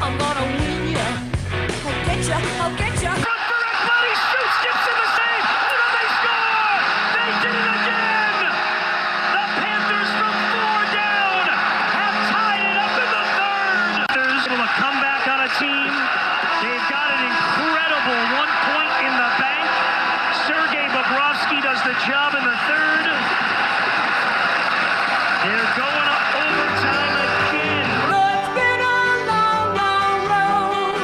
I'm gonna win ya. I'll get ya, I'll get ya. Front for Ekblad, he shoots, skips in the save, and then they score! They did it again! The Panthers from 4 down have tied it up in the third! Panthers able to come back on a team. They've got an incredible 1 point in the bank. Sergei Bobrovsky does the job in the third. They're going to overtime again. It's been a long, long road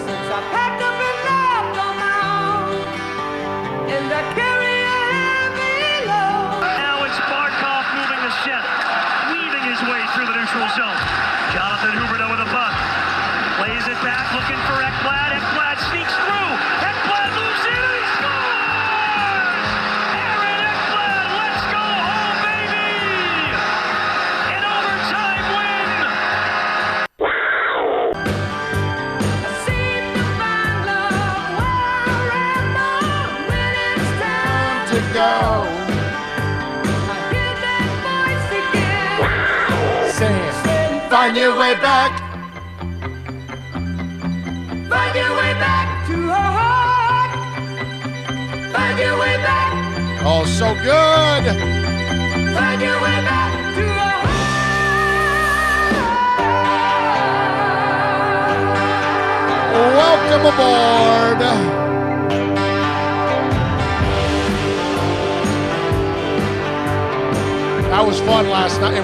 since I packed up and left on my own, and I carry a heavy load. Now it's Barkov moving the set, weaving his way through the neutral zone. Jonathan Huberdeau with a buck. Plays it back, looking for Ekblad. Ekblad sneaks through. Ekblad moves in and he scores! Aaron Ekblad, let's go home, baby! An overtime win! I seem to find love wherever when it's time To go. I hear that voice again. Saying, find your way back. Find your way back to her heart. Find your way back. Oh, so good. Find your way back to her heart. Welcome aboard. That was fun last night.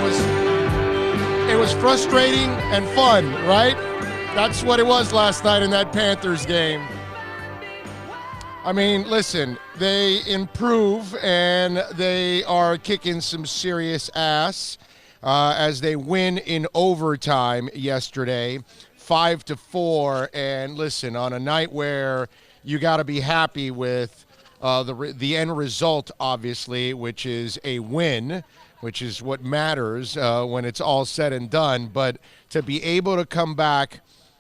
It was frustrating and fun, right? That's what it was last night in that Panthers game. I mean, listen, they improve and they are kicking some serious ass as they win in overtime yesterday, 5-4. And listen, on a night where you got to be happy with the end result, obviously, which is a win, which is what matters when it's all said and done. But to be able to come back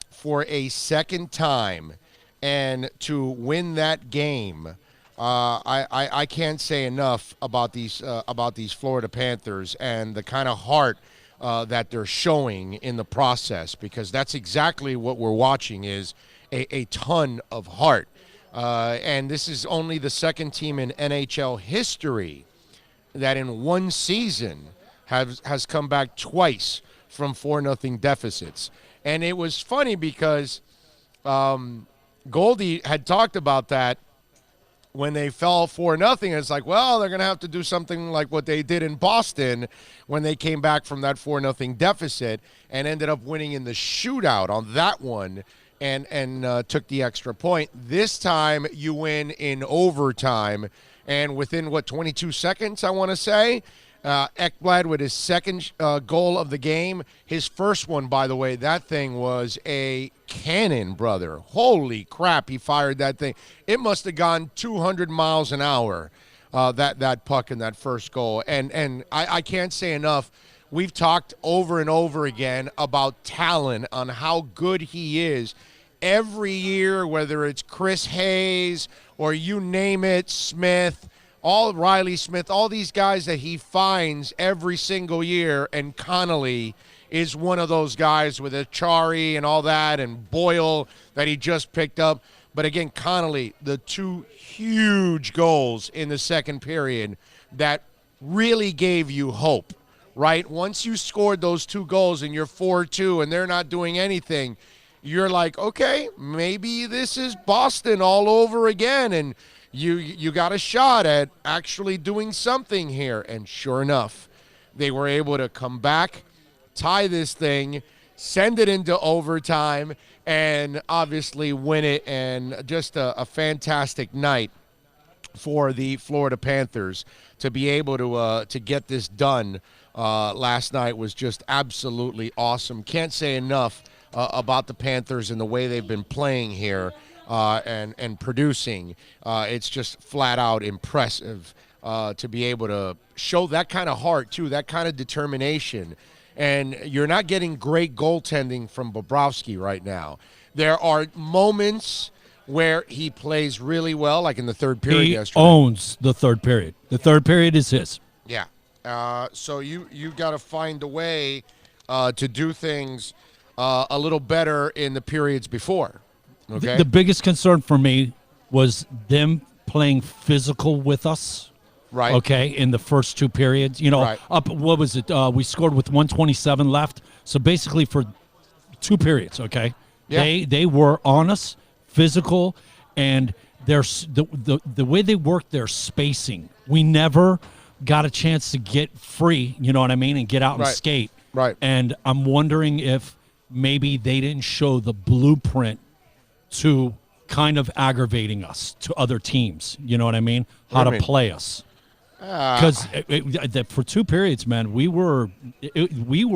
for a second time and to win that game, I can't say enough about these Florida Panthers and the kind of heart that they're showing in the process, because that's exactly what we're watching is a ton of heart. And this is only the second team in NHL history that in one season has come back twice from 4-0 deficits. And it was funny because Goldie had talked about that when they fell 4-0. It's like, well, they're going to have to do something like what they did in Boston when they came back from that 4-0 deficit and ended up winning in the shootout on that one and took the extra point. This time you win in overtime, and within, 22 seconds, I want to say, Ekblad with his second goal of the game. His first one, by the way, that thing was a cannon, brother. Holy crap, he fired that thing. It must have gone 200 miles an hour, that puck in that first goal. And I can't say enough. We've talked over and over again about Talon, on how good he is. Every year, whether it's Chris Hayes or you name it, Smith, Riley Smith, all these guys that he finds every single year, and Connolly is one of those guys with Achari and all that, and Boyle that he just picked up. But again, Connolly, the two huge goals in the second period that really gave you hope, right? Once you scored those two goals and you're 4-2 and they're not doing anything, you're like, okay, maybe this is Boston all over again, and you got a shot at actually doing something here. And sure enough, they were able to come back, tie this thing, send it into overtime, and obviously win it. And just a fantastic night for the Florida Panthers to be able to get this done last night was just absolutely awesome. Can't say enough about the Panthers and the way they've been playing here and producing. It's just flat out impressive to be able to show that kind of heart, too, that kind of determination. And you're not getting great goaltending from Bobrovsky right now. There are moments where he plays really well, like in the third period yesterday. He owns the third period. The third period is his. Yeah. So you got to find a way to do things a little better in the periods before. Okay. The biggest concern for me was them playing physical with us. Right. Okay, in the first two periods. Right. Up, what was it? We scored with 127 left. So basically for two periods, okay? Yeah. They were on us, physical, and the way they worked their spacing. We never got a chance to get free, you know what I mean, and get out and Right. skate. Right. And I'm wondering if maybe they didn't show the blueprint to kind of aggravating us to other teams. You know what I mean? How do you to mean? play us. Because for two periods, man, we were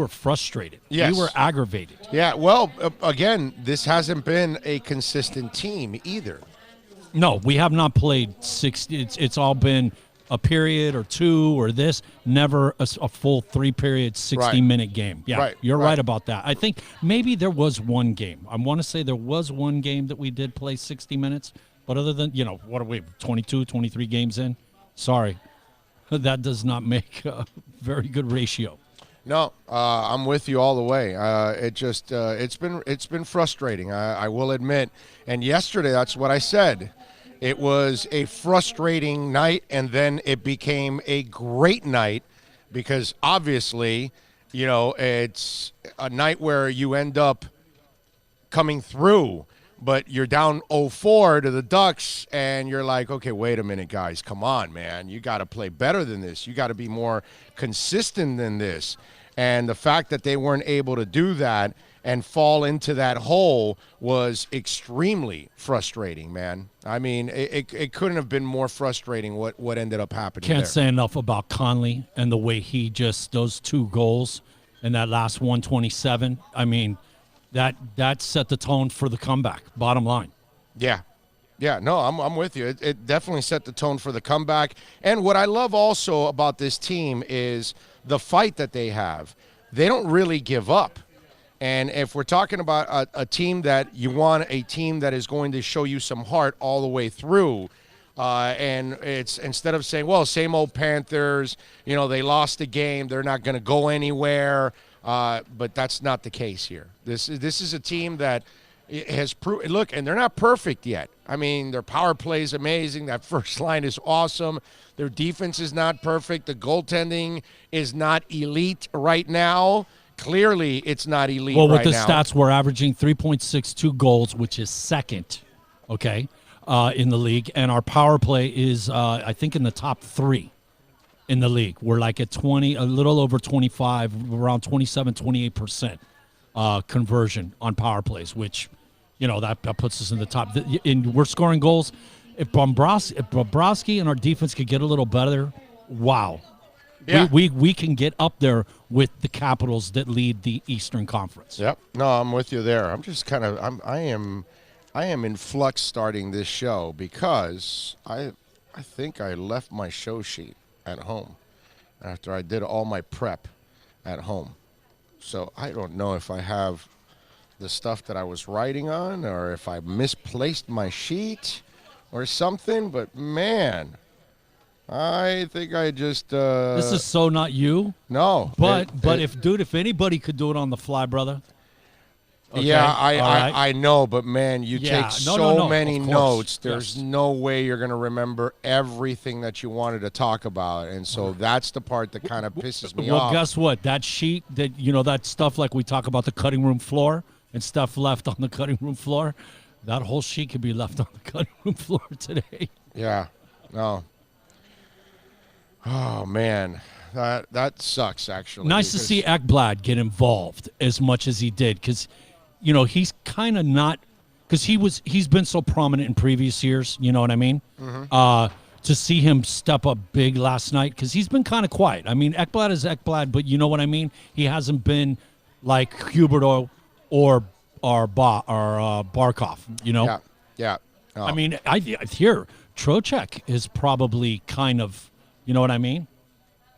frustrated. Yes. We were aggravated. Yeah. Well, again, this hasn't been a consistent team either. No, we have not played 60. It's all been a period or two or this. Never a full 3-period, 60-minute game. Yeah, Right, you're right. right about that. I think maybe there was one game. I want to say there was one game that we did play 60 minutes. But other than, what are we, 22, 23 games in? Sorry. That does not make a very good ratio. No, I'm with you all the way. It's been frustrating. I will admit. And yesterday, that's what I said. It was a frustrating night, and then it became a great night because obviously, it's a night where you end up coming through, but you're down 0-4 to the Ducks, and you're like, okay, wait a minute, guys. Come on, man. You got to play better than this. You got to be more consistent than this. And the fact that they weren't able to do that and fall into that hole was extremely frustrating, man. I mean, it couldn't have been more frustrating what ended up happening Can't there. say enough about Conley and the way he those two goals and that last 127. I mean, that set the tone for the comeback, bottom line. Yeah. Yeah, no, I'm with you. It definitely set the tone for the comeback. And what I love also about this team is the fight that they have. They don't really give up. And if we're talking about a team that you want, a team that is going to show you some heart all the way through, and it's instead of saying, well, same old Panthers, they lost the game, they're not going to go anywhere, but that's not the case here. This is a team that has proved, look, and they're not perfect yet. I mean, their power play is amazing. That first line is awesome. Their defense is not perfect. The goaltending is not elite right now. Clearly, it's not elite right now. Well, with the stats, we're averaging 3.62 goals, which is second, okay, in the league. And our power play is, I think, in the top 3 in the league. We're like at 20, a little over 25, around 27, 28% conversion on power plays, which, that puts us in the top. And we're scoring goals. If Bobrovsky and our defense could get a little better, wow. Yeah. We can get up there with the Capitals that lead the Eastern Conference. Yep. No, I'm with you there. I'm just kind of I am in flux starting this show because I think I left my show sheet at home after I did all my prep at home. So I don't know if I have the stuff that I was writing on or if I misplaced my sheet or something, but man, I think I just This is so not you. no. But if anybody could do it on the fly, brother. Okay, yeah, all right. I know, but man, you Yeah, take no, many of course, notes. There's yes. no way you're going to remember everything that you wanted to talk about, and so that's the part that kind of pisses me Well, off. guess what? That sheet that that stuff like we talk about the cutting room floor and stuff left on the cutting room floor, that whole sheet could be left on the cutting room floor today. Yeah, no. Oh man, that sucks actually. Nice to because- see Ekblad get involved as much as he did, because he's kind of not, because he's been so prominent in previous years. You know what I mean? Mm-hmm. To see him step up big last night, because he's been kind of quiet. I mean, Ekblad is Ekblad, but you know what I mean. He hasn't been like Huberto or Barkov. Yeah. Oh. I mean, I hear Trocheck is probably kind of, you know what I mean,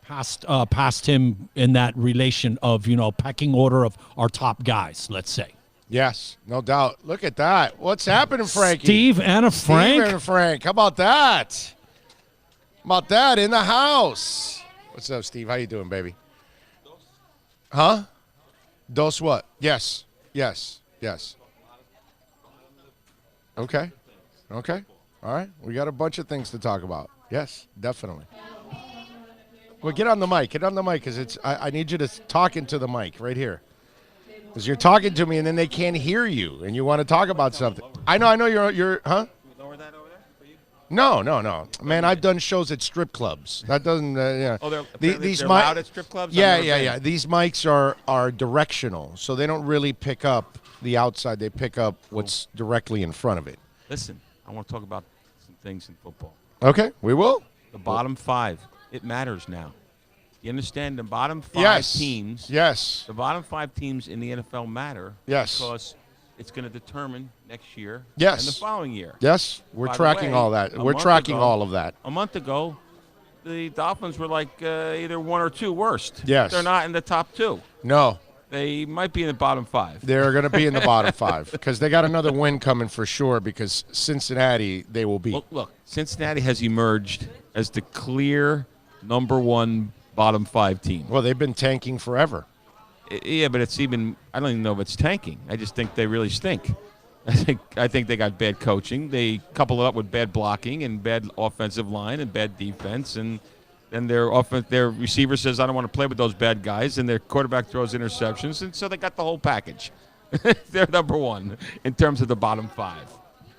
past him in that relation of pecking order of our top guys. Let's say. Yes, no doubt. Look at that. What's happening, Frankie? Steve and Frank. Steve and Frank. How about that? How about that in the house? What's up, Steve? How you doing, baby? Huh? Dos what? Yes. Yes. Okay. All right. We got a bunch of things to talk about. Yes, definitely. Well, get on the mic. Get on the mic because I need you to talk into the mic right here. Because you're talking to me and then they can't hear you and you want to talk about something. I know you're huh? Lower that over there for you? No. Man, I've done shows at strip clubs. That doesn't, yeah. Oh, they're they're loud at strip clubs? Yeah, I've never yeah. been. These mics are directional, so they don't really pick up the outside. They pick up what's directly in front of it. Listen, I want to talk about some things in football. Okay, we will. The bottom 5, it matters now. You understand? The bottom 5 teams. Yes. The bottom 5 teams in the NFL matter. Yes. Because it's going to determine next year. Yes. And the following year. Yes, we're By the tracking way, all that. a We're month tracking ago- all of that. A month ago, the Dolphins were like either 1 or 2 worst. Yes. They're not in the top 2. No, They might be in the bottom 5. they're going to be in the bottom 5 because they got another win coming for sure. Because Cincinnati, they will beat. Look, Cincinnati has emerged as the clear number 1 bottom 5 team. Well, they've been tanking forever. Yeah, but it's even. I don't even know if it's tanking. I just think they really stink. I think they got bad coaching. They couple it up with bad blocking and bad offensive line and bad defense, and then their receiver says, "I don't want to play with those bad guys," and their quarterback throws interceptions, and so they got the whole package. They're number 1 in terms of the bottom 5,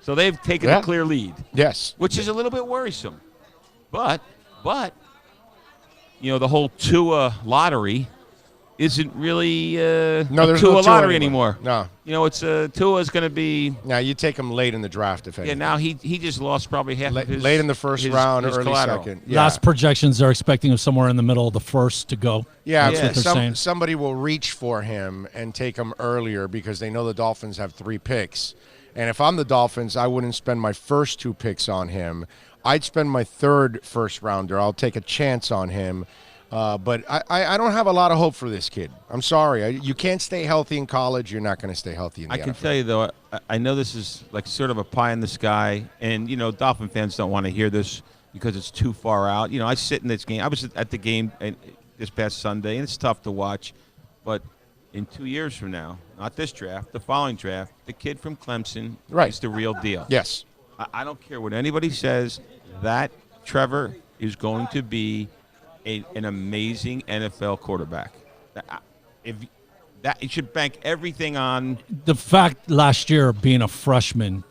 so they've taken Yeah. a clear lead, Yes. which is a little bit worrisome. But the whole Tua lottery isn't really No, a there's Tua no Tua lottery anymore. anymore. No. It's Tua is going to be. Now you take them late in the draft, if Yeah, anything. now he just lost probably half of his late in the first his- round, his early collateral. second. Yeah. Last projections are expecting him somewhere in the middle of the first to go. Yeah, That's what they're saying. somebody will reach for him and take him earlier because they know the Dolphins have 3 picks. And if I'm the Dolphins, I wouldn't spend my first 2 picks on him. I'd spend my 3rd first rounder. I'll take a chance on him. But I don't have a lot of hope for this kid. I'm sorry. You can't stay healthy in college. You're not going to stay healthy in the I can NFL. tell you though, I know this is like sort of a pie in the sky, and Dolphin fans don't want to hear this because it's too far out. I sit in this game. I was at the game this past Sunday, and it's tough to watch. But in 2 years from now, not this draft, the following draft, the kid from Clemson Right. is the real deal. Yes. I don't care what anybody says. That Trevor is going to be an amazing NFL quarterback. If that, you should bank everything on. The fact last year being a freshman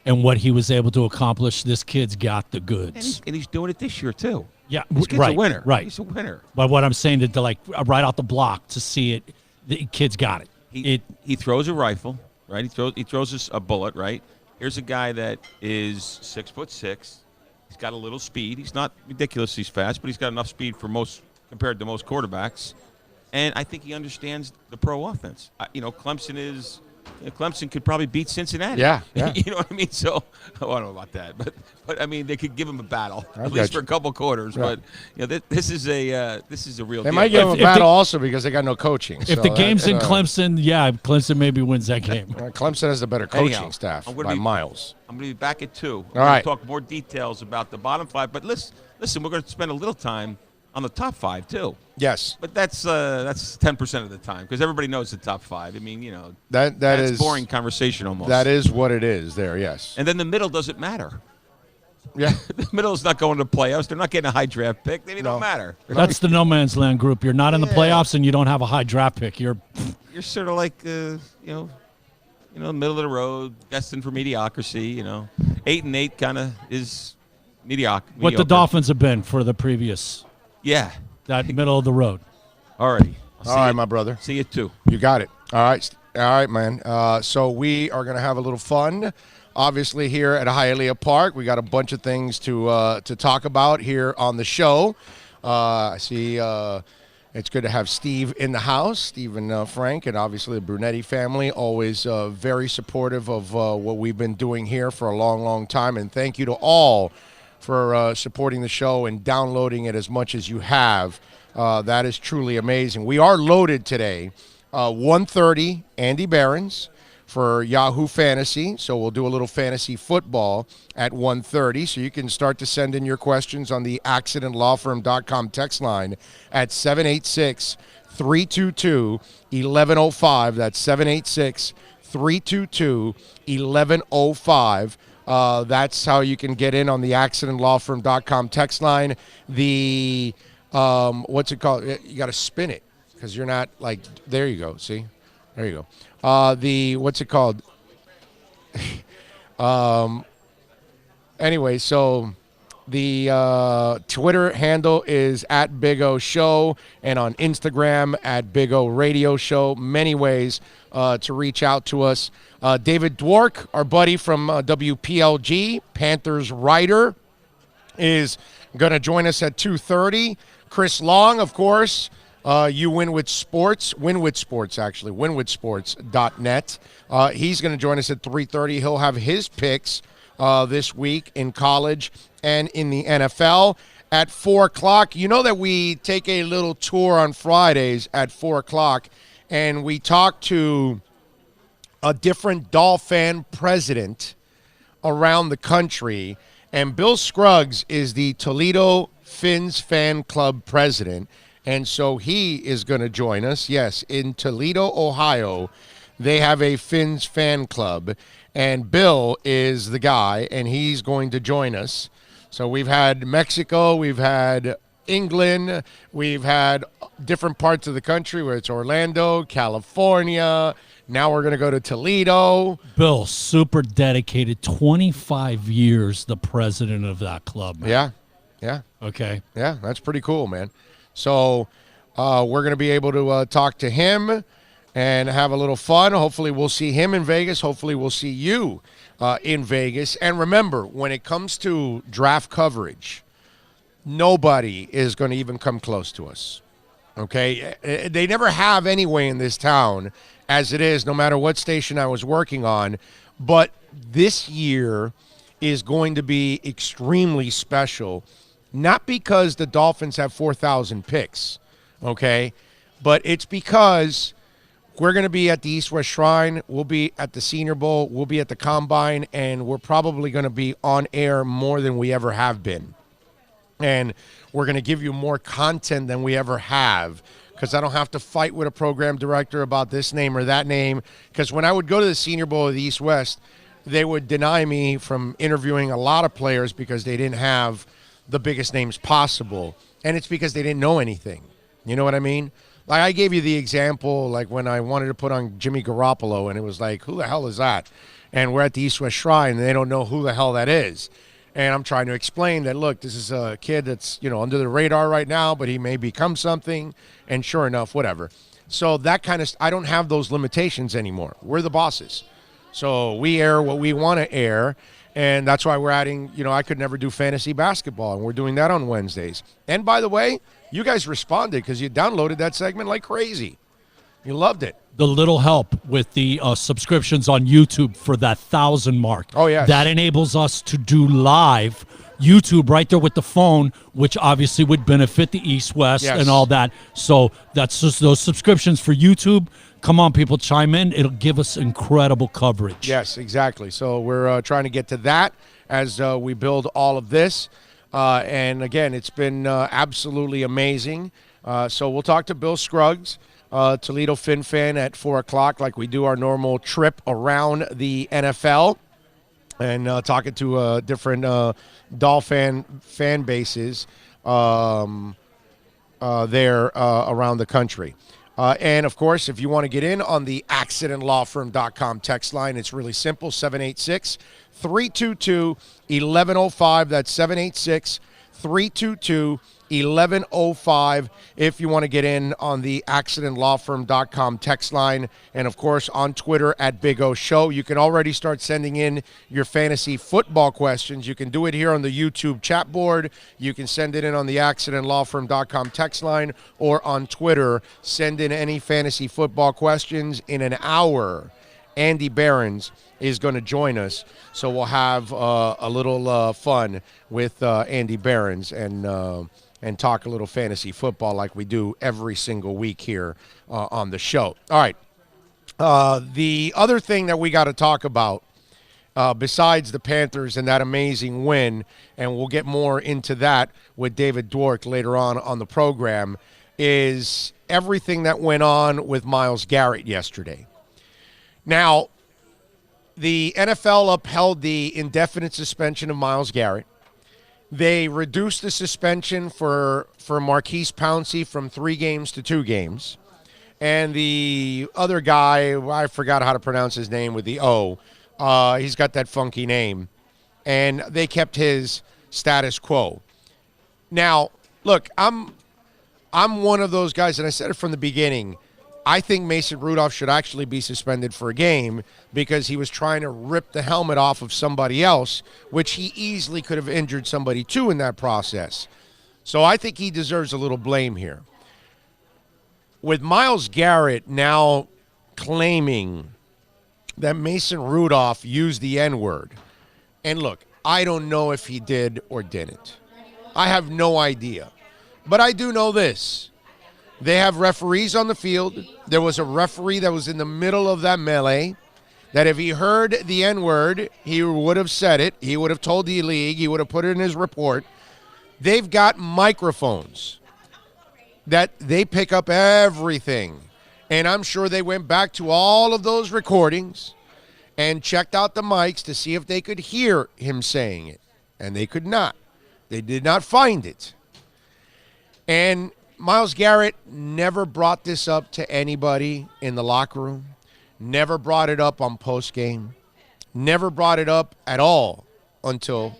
and what he was able to accomplish, this kid's got the goods. And he's doing it this year too. Yeah, This kid's right, a winner. right. He's a winner. But what I'm saying to like right out the block to see it, the kid's got it. He throws a rifle, right? He throws a bullet, right? Here's a guy that is 6'6". He's got a little speed. He's not ridiculously fast, but he's got enough speed for compared to most quarterbacks. And I think he understands the pro offense. Clemson could probably beat Cincinnati. Yeah. You know what I mean? So I don't know about that, but I mean they could give him a battle at least for a couple quarters. Right. But this is a real. They deal. might give him a if battle the- also because they got no coaching. If the game's in Clemson, yeah, Clemson maybe wins that game. Clemson has the better coaching Anyhow, staff I'm gonna by be- miles. I'm going to be back at 2. All We're going right. to talk more details about the bottom 5. But listen, we're going to spend a little time on the top 5 too. Yes. But that's 10% of the time because everybody knows the top 5. I mean, That that's is boring conversation almost. That is what it is there, yes. And then the middle doesn't matter. Yeah. The middle is not going to playoffs. They're not getting a high draft pick. They No. don't matter. That's the no man's land group. You're not in the playoffs and you don't have a high draft pick. You're You're sort of like middle of the road, destined for mediocrity. 8-8 kind of is mediocre. what the Dolphins have been for the previous Yeah. that middle of the road. Alrighty. All right, my brother. See you too. You got it. All right, man. So we are going to have a little fun, obviously, here at Hialeah Park. We got a bunch of things to talk about here on the show. I see it's good to have Steve in the house, Steve and Frank, and obviously the Brunetti family, always very supportive of what we've been doing here for a long, long time. And thank you to all for supporting the show and downloading it as much as you have. That is truly amazing. We are loaded today. 1:30, Andy Behrens. for Yahoo Fantasy. So we'll do a little fantasy football at 1:30. So you can start to send in your questions on the accidentlawfirm.com text line at 786-322-1105. That's 786-322-1105. That's how you can get in on the accidentlawfirm.com text line. The, what's it called? You got to spin it because you're not like, there you go. See? There you go. What's it called? Anyway, so the Twitter handle is at Big O Show, and on Instagram at Big O Radio Show. Many ways to reach out to us. David Dwork, our buddy from WPLG, Panthers writer, is going to join us at 2:30. Chris Long, of course. You Winwood Sports, winwoodsports.net. He's going to join us at 3:30. He'll have his picks this week in college and in the NFL. At 4 o'clock, you know that we take a little tour on Fridays at 4 o'clock, and we talk to a different Dolphin president around the country. And Bill Scruggs is the Toledo Fins Fan Club president. And so he is going to join us. Yes, in Toledo, Ohio, they have a Fins fan club. And Bill is the guy, and he's going to join us. So we've had Mexico, we've had England, we've had different parts of the country where it's Orlando, California. Now we're going to go to Toledo. Bill, super dedicated, 25 years, the president of that club, man. Yeah. Okay. Yeah, that's pretty cool, man. So we're going to be able to talk to him and have a little fun. Hopefully we'll see him in Vegas. Hopefully we'll see you in Vegas. And remember, when it comes to draft coverage, nobody is going to even come close to us. Okay? They never have anyway in this town as it is, no matter what station I was working on. But this year is going to be extremely special. Not because the Dolphins have 4,000 picks, okay? But it's because we're going to be at the East-West Shrine. We'll be at the Senior Bowl. We'll be at the Combine. And we're probably going to be on air more than we ever have been. And we're going to give you more content than we ever have, because I don't have to fight with a program director about this name or that name. Because when I would go to the Senior Bowl of the East-West, they would deny me from interviewing a lot of players because they didn't have the biggest names possible, and it's because they didn't know anything. You know what I mean? Like, I gave you the example, like when I wanted to put on Jimmy Garoppolo, and it was like, who the hell is that? And we're at the East-West Shrine, and they don't know who the hell that is. And I'm trying to explain that, look, this is a kid that's, under the radar right now, but he may become something, and sure enough, whatever. So that kind of, I don't have those limitations anymore. We're the bosses. So we air what we want to air. And that's why we're adding, I could never do fantasy basketball, and we're doing that on Wednesdays. And by the way, you guys responded because you downloaded that segment like crazy. You loved it. The little help with the subscriptions on YouTube for that 1,000 mark. Oh, yes. That enables us to do live YouTube right there with the phone, which obviously would benefit the East-West and all that. So that's just those subscriptions for YouTube. Come on, people, chime in. It'll give us incredible coverage. Yes, exactly. So we're trying to get to that as we build all of this. And, again, it's been absolutely amazing. So we'll talk to Bill Scruggs, Toledo Fin Fan, at 4 o'clock, like we do our normal trip around the NFL, and talking to different Dolphin fan bases there around the country. And, of course, if you want to get in on the accidentlawfirm.com text line, it's really simple, 786-322-1105. That's 786-322-1105 if you want to get in on the accidentlawfirm.com text line. And, of course, on Twitter at Big O Show. You can already start sending in your fantasy football questions. You can do it here on the YouTube chat board. You can send it in on the accidentlawfirm.com text line, or on Twitter. Send in any fantasy football questions. In an hour, Andy Behrens is going to join us. So we'll have a little fun with Andy Behrens and talk a little fantasy football like we do every single week here on the show. All right. The other thing that we got to talk about, besides the Panthers and that amazing win, and we'll get more into that with David Dwork later on the program, is everything that went on with Myles Garrett yesterday. Now, the NFL upheld the indefinite suspension of Myles Garrett. They reduced the suspension for Marquise Pouncey from 3 games to 2 games. And the other guy, I forgot how to pronounce his name with the O. He's got that funky name. And they kept his status quo. Now, look, I'm one of those guys, and I said it from the beginning, I think Mason Rudolph should actually be suspended for a game because he was trying to rip the helmet off of somebody else, which he easily could have injured somebody too in that process. So I think he deserves a little blame here. With Myles Garrett now claiming that Mason Rudolph used the N-word, and look, I don't know if he did or didn't. I have no idea. But I do know this. They have referees on the field. There was a referee that was in the middle of that melee that if he heard the N-word, he would have said it. He would have told the league. He would have put it in his report. They've got microphones that they pick up everything. And I'm sure they went back to all of those recordings and checked out the mics to see if they could hear him saying it. And they could not. They did not find it. And Myles Garrett never brought this up to anybody in the locker room, never brought it up on postgame, never brought it up at all until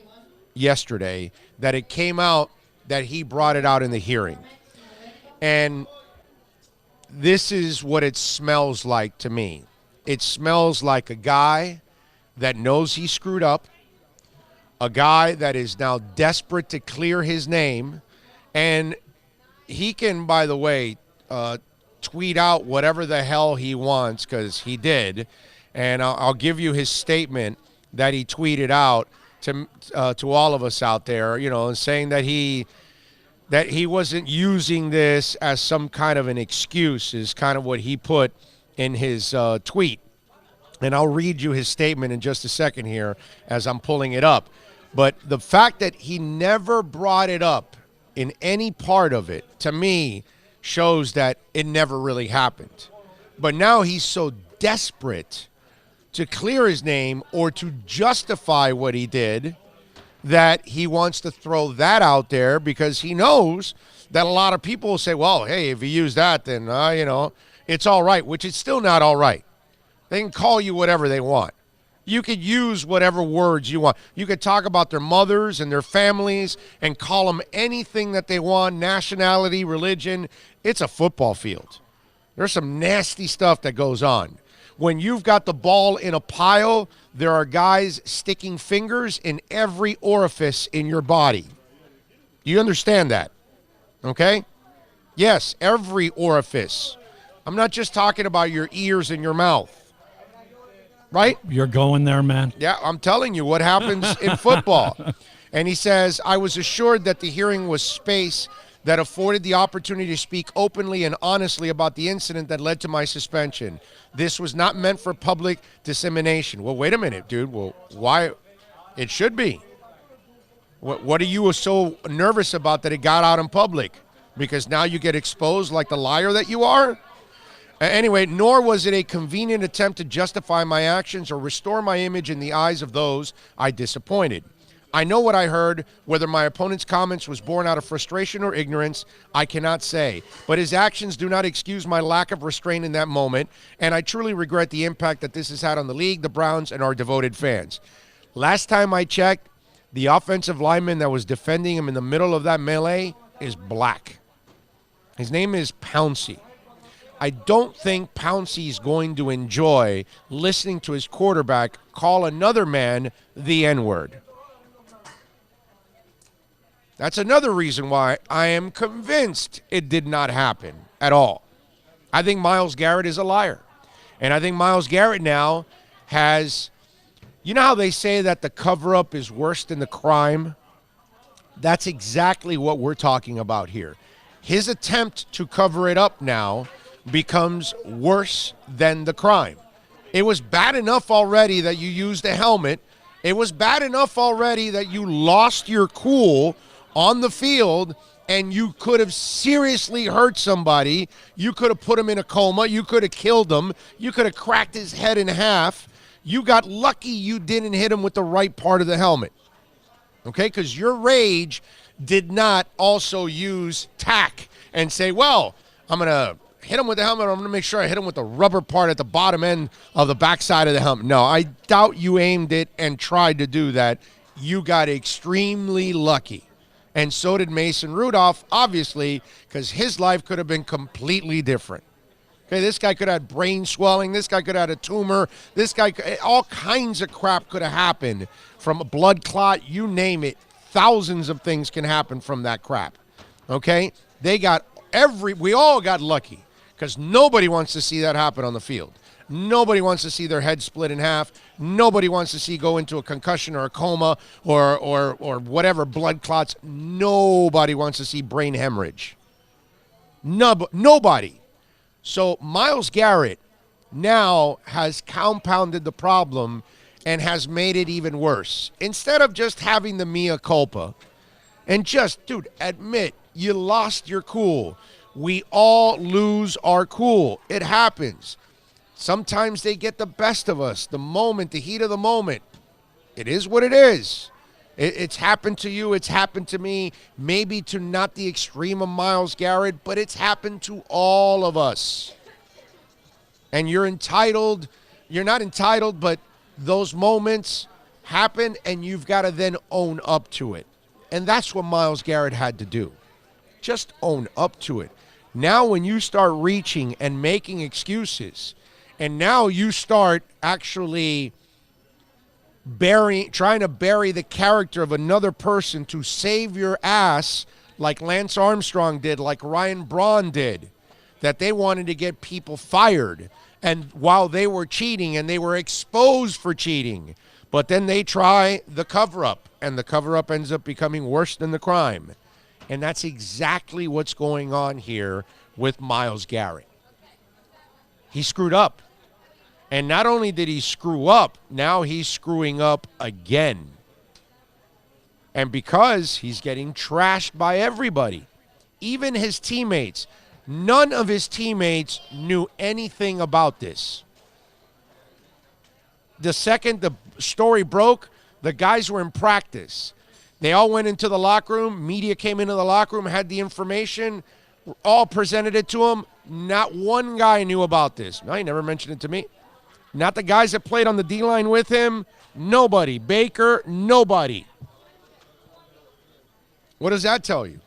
yesterday that it came out that he brought it out in the hearing. And this is what it smells like to me. It smells like a guy that knows he screwed up, a guy that is now desperate to clear his name, and he can, by the way, tweet out whatever the hell he wants, because he did. And I'll give you his statement that he tweeted out to all of us out there, you know, saying that he wasn't using this as some kind of an excuse is kind of what he put in his tweet. And I'll read you his statement in just a second here as I'm pulling it up. But the fact that he never brought it up in any part of it, to me, shows that it never really happened. But now he's so desperate to clear his name or to justify what he did that he wants to throw that out there because he knows that a lot of people will say, well, hey, if you use that, then, you know, it's all right, which is still not all right. They can call you whatever they want. You could use whatever words you want. You could talk about their mothers and their families and call them anything that they want, nationality, religion. It's a football field. There's some nasty stuff that goes on. When you've got the ball in a pile, there are guys sticking fingers in every orifice in your body. Do you understand that? Okay? Yes, every orifice. I'm not just talking about your ears and your mouth. Right? You're going there, man. Yeah, I'm telling you what happens in football. And he says, I was assured that the hearing was space that afforded the opportunity to speak openly and honestly about the incident that led to my suspension. This was not meant for public dissemination. Well, wait a minute, dude. Well, why? It should be. What are you so nervous about that it got out in public? Because now you get exposed like the liar that you are? Anyway, nor was it a convenient attempt to justify my actions or restore my image in the eyes of those I disappointed. I know what I heard. Whether my opponent's comments was born out of frustration or ignorance, I cannot say. But his actions do not excuse my lack of restraint in that moment, and I truly regret the impact that this has had on the league, the Browns, and our devoted fans. Last time I checked, the offensive lineman that was defending him in the middle of that melee is black. His name is Pouncey. I don't think Pouncey's going to enjoy listening to his quarterback call another man the N-word. That's another reason why I am convinced it did not happen at all. I think Myles Garrett is a liar. And I think Myles Garrett now has, you know how they say that the cover-up is worse than the crime? That's exactly what we're talking about here. His attempt to cover it up now becomes worse than the crime. It was bad enough already that you used a helmet. It was bad enough already that you lost your cool on the field and you could have seriously hurt somebody. You could have put him in a coma. You could have killed him. You could have cracked his head in half. You got lucky you didn't hit him with the right part of the helmet. Okay? Because your rage did not also use tack and say, well, I'm going to hit him with the helmet. I'm going to make sure I hit him with the rubber part at the bottom end of the backside of the helmet. No, I doubt you aimed it and tried to do that. You got extremely lucky. And so did Mason Rudolph, obviously, because his life could have been completely different. Okay, this guy could have had brain swelling. This guy could have had a tumor. This guy, all kinds of crap could have happened from a blood clot, you name it. Thousands of things can happen from that crap. Okay? We all got lucky because nobody wants to see that happen on the field. Nobody wants to see their head split in half. Nobody wants to see go into a concussion or a coma or whatever, blood clots. Nobody wants to see brain hemorrhage. Nobody. So Myles Garrett now has compounded the problem and has made it even worse. Instead of just having the mea culpa and just, dude, admit you lost your cool. We all lose our cool. It happens. Sometimes they get the best of us, the moment, the heat of the moment. It is what it is. It's happened to you. It's happened to me. Maybe to not the extreme of Myles Garrett, but it's happened to all of us. And you're entitled. You're not entitled, but those moments happen, and you've got to then own up to it. And that's what Myles Garrett had to do. Just own up to it. Now when you start reaching and making excuses, and now you start actually trying to bury the character of another person to save your ass, like Lance Armstrong did, like Ryan Braun did, that they wanted to get people fired, and while they were cheating, and they were exposed for cheating, but then they try the cover-up, and the cover-up ends up becoming worse than the crime. And that's exactly what's going on here with Myles Garrett. He screwed up. And not only did he screw up, now he's screwing up again. And because he's getting trashed by everybody, even his teammates, none of his teammates knew anything about this. The second the story broke, the guys were in practice. They all went into the locker room. Media came into the locker room, had the information, all presented it to him. Not one guy knew about this. No, he never mentioned it to me. Not the guys that played on the D-line with him. Nobody. Baker, nobody. What does that tell you?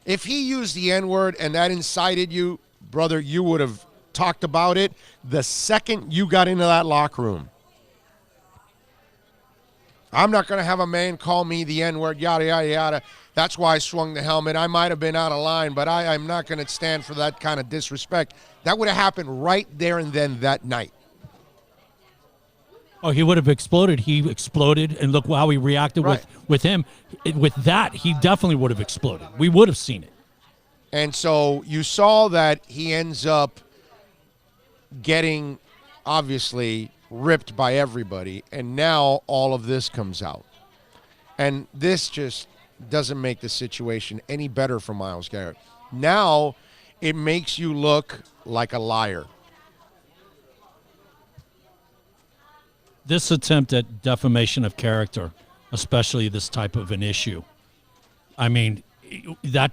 If he used the N-word and that incited you, brother, you would have talked about it the second you got into that locker room. I'm not going to have a man call me the N-word, yada, yada, yada. That's why I swung the helmet. I might have been out of line, but I'm not going to stand for that kind of disrespect. That would have happened right there and then that night. Oh, he would have exploded. He exploded, and look how he reacted Right. with him. With that, he definitely would have exploded. We would have seen it. And so you saw that he ends up getting, obviously, ripped by everybody, and now all of this comes out. And this just doesn't make the situation any better for Myles Garrett. Now it makes you look like a liar. This attempt at defamation of character, especially this type of an issue, I mean, that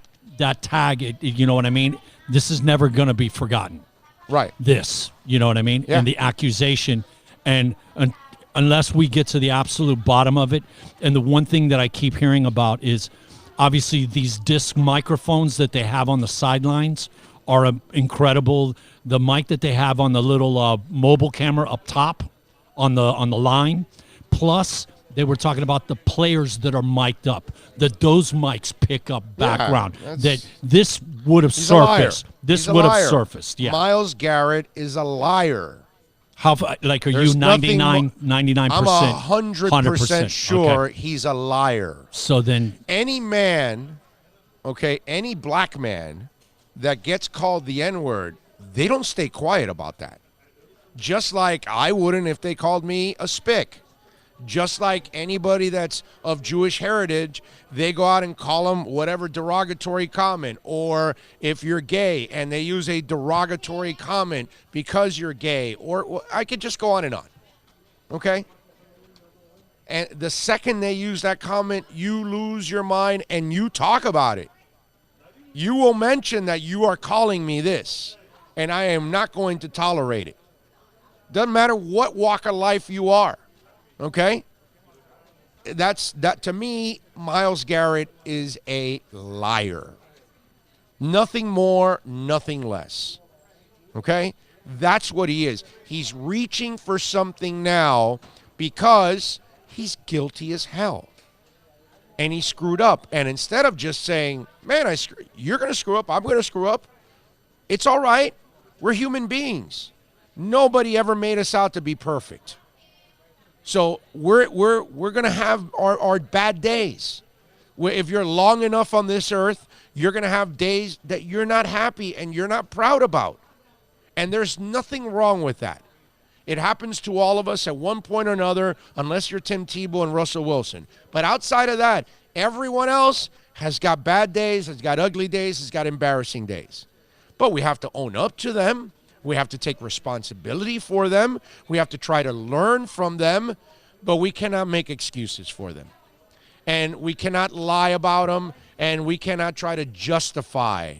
tag, you know what I mean? This is never going to be forgotten. Right. This, you know what I mean? Yeah. And the accusation, and unless we get to the absolute bottom of it, and the one thing that I keep hearing about is obviously these disc microphones that they have on the sidelines are incredible. The mic that they have on the little mobile camera up top on the line, plus they were talking about the players that are mic'd up, that those mics pick up background, that this would have surfaced. This would have surfaced. Yeah. Myles Garrett is a liar. How, like, are There's you nothing 99%? I'm 100% sure Okay. he's a liar. So then, Any man, okay, any black man that gets called the N-word, they don't stay quiet about that. Just like I wouldn't if they called me a spick. Just like anybody that's of Jewish heritage, they go out and call them whatever derogatory comment. Or if you're gay and they use a derogatory comment because you're gay. Or I could just go on and on. Okay? And the second they use that comment, you lose your mind and you talk about it. You will mention that you are calling me this, and I am not going to tolerate it. Doesn't matter what walk of life you are. Okay? That to me, Myles Garrett is a liar. Nothing more, nothing less. Okay? That's what he is. He's reaching for something now because he's guilty as hell. And he screwed up. And instead of just saying, man, you're going to screw up, I'm going to screw up, it's all right. We're human beings. Nobody ever made us out to be perfect. So we're going to have our bad days. If you're long enough on this earth, you're going to have days that you're not happy and you're not proud about. And there's nothing wrong with that. It happens to all of us at one point or another, unless you're Tim Tebow and Russell Wilson. But outside of that, everyone else has got bad days, has got ugly days, has got embarrassing days. But we have to own up to them. We have to take responsibility for them. We have to try to learn from them, but we cannot make excuses for them. And we cannot lie about them, and we cannot try to justify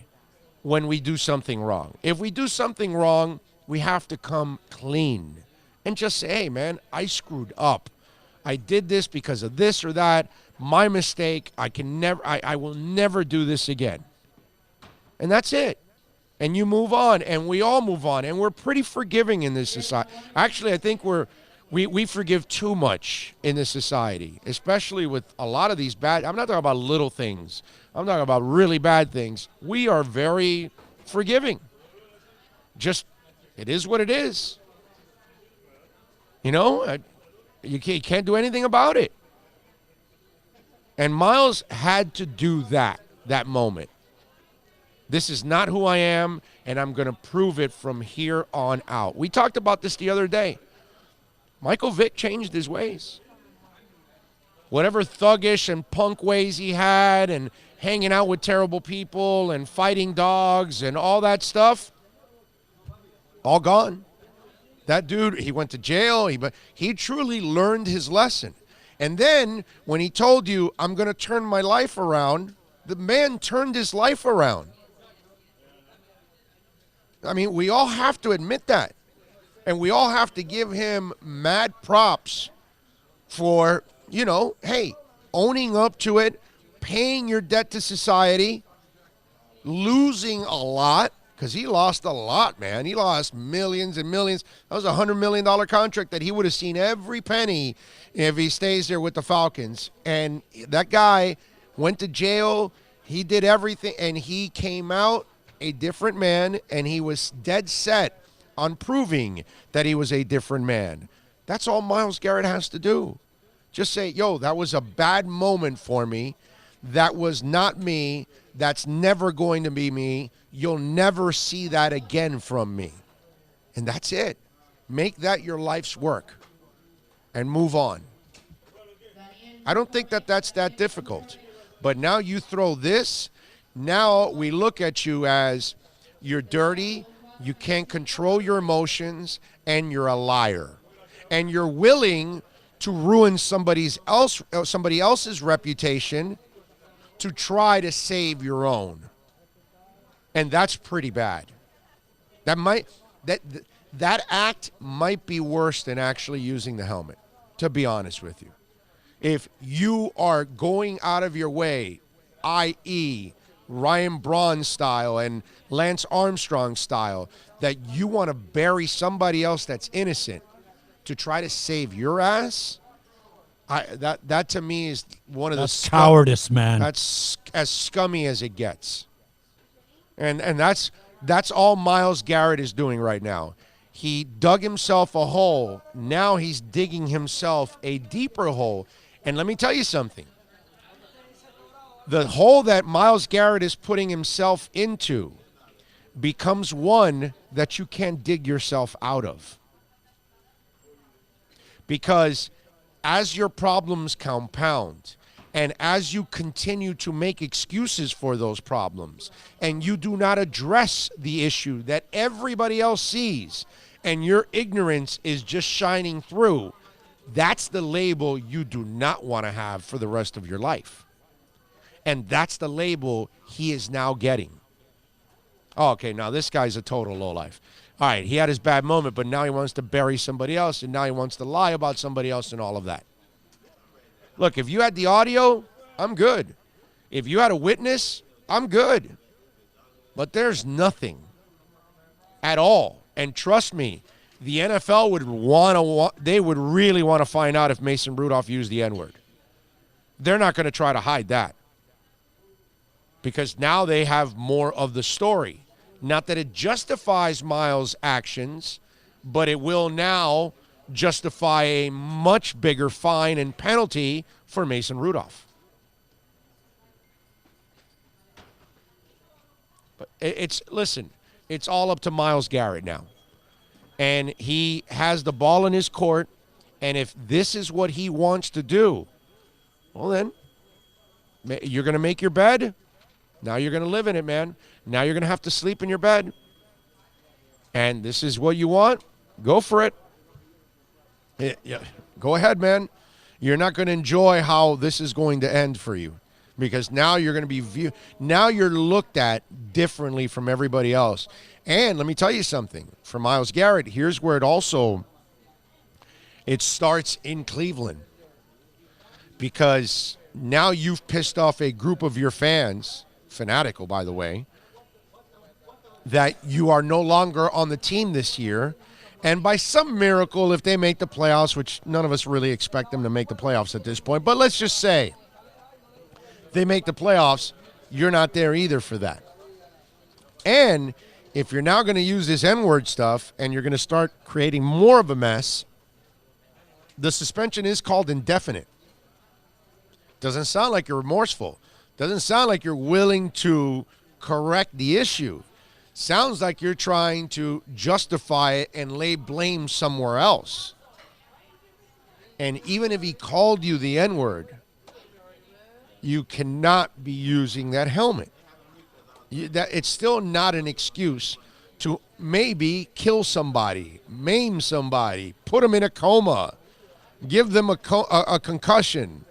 when we do something wrong. If we do something wrong, we have to come clean and just say, hey, man, I screwed up. I did this because of this or that. My mistake. I will never do this again. And that's it. And you move on, and we all move on, and we're pretty forgiving in this society. Actually, I think we forgive too much in this society, especially with a lot of these bad. I'm not talking about little things. I'm talking about really bad things. We are very forgiving. Just, it is what it is. You know, you can't do anything about it. And Myles had to do that moment. This is not who I am, and I'm going to prove it from here on out. We talked about this the other day. Michael Vick changed his ways. Whatever thuggish and punk ways he had and hanging out with terrible people and fighting dogs and all that stuff, all gone. That dude, he went to jail. He truly learned his lesson. And then when he told you, I'm going to turn my life around, the man turned his life around. I mean, we all have to admit that. And we all have to give him mad props for, hey, owning up to it, paying your debt to society, losing a lot, because he lost a lot, man. He lost millions and millions. That was a $100 million contract that he would have seen every penny if he stays there with the Falcons. And that guy went to jail. He did everything, and he came out a different man, and he was dead set on proving that he was a different man. That's all Myles Garrett has to do. Just say, yo, that was a bad moment for me. That was not me. That's never going to be me. You'll never see that again from me. And that's it. Make that your life's work and move on. I don't think that's that difficult. But now you throw this. Now we look at you as you're dirty, you can't control your emotions, and you're a liar. And you're willing to ruin somebody else's reputation to try to save your own. And that's pretty bad. That act might be worse than actually using the helmet, to be honest with you. If you are going out of your way, i.e., Ryan Braun style and Lance Armstrong style, that you want to bury somebody else that's innocent to try to save your ass, that to me is one of the cowardice, man. That's as scummy as it gets. And that's all Myles Garrett is doing right now. He dug himself a hole. Now he's digging himself a deeper hole. And let me tell you something. The hole that Myles Garrett is putting himself into becomes one that you can't dig yourself out of. Because as your problems compound, and as you continue to make excuses for those problems, and you do not address the issue that everybody else sees, and your ignorance is just shining through, that's the label you do not want to have for the rest of your life. And that's the label he is now getting. Oh, okay, now this guy's a total lowlife. All right, he had his bad moment, but now he wants to bury somebody else, and now he wants to lie about somebody else and all of that. Look, if you had the audio, I'm good. If you had a witness, I'm good. But there's nothing at all. And trust me, the NFL they would really want to find out if Mason Rudolph used the N-word. They're not going to try to hide that. Because now they have more of the story. Not that it justifies Miles' actions, but it will now justify a much bigger fine and penalty for Mason Rudolph. But listen, it's all up to Myles Garrett now. And he has the ball in his court, and if this is what he wants to do, well then, you're going to make your bed. Now you're going to live in it, man. Now you're going to have to sleep in your bed. And this is what you want? Go for it. Yeah. Go ahead, man. You're not going to enjoy how this is going to end for you, because now you're going to be now you're looked at differently from everybody else. And let me tell you something. For Myles Garrett, here's where it starts in Cleveland, because now you've pissed off a group of your fans, fanatical, by the way, that you are no longer on the team this year. And by some miracle, if they make the playoffs, which none of us really expect them to make the playoffs at this point, but let's just say they make the playoffs, you're not there either for that. And if you're now going to use this N-word stuff and you're going to start creating more of a mess, the suspension is called indefinite. Doesn't sound like you're remorseful. Doesn't sound like you're willing to correct the issue. Sounds like you're trying to justify it and lay blame somewhere else. And even if he called you the N-word, you cannot be using that helmet. It's still not an excuse to maybe kill somebody, maim somebody, put them in a coma, give them a concussion,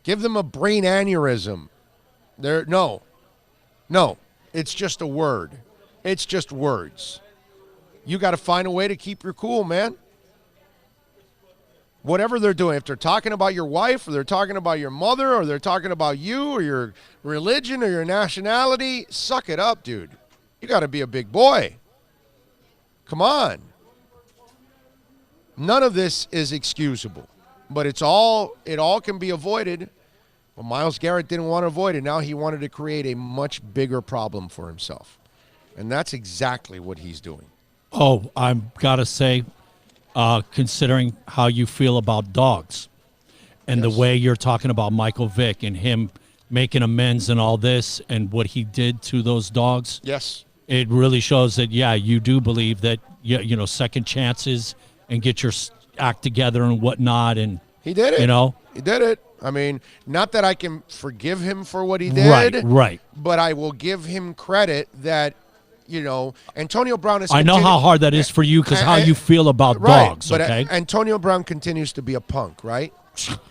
give them a brain aneurysm. No, it's just a word. It's just words. You got to find a way to keep your cool, man. Whatever they're doing, if they're talking about your wife, or they're talking about your mother, or they're talking about you, or your religion, or your nationality, suck it up, dude. You got to be a big boy. Come on. None of this is excusable, but it all can be avoided. Well, Myles Garrett didn't want to avoid it. Now he wanted to create a much bigger problem for himself. And that's exactly what he's doing. Oh, I've got to say, considering how you feel about dogs and Yes. the way you're talking about Michael Vick and him making amends and all this and what he did to those dogs, Yes. it really shows that, yeah, you do believe that, second chances and get your act together and whatnot. And He did it. He did it. I mean, not that I can forgive him for what he did. Right. But I will give him credit that, Antonio Brown is. I know how hard that is for you because how you feel about dogs, but okay? Antonio Brown continues to be a punk, right?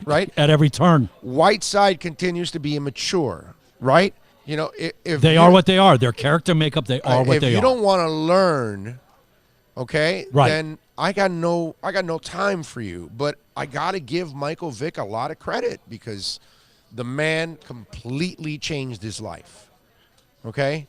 Right? At every turn. Whiteside continues to be immature, right? If They are what they are. Their character makeup, they are what if they you are. don't want to learn, okay, Right. then I got no time for you. But I got to give Michael Vick a lot of credit because the man completely changed his life, okay?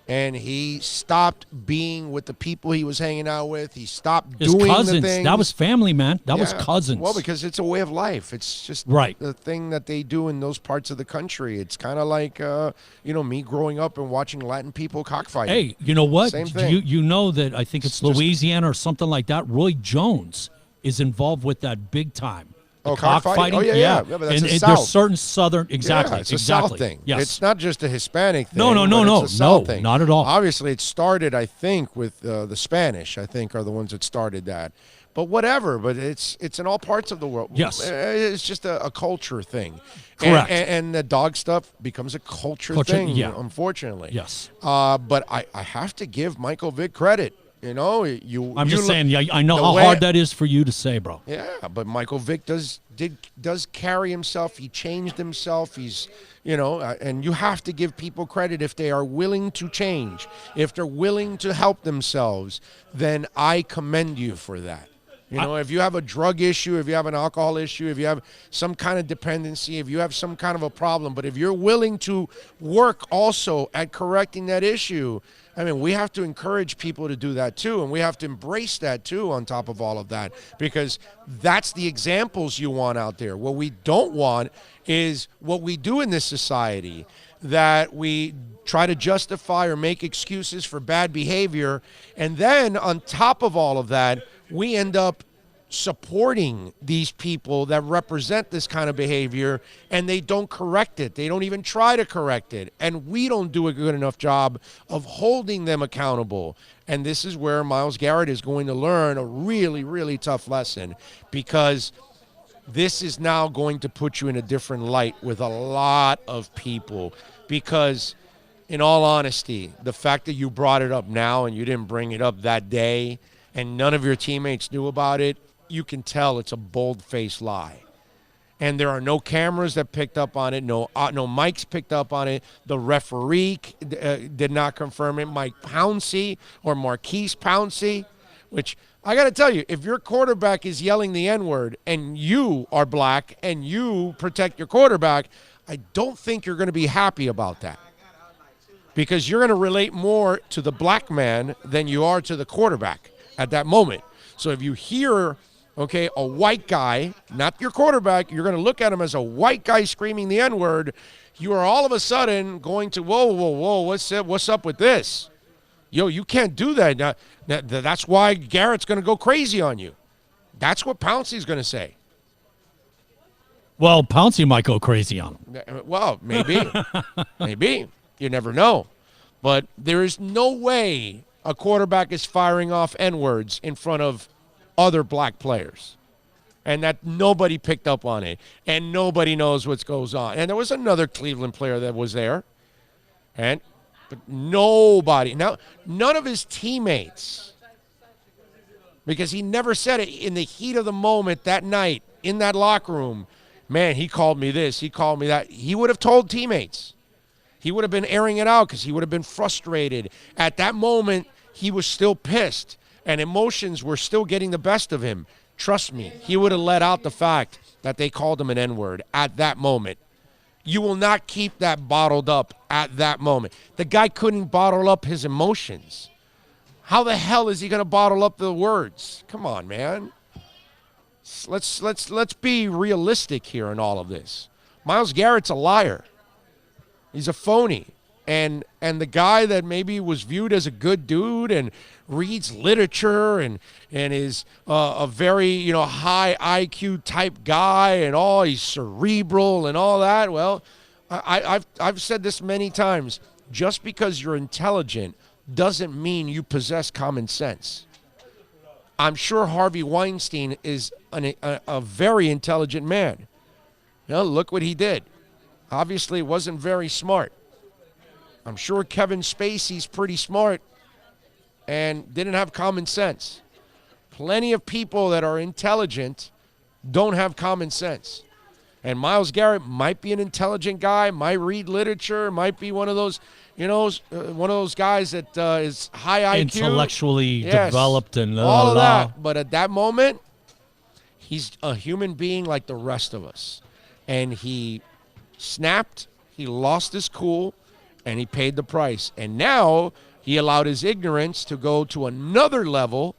And he stopped being with the people he was hanging out with. He stopped His doing cousins. the things. That was family, man. That was Yeah. cousins. Well, because it's a way of life. It's just Right. the thing that they do in those parts of the country. It's kind of like, me growing up and watching Latin people cockfighting. Hey, you know what? Same thing. You know that I think it's Just- Louisiana or something like that. Roy Jones is involved with that big time. Oh, cockfighting. Oh, yeah. But that's and a there's South. certain Southern, exactly, Yeah, it's a exactly. South thing. Yes. It's not just a Hispanic thing. No, but it's a South thing. not at all. Obviously, it started, I think, with the Spanish. I think are the ones that started that. But whatever. But it's in all parts of the world. Yes. It's just a culture thing. Correct. And the dog stuff becomes a culture thing. Yeah. Unfortunately. Yes. But I have to give Michael Vick credit. You know, I'm just saying. Yeah, I know the how way- hard that is for you to say, bro. Yeah, but Michael Vick does carry himself. He changed himself. He's, and you have to give people credit if they are willing to change, if they're willing to help themselves. Then I commend you for that. If you have a drug issue, if you have an alcohol issue, if you have some kind of dependency, if you have some kind of a problem, but if you're willing to work also at correcting that issue, I mean, we have to encourage people to do that too, and we have to embrace that too on top of all of that, because that's the examples you want out there. What we don't want is what we do in this society, that we try to justify or make excuses for bad behavior, and then on top of all of that, we end up supporting these people that represent this kind of behavior, and they don't correct it. They don't even try to correct it. And we don't do a good enough job of holding them accountable. And this is where Myles Garrett is going to learn a really, really tough lesson, because this is now going to put you in a different light with a lot of people. Because in all honesty, the fact that you brought it up now and you didn't bring it up that day and none of your teammates knew about it, you can tell it's a bold-faced lie. And there are no cameras that picked up on it, no mics picked up on it. The referee did not confirm it. Mike Pouncey or Marquise Pouncey, which I got to tell you, if your quarterback is yelling the N-word and you are black and you protect your quarterback, I don't think you're going to be happy about that, because you're going to relate more to the black man than you are to the quarterback at that moment. So if you hear, a white guy, not your quarterback, you're going to look at him as a white guy screaming the N-word, you are all of a sudden going to, whoa, what's up with this? Yo, you can't do that. Now, that's why Garrett's going to go crazy on you. That's what Pouncey's going to say. Well, Pouncey might go crazy on him. Well, maybe. Maybe. You never know. But there is no way a quarterback is firing off N-words in front of other black players. And that nobody picked up on it. And nobody knows what goes on. And there was another Cleveland player that was there. But nobody. Now, none of his teammates, because he never said it in the heat of the moment that night in that locker room, man, he called me this, he called me that. He would have told teammates. He would have been airing it out because he would have been frustrated. At that moment, he was still pissed, and emotions were still getting the best of him. Trust me, he would have let out the fact that they called him an N-word at that moment. You will not keep that bottled up at that moment. The guy couldn't bottle up his emotions. How the hell is he going to bottle up the words? Come on, man. Let's be realistic here in all of this. Myles Garrett's a liar. He's a phony. And the guy that maybe was viewed as a good dude and reads literature and is a very high IQ type guy and all, he's cerebral and all that. Well, I've said this many times. Just because you're intelligent doesn't mean you possess common sense. I'm sure Harvey Weinstein is a very intelligent man. Look what he did. Obviously, it wasn't very smart. I'm sure Kevin Spacey's pretty smart and didn't have common sense. Plenty of people that are intelligent don't have common sense. And Myles Garrett might be an intelligent guy, might read literature, might be one of those, one of those guys that is high IQ. Intellectually Yes, developed and all of that. But at that moment, he's a human being like the rest of us. And he snapped, he lost his cool, and he paid the price. And now he allowed his ignorance to go to another level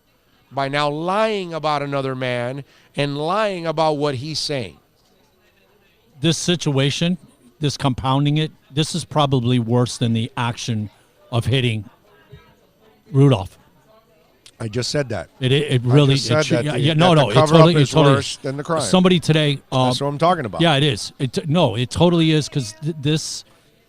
by now lying about another man and lying about what he's saying. This situation, this compounding it, this is probably worse than the action of hitting Rudolph. I just said that. It really just said that the- yeah, that no, the no, it cover-up totally, is worse than the crime. Somebody today, That's what I'm talking about. yeah, it is. It totally is because this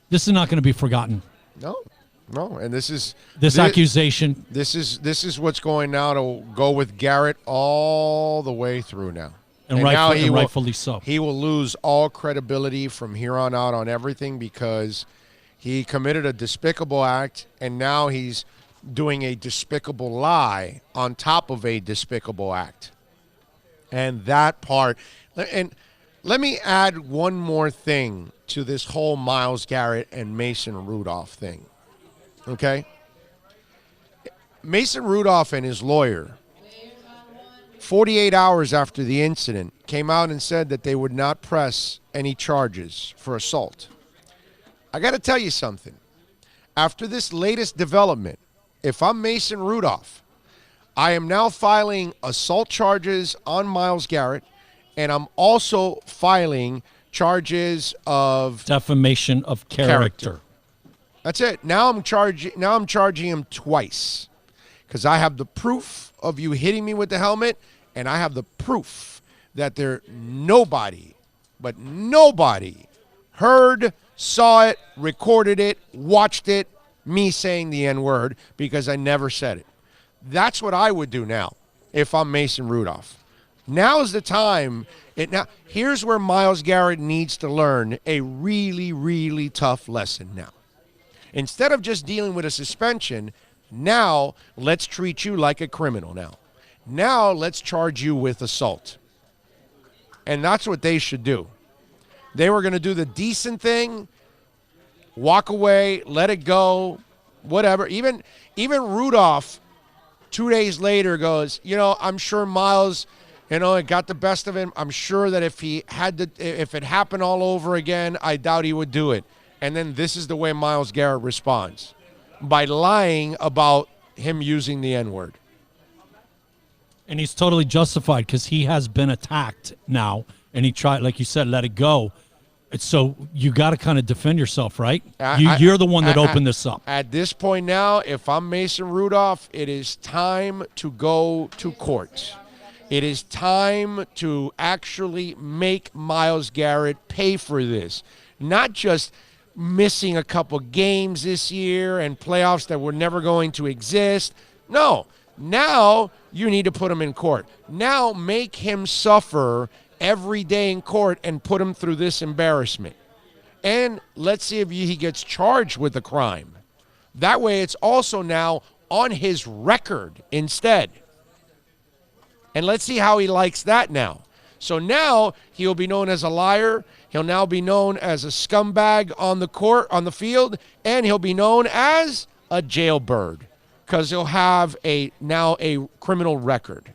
is not going to be forgotten. No, and this Accusation. This is what's going now to go with Garrett all the way through now. And now he will, rightfully so. He will lose all credibility from here on out on everything because he committed a despicable act, and now he's doing a despicable lie on top of a despicable act. And that part, and let me add one more thing to this whole Myles Garrett and Mason Rudolph thing. Okay? Mason Rudolph and his lawyer, 48 hours after the incident, came out and said that they would not press any charges for assault. I got to tell you something. After this latest development, if I'm Mason Rudolph, I am now filing assault charges on Myles Garrett, and I'm also filing charges of defamation of character. That's it. Now I'm charging him twice because I have the proof of you hitting me with the helmet, and I have the proof that nobody heard, saw it, recorded it, watched it, me saying the N-word because I never said it. That's what I would do now if I'm Mason Rudolph. Now is the time. Here's where Myles Garrett needs to learn a really, really tough lesson now. Instead of just dealing with a suspension, now let's treat you like a criminal now. Now let's charge you with assault. And that's what they should do. They were going to do the decent thing, walk away, let it go, whatever. Even Rudolph 2 days later goes, I'm sure Myles, it got the best of him. I'm sure that if it happened all over again, I doubt he would do it. And then this is the way Myles Garrett responds, by lying about him using the N-word. And he's totally justified because he has been attacked now, and he tried, like you said, let it go. So you got to kind of defend yourself, right? You're the one that opened this up. At this point now, if I'm Mason Rudolph, it is time to go to court. It is time to actually make Myles Garrett pay for this. Not just missing a couple games this year and playoffs that were never going to exist. No, now you need to put him in court. Now make him suffer every day in court and put him through this embarrassment. And let's see if he gets charged with the crime. That way it's also now on his record instead. And let's see how he likes that now. So now he'll be known as a liar. He'll now be known as a scumbag on the court, on the field, and he'll be known as a jailbird because he'll have now a criminal record.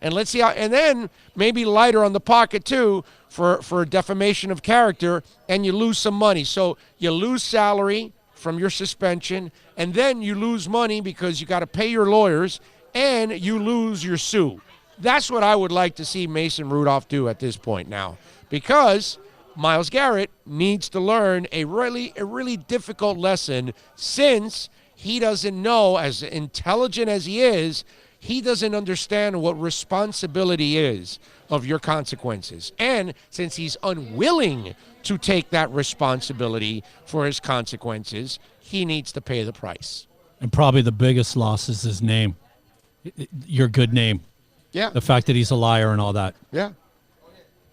And let's see how, and then maybe lighter on the pocket too for defamation of character, and you lose some money. So you lose salary from your suspension, and then you lose money because you got to pay your lawyers, and you lose your sue. That's what I would like to see Mason Rudolph do at this point now, because Myles Garrett needs to learn a really difficult lesson, since he doesn't know, as intelligent as he is, he doesn't understand what responsibility is of your consequences. And since he's unwilling to take that responsibility for his consequences, he needs to pay the price. And probably the biggest loss is his name, your good name. Yeah. The fact that he's a liar and all that. Yeah.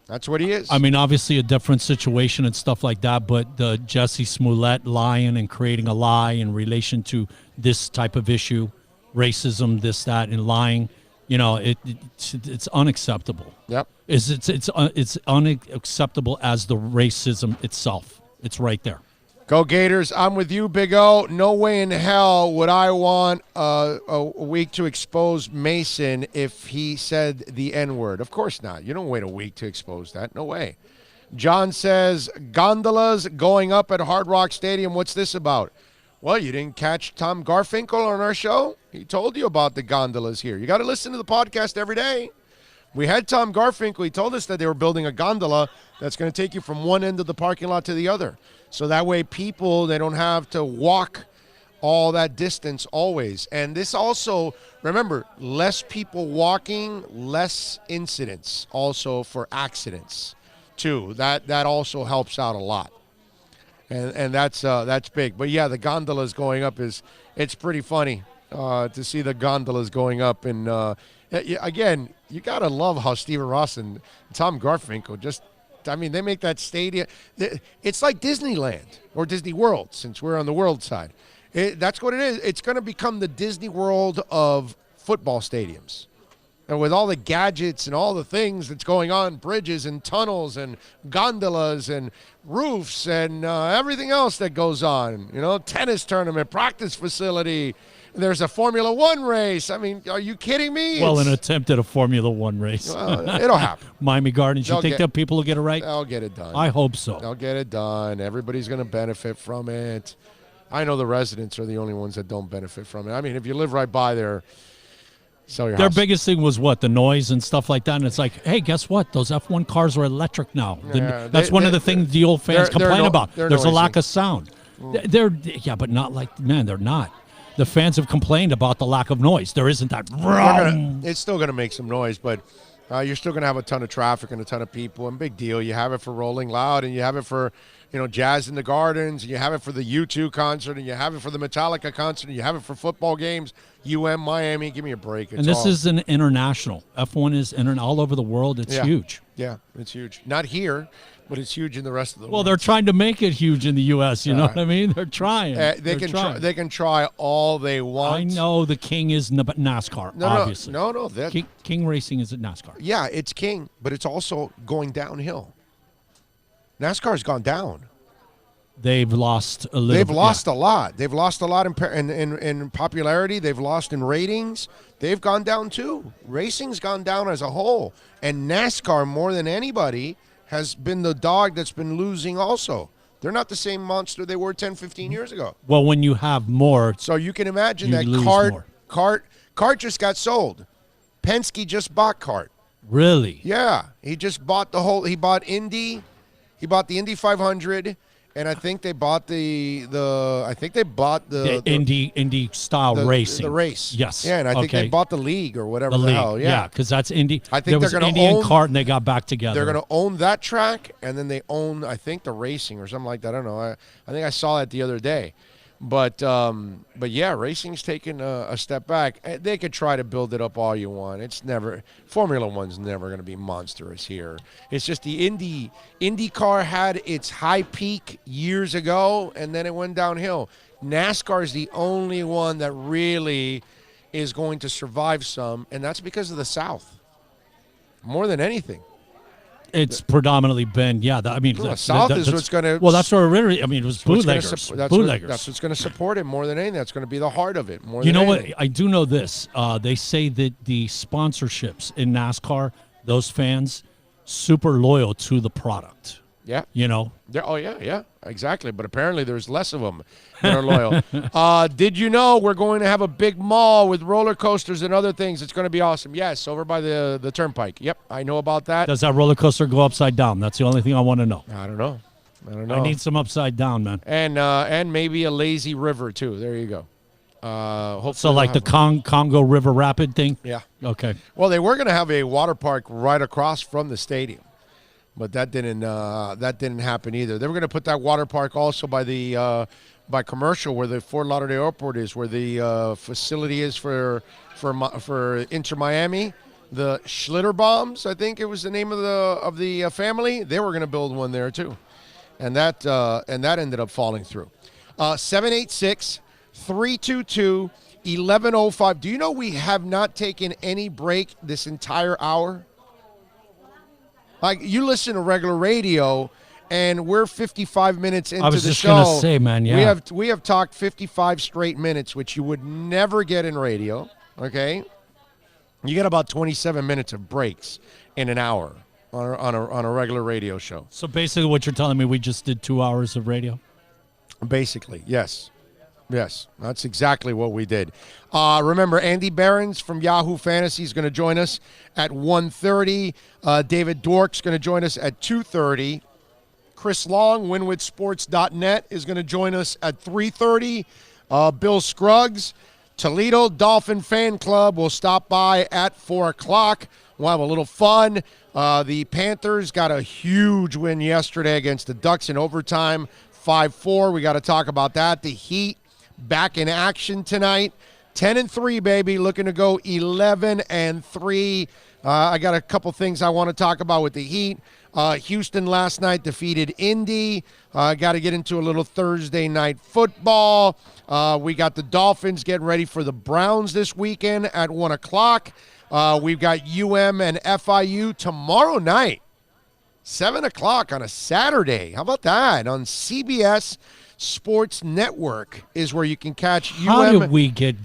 That's what he is. I mean, obviously a different situation and stuff like that, but the Jesse Smollett lying and creating a lie in relation to this type of issue, racism, this, that, and lying, it's unacceptable. Yep. It's unacceptable as the racism itself. It's right there. Go Gators. I'm with you, Big O. No way in hell would I want a week to expose Mason if he said the N-word. Of course not. You don't wait a week to expose that. No way. John says, gondolas going up at Hard Rock Stadium. What's this about? Well, you didn't catch Tom Garfinkel on our show? He told you about the gondolas here. You got to listen to the podcast every day. We had Tom Garfinkel. He told us that they were building a gondola that's going to take you from one end of the parking lot to the other. So that way people, they don't have to walk all that distance always. And this also, remember, less people walking, less incidents also for accidents too. That also helps out a lot. And that's big. But yeah, the gondolas going up it's pretty funny to see the gondolas going up. And again, you got to love how Stephen Ross and Tom Garfinkel they make that stadium. It's like Disneyland or Disney World, since we're on the world side. That's what it is. It's going to become the Disney World of football stadiums. And with all the gadgets and all the things that's going on, bridges and tunnels and gondolas and roofs and everything else that goes on, tennis tournament, practice facility. There's a Formula One race. I mean, are you kidding me? Well, an attempt at a Formula One race. It'll happen. Miami Gardens. You think that people will get it right? They'll get it done. I hope so. They'll get it done. Everybody's going to benefit from it. I know the residents are the only ones that don't benefit from it. I mean, if you live right by there, sell your Their house. biggest thing was what? The noise and stuff like that. And it's like, hey, guess what? Those F1 cars are electric now. That's one of the things the old fans complain about. There's a lack of sound. Yeah, but not like, they're not. The fans have complained about the lack of noise. There isn't that. It's still going to make some noise, but you're still going to have a ton of traffic and a ton of people. And big deal. You have it for Rolling Loud, and you have it for Jazz in the Gardens, and you have it for the U2 concert, and you have it for the Metallica concert, and you have it for football games. Miami, give me a break. And this is an international. F1 is all over the world. It's huge. Yeah, it's huge. Not here, but it's huge in the rest of the world. Well, they're trying to make it huge in the U.S. You know what I mean? They're trying. They can try all they want. I know the king is NASCAR, obviously. No. King Racing is at NASCAR. Yeah, it's king, but it's also going downhill. NASCAR's gone down. They've lost a little. They've lost a lot. They've lost a lot in popularity. They've lost in ratings. They've gone down too. Racing's gone down as a whole, and NASCAR more than anybody has been the dog that's been losing also. They're not the same monster they were 10, 15 years ago. Well, when you have more, so you can imagine that more. CART just got sold. Penske just bought CART. Really? Yeah, he just bought he bought Indy. He bought the Indy 500, and I think they bought the Indy style racing. The race. Yes. Yeah, and I think they bought the league or whatever the hell. Yeah, because that's Indy. I think there was Indy and CART, and they got back together. They're going to own that track, and then they own, I think, the racing or something like that. I don't know. I think I saw that the other day. But yeah, racing's taken a step back. They could try to build it up all you want. Formula One's never going to be monstrous here. It's just the IndyCar had its high peak years ago, and then it went downhill. NASCAR is the only one that really is going to survive some, and that's because of the South. More than anything. It's predominantly been, the South is what's going to. Well, that's where it was bootleggers. That's what's going to support it more than anything. That's going to be the heart of it more than anything. What? I do know this. They say that the sponsorships in NASCAR, those fans, super loyal to the product. Yeah. Yeah, exactly. But apparently there's less of them that are loyal. Did you know we're going to have a big mall with roller coasters and other things? It's going to be awesome. Yes, over by the turnpike. Yep, I know about that. Does that roller coaster go upside down? That's the only thing I want to know. I don't know. I need some upside down, man. And maybe a lazy river, too. There you go. So like the Congo River Rapid thing? Yeah. Okay. Well, they were going to have a water park right across from the stadium. But that didn't happen either. They were going to put that water park also by Commercial, where the Fort Lauderdale Airport is, where the facility is for Inter Miami. The Schlitterbaums, I think it was the name of the family. They were going to build one there too, and that ended up falling through. 786-322-1105. Do you know we have not taken any break this entire hour? Like, you listen to regular radio, and we're 55 minutes into the show. I was just going to say, man, yeah. We have talked 55 straight minutes, which you would never get in radio, okay? You get about 27 minutes of breaks in an hour on a regular radio show. So basically what you're telling me, we just did 2 hours of radio? Basically, yes. Yes, that's exactly what we did. Remember, Andy Behrens from Yahoo Fantasy is going to join us at 1:30. David Dork's going to join us at 2:30. Chris Long, WinwithSports.net, is going to join us at 3:30. Bill Scruggs, Toledo Dolphin Fan Club will stop by at 4 o'clock. We'll have a little fun. The Panthers got a huge win yesterday against the Ducks in overtime, 5-4. We got to talk about that. The Heat back in action tonight. 10-3, baby, looking to go 11-3. I got a couple things I want to talk about with the Heat. Houston last night defeated Indy. Got to get into a little Thursday night football. We got the Dolphins getting ready for the Browns this weekend at 1 o'clock. We've got UM and FIU tomorrow night, 7 o'clock on a Saturday. How about that? On CBS Sports Network is where you can catch UM. How did we get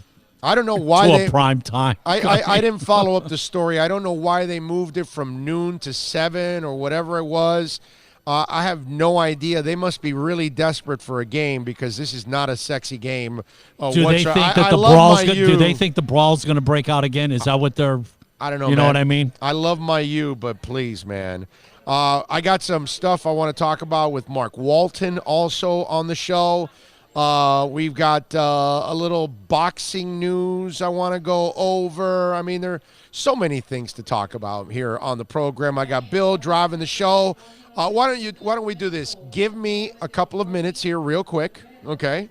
I don't know why to they a prime time? I didn't follow up the story. I don't know why they moved it from noon to 7 or whatever it was. I have no idea. They must be really desperate for a game because this is not a sexy game. Do they think that the brawl's do they think the brawl's going to break out again? Is that what they're? I don't know. You know what I mean? I love my U, but please, man. I got some stuff I want to talk about with Mark Walton also on the show. We've got a little boxing news I want to go over. I mean, there are so many things to talk about here on the program. I got Bill driving the show. Why don't we do this? Give me a couple of minutes here real quick, okay?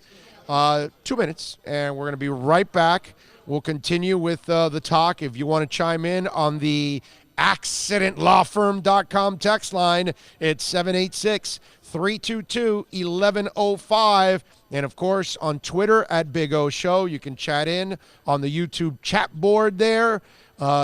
2 minutes, and we're going to be right back. We'll continue with the talk. If you want to chime in on the accidentlawfirm.com text line, it's 786-322-1105. And, of course, on Twitter at Big O Show, you can chat in on the YouTube chat board there.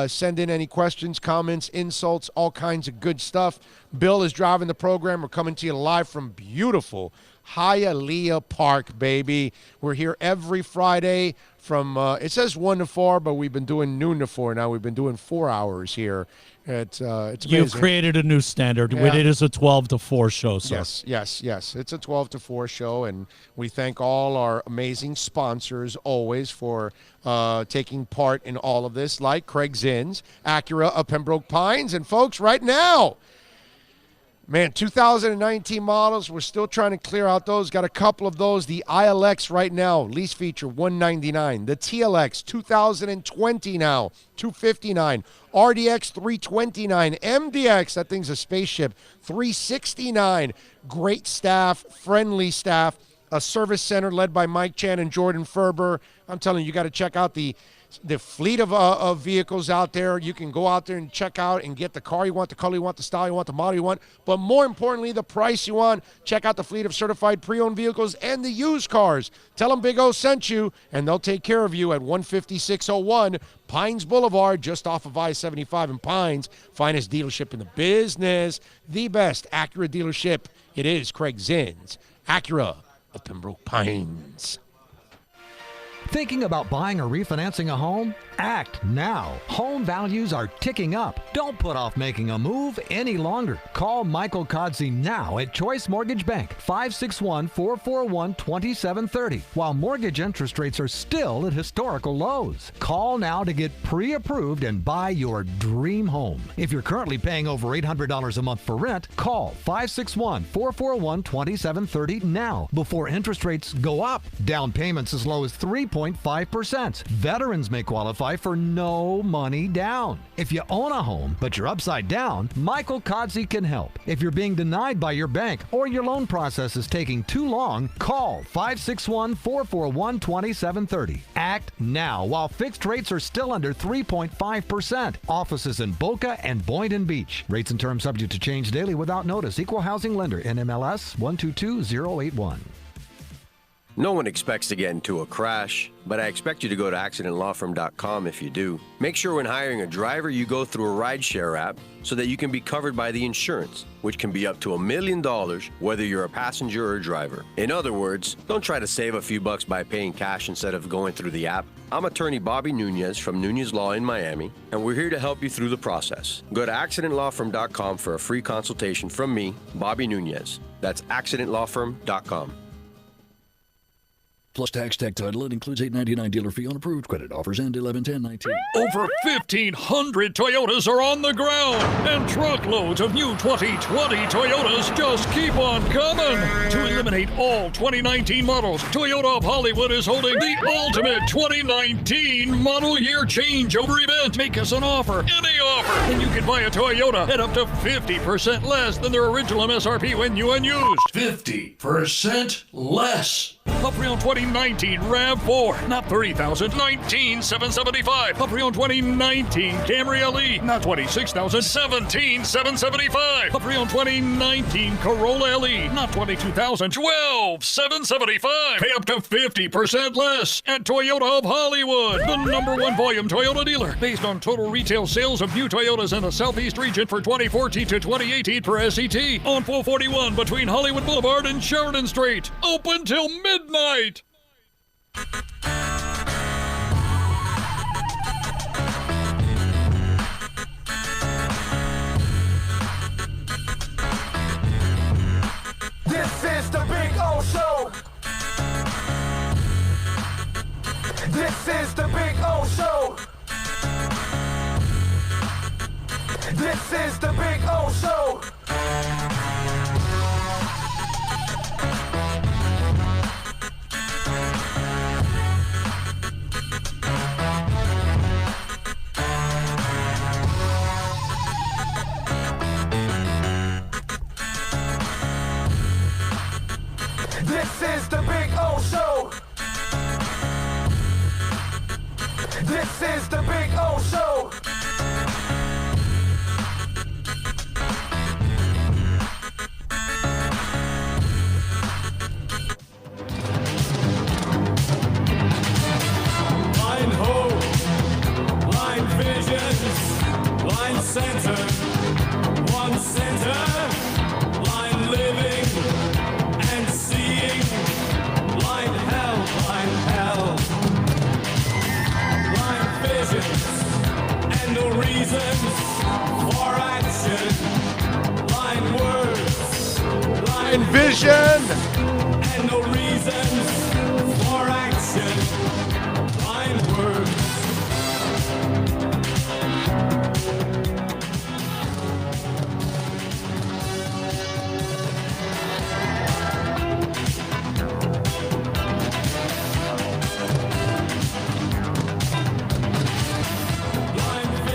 Send in any questions, comments, insults, all kinds of good stuff. Bill is driving the program. We're coming to you live from beautiful Hialeah Park, baby. We're here every Friday from, it says 1 to 4, but we've been doing noon to 4 now. We've been doing 4 hours here. It's amazing. You've created a new standard. Yeah. It is a 12 to 4 show, sir. Yes. It's a 12 to 4 show, and we thank all our amazing sponsors always for taking part in all of this, like Craig Zins, Acura of Pembroke Pines. And, folks, right now, man, 2019 models, we're still trying to clear out those. Got a couple of those. The ILX right now, lease feature $199. The TLX 2020 now, $259. RDX $329. MDX, that thing's a spaceship, $369. Great staff, friendly staff. A service center led by Mike Chan and Jordan Ferber. I'm telling you, you got to check out the fleet of vehicles out there. You can go out there and check out and get the car you want, the color you want, the style you want, the model you want, but more importantly, the price you want. Check out the fleet of certified pre-owned vehicles and the used cars. Tell them Big O sent you, and they'll take care of you at 15601 Pines Boulevard, just off of I-75 in Pines. Finest dealership in the business. The best Acura dealership. It is Craig Zins, Acura of Pembroke Pines. Thinking about buying or refinancing a home? Act now. Home values are ticking up. Don't put off making a move any longer. Call Michael Kodsey now at Choice Mortgage Bank, 561-441-2730, while mortgage interest rates are still at historical lows. Call now to get pre-approved and buy your dream home. If you're currently paying over $800 a month for rent, call 561-441-2730 now before interest rates go up. Down payments as low as 3.5%. Veterans may qualify for no money down. If you own a home, but you're upside down, Michael Kodsey can help. If you're being denied by your bank or your loan process is taking too long, call 561-441-2730. Act now while fixed rates are still under 3.5%. Offices in Boca and Boynton Beach. Rates and terms subject to change daily without notice. Equal housing lender. NMLS 122081. No one expects to get into a crash, but I expect you to go to accidentlawfirm.com if you do. Make sure when hiring a driver, you go through a rideshare app so that you can be covered by the insurance, which can be up to $1 million whether you're a passenger or a driver. In other words, don't try to save a few bucks by paying cash instead of going through the app. I'm attorney Bobby Nunez from Nunez Law in Miami, and we're here to help you through the process. Go to accidentlawfirm.com for a free consultation from me, Bobby Nunez. That's accidentlawfirm.com. Plus tax, tech title. It includes $8.99 dealer fee on approved credit. Offers end 11/10/19. Over 1,500 Toyotas are on the ground, and truckloads of new 2020 Toyotas just keep on coming. To eliminate all 2019 models, Toyota of Hollywood is holding the ultimate 2019 model year changeover event. Make us an offer, any offer, and you can buy a Toyota at up to 50% less than their original MSRP when new and used. 50% less. A pre-owned 2019 RAV4, not $30,000, $19,775. A pre-owned 2019 Camry LE, not $26,000, $17,775. A pre-owned 2019 Corolla LE, not $22,000, $12,775. Pay up to 50% less at Toyota of Hollywood, the #1 volume Toyota dealer, based on total retail sales of new Toyotas in the Southeast region for 2014 to 2018 per SET, on 441 between Hollywood Boulevard and Sheridan Street. Open till midnight. This is the Big O Show. This is the Big O Show. This is the Big O Show. This is the Big O Show. This is the Big O Show. Line hope, line visions, line center, one center, line living and seeing, line hell, line visions and no reasons for action, line words, line vision and no reasons for action, line words.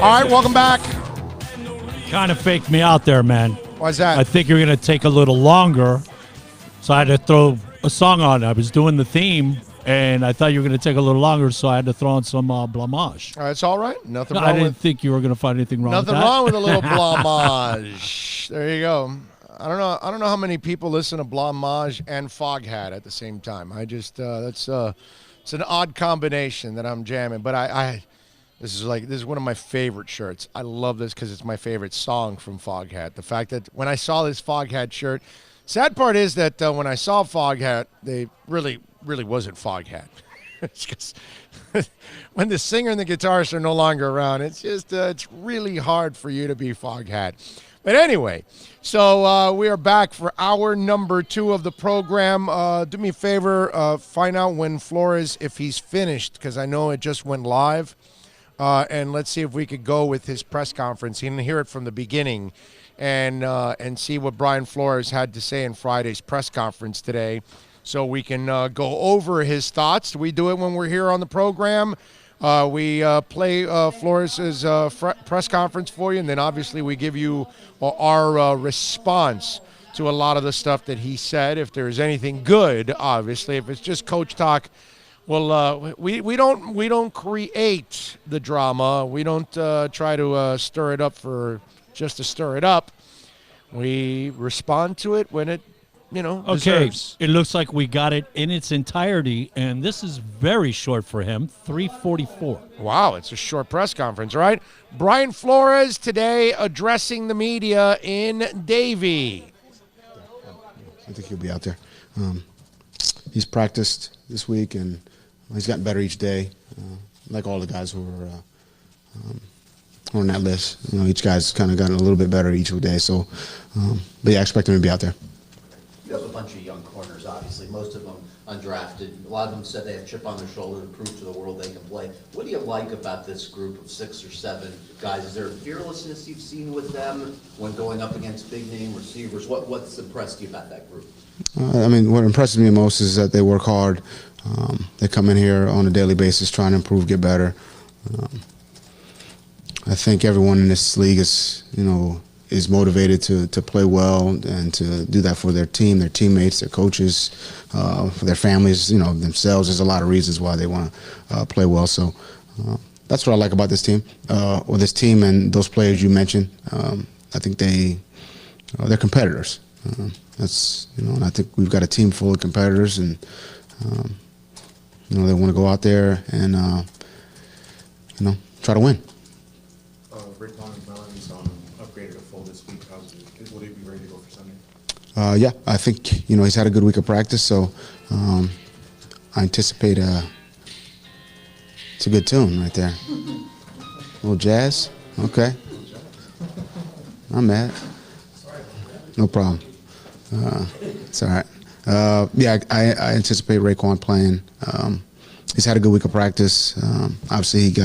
All right, welcome back. Kind of faked me out there, man. Why's that? I think you're going to take a little longer, so I had to throw a song on. I was doing the theme, and I thought you were going to take a little longer, so I had to throw on some blamage. It's all right. Nothing wrong I didn't with think you were going to find anything wrong with that. nothing wrong with a little blamage. There you go. I don't know how many people listen to blamage and Foghat at the same time. I just it's an odd combination that I'm jamming, but this is one of my favorite shirts. I love this because it's my favorite song from Foghat. The fact that when I saw this Foghat shirt, sad part is that when I saw Foghat, they really wasn't Foghat. It's just when the singer and the guitarist are no longer around, it's just it's really hard for you to be Foghat. But anyway, so we are back for hour number 2 of the program. Do me a favor, find out when Flores, if he's finished, because I know it just went live. And let's see if we could go with his press conference. He didn't hear it from the beginning, and see what Brian Flores had to say in Friday's press conference today, so we can go over his thoughts. We do it when we're here on the program. We play Flores' press conference for you, and then obviously we give you our response to a lot of the stuff that he said. If there's anything good, obviously. If it's just coach talk, well, we don't create the drama. We don't try to stir it up just to stir it up. We respond to it when it, deserves. It looks like we got it in its entirety, and this is very short for him, 3:44. Wow, it's a short press conference, right? Brian Flores today addressing the media in Davie. I think he'll be out there. He's practiced this week, and he's gotten better each day, like all the guys who are on that list. Each guy's kind of gotten a little bit better each day. So, but yeah, I expect him to be out there. You have a bunch of young corners, obviously, most of them undrafted. A lot of them said they have chip on their shoulder to prove to the world they can play. What do you like about this group of 6 or 7 guys? Is there a fearlessness you've seen with them when going up against big-name receivers? What's impressed you about that group? I mean, what impresses me most is that they work hard. They come in here on a daily basis trying to improve, get better. I think everyone in this league is motivated to play well and to do that for their team, their teammates, their coaches, for their families, themselves. There's a lot of reasons why they want to play well. So that's what I like about this team, or this team and those players you mentioned. I think they're competitors. And I think we've got a team full of competitors, and they want to go out there and try to win. Raekwon and Melody's upgraded to full this week. Will they be ready to go for Sunday? Yeah, I think he's had a good week of practice, so I anticipate it's a good tune right there. A little jazz, okay. I'm mad. No problem. It's all right. Yeah, I anticipate Raekwon playing. He's had a good week of practice. Obviously, he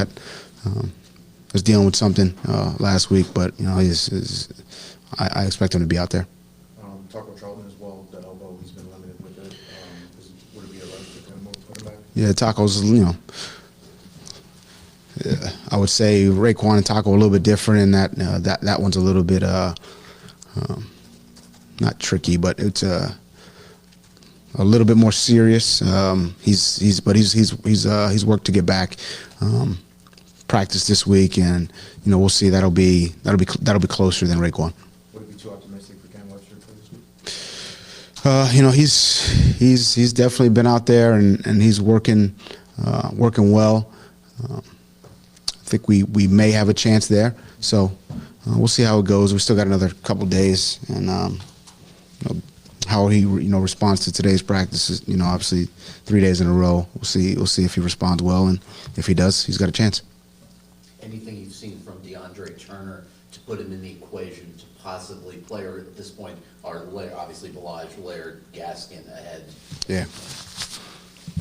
was dealing with something last week, but I expect him to be out there. Taco Charlton as well, the elbow, he's been limited with it. Would it be a rush to kind of put him back? Yeah, Taco's, I would say Raekwon and Taco are a little bit different in that one's a little bit not tricky, but it's a little bit more serious. He's worked to get back. Practice this week, and we'll see. That'll be closer than Raekwon. Would it be too optimistic for Cam Webster for this week? He's definitely been out there and he's working well. I think we may have a chance there. So we'll see how it goes. We still got another couple days, and how he responds to today's practices. Obviously 3 days in a row. We'll see if he responds well, and if he does, he's got a chance. Anything you've seen from DeAndre Turner to put him in the equation to possibly play, or at this point are obviously Ballage, Laird, Gaskin ahead? Yeah.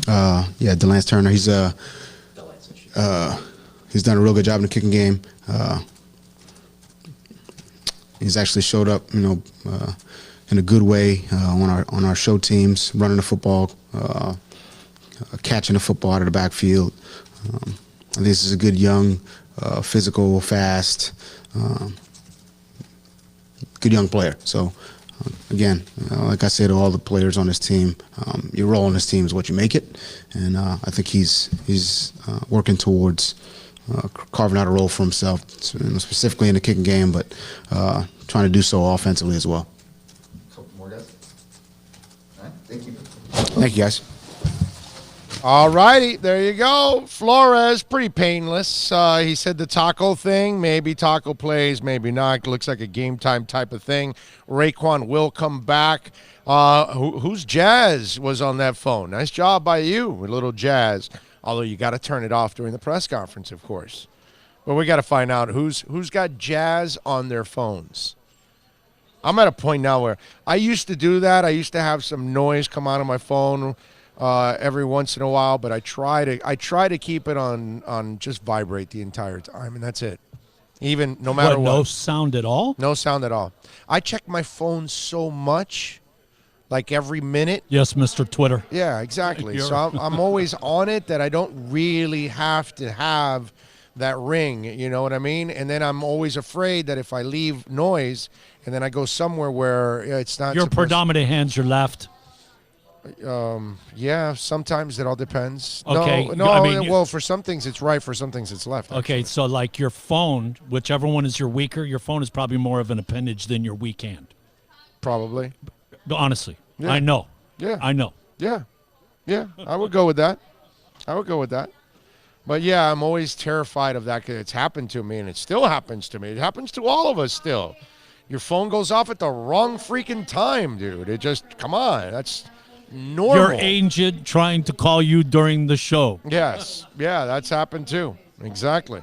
Delance Turner. He's done a real good job in the kicking game. He's actually showed up, in a good way on our show teams, running the football, catching the football out of the backfield. This is a good young, physical, fast, good young player. So, again, like I said to all the players on this team, your role on this team is what you make it, and I think he's working towards carving out a role for himself, specifically in the kicking game, but trying to do so offensively as well. Couple more guys. All right, thank you. Thank you, guys. All righty, there you go. Flores, pretty painless. He said the Taco thing, maybe Taco plays, maybe not. Looks like a game time type of thing. Raekwon will come back. Who's Jazz was on that phone? Nice job by you, a little Jazz. Although you got to turn it off during the press conference, of course. But we got to find out who's got Jazz on their phones. I'm at a point now where I used to do that. I used to have some noise come out of my phone every once in a while, but I try to keep it on just vibrate the entire time, and that's it. Even no matter what. No sound at all? No sound at all. I check my phone so much, like every minute. Yes, Mr. Twitter. Yeah, exactly. So I'm always on it that I don't really have to have that ring, you know what I mean? And then I'm always afraid that if I leave noise and then I go somewhere where it's not your predominant hand's your left. Yeah, sometimes it all depends. Okay. No, I mean, well, for some things it's right, for some things it's left. Okay, so like your phone, whichever one is your weaker, your phone is probably more of an appendage than your weak hand. Probably. Honestly. Yeah. I know. Yeah. I know. Yeah. Yeah, I would go with that. But yeah, I'm always terrified of that because it's happened to me, and it still happens to me. It happens to all of us still. Your phone goes off at the wrong freaking time, dude. It just, come on, that's normal. Your agent trying to call you during the show. Yes. Yeah, that's happened too. Exactly.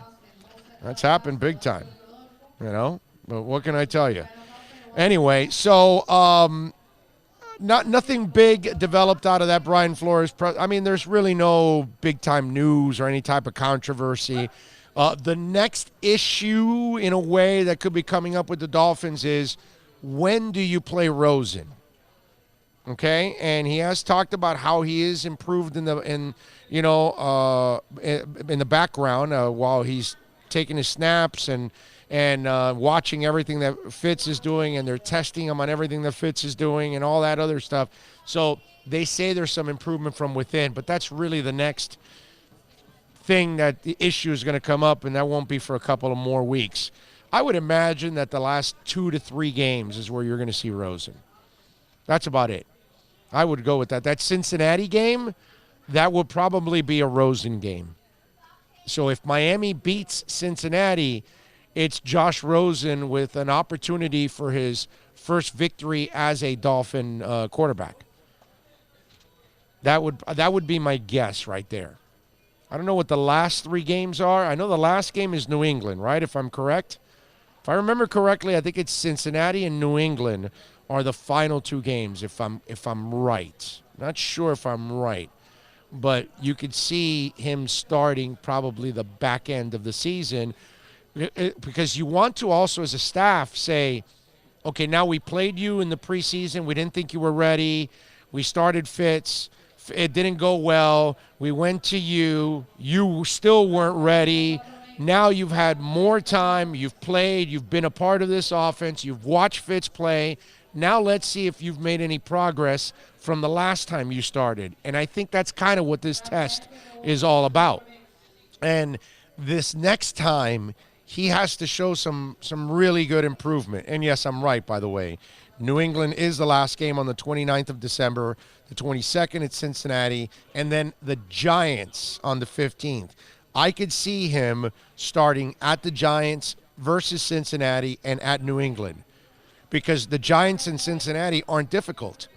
That's happened big time, you know? But what can I tell you? Anyway, so nothing big developed out of that Brian Flores. I mean, there's really no big-time news or any type of controversy. The next issue, in a way, that could be coming up with the Dolphins is, when do you play Rosen? Okay, and he has talked about how he is improved in the background while he's taking his snaps and watching everything that Fitz is doing, and they're testing him on everything that Fitz is doing and all that other stuff. So they say there's some improvement from within, but that's really the next thing that the issue is going to come up, and that won't be for a couple of more weeks. I would imagine that the last 2 to 3 games is where you're going to see Rosen. That's about it. I would go with that. That Cincinnati game, that would probably be a Rosen game. So if Miami beats Cincinnati, it's Josh Rosen with an opportunity for his first victory as a Dolphin quarterback. That would be my guess right there. I don't know what the last 3 games are. I know the last game is New England, right, if I'm correct? If I remember correctly, I think it's Cincinnati and New England are the final 2 games, if I'm right. Not sure if I'm right. But you could see him starting probably the back end of the season, because you want to also, as a staff, say, okay, now we played you in the preseason. We didn't think you were ready. We started Fitz. It didn't go well. We went to you. You still weren't ready. Now you've had more time. You've played. You've been a part of this offense. You've watched Fitz play. Now let's see if you've made any progress from the last time you started. And I think that's kind of what this test is all about. And this next time, he has to show some really good improvement. And yes, I'm right, by the way. New England is the last game on the 29th of December, the 22nd at Cincinnati, and then the Giants on the 15th. I could see him starting at the Giants versus Cincinnati and at New England, because the Giants and Cincinnati aren't difficult.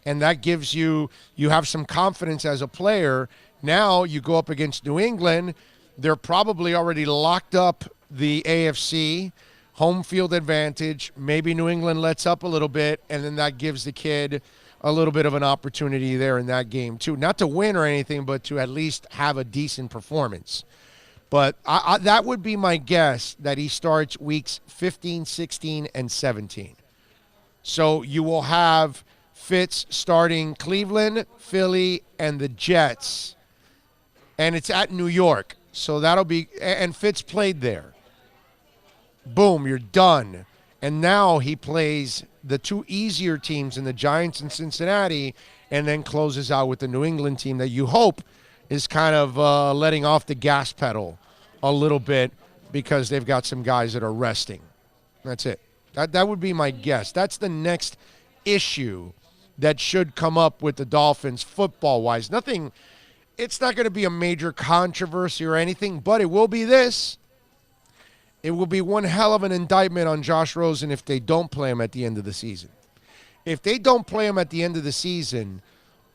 And that gives you have some confidence as a player. Now you go up against New England. They're probably already locked up the AFC, home field advantage. Maybe New England lets up a little bit, and then that gives the kid a little bit of an opportunity there in that game too. Not to win or anything, but to at least have a decent performance. But that would be my guess, that he starts weeks 15, 16, and 17. So you will have Fitz starting Cleveland, Philly, and the Jets. And it's at New York. So that'll be – and Fitz played there. Boom, you're done. And now he plays the 2 easier teams in the Giants and Cincinnati, and then closes out with the New England team that you hope is kind of letting off the gas pedal a little bit, because they've got some guys that are resting. That's it. That would be my guess. That's the next issue that should come up with the Dolphins football-wise. Nothing – it's not going to be a major controversy or anything, but it will be this. It will be one hell of an indictment on Josh Rosen if they don't play him at the end of the season. If they don't play him at the end of the season,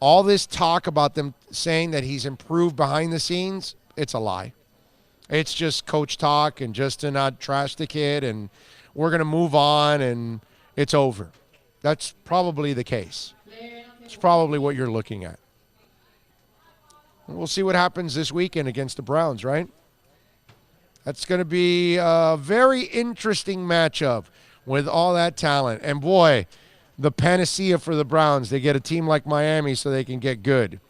all this talk about them saying that he's improved behind the scenes, it's a lie. It's just coach talk, and just to not trash the kid, and we're going to move on, and it's over. That's probably the case. It's probably what you're looking at. We'll see what happens this weekend against the Browns, right? That's going to be a very interesting matchup with all that talent. And, boy, the panacea for the Browns. They get a team like Miami so they can get good.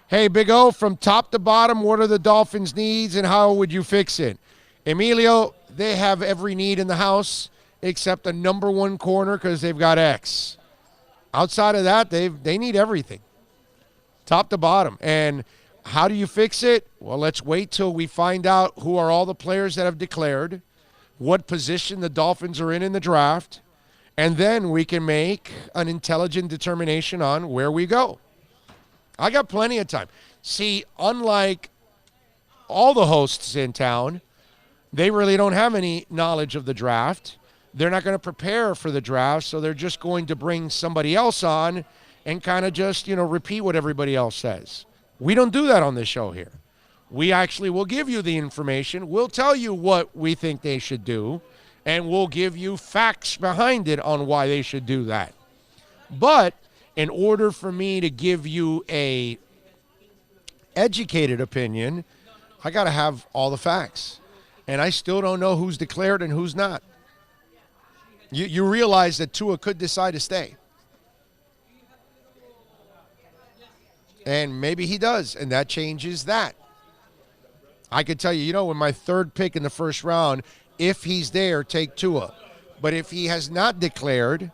Hey, Big O, from top to bottom, what are the Dolphins' needs and how would you fix it? Emilio, they have every need in the house except the number 1 corner, because they've got X. Outside of that, they need everything, top to bottom. And how do you fix it? Well, let's wait till we find out who are all the players that have declared, what position the Dolphins are in the draft, and then we can make an intelligent determination on where we go. I got plenty of time. See, unlike all the hosts in town, they really don't have any knowledge of the draft. They're not going to prepare for the draft, so they're just going to bring somebody else on and kind of just, repeat what everybody else says. We don't do that on this show here. We actually will give you the information. We'll tell you what we think they should do, and we'll give you facts behind it on why they should do that. But in order for me to give you a educated opinion, I got to have all the facts. And I still don't know who's declared and who's not. You realize that Tua could decide to stay. And maybe he does, and that changes that. I could tell you, with my third pick in the first round, if he's there, take Tua. But if he has not declared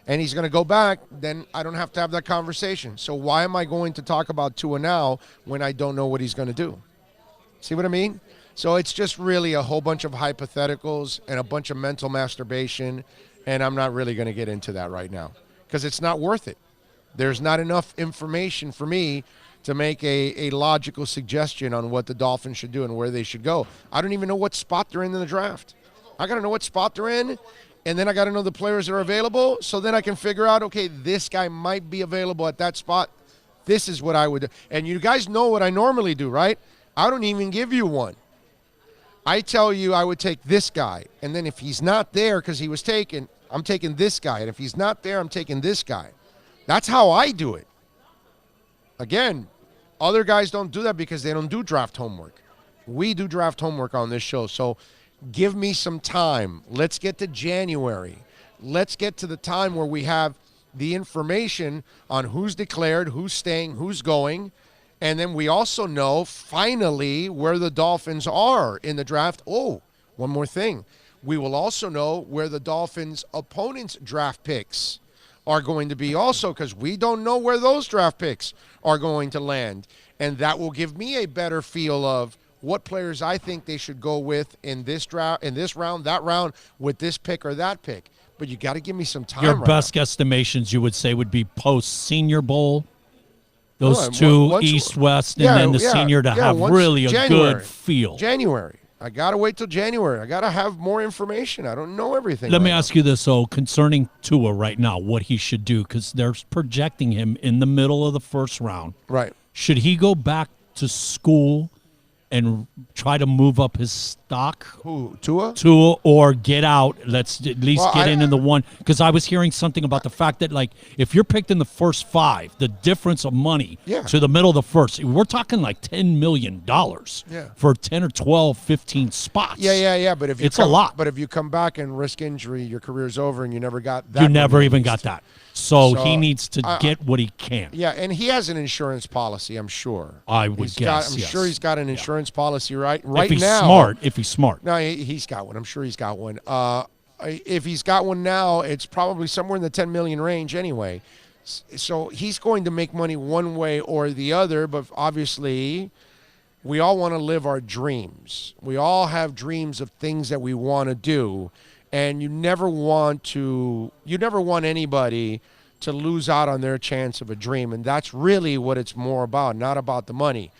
and he's going to go back, then I don't have to have that conversation. So why am I going to talk about Tua now when I don't know what he's going to do? See what I mean? So it's just really a whole bunch of hypotheticals and a bunch of mental masturbation, and I'm not really going to get into that right now because it's not worth it. There's not enough information for me to make a logical suggestion on what the Dolphins should do and where they should go. I don't even know what spot they're in the draft. I got to know what spot they're in, and then I got to know the players that are available, so then I can figure out, okay, this guy might be available at that spot. This is what I would do. And you guys know what I normally do, right? I don't even give you one. I tell you I would take this guy, and then if he's not there because he was taken, I'm taking this guy. And if he's not there, I'm taking this guy. That's how I do it. Again, other guys don't do that because they don't do draft homework. We do draft homework on this show. So give me some time. Let's get to January. Let's get to the time where we have the information on who's declared, who's staying, who's going. And then we also know, finally, where the Dolphins are in the draft. Oh, one more thing. We will also know where the Dolphins' opponents' draft picks are going to be also, because we don't know where those draft picks are going to land. And that will give me a better feel of what players I think they should go with in this draft, in this round, that round, with this pick or that pick. But you got to give me some time. Your right best now. guesstimations, you would say, would be post-Senior Bowl. Those two, East, West, and then the senior to have really a good feel. January. I got to wait till January. I got to have more information. I don't know everything. Let me ask you this, though, concerning Tua right now, what he should do, because they're projecting him in the middle of the first round. Right. Should he go back to school and try to move up his stock? Who, Tua? Tua, or get out. Let's at least get in the one. Because I was hearing something about the fact that, like, if you're picked in the first 5, the difference of money to the middle of the first, we're talking like $10 million for 10 or 12, 15 spots. Yeah. But if you it's a lot. But if you come back and risk injury, your career's over, and you never got that. You never even got that. So he needs to get what he can. Yeah, and he has an insurance policy, I'm sure. I would guess. I'm sure he's got an insurance policy right if he's now. If he's smart. No, he's got one. I'm sure he's got one. If he's got one now, it's probably somewhere in the $10 million range anyway. So he's going to make money one way or the other, but obviously we all want to live our dreams. We all have dreams of things that we want to do, and you never want anybody to lose out on their chance of a dream, and that's really what it's more about, not about the money.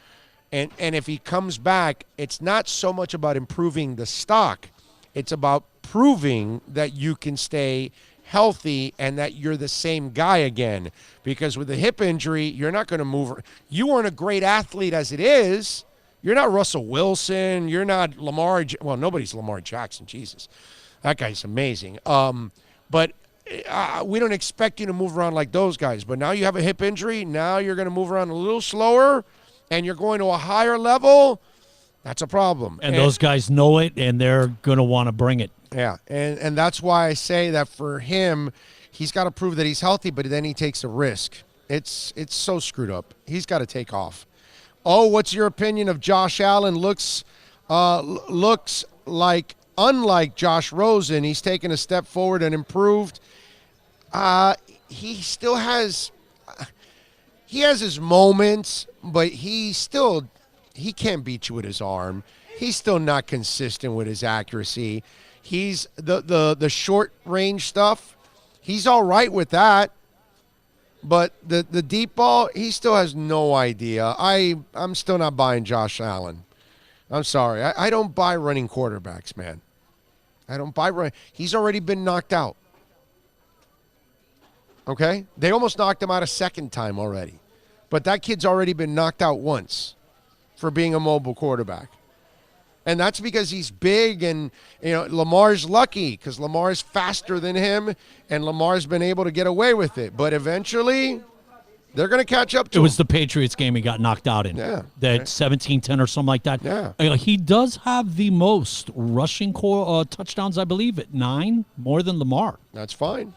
And if he comes back, it's not so much about improving the stock. It's about proving that you can stay healthy and that you're the same guy again. Because with a hip injury, you're not going to move. You weren't a great athlete as it is. You're not Russell Wilson. You're not Lamar. Well, nobody's Lamar Jackson. Jesus. That guy's amazing. But we don't expect you to move around like those guys. But now you have a hip injury. Now you're going to move around a little slower, and you're going to a higher level. That's a problem. And those guys know it, and they're going to want to bring it. Yeah, and that's why I say that for him, he's got to prove that he's healthy, but then he takes a risk. It's so screwed up. He's got to take off. Oh, what's your opinion of Josh Allen? Looks like, unlike Josh Rosen, he's taken a step forward and improved. He still has his moments, but he can't beat you with his arm. He's still not consistent with his accuracy. He's the short range stuff. He's all right with that. But the deep ball, he still has no idea. I'm still not buying Josh Allen. I'm sorry. I don't buy running quarterbacks, man. I don't buy running. He's already been knocked out. Okay? They almost knocked him out a second time already. But that kid's already been knocked out once for being a mobile quarterback. And that's because he's big, and Lamar's lucky because Lamar's faster than him, and Lamar's been able to get away with it. But eventually, they're going to catch up to It him. was the Patriots game he got knocked out in. Yeah. That 17-10 or something like that. Yeah. He does have the most rushing touchdowns, I believe, at 9, more than Lamar. That's fine.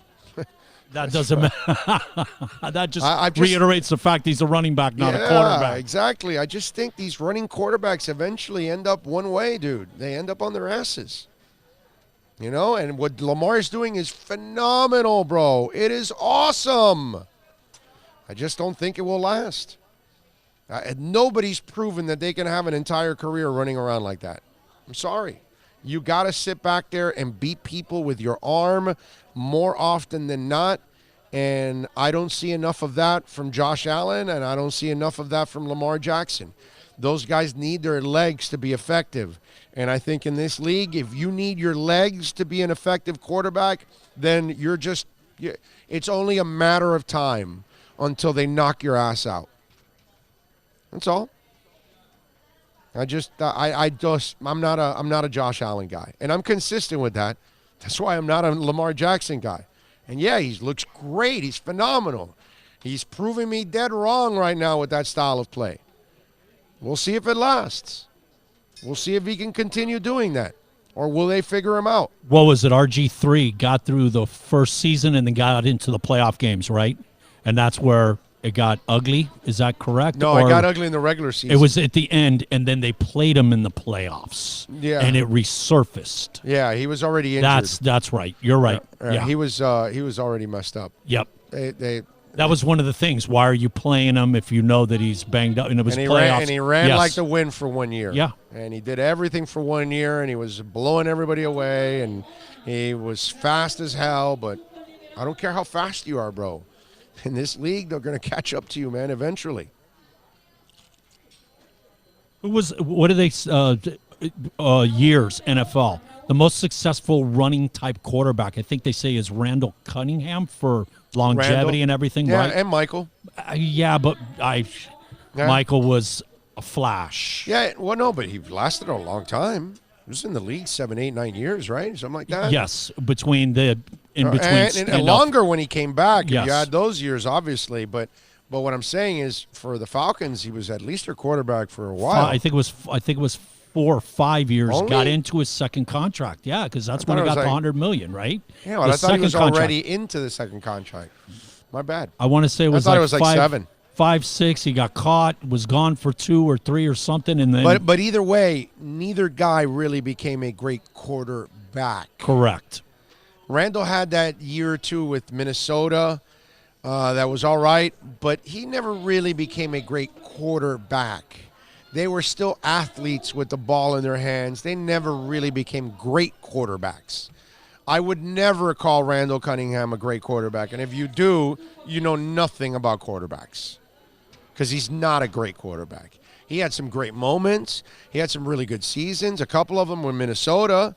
That doesn't matter. That just I just- reiterates the fact he's a running back, not a Yeah, quarterback. exactly. I just think these running quarterbacks eventually end up one way, dude. They end up on their asses. And what Lamar's doing is phenomenal, bro. It is awesome. I just don't think it will last. Nobody's proven that they can have an entire career running around like that. I'm sorry. You got to sit back there and beat people with your arm more often than not. And I don't see enough of that from Josh Allen, and I don't see enough of that from Lamar Jackson. Those guys need their legs to be effective. And I think in this league, if you need your legs to be an effective quarterback, then it's only a matter of time until they knock your ass out. That's all. I'm not a Josh Allen guy, and I'm consistent with that. That's why I'm not a Lamar Jackson guy. And yeah, he looks great. He's phenomenal. He's proving me dead wrong right now with that style of play. We'll see if it lasts. We'll see if he can continue doing that, or will they figure him out? What was it? RG3 got through the first season and then got into the playoff games, right? And that's where it got ugly. Is that correct? No, Or it got ugly in the regular season. It was at the end, and then they played him in the playoffs. Yeah. And it resurfaced. Yeah, he was already injured. That's right. You're right. Yeah. He was already messed up. Yep. That was one of the things. Why are you playing him if you know that he's banged up? And it was playoffs. And he ran Yes. like the wind for 1 year. Yeah. And he did everything for 1 year, and he was blowing everybody away, and he was fast as hell, but I don't care how fast you are, bro. In this league, they're going to catch up to you, man, eventually. What are they, years, NFL? The most successful running type quarterback, I think they say, is Randall Cunningham for longevity and everything, yeah, right? and Michael. Michael was a flash. Yeah, well, no, but he lasted a long time. He was in the league 7, 8, 9 years, right? Something like that. Yes, and longer when he came back. Yes. You had those years, obviously, but what I'm saying is, for the Falcons, he was at least their quarterback for a while. I think it was 4 or 5 years. Only? Got into his second contract. Yeah, because that's when he got the $100 million, right? Yeah, well, I thought he was already into the second contract. My bad. I want to say it was I thought it was like 7. 5, 6. He got caught, was gone for 2 or 3 or something, and then. But either way, neither guy really became a great quarterback. Correct. Randall had that year or two with Minnesota that was all right, but he never really became a great quarterback. They were still athletes with the ball in their hands. They never really became great quarterbacks. I would never call Randall Cunningham a great quarterback, and if you do, you know nothing about quarterbacks, because he's not a great quarterback. He had some great moments. He had some really good seasons. A couple of them were Minnesota.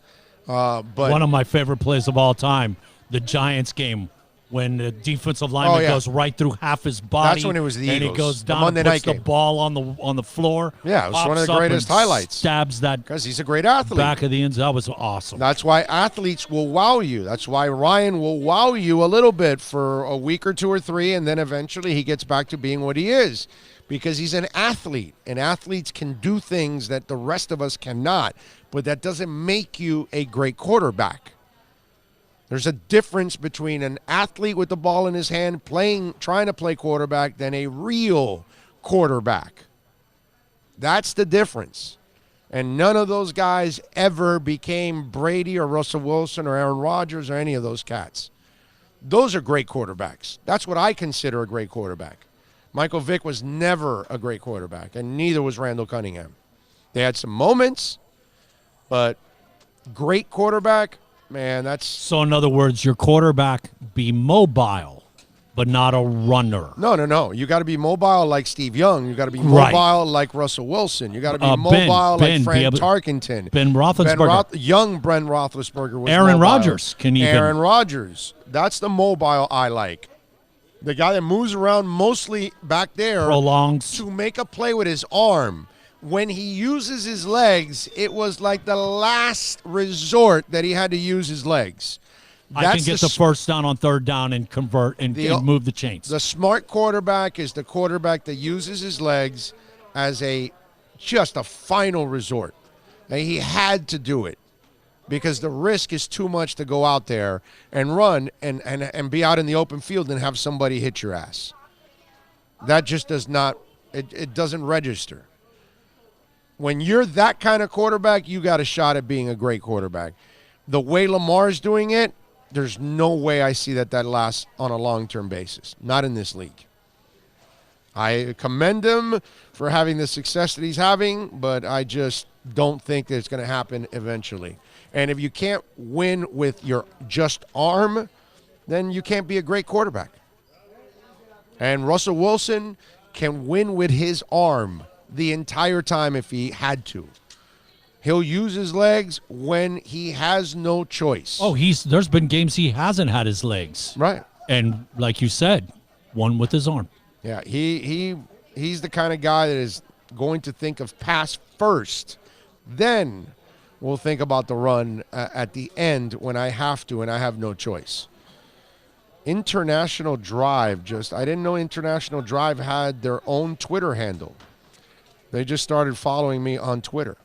But one of my favorite plays of all time, the Giants game, when the defensive lineman goes right through half his body. That's when it was the and Eagles. he goes The down Monday and puts night the game. ball on the floor. Yeah, it was one of the pops up greatest and highlights. Stabs that because he's a great athlete. back of the end. That was awesome. That's why athletes will wow you. That's why Ryan will wow you a little bit for a week or 2 or 3, and then eventually he gets back to being what he is, because he's an athlete, and athletes can do things that the rest of us cannot, but that doesn't make you a great quarterback. There's a difference between an athlete with the ball in his hand trying to play quarterback than a real quarterback. That's the difference. And none of those guys ever became Brady or Russell Wilson or Aaron Rodgers or any of those cats. Those are great quarterbacks. That's what I consider a great quarterback. Michael Vick was never a great quarterback, and neither was Randall Cunningham. They had some moments, but great quarterback, man, that's... So in other words, your quarterback be mobile, but not a runner. No. You got to be mobile like Steve Young. You got to be Right. mobile like Russell Wilson. You got to be Ben, mobile like Frank be able- Tarkenton. Ben Roethlisberger. Young Brent Roethlisberger was Aaron mobile. Rodgers can even- Aaron Rodgers. That's the mobile I like. The guy that moves around mostly back there Prolongs. to make a play with his arm. when he uses his legs, it was like the last resort that he had to use his legs. I can get the first down on third down and convert and move the chains. The smart quarterback is the quarterback that uses his legs as just a final resort. And he had to do it because the risk is too much to go out there and run and be out in the open field and have somebody hit your ass. That just does not, it doesn't register. When you're that kind of quarterback, you got a shot at being a great quarterback. The way Lamar's doing it, there's no way I see that lasts on a long-term basis. Not in this league. I commend him for having the success that he's having, but I just don't think that it's going to happen eventually. And if you can't win with your just arm, then you can't be a great quarterback. And Russell Wilson can win with his arm the entire time if he had to. He'll use his legs when he has no choice. Oh, there's been games he hasn't had his legs. Right. And like you said, one with his arm. Yeah, he's the kind of guy that is going to think of pass first. Then we'll think about the run at the end when I have to and I have no choice. International Drive, I didn't know International Drive had their own Twitter handle. They just started following me on Twitter.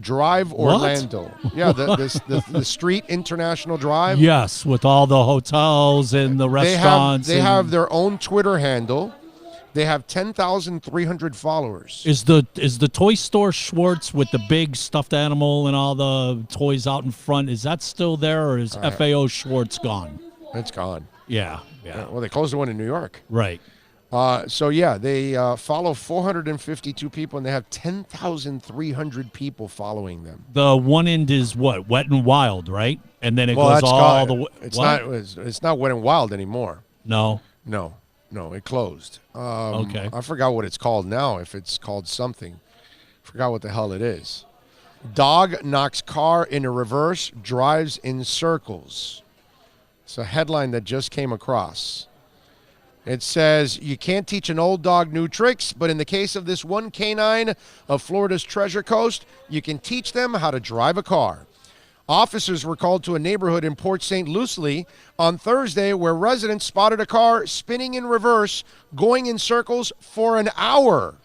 Drive Orlando. What? Yeah, the street International Drive. Yes, with all the hotels and the restaurants. They have their own Twitter handle. They have 10,300 followers. Is the toy store Schwartz with the big stuffed animal and all the toys out in front, is that still there, or is FAO Schwartz gone? It's gone. Yeah. Well, they closed the one in New York. Right. They follow 452 people, and they have 10,300 people following them. The one end is what? Wet and Wild, right? And then it goes that's all gone. the way. It's not Wet and Wild anymore. No, it closed. Okay. I forgot what it's called now, if it's called something. Forgot what the hell it is. Dog knocks car into reverse, drives in circles. It's a headline that just came across. It says, you can't teach an old dog new tricks, but in the case of this one canine of Florida's Treasure Coast, you can teach them how to drive a car. Officers were called to a neighborhood in Port St. Lucie on Thursday where residents spotted a car spinning in reverse, going in circles for an hour.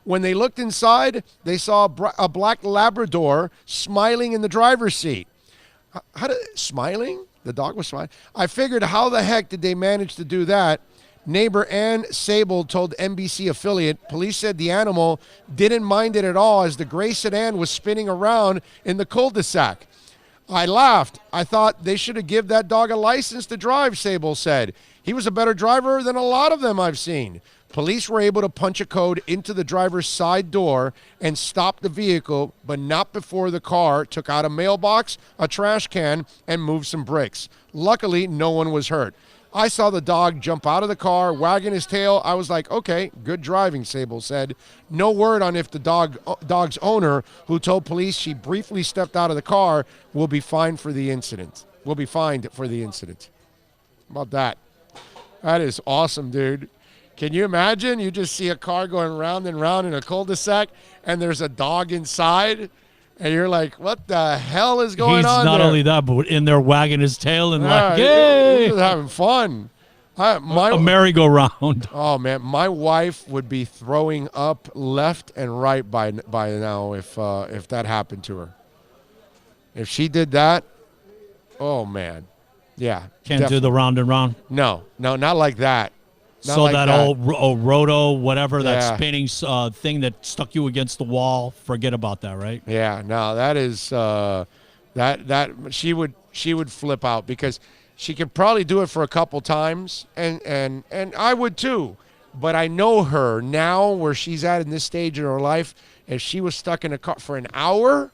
When they looked inside, they saw a black Labrador smiling in the driver's seat. Smiling? The dog was smiling? I figured, how the heck did they manage to do that? Neighbor Ann Sable told NBC affiliate, police said the animal didn't mind it at all as the gray sedan was spinning around in the cul-de-sac. I laughed. I thought they should have given that dog a license to drive, Sable said. He was a better driver than a lot of them I've seen. Police were able to punch a code into the driver's side door and stop the vehicle, but not before the car took out a mailbox, a trash can, and moved some bricks. Luckily, no one was hurt. I saw the dog jump out of the car, wagging his tail. I was like, okay, good driving, Sable said. No word on if the dog's owner, who told police she briefly stepped out of the car, will be fined for the incident. How about that? That is awesome, dude. Can you imagine? You just see a car going round and round in a cul-de-sac, and there's a dog inside, and you're like, what the hell is going on He's not there? only that, but in there wagging his tail and Yeah, like, yay! he's having fun. A merry-go-round. Oh, man, my wife would be throwing up left and right by now if that happened to her. If she did that, oh, man. Yeah. Can't do the round and round? No, not like that. Not so like that old roto, whatever, that Yeah. spinning thing that stuck you against the wall, forget about that, right? Yeah, no, that is that she would flip out because she could probably do it for a couple times, and I would too. But I know her now, where she's at in this stage in her life. If she was stuck in a car for an hour,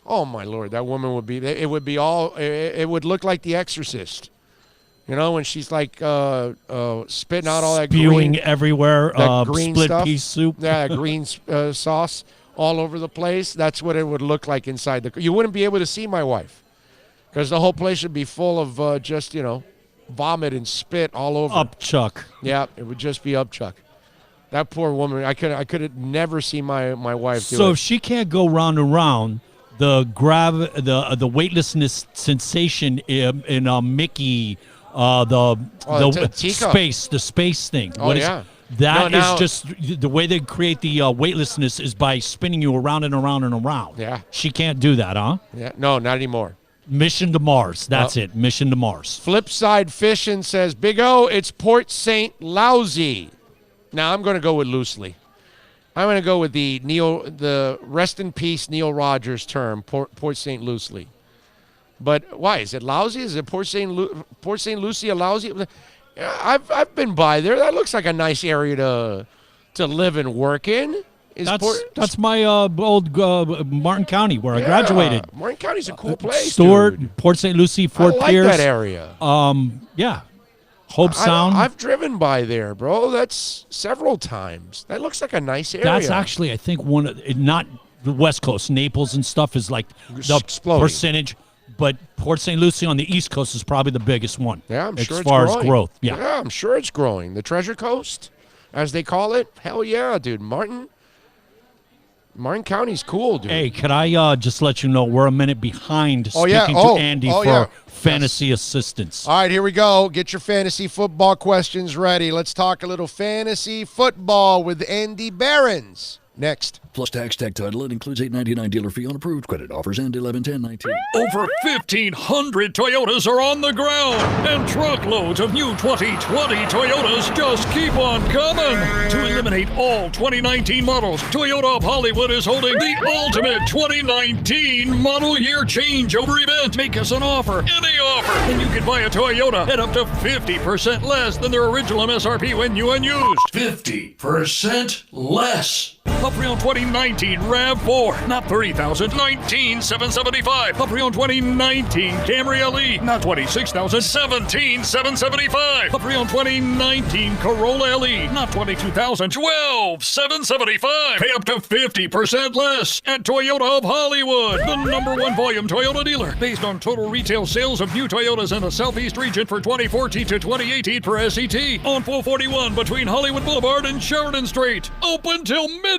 oh my Lord, that woman would be. It would be all. It would look like The Exorcist. You know, when she's like spitting out all that spewing green, everywhere, that green split stuff. pea soup. Yeah, green sauce all over the place. That's what it would look like inside the car. You wouldn't be able to see my wife because the whole place would be full of just, vomit and spit all over. Upchuck. Yeah, it would just be upchuck. That poor woman. I could never see my wife do So it. if she can't go round and round, the weightlessness sensation in Mickey, the space thing. Oh, What is- yeah. That No, is now- just the way they create the weightlessness is by spinning you around and around and around. Yeah. She can't do that, huh? Yeah, no, not anymore. Mission to Mars. That's it. Mission to Mars. Flipside Fishin' says, Big O, it's Port St. Lousy. Now I'm going to go with loosely. I'm going to go with the rest in peace Neil Rogers term, Port St. Loosely. But why is it lousy? Is it Port St. Lucie a lousy? I've been by there. That looks like a nice area to live and work in. That's my old Martin County where I graduated. Martin County's a cool place. Stuart, dude. Port St. Lucie, Fort I like Pierce. that area. Yeah. Hope Sound. I've driven by there, bro. That's several times. That looks like a nice area. That's actually, I think, not the West Coast. Naples and stuff is like the Exploding. percentage, but Port St. Lucie on the East Coast is probably the biggest one. Yeah, I'm sure as it's far growing. as growth. Yeah. Yeah, I'm sure it's growing. The Treasure Coast, as they call it. Hell yeah, dude. Martin County's cool, dude. Hey, could I just let you know we're a minute behind Oh, yeah. speaking Oh, to Andy oh, for yeah. fantasy assistance. All right, here we go. Get your fantasy football questions ready. Let's talk a little fantasy football with Andy Behrens. Next. Plus tax, tech title. It includes $8.99 dealer fee on approved credit offers and 11/10/19. Over 1,500 Toyotas are on the ground, and truckloads of new 2020 Toyotas just keep on coming. To eliminate all 2019 models, Toyota of Hollywood is holding the ultimate 2019 model year changeover event. Make us an offer, any offer, and you can buy a Toyota at up to 50% less than their original MSRP when new and used. 50% less. A pre-owned 2019 RAV4, not $30,000, $19,775. A pre-owned 2019 Camry LE, not $26,000, $17,775. A pre-owned 2019 Corolla LE, not $22,000, $12,775. Pay up to 50% less at Toyota of Hollywood, the #1 volume Toyota dealer, based on total retail sales of new Toyotas in the Southeast region for 2014 to 2018 per SET, on 441 between Hollywood Boulevard and Sheridan Street. Open till midnight.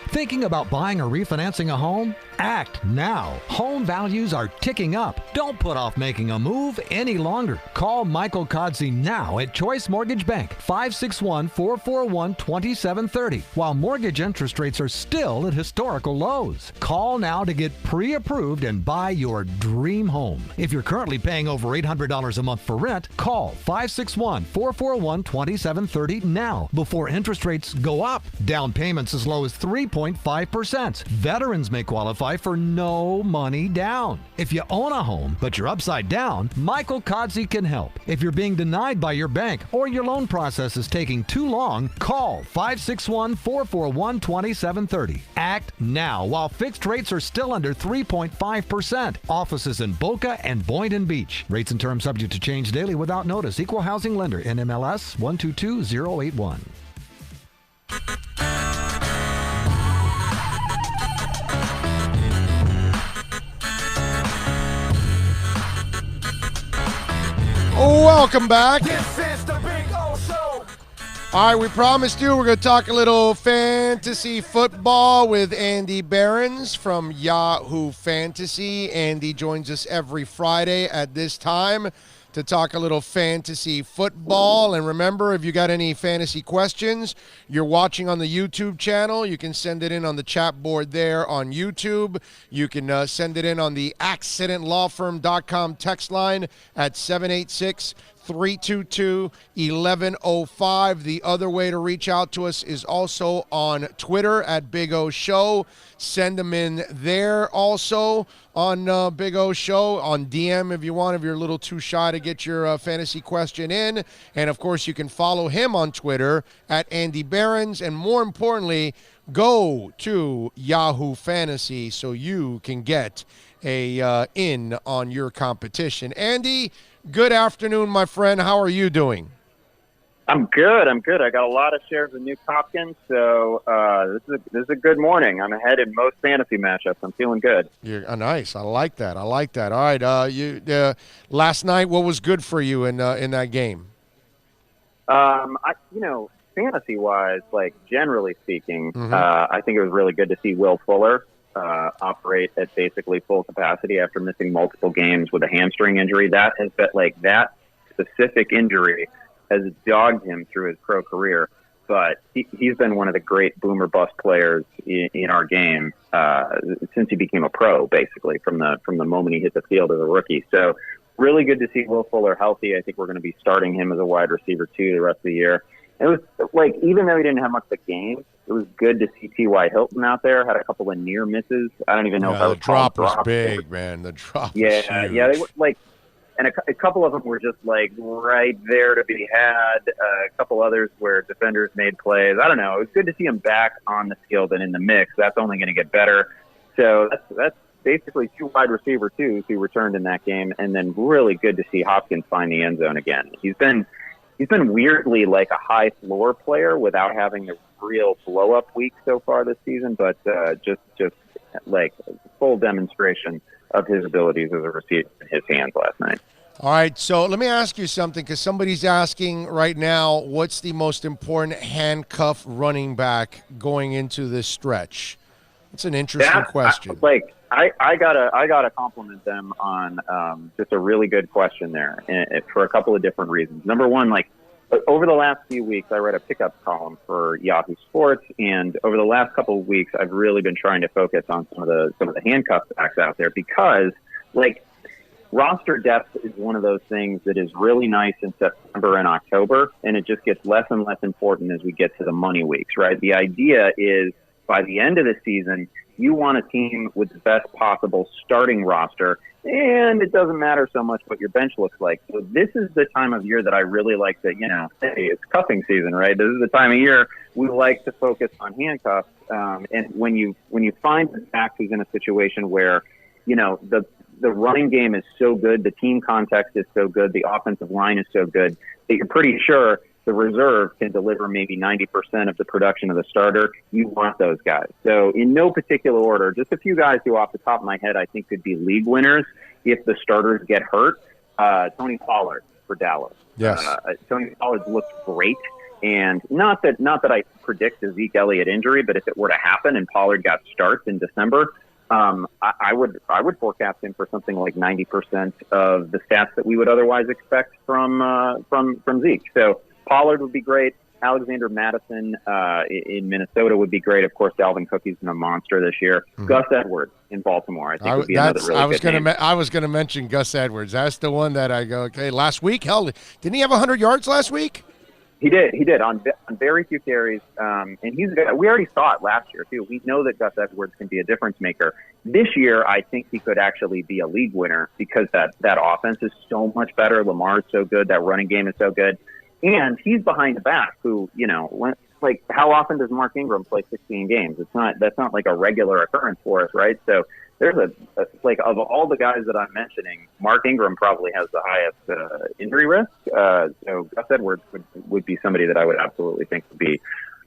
Thinking about buying or refinancing a home? Act now. Home values are ticking up. Don't put off making a move any longer. Call Michael Kodsey now at Choice Mortgage Bank, 561-441-2730, while mortgage interest rates are still at historical lows. Call now to get pre-approved and buy your dream home. If you're currently paying over $800 a month for rent, call 561-441-2730 now before interest rates go up. Down payments as low as 3.5%. Veterans may qualify for no money down. If you own a home, but you're upside down, Michael Kodsey can help. If you're being denied by your bank or your loan process is taking too long, call 561-441-2730. Act now while fixed rates are still under 3.5%. Offices in Boca and Boynton Beach. Rates and terms subject to change daily without notice. Equal housing lender. NMLS 122081. Welcome back. This is the Big O Show. All right, we promised you we're going to talk a little fantasy football with Andy Behrens from Yahoo Fantasy. Andy joins us every Friday at this time to talk a little fantasy football. And remember, if you got any fantasy questions, you're watching on the YouTube channel, you can send it in on the chat board there on YouTube. You can send it in on the accidentlawfirm.com text line at 786-322-1105. The other way to reach out to us is also on Twitter at Big O Show. Send them in there also on Big O Show, on DM if you want, if you're a little too shy to get your fantasy question in. And, of course, you can follow him on Twitter at Andy Behrens. And more importantly, go to Yahoo Fantasy so you can get a in on your competition. Andy, good afternoon, my friend. How are you doing? I'm good. I got a lot of shares of New Hopkins, so this is a good morning. I'm ahead in most fantasy matchups. I'm feeling good. You're nice. I like that. All right. You last night, what was good for you in that game? Fantasy-wise, like generally speaking, I think it was really good to see Will Fuller operate at basically full capacity after missing multiple games with a hamstring injury. That has been that specific injury has dogged him through his pro career. But he's been one of the great boomer bust players in our game since he became a pro, basically from the moment he hit the field as a rookie. So really good to see Will Fuller healthy. I think we're going to be starting him as a wide receiver too the rest of the year. It was like, even though he didn't have much of a game, it was good to see T.Y. Hilton out there. Had a couple of near misses. I don't even know if I the drop was big, man. The drop. Yeah, was huge. yeah. They were like, and a couple of them were just like right there to be had. A couple others where defenders made plays. I don't know. It was good to see him back on the field and in the mix. That's only going to get better. So that's basically 2 wide receiver twos who returned in that game, and then really good to see Hopkins find the end zone again. He's been weirdly like a high floor player without having a real blow up week so far this season, but just like full demonstration of his abilities as a receiver in his hands last night. All right, so let me ask you something, because somebody's asking right now, what's the most important handcuff running back going into this stretch? It's an interesting question. I gotta compliment them on just a really good question there, and for a couple of different reasons. Number one, like over the last few weeks, I read a pickup column for Yahoo Sports, and over the last couple of weeks, I've really been trying to focus on some of the handcuff backs out there, because like roster depth is one of those things that is really nice in September and October, and it just gets less and less important as we get to the money weeks, right? The idea is by the end of the season, you want a team with the best possible starting roster, and it doesn't matter so much what your bench looks like. So this is the time of year that I really like to, hey, it's cuffing season, right? This is the time of year we like to focus on handcuffs. And when you find the back who's in a situation where, the running game is so good, the team context is so good, the offensive line is so good that you're pretty sure the reserve can deliver maybe 90% of the production of the starter. You want those guys. So in no particular order, just a few guys who off the top of my head I think could be league winners if the starters get hurt. Tony Pollard for Dallas. Yes. Tony Pollard looks great. And not that I predict a Zeke Elliott injury, but if it were to happen and Pollard got starts in December, I would forecast him for something like 90% of the stats that we would otherwise expect from Zeke. So Pollard would be great. Alexander Madison in Minnesota would be great. Of course, Dalvin Cook's been a monster this year. Mm-hmm. Gus Edwards in Baltimore, I think, would be another really good name. I was going to mention Gus Edwards. That's the one that I go, okay, last week, hell, didn't he have 100 yards last week? He did on very few carries, and he's a guy. We already saw it last year too. We know that Gus Edwards can be a difference maker. This year, I think he could actually be a league winner because that offense is so much better. Lamar's so good. That running game is so good, and he's behind a back who, like how often does Mark Ingram play 16 games? That's not like a regular occurrence for us, right? So there's of all the guys that I'm mentioning, Mark Ingram probably has the highest injury risk. So Gus Edwards would be somebody that I would absolutely think would be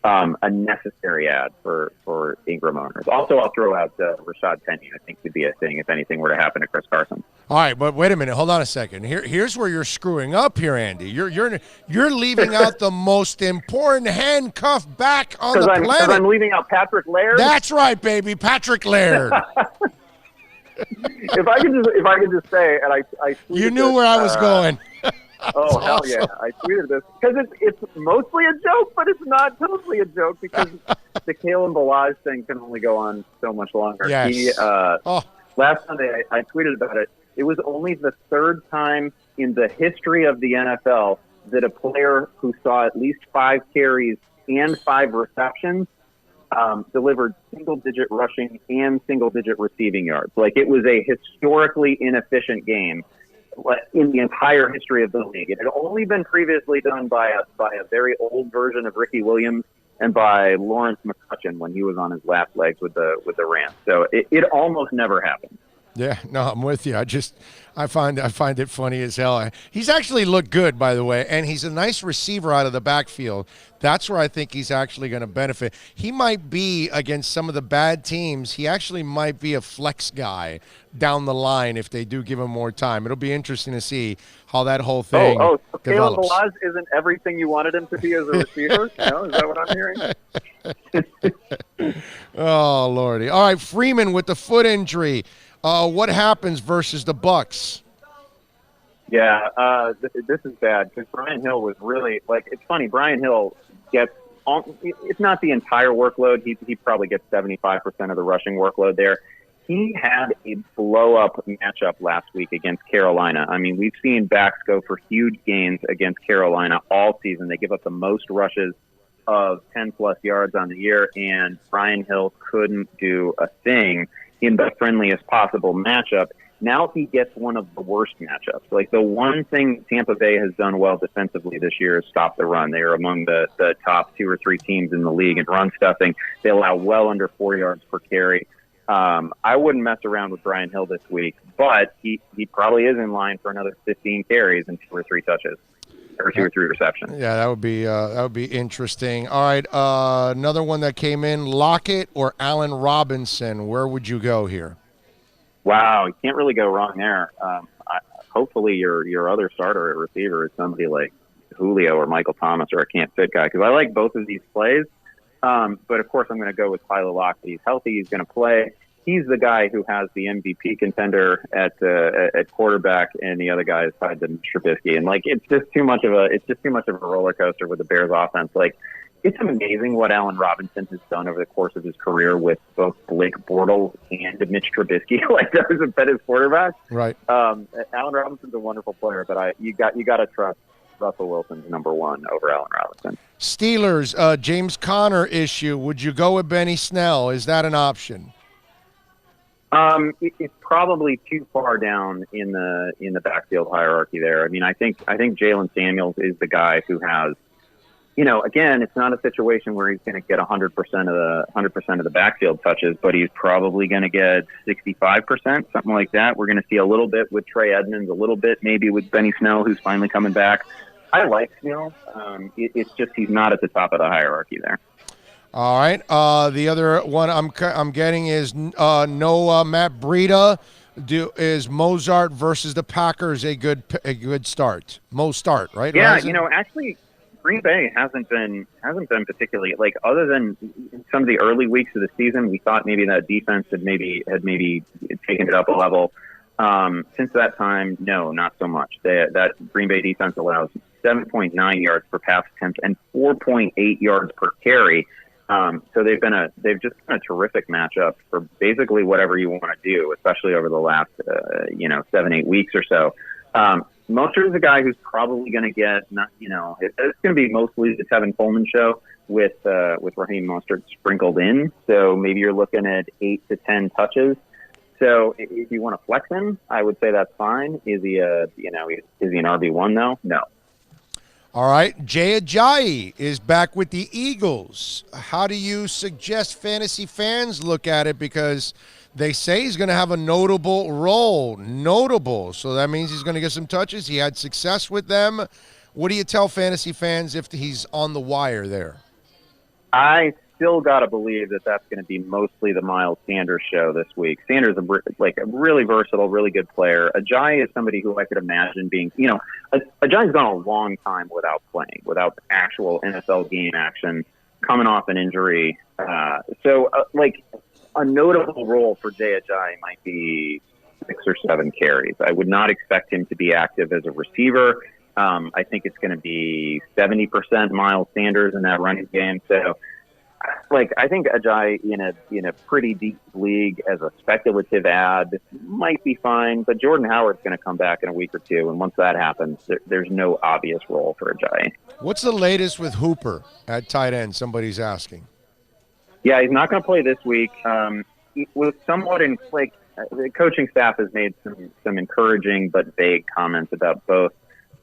a necessary add for Ingram owners. Also, I'll throw out Rashad Penny. I think could be a thing if anything were to happen to Chris Carson. All right, but wait a minute. Hold on a second. Here's where you're screwing up here, Andy. You're leaving out the most important handcuff back on the planet. Because I'm leaving out Patrick Laird. That's right, baby, Patrick Laird. If I could just say, and I you knew where I was going. Oh, hell yeah. I tweeted this because it's mostly a joke, but it's not totally a joke because the Kalen Balazs thing can only go on so much longer. Yes. Last Sunday, I tweeted about it. It was only the third time in the history of the NFL that a player who saw at least 5 carries and 5 receptions delivered single-digit rushing and single-digit receiving yards. Like, it was a historically inefficient game in the entire history of the league. It had only been previously done by a very old version of Ricky Williams and by Lawrence McCutcheon when he was on his last legs with the Rams. So it almost never happened. Yeah, no, I'm with you. I find it funny as hell. He's actually looked good, by the way, and he's a nice receiver out of the backfield. That's where I think he's actually going to benefit. He might be against some of the bad teams. He actually might be a flex guy down the line if they do give him more time. It'll be interesting to see how that whole thing so Caleb develops. Balazs isn't everything you wanted him to be as a receiver? No, is that what I'm hearing? Oh, Lordy. All right, Freeman with the foot injury. What happens versus the Bucks? Yeah, this is bad because Brian Hill was really it's funny. Brian Hill gets it's not the entire workload. He probably gets 75% of the rushing workload there. He had a blow-up matchup last week against Carolina. I mean, we've seen backs go for huge gains against Carolina all season. They give up the most rushes of 10-plus yards on the year, and Brian Hill couldn't do a thing in the friendliest possible matchup. Now he gets one of the worst matchups. Like, the one thing Tampa Bay has done well defensively this year is stop the run. They are among the top 2 or 3 teams in the league in run stuffing. They allow well under 4 yards per carry. I wouldn't mess around with Brian Hill this week, but he probably is in line for another 15 carries and 2 or 3 touches. Or 2 or 3 receptions. Yeah, that would be interesting. All right, another one that came in: Lockett or Allen Robinson. Where would you go here? Wow, you can't really go wrong there. Hopefully, your other starter at receiver is somebody like Julio or Michael Thomas or a can't fit guy, because I like both of these plays. But of course, I'm going to go with Tyler Lockett. He's healthy. He's going to play. He's the guy who has the MVP contender at quarterback, and the other guy is tied to Trubisky. And it's just too much of a roller coaster with the Bears offense. It's amazing what Allen Robinson has done over the course of his career with both Blake Bortles and Mitch Trubisky. Those have been his quarterbacks. Right. Allen Robinson's a wonderful player, but you got to trust Russell Wilson's number one over Allen Robinson. Steelers, James Conner issue. Would you go with Benny Snell? Is that an option? It's probably too far down in the backfield hierarchy there. I mean, I think Jalen Samuels is the guy who has, again, it's not a situation where he's going to get 100% of the backfield touches, but he's probably going to get 65%, something like that. We're going to see a little bit with Trey Edmonds, a little bit maybe with Benny Snell, who's finally coming back. I like Snell. It's just he's not at the top of the hierarchy there. All right. The other one I'm getting is no Matt Breida. Is Mozart versus the Packers a good start? Start, right? Yeah, actually, Green Bay hasn't been particularly, other than some of the early weeks of the season, we thought maybe that defense had maybe taken it up a level. Since that time, no, not so much. That Green Bay defense allows 7.9 yards per pass attempt and 4.8 yards per carry. So they've just been a terrific matchup for basically whatever you want to do, especially over the last 7-8 weeks or so. Mostert is a guy who's probably going to get it's going to be mostly the Tevin Coleman show with Raheem Mostert sprinkled in. So maybe you're looking at 8 to 10 touches. So if you want to flex him, I would say that's fine. Is he is he an RB1 though? No. All right, Jay Ajayi is back with the Eagles. How do you suggest fantasy fans look at it? Because they say he's going to have a notable role. Notable. So that means he's going to get some touches. He had success with them. What do you tell fantasy fans if he's on the wire there? I still got to believe that that's going to be mostly the Miles Sanders show this week. Sanders is a really versatile, really good player. Ajayi is somebody who I could imagine being, Ajayi's gone a long time without playing, without actual NFL game action, coming off an injury. So a notable role for Jay Ajayi might be 6 or 7 carries. I would not expect him to be active as a receiver. I think it's going to be 70% Miles Sanders in that running game. So, I think Ajayi in a pretty deep league as a speculative ad might be fine, but Jordan Howard's going to come back in a week or two, and once that happens, there's no obvious role for Ajayi. What's the latest with Hooper at tight end? Somebody's asking. Yeah, he's not going to play this week. With somewhat the coaching staff has made some encouraging but vague comments about both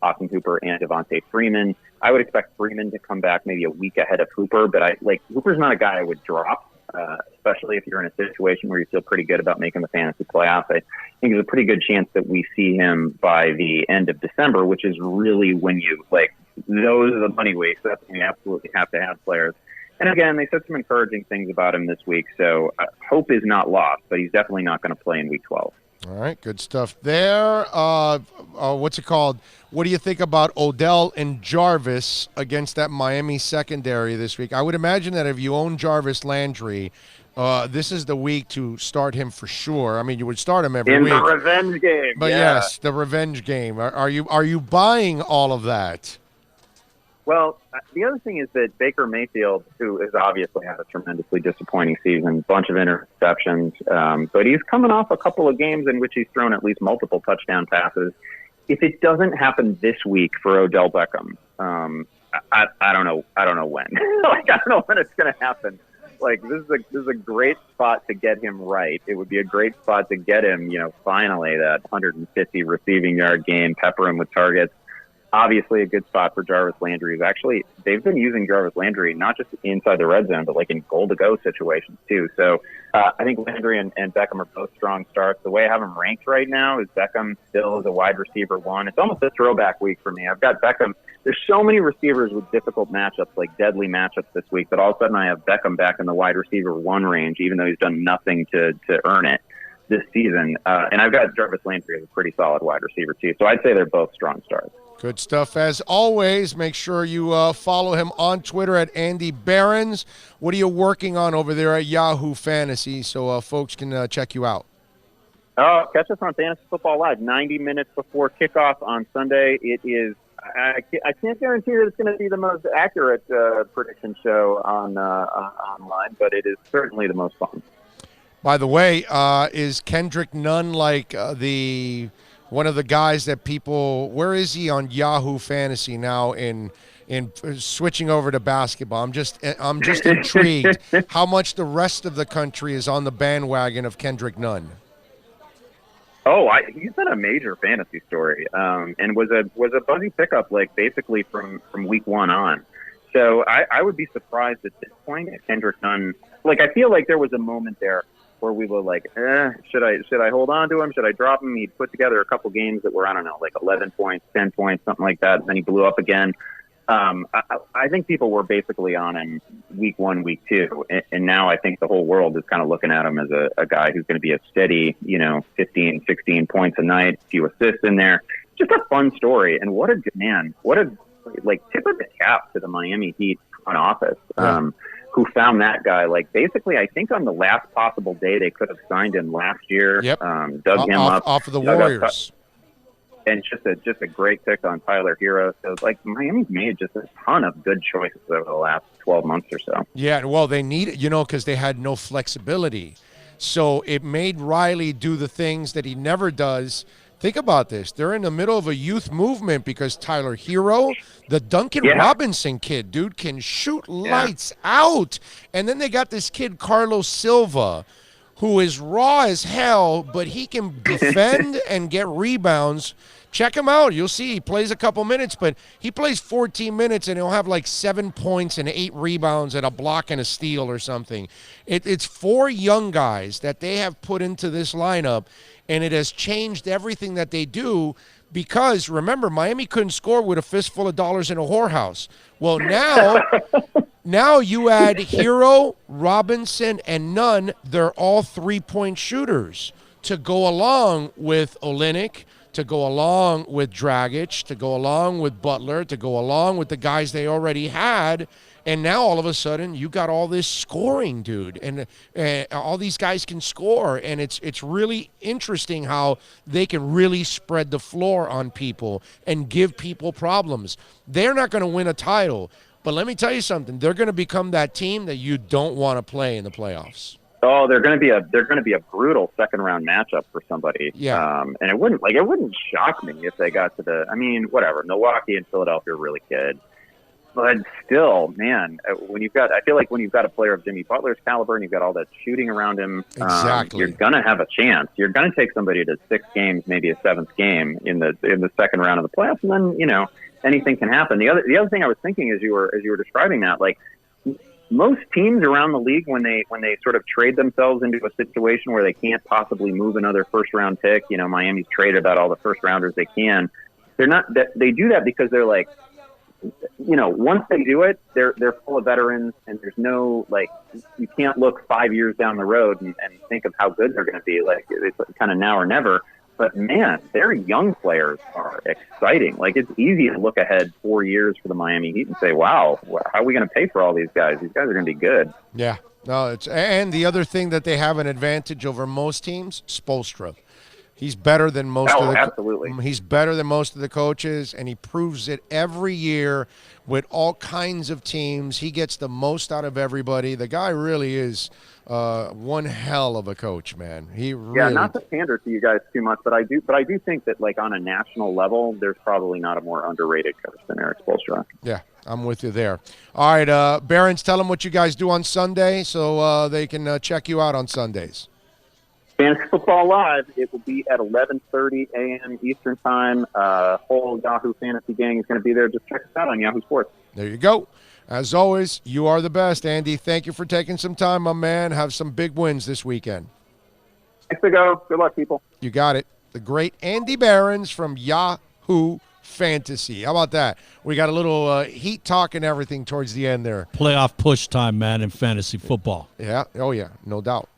Austin Hooper and Devontae Freeman. I would expect Freeman to come back maybe a week ahead of Hooper, but Hooper's not a guy I would drop. especially if you're in a situation where you feel pretty good about making the fantasy playoffs. I think there's a pretty good chance that we see him by the end of December, which is really when you, like, those are the money weeks. That's when you absolutely have to have players. And again, they said some encouraging things about him this week, so hope is not lost, but he's definitely not going to play in Week 12. All right, good stuff there. What's it called? What do you think about Odell and Jarvis against that Miami secondary this week? I would imagine that if you own Jarvis Landry, this is the week to start him for sure. I mean, you would start him every week. In the revenge game. But yeah. yes, the revenge game. Are you buying all of that? Well, the other thing is that Baker Mayfield, who has obviously had a tremendously disappointing season, bunch of interceptions, but he's coming off a couple of games in which he's thrown at least multiple touchdown passes. If it doesn't happen this week for Odell Beckham, I don't know when. I don't know when it's going to happen. Like, this is a great spot to get him right. It would be a great spot to get him, finally that 150 receiving yard game, pepper him with targets. Obviously a good spot for Jarvis Landry. Actually, they've been using Jarvis Landry not just inside the red zone, but like in goal-to-go situations too. So I think Landry and Beckham are both strong starts. The way I have them ranked right now is Beckham still is a wide receiver 1. It's almost a throwback week for me. I've got Beckham. There's so many receivers with difficult matchups, like deadly matchups this week, that all of a sudden I have Beckham back in the wide receiver 1 range, even though he's done nothing to earn it this season. And I've got Jarvis Landry as a pretty solid wide receiver too. So I'd say they're both strong starts. Good stuff. As always, make sure you follow him on Twitter at Andy Behrens. What are you working on over there at Yahoo Fantasy so folks can check you out? Catch us on Fantasy Football Live 90 minutes before kickoff on Sunday. It is, I can't guarantee that it's going to be the most accurate prediction show on online, but it is certainly the most fun. By the way, is Kendrick Nunn like one of the guys that people, where is he on Yahoo Fantasy now in switching over to basketball? I'm just intrigued how much the rest of the country is on the bandwagon of Kendrick Nunn. He's been a major fantasy story, and was a buzzy pickup, like basically from week 1 on. So I would be surprised at this point if Kendrick Nunn, like, I feel like there was a moment there where we were like, should I hold on to him? Should I drop him? He put together a couple games that were, I don't know, like 11 points, 10 points, something like that. And then he blew up again. I think people were basically on him week 1, week 2. And now I think the whole world is kind of looking at him as a guy who's going to be a steady, 15, 16 points a night, a few assists in there. Just a fun story. And what a good man. What a, like, tip of the cap to the Miami Heat front office. Who found that guy, like, basically, I think on the last possible day they could have signed him last year. Yep. Dug him up off of the Warriors. And just a great pick on Tyler Hero. So, like, Miami's made just a ton of good choices over the last 12 months or so. Yeah, well, they need it, because they had no flexibility. So it made Riley do the things that he never does. Think about this. They're in the middle of a youth movement because Tyler Hero, the Duncan Robinson kid, dude, can shoot lights out. And then they got this kid, Carlos Silva, who is raw as hell, but he can defend and get rebounds. Check him out. You'll see he plays a couple minutes, but he plays 14 minutes and he'll have like 7 points and 8 rebounds and a block and a steal or something. It's 4 young guys that they have put into this lineup, and it has changed everything that they do because, remember, Miami couldn't score with a fistful of dollars in a whorehouse. Well, now you add Hero, Robinson, and Nunn. They're all 3-point shooters to go along with Olynyk, to go along with Dragic, to go along with Butler, to go along with the guys they already had. And now all of a sudden you got all this scoring, dude, and all these guys can score, and it's really interesting how they can really spread the floor on people and give people problems. They're not going to win a title, but let me tell you something. They're going to become that team that you don't want to play in the playoffs. Oh, they're going to be a brutal second round matchup for somebody. Yeah. And it wouldn't shock me if they got to whatever. Milwaukee and Philadelphia are really good. But still, man, I feel like when you've got a player of Jimmy Butler's caliber and you've got all that shooting around him, exactly, you're gonna have a chance. You're gonna take somebody to 6 games, maybe a 7th game in the second round of the playoffs, and then anything can happen. The other thing I was thinking as you were describing that, like, most teams around the league, when they sort of trade themselves into a situation where they can't possibly move another first round pick, Miami's traded about all the first rounders they can. They do that because they're like, once they do it, they're full of veterans, and there's no, you can't look 5 years down the road and think of how good they're going to be. Like, it's kind of now or never. But man, their young players are exciting. Like, it's easy to look ahead 4 years for the Miami Heat and say, wow, how are we going to pay for all these guys? These guys are going to be good. Yeah. No, and the other thing that they have an advantage over most teams, Spoelstra. He's better than most of the absolutely. He's better than most of the coaches, and he proves it every year with all kinds of teams. He gets the most out of everybody. The guy really is one hell of a coach, man. He really. Yeah, not to pander to you guys too much, but I do think that, like, on a national level, there's probably not a more underrated coach than Eric Spoelstra. Yeah, I'm with you there. All right, Barons, tell them what you guys do on Sunday so they can check you out on Sundays. Fantasy Football Live, it will be at 11:30 a.m. Eastern Time. Whole Yahoo Fantasy gang is going to be there. Just check us out on Yahoo Sports. There you go. As always, you are the best, Andy. Thank you for taking some time, my man. Have some big wins this weekend. Thanks to go. Good luck, people. You got it. The great Andy Barons from Yahoo Fantasy. How about that? We got a little Heat talk and everything towards the end there. Playoff push time, man, in fantasy football. Yeah. Oh, yeah. No doubt.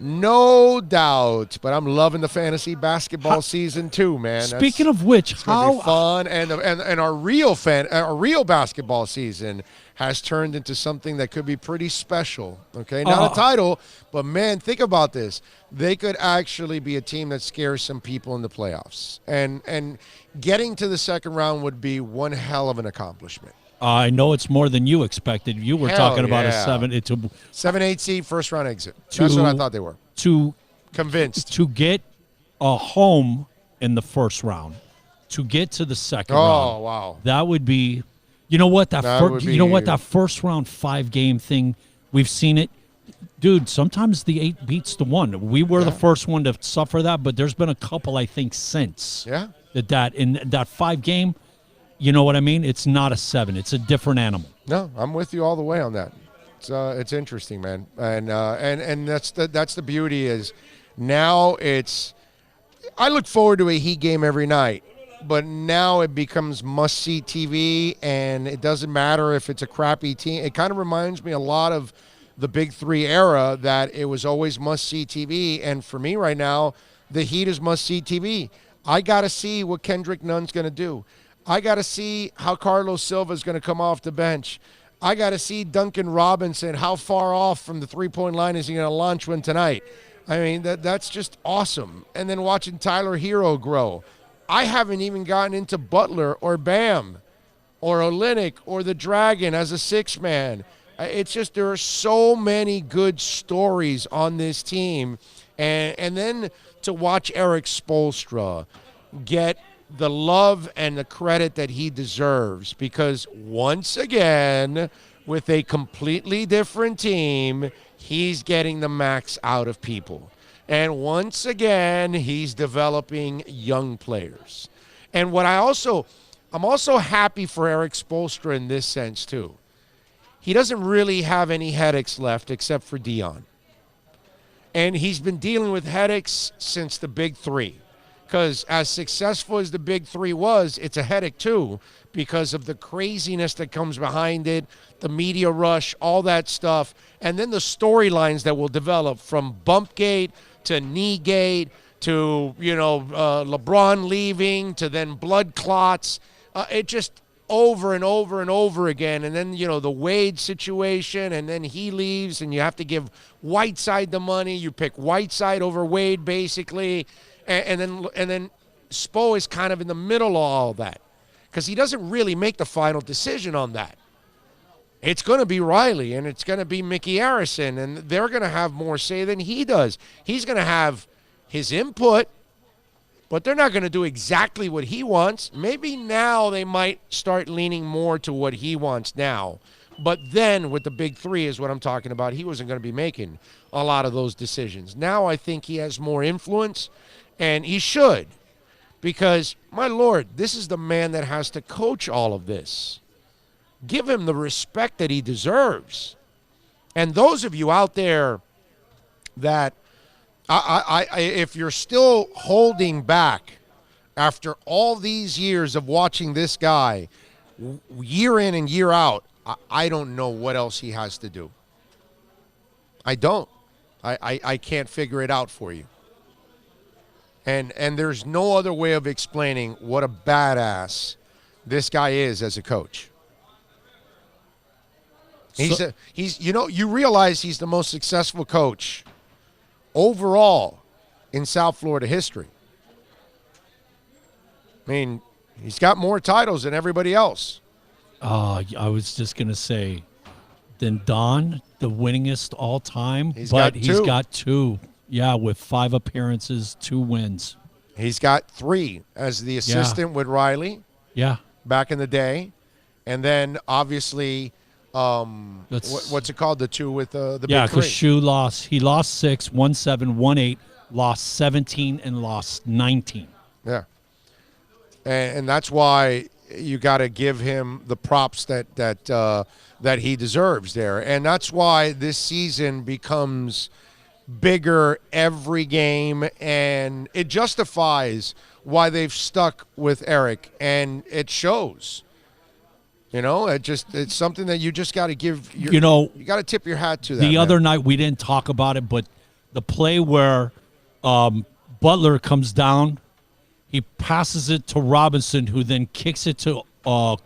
No doubt, but I'm loving the fantasy basketball season too, man. Speaking of which, how fun and our real basketball season has turned into something that could be pretty special. Okay, not a title, but man, think about this. They could actually be a team that scares some people in the playoffs, and getting to the second round would be one hell of an accomplishment. I know it's more than you expected. You were talking about a 7-8 seed first round exit. That's what I thought they were. Convinced to get a home in the first round, to get to the second round. Oh wow, that would be. You know what that first round 5-game thing, we've seen it, dude. Sometimes the 8 beats the 1. We were the first one to suffer that, but there's been a couple I think since. Yeah. That in that 5-game. You know what I mean? It's not a 7. It's a different animal. No, I'm with you all the way on that. It's interesting, man, and that's the beauty is now it's. I look forward to a Heat game every night, but now it becomes must-see TV, and it doesn't matter if it's a crappy team. It kind of reminds me a lot of the Big 3 era that it was always must-see TV, and for me right now, the Heat is must-see TV. I got to see what Kendrick Nunn's going to do. I got to see how Carlos Silva is going to come off the bench. I got to see Duncan Robinson. How far off from the three-point line is he going to launch one tonight? I mean, that's just awesome. And then watching Tyler Hero grow. I haven't even gotten into Butler or Bam or Olynyk or the Dragon as a 6-man. It's just there are so many good stories on this team. And then to watch Eric Spoelstra get the love and the credit that he deserves, because once again, with a completely different team, he's getting the max out of people. And once again, he's developing young players. And I'm also happy for Eric Spoelstra in this sense too. He doesn't really have any headaches left except for Dion. And he's been dealing with headaches since the Big 3. Because as successful as the Big 3 was, it's a headache too because of the craziness that comes behind it, the media rush, all that stuff, and then the storylines that will develop from Bumpgate to Kneegate to, LeBron leaving to then blood clots. It just over and over and over again. And then, the Wade situation, and then he leaves and you have to give Whiteside the money. You pick Whiteside over Wade basically. And then Spo is kind of in the middle of all that because he doesn't really make the final decision on that. It's going to be Riley and it's going to be Mickey Arison, and they're going to have more say than he does. He's going to have his input, but they're not going to do exactly what he wants. Maybe now they might start leaning more to what he wants now. But then with the Big 3 is what I'm talking about. He wasn't going to be making a lot of those decisions. Now I think he has more influence. And he should, because, my Lord, this is the man that has to coach all of this. Give him the respect that he deserves. And those of you out there that, if you're still holding back after all these years of watching this guy year in and year out, I don't know what else he has to do. I don't. I can't figure it out for you. And there's no other way of explaining what a badass this guy is as a coach. He's you realize he's the most successful coach overall in South Florida history. I mean, he's got more titles than everybody else. I was just going to say, then Don, the winningest all time, He's got two. Yeah, with 5 appearances, 2 wins. He's got 3 as the assistant with Riley. Yeah. Back in the day. And then, obviously, what's it called? The 2 with the big 3. Yeah, because Shu lost. He lost 6, won 7, won 8, lost 17, and lost 19. Yeah. And that's why you got to give him the props that he deserves there. And that's why this season becomes bigger every game, and it justifies why they've stuck with Eric, and it shows. It's something that you just got to give. You got to tip your hat to that. The other night we didn't talk about it, but the play where Butler comes down, he passes it to Robinson, who then kicks it to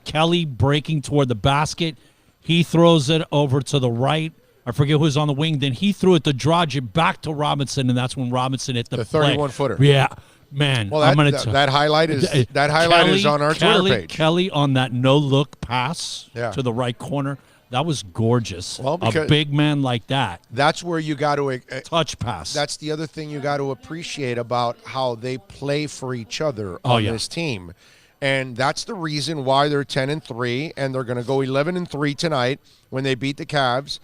Kelly, breaking toward the basket. He throws it over to the right. I forget who's on the wing. Then he threw it to Dragic back to Robinson, and that's when Robinson hit the 31-footer. Yeah, man. Well, that highlight is on our Twitter page. Kelly on that no-look pass to the right corner. That was gorgeous. Well, a big man like that. That's where you got to touch pass. That's the other thing you got to appreciate about how they play for each other on this team. And that's the reason why they're 10-3, and they're going to go 11-3 tonight when they beat the Cavs.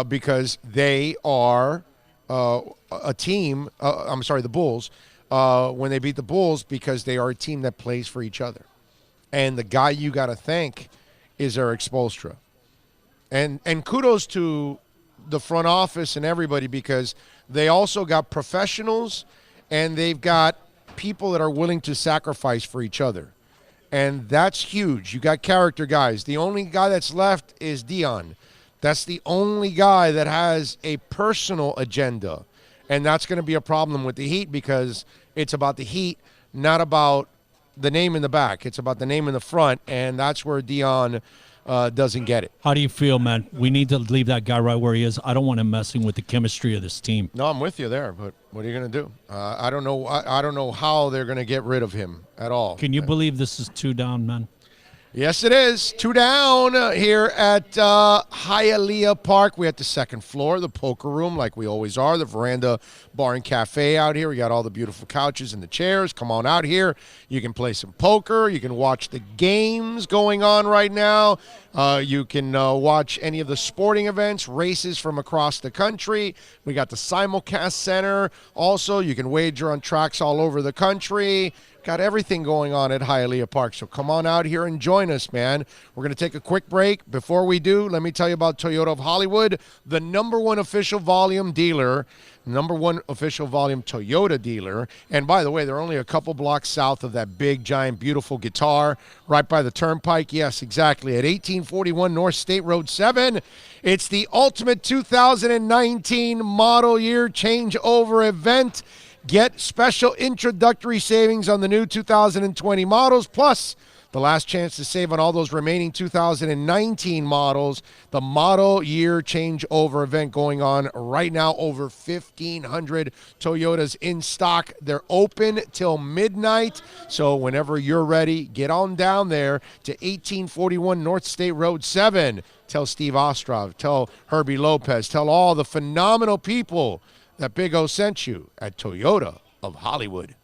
Because they are a team. The Bulls. When they beat the Bulls, because they are a team that plays for each other. And the guy you got to thank is Eric Spoelstra. And kudos to the front office and everybody, because they also got professionals, and they've got people that are willing to sacrifice for each other. And that's huge. You got character guys. The only guy that's left is Dion. That's the only guy that has a personal agenda, and that's going to be a problem with the Heat, because it's about the Heat, not about the name in the back. It's about the name in the front, and that's where Dion doesn't get it. How do you feel, man? We need to leave that guy right where he is. I don't want him messing with the chemistry of this team. No, I'm with you there, but what are you going to do? I don't know. I don't know how they're going to get rid of him at all. Can you believe this is 2 down, man? Yes, it is. 2 down here at Hialeah Park. We're at the second floor, the poker room, like we always are, the veranda bar and cafe out here. We got all the beautiful couches and the chairs. Come on out here. You can play some poker. You can watch the games going on right now. You can watch any of the sporting events, races from across the country. We got the simulcast center. Also, you can wager on tracks all over the country. Got everything going on at Hialeah Park. So come on out here and join us, man. We're going to take a quick break. Before we do, let me tell you about Toyota of Hollywood, the #1 official volume dealer, #1 official volume Toyota dealer. And by the way, they're only a couple blocks south of that big, giant, beautiful guitar, right by the turnpike. Yes, exactly. At 1841 North State Road 7. It's the ultimate 2019 model year changeover event. Get special introductory savings on the new 2020 models, plus the last chance to save on all those remaining 2019 models. The model year changeover event going on right now. Over 1,500 Toyotas in stock. They're open till midnight. So whenever you're ready, get on down there to 1841 North State Road 7. Tell Steve Ostrov, tell Herbie Lopez, tell all the phenomenal people that Big O sent you at Toyota of Hollywood.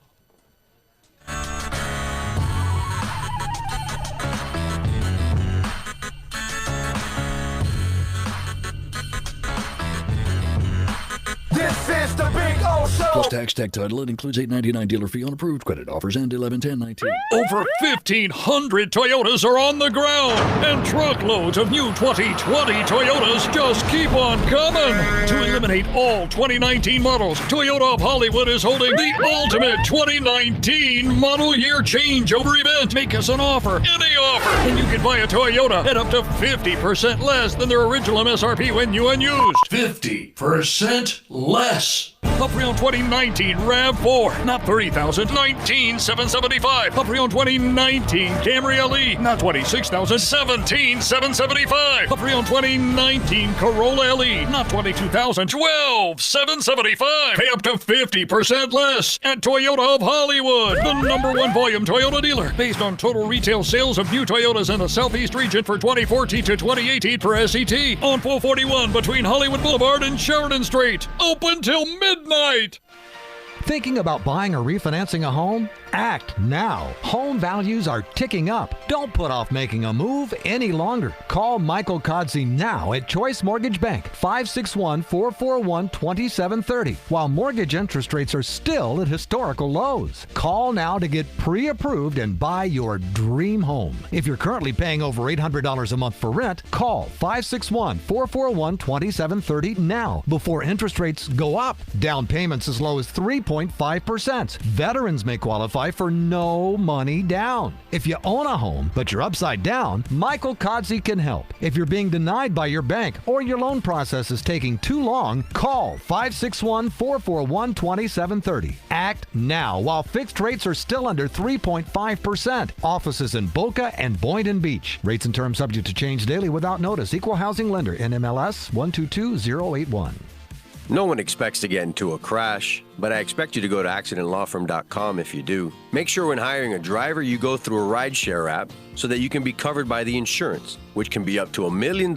This is the Big O Show. Plus tax, tag title. It includes $8.99 dealer fee on approved credit. Offers end 11/10/19. Over 1,500 Toyotas are on the ground, and truckloads of new 2020 Toyotas just keep on coming. To eliminate all 2019 models, Toyota of Hollywood is holding the ultimate 2019 model year changeover event. Make us an offer, any offer, and you can buy a Toyota at up to 50% less than their original MSRP when new and used. 50% less. A pre-owned 2019 RAV4, not $30,000, $19,775. A pre-owned 2019 Camry LE, not $26,000, $17,775. A pre-owned 2019 Corolla LE, not $22,000, $12,775. Pay up to 50% less at Toyota of Hollywood, the #1 volume Toyota dealer, based on total retail sales of new Toyotas in the Southeast region for 2014 to 2018 per SET, on 441 between Hollywood Boulevard and Sheridan Street. Open till midnight. Thinking about buying or refinancing a home? Act now. Home values are ticking up. Don't put off making a move any longer. Call Michael Kodsey now at Choice Mortgage Bank, 561-441-2730, while mortgage interest rates are still at historical lows. Call now to get pre-approved and buy your dream home. If you're currently paying over $800 a month for rent, call 561-441-2730 now before interest rates go up. Down payments as low as 3.5%. Veterans may qualify for no money down. If you own a home, but you're upside down, Michael Kodsey can help. If you're being denied by your bank or your loan process is taking too long, call 561-441-2730. Act now while fixed rates are still under 3.5%. Offices in Boca and Boynton Beach. Rates and terms subject to change daily without notice. Equal housing lender. NMLS 122081. No one expects to get into a crash, but I expect you to go to accidentlawfirm.com if you do. Make sure when hiring a driver, you go through a rideshare app so that you can be covered by the insurance, which can be up to $1 million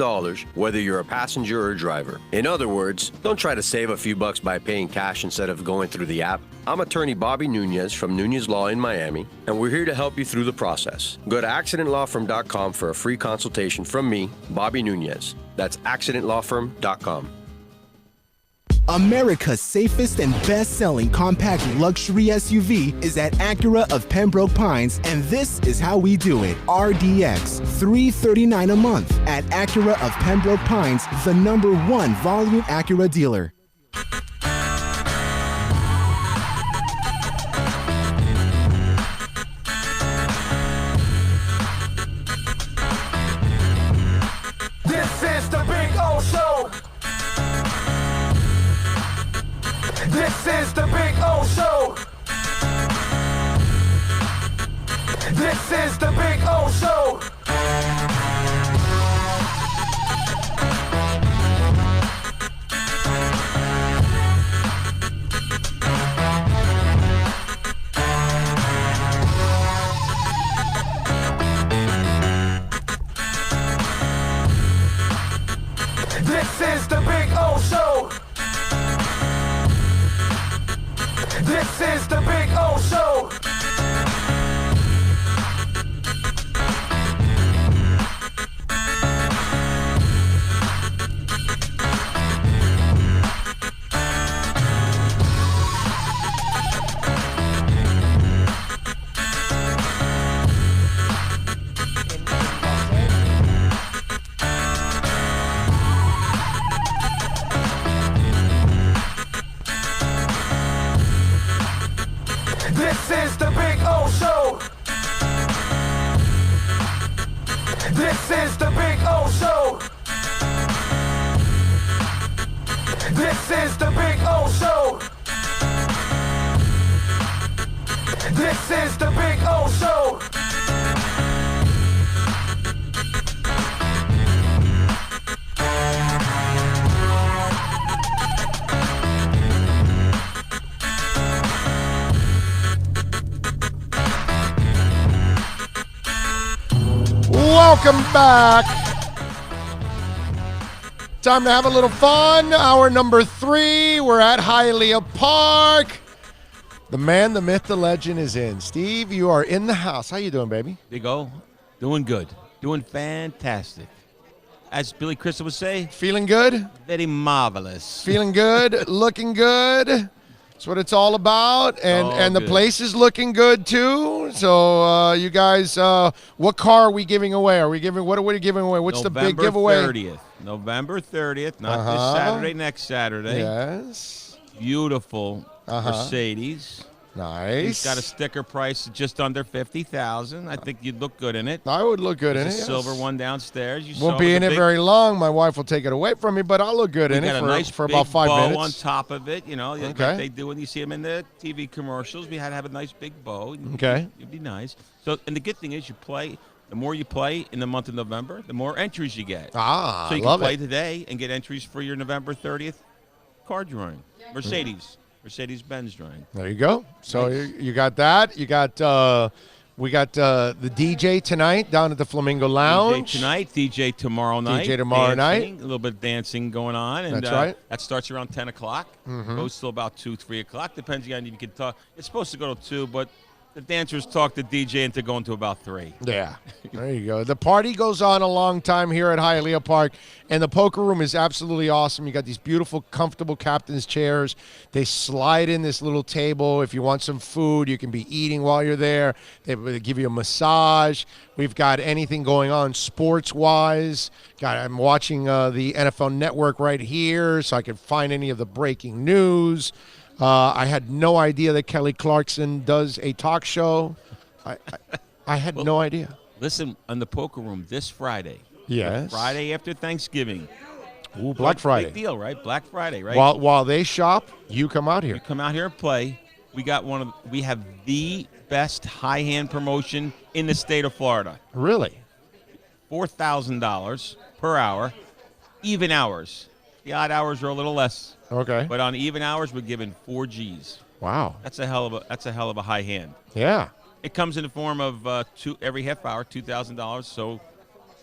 whether you're a passenger or a driver. In other words, don't try to save a few bucks by paying cash instead of going through the app. I'm attorney Bobby Nunez from Nunez Law in Miami, and we're here to help you through the process. Go to accidentlawfirm.com for a free consultation from me, Bobby Nunez. That's accidentlawfirm.com. America's safest and best-selling compact luxury SUV is at Acura of Pembroke Pines, and this is how we do it. RDX, $339 a month at Acura of Pembroke Pines, the #1 volume Acura dealer. This is the Big O Show. This is the Big O Show. This is the Big O Show. This is the Big O Show. This is the Big O Show. This is the Big O Show. This is the Big O Show. This is the Big O Show. This is the Big O Show. Welcome back. Time to have a little fun. Hour number 3. We're at Hialeah Park. The man, the myth, the legend is in. Steve, you are in the house. How you doing, baby? Big O, doing good. Doing fantastic. As Billy Crystal would say. Feeling good? Very marvelous. Feeling good? Looking good? That's what it's all about, and all the good. place is looking good too. So you guys, what car are we giving away? Are we giving what are we giving away? What's the big giveaway? November 30th, not this Uh-huh. Saturday, next Saturday. Yes. Beautiful Uh-huh. Mercedes. Nice. It's got a sticker price just under $50,000. I think you'd look good in it. I would look good in There's it. a silver one downstairs. You Won't saw be with in the it big- very long. My wife will take it away from me, but I'll look good We in got it a for, nice for big about 5 bow minutes. on top of it, you know, Okay. like they do when you see them in the TV commercials. We had to have a nice big bow. Okay. It'd be nice. So, and the good thing is you play. The more you play in the month of November, the more entries you get. Ah, so you love can play it. today and get entries for your November 30th car drawing. Mercedes-Benz drawing. There you go. So Nice. you got that. You got we got the DJ tonight down at the Flamingo Lounge. DJ tonight, DJ tomorrow night. DJ tomorrow dancing, night. A little bit of dancing going on. And, That's right. That starts around 10 o'clock. Mhm. Goes till about 2, 3 o'clock. Depends on if you can talk. It's supposed to go to 2, but the dancers talk the DJ into going to about 3. Yeah, there you go. The party goes on a long time here at Hialeah Park, and the poker room is absolutely awesome. You got these beautiful, comfortable captain's chairs. They slide in this little table. If you want some food, you can be eating while you're there. They give you a massage. We've got anything going on sports-wise. I'm watching the NFL Network right here, so I can find any of the breaking news. I had no idea that Kelly Clarkson does a talk show. I had no idea. Listen, on the poker room this Friday. Yes. The Friday after Thanksgiving. Ooh, Black Friday. Big deal, right? Black Friday, right? While they shop, you come out here. You come out here and play. We have the best high hand promotion in the state of Florida. Really? $4,000 per hour, even hours. The odd hours are a little less. Okay. But on even hours, we're giving 4 Gs. Wow. That's a hell of a high hand. Yeah. It comes in the form of every half hour, $2,000. So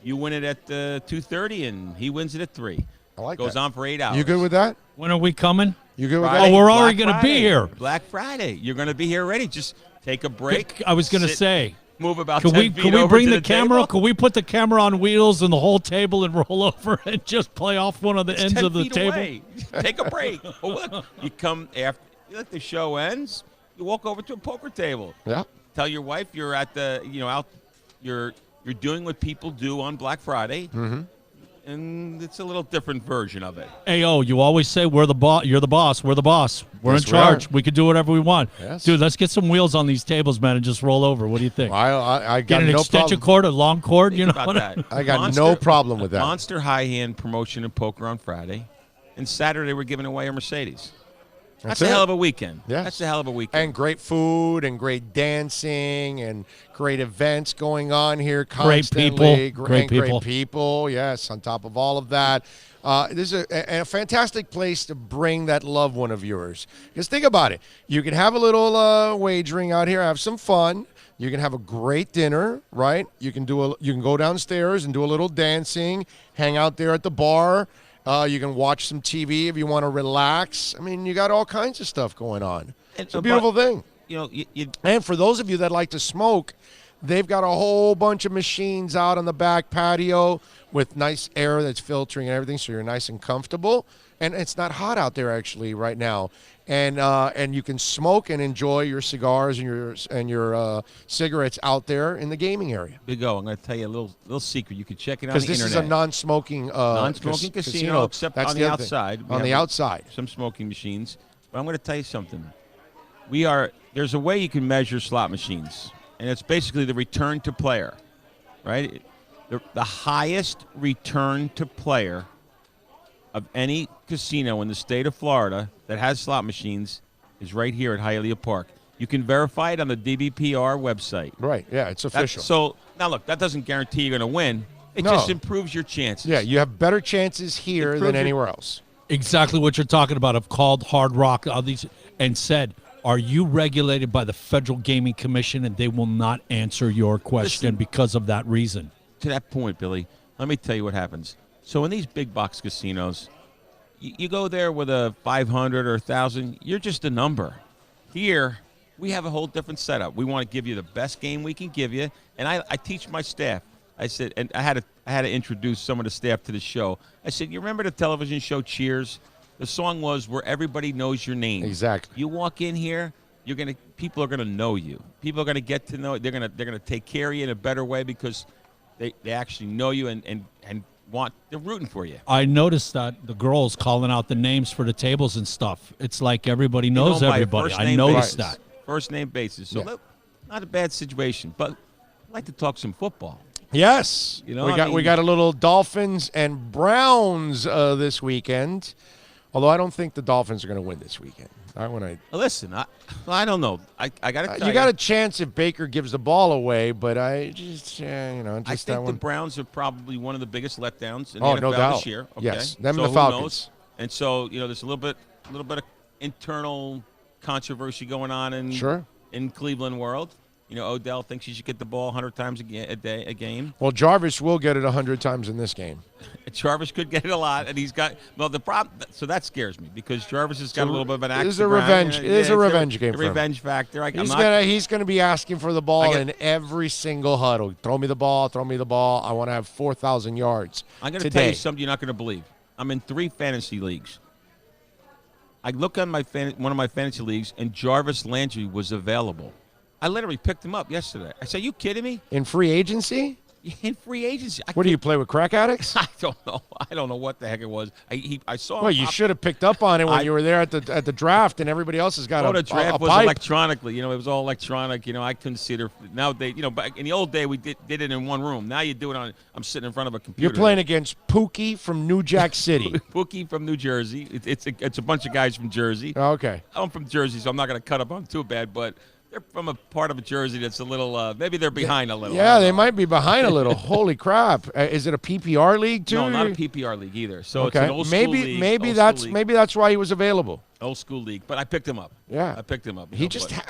you win it at 2:30, and he wins it at 3. I like Goes that. on for 8 hours. You good with that? When are we coming? You good with Friday, that? Oh, we're already Black going to be Friday. here. Black Friday. You're going to be here already. Just take a break. I was going to sit, say. Move about Can 10 we feet can we over bring to the camera? table. Can we put the camera on wheels and the whole table and roll over and just play off one of the It's ends 10 of the feet table? away. Take a break. Oh, look, you come after the show ends. You walk over to a poker table. Yeah. Tell your wife you're at the out. You're doing what people do on Black Friday, Mm-hmm. and it's a little different version of it. Ayo, you always say we're the boss. You're the boss. We're the boss. We're Yes, in we are. charge. We can do whatever we want. Yes. Dude, let's get some wheels on these tables, man, and just roll over. What do you think? I Get got an no extension problem. cord, a long cord. You know Think what about that. I got no problem with that. Monster high hand promotion in poker on Friday, and Saturday we're giving away a Mercedes. That's a it. hell of a weekend. Yes. That's a hell of a weekend. And great food and great dancing and great events going on here Great constantly. people. Great people. Great people, yes, on top of all of that. This is a fantastic place to bring that loved one of yours. Because think about it. You can have a little wagering out here, have some fun. You can have a great dinner, right? You can go downstairs and do a little dancing, hang out there at the bar. You can watch some TV if you want to relax. I mean, you got all kinds of stuff going on. It's a beautiful thing. You know, And for those of you that like to smoke, they've got a whole bunch of machines out on the back patio with nice air that's filtering and everything, so you're nice and comfortable. And it's not hot out there actually right now. And you can smoke and enjoy your cigars and your cigarettes out there in the gaming area. Big O, I'm going to tell you a little secret. You can check it on the Because this internet. is a non-smoking non-smoking casino, except That's on the other thing. outside. We On the have outside. some smoking machines. But I'm going to tell you something. There's a way you can measure slot machines, and it's basically the return to player, right? The highest return to player of any casino in the state of Florida that has slot machines is right here at Hialeah Park. You can verify it on the DBPR website. Right, yeah, it's official. So, now look, that doesn't guarantee you're going to win. It No. just improves your chances. Yeah, you have better chances here Improves than your- anywhere else. Exactly what you're talking about. I've called Hard Rock all these and said, are you regulated by the Federal Gaming Commission? And they will not answer your question because of that reason. To that point, Billy, let me tell you what happens. So in these big box casinos, you go there with a 500 or 1,000, you're just a number. Here, we have a whole different setup. We want to give you the best game we can give you. And I teach my staff. I said, and I had to introduce some of the staff to the show. I said, you remember the television show Cheers? The song was "Where Everybody Knows Your Name." Exactly. You walk in here, people are gonna know you. People are gonna get to know. They're gonna take care of you in a better way because they actually know you and they're rooting for you. I noticed that the girls calling out the names for the tables and stuff. It's like everybody knows by everybody. first I name noticed basis. that. First name basis. So not a bad situation, but I'd like to talk some football. Yes. You know, we got a little Dolphins and Browns this weekend. Although I don't think the Dolphins are going to win this weekend. Listen, I don't know. I got to tell you. You got a chance if Baker gives the ball away, but I just, I think the Browns are probably one of the biggest letdowns in the Oh, NFL no doubt. this year. Okay? Yes, them so and the who Falcons. knows? And so, there's a little bit of internal controversy going on in Cleveland world. Odell thinks he should get the ball 100 times a game. Well, Jarvis will get it 100 times in this game. Jarvis could get it a lot, and he's got the problem. So that scares me because Jarvis has got a little bit of an axe. It is a revenge. It is a revenge game. A for him. revenge factor. He's gonna be asking for the ball in every single huddle. Throw me the ball. Throw me the ball. I want to have 4,000 yards. I'm going to tell you something you're not going to believe. I'm in 3 fantasy leagues. I look on one of my fantasy leagues, and Jarvis Landry was available. I literally picked him up yesterday. I said, "You kidding me?" In free agency? In free agency. What do you play with, crack addicts? I don't know. I don't know what the heck it was. I saw him. Well, you should have picked up on it when you were there at the draft, and everybody else has got the draft a was pipe. electronically. It was all electronic. I couldn't see it. Now back in the old day, we did it in one room. Now you do it on. I'm sitting in front of a computer. You're playing against Pookie from New Jack City. Pookie from New Jersey. It's a bunch of guys from Jersey. Okay. I'm from Jersey, so I'm not going to cut up on them too bad, but. They're from a part of a Jersey that's a little, maybe they're behind a little. Yeah, they might be behind a little. Holy crap! Is it a PPR league too? No, not a PPR league either. So it's okay. an old school league. Maybe that's why he was available. Old school league, but I picked him up. Yeah, I picked him up.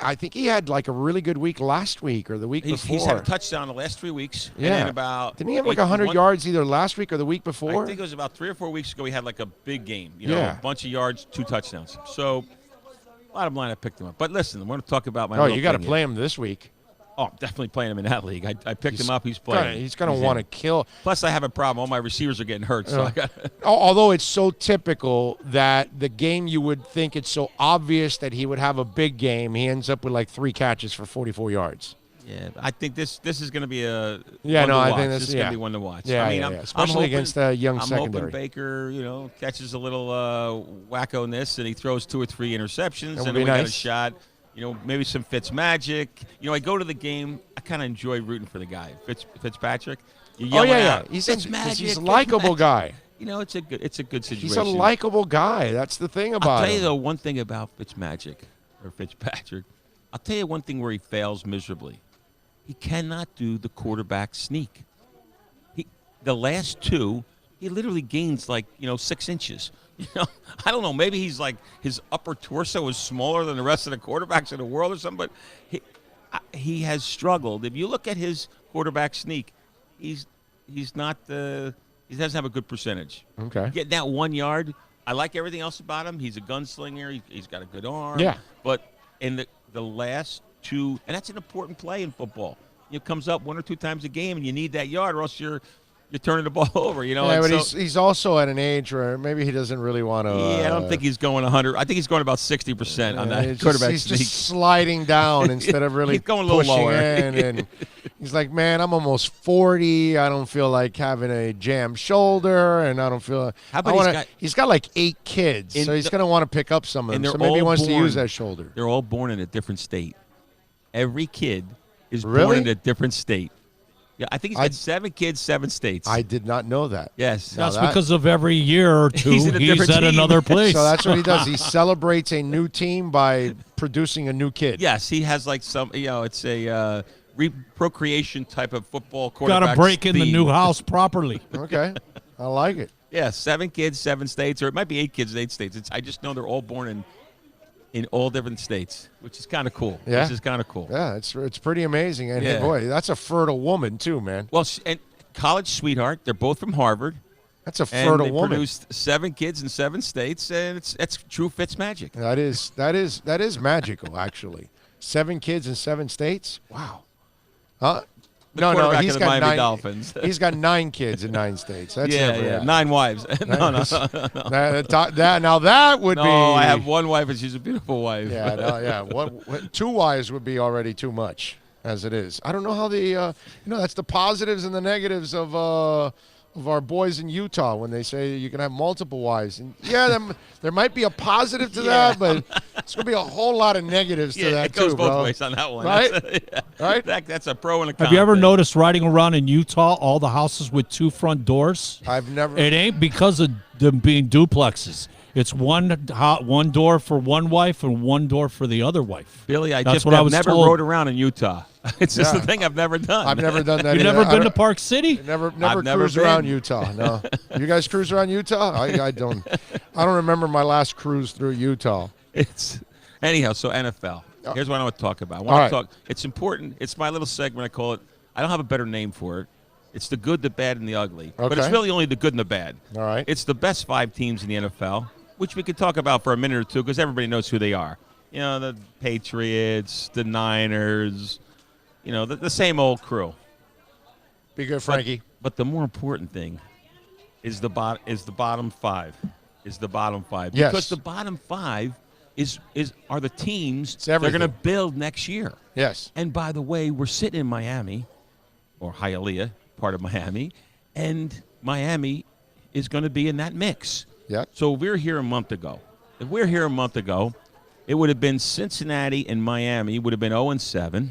I think he had like a really good week last week or the week before. He's had a touchdown the last 3 weeks. Yeah. And then didn't he have like 100 yards either last week or the week before? I think it was about 3 or 4 weeks ago. He had like a big game. Yeah. A bunch of yards, 2 touchdowns. So. Bottom line, I picked him up. But listen, I want to talk about my. Oh, you got to play him this week. Oh, I'm definitely playing him in that league. I picked him up. He's playing. He's going to want to kill. Plus, I have a problem. All my receivers are getting hurt. So although it's so typical that the game you would think it's so obvious that he would have a big game, he ends up with like 3 catches for 44 yards. Yeah, I think this is going to be a I think this is going to be one to watch. Yeah, especially against a young secondary. I'm hoping Baker, catches a little wacko-ness and he throws 2 or 3 interceptions, and then we got a shot. Maybe some Fitzmagic. I go to the game. I kind of enjoy rooting for the guy, Fitzpatrick. He's a likable guy. It's a good situation. He's a likable guy. That's the thing about him. I'll tell you though one thing about Fitzpatrick. I'll tell you one thing where he fails miserably. He cannot do the quarterback sneak. The last 2, he literally gains 6 inches. I don't know. Maybe he's like his upper torso is smaller than the rest of the quarterbacks in the world or something. But he has struggled. If you look at his quarterback sneak, he's not he doesn't have a good percentage. Okay. Getting that 1 yard. I like everything else about him. He's a gunslinger. He's got a good arm. Yeah. But in the last 2, and that's an important play in football. It comes up 1 or 2 times a game, and you need that yard, or else you're turning the ball over. Yeah, but he's also at an age where maybe he doesn't really want to. Yeah, I don't think he's going 100. I think he's going about 60% on that quarterback. He's just sliding down instead of really he's going a little pushing lower. in. And he's like, man, I'm almost 40. I don't feel like having a jammed shoulder, and I don't feel. How about he's got like 8 kids, so he's going to want to pick up some of them. So maybe he wants to use that shoulder. They're all born in a different state. Every kid is born in a different state. Yeah, I think he's got 7 kids, 7 states. I did not know that. Yes. That's because of every year or 2 he's at another place. So that's what he does. He celebrates a new team by producing a new kid. Yes, he has like some, it's a procreation type of football quarterback. Got to break in the new house properly. Okay. I like it. Yeah, 7 kids, 7 states, or it might be 8 kids in 8 states. I just know they're all born in all different states, which is kind of cool. Yeah. Which is kind of cool. Yeah, it's pretty amazing. And hey, boy, that's a fertile woman too, man. Well, and college sweetheart. They're both from Harvard. That's a fertile and they woman. Produced 7 kids in 7 states, and it's true Fitzmagic. That is magical, actually. 7 kids in 7 states. Wow. No, quarterback he's of the got Miami 9. Dolphins. He's got 9 kids in 9 states. That's yeah, never yeah. happened. 9 wives. no. Now that would be. No, I have 1 wife, and she's a beautiful wife. Yeah, no, yeah. What 2 wives would be already too much as it is. I don't know how the that's the positives and the negatives of our boys in Utah when they say you can have multiple wives. And yeah, there might be a positive to that, but it's going to be a whole lot of negatives to that it goes too, both bro. ways on that one. Right? Right? That's a pro and a con. Have you ever thing. noticed riding around in Utah, all the houses with 2 front doors? I've never. It ain't because of them being duplexes. It's one door for one wife and 1 door for the other wife. Billy, I That's just what I have was never told. rode around in Utah. It's just Yeah. the thing I've never done. I've never done that. You either. never been I- to Park City? Never I've never cruised around been. Utah. No, you guys cruise around Utah? I don't. I don't remember my last cruise through Utah. Anyhow, so NFL. Here's what I want to talk about. I All want right. to talk. It's important. It's my little segment. I call it. I don't have a better name for it. It's the good, the bad, and the ugly. But it's Okay. really only the good and the bad. All right. It's the best 5 teams in the NFL, which we could talk about for a minute or two because everybody knows who they are. You know, the Patriots, the Niners. You know, the same old crew. Be good, Frankie. But the more important thing is the bottom 5. Is the bottom 5 Yes. because the bottom 5 are the teams It's they're everything. going to build next year. Yes. And by the way, we're sitting in Miami, or Hialeah, part of Miami, and Miami is going to be in that mix. Yeah. So if we're here a month ago, it would have been Cincinnati and Miami would have been 0-7,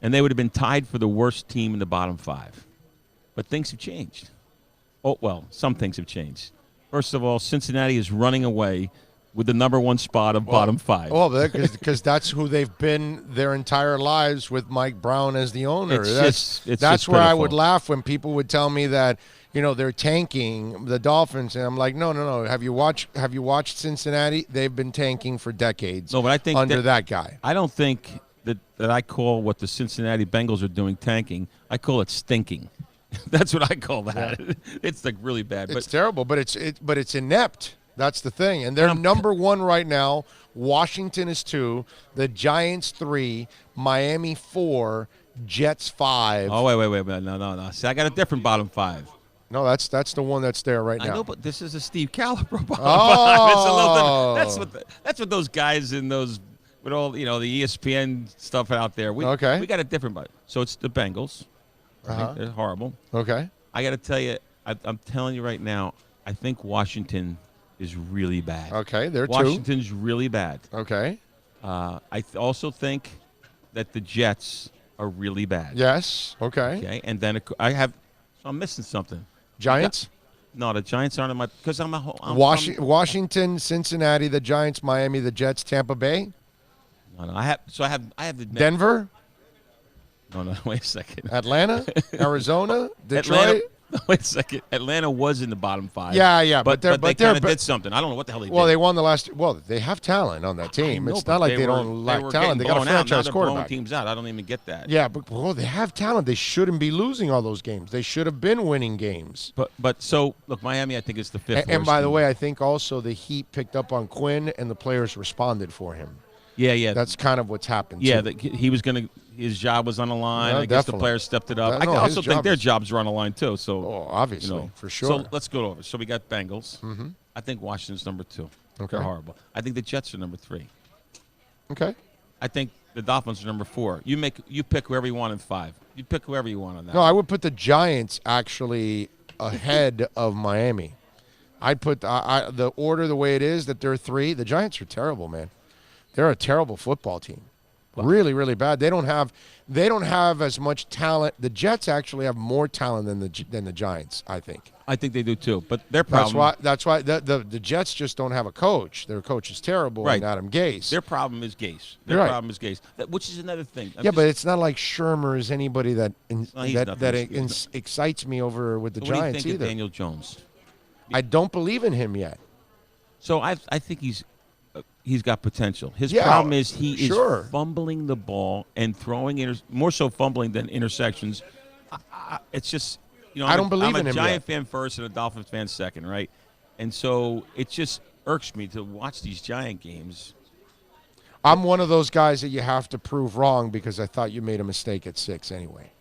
and they would have been tied for the worst team in the bottom 5. But things have changed. Oh, well, some things have changed. First of all, Cincinnati is running away with the number 1 spot of bottom 5. Oh, because that's who they've been their entire lives with Mike Brown as the owner. It's That's just where I pitiful. would laugh when people would tell me that they're tanking the Dolphins, and I'm like, no. Have you watched Cincinnati? They've been tanking for decades. No, but I think under that guy. I don't think that I call what the Cincinnati Bengals are doing tanking. I call it stinking. That's what I call that. Yeah. It's like really bad. It's terrible, but it's inept. That's the thing. And they're number 1 right now. Washington is 2, the Giants 3, Miami 4, Jets 5. Oh, wait. No. See, I got a different bottom 5. No, that's the one that's there right now. I know, but this is a Steve Caliber bottom Oh. 5. It's a little different. That's what those guys in those with all the ESPN stuff out there. We got a different bottom. So it's the Bengals. Right? Uh-huh. They're horrible. Okay. I got to tell you, I'm telling you right now, I think Washington is really bad. Okay, they're 2. Washington's really bad. Okay. I also think that the Jets are really bad. Yes. Okay. Okay, and then I'm missing something. Giants? No, the Giants aren't in my because I'm Washington, Cincinnati, the Giants, Miami, the Jets, Tampa Bay. No, I have the Denver. No, wait a second. Atlanta, Arizona, Detroit. Atlanta, wait a second. Atlanta was in the bottom 5. Yeah, but they're they kind of did something. I don't know what the hell they did. Well, they won the last. Well, they have talent on that team. It's not like they don't lack talent. They got a franchise Now they're blowing quarterback. teams out. I don't even get that. Yeah, but they have talent. They shouldn't be losing all those games. They should have been winning games. But so look, Miami, I think is the 5th. And by the team. way, I think also the Heat picked up on Quinn, and the players responded for him. Yeah. That's kind of what's happened. Yeah, too. he was going to. His job was on the line. Yeah, I guess the definitely. players stepped it up. No, I also his think job their is- jobs were on the line too. So, obviously, for sure. So let's go over. So we got Bengals. Mm-hmm. I think Washington's number 2. Okay. They're horrible. I think the Jets are number 3. Okay. I think the Dolphins are number 4. You pick whoever you want in 5. You pick whoever you want on that. No, I would put the Giants actually ahead of Miami. I'd put the order the way it is that they're 3. The Giants are terrible, man. They're a terrible football team. Really, really bad. They don't have as much talent. The Jets actually have more talent than the Giants, I think. I think they do too. But their problem. That's why the Jets just don't have a coach. Their coach is terrible, Right. and Adam Gase. Their problem is Gase. You're right. Problem is Gase, which is another thing. Yeah, but it's not like Shermer is anybody that he's nothing. excites me over with the What do you Giants think of either. Daniel Jones? I don't believe in him yet. So I think he's got potential. His Yeah, problem is he sure. is fumbling the ball and throwing more so fumbling than intersections. It's just I don't believe I'm in a him Giant yet. fan first and a Dolphins fan second, right? And so it just irks me to watch these Giant games. I'm one of those guys that you have to prove wrong because I thought you made a mistake at 6 anyway.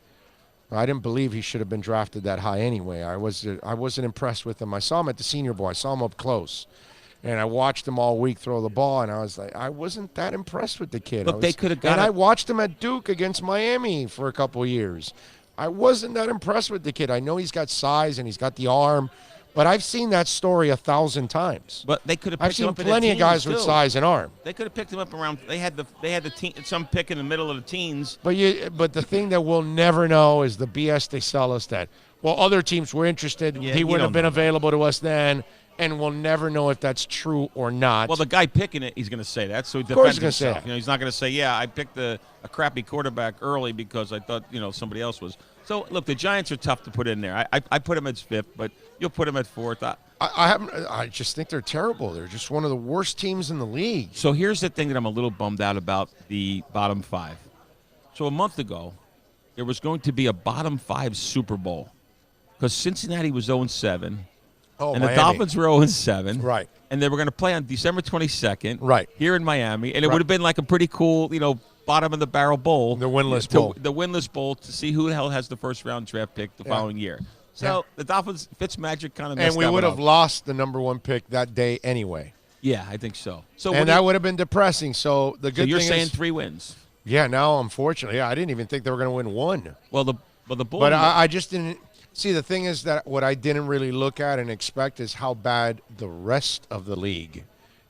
I didn't believe he should have been drafted that high anyway. I wasn't impressed with him. I saw him at the Senior Bowl. I saw him up close. And I watched him all week throw the ball, and I was like, I wasn't that impressed with the kid. Look, they could have got And I watched him at Duke against Miami for a couple of years. I wasn't that impressed with the kid. I know he's got size and he's got the arm, but I've seen that story 1,000 times. But they could have. I've seen plenty of guys with size and arm. They could have picked him up around. They had the teen, some pick in the middle of the teens. But the thing that we'll never know is the BS they sell us that, well, other teams were interested. Yeah, he you wouldn't have don't been know. available to us then. And we'll never know if that's true or not. Well, the guy picking it, he's going to say that. So he Of course defends he's gonna say himself. that. You know, he's not going to say, "Yeah, I picked a crappy quarterback early because I thought somebody else was." So look, the Giants are tough to put in there. I put him at fifth, but you'll put him at fourth. I just think they're terrible. They're just one of the worst teams in the league. So here's the thing that I'm a little bummed out about the bottom five. So a month ago, there was going to be a bottom five Super Bowl because Cincinnati was 0-7. Oh, and the Miami. Dolphins were 0-7. Right. And they were going to play on December 22nd. Right. Here in Miami. And it Right. would have been like a pretty cool, bottom of the barrel bowl. The winless bowl. The winless bowl to see who the hell has the first round draft pick the following year. So the Dolphins, Fitzmagic kind of messed And we that would one have up. lost the number one pick that day anyway. Yeah, I think so. So And that would have been depressing. So the good you're thing saying is, 3 wins. Yeah, now unfortunately, I didn't even think they were going to win one. Well, the Bulls. But I just didn't see. The thing is that what I didn't really look at and expect is how bad the rest of the league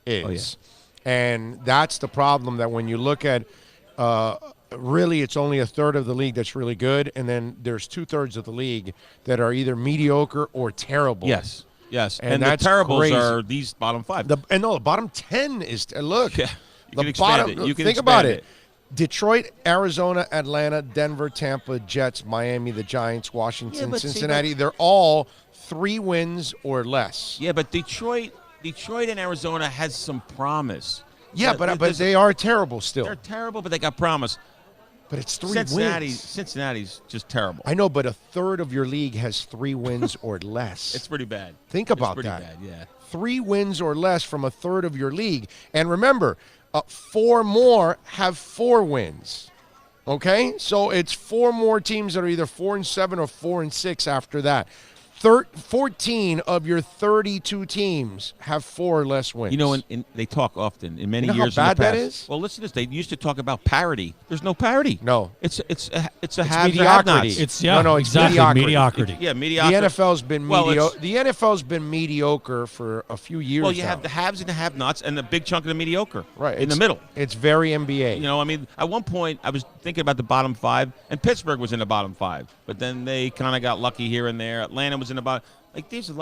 is, and that's the problem. That when you look at, really, it's only a third of the league that's really good, and then there's 2/3 of the league that are either mediocre or terrible. Yes. Yes. And the that's terribles crazy. are these bottom five. The bottom 10 is look. Yeah, you can the expand bottom. it. You can think about expand it. Detroit, Arizona, Atlanta, Denver, Tampa, Jets, Miami, the Giants, Washington, but see, Cincinnati. They're all 3 wins or less. Yeah, but Detroit and Arizona has some promise. Yeah, but they are terrible still. They're terrible, but they got promise. But it's 3 Cincinnati's wins. Cincinnati's just terrible. I know, but a third of your league has 3 wins or less. It's pretty bad. Think about it's pretty that. Bad, yeah. 3 wins or less from a third of your league. And remember, 4 more have 4 wins. Okay? So it's 4 more teams that are either 4-7 or 4-6 after that. 14 of your 32 teams have 4 or less wins. You know, they talk often in many You know how years. bad in the that past. is? Well, listen to this. They used to talk about parity. There's no parity. No, it's a it's have mediocrity. It's no, it's exactly, mediocrity. Yeah, mediocrity. The NFL's been Well, mediocre. The NFL's been mediocre for a few years. Well, you now. have the haves and the have-nots, and a big chunk of the mediocre. Right in the it's- middle. It's very NBA. You know, I mean, at one point I was thinking about the bottom 5, and Pittsburgh was in the bottom 5, but then they kind of got lucky here and there. Atlanta was in the bottom. Like there's a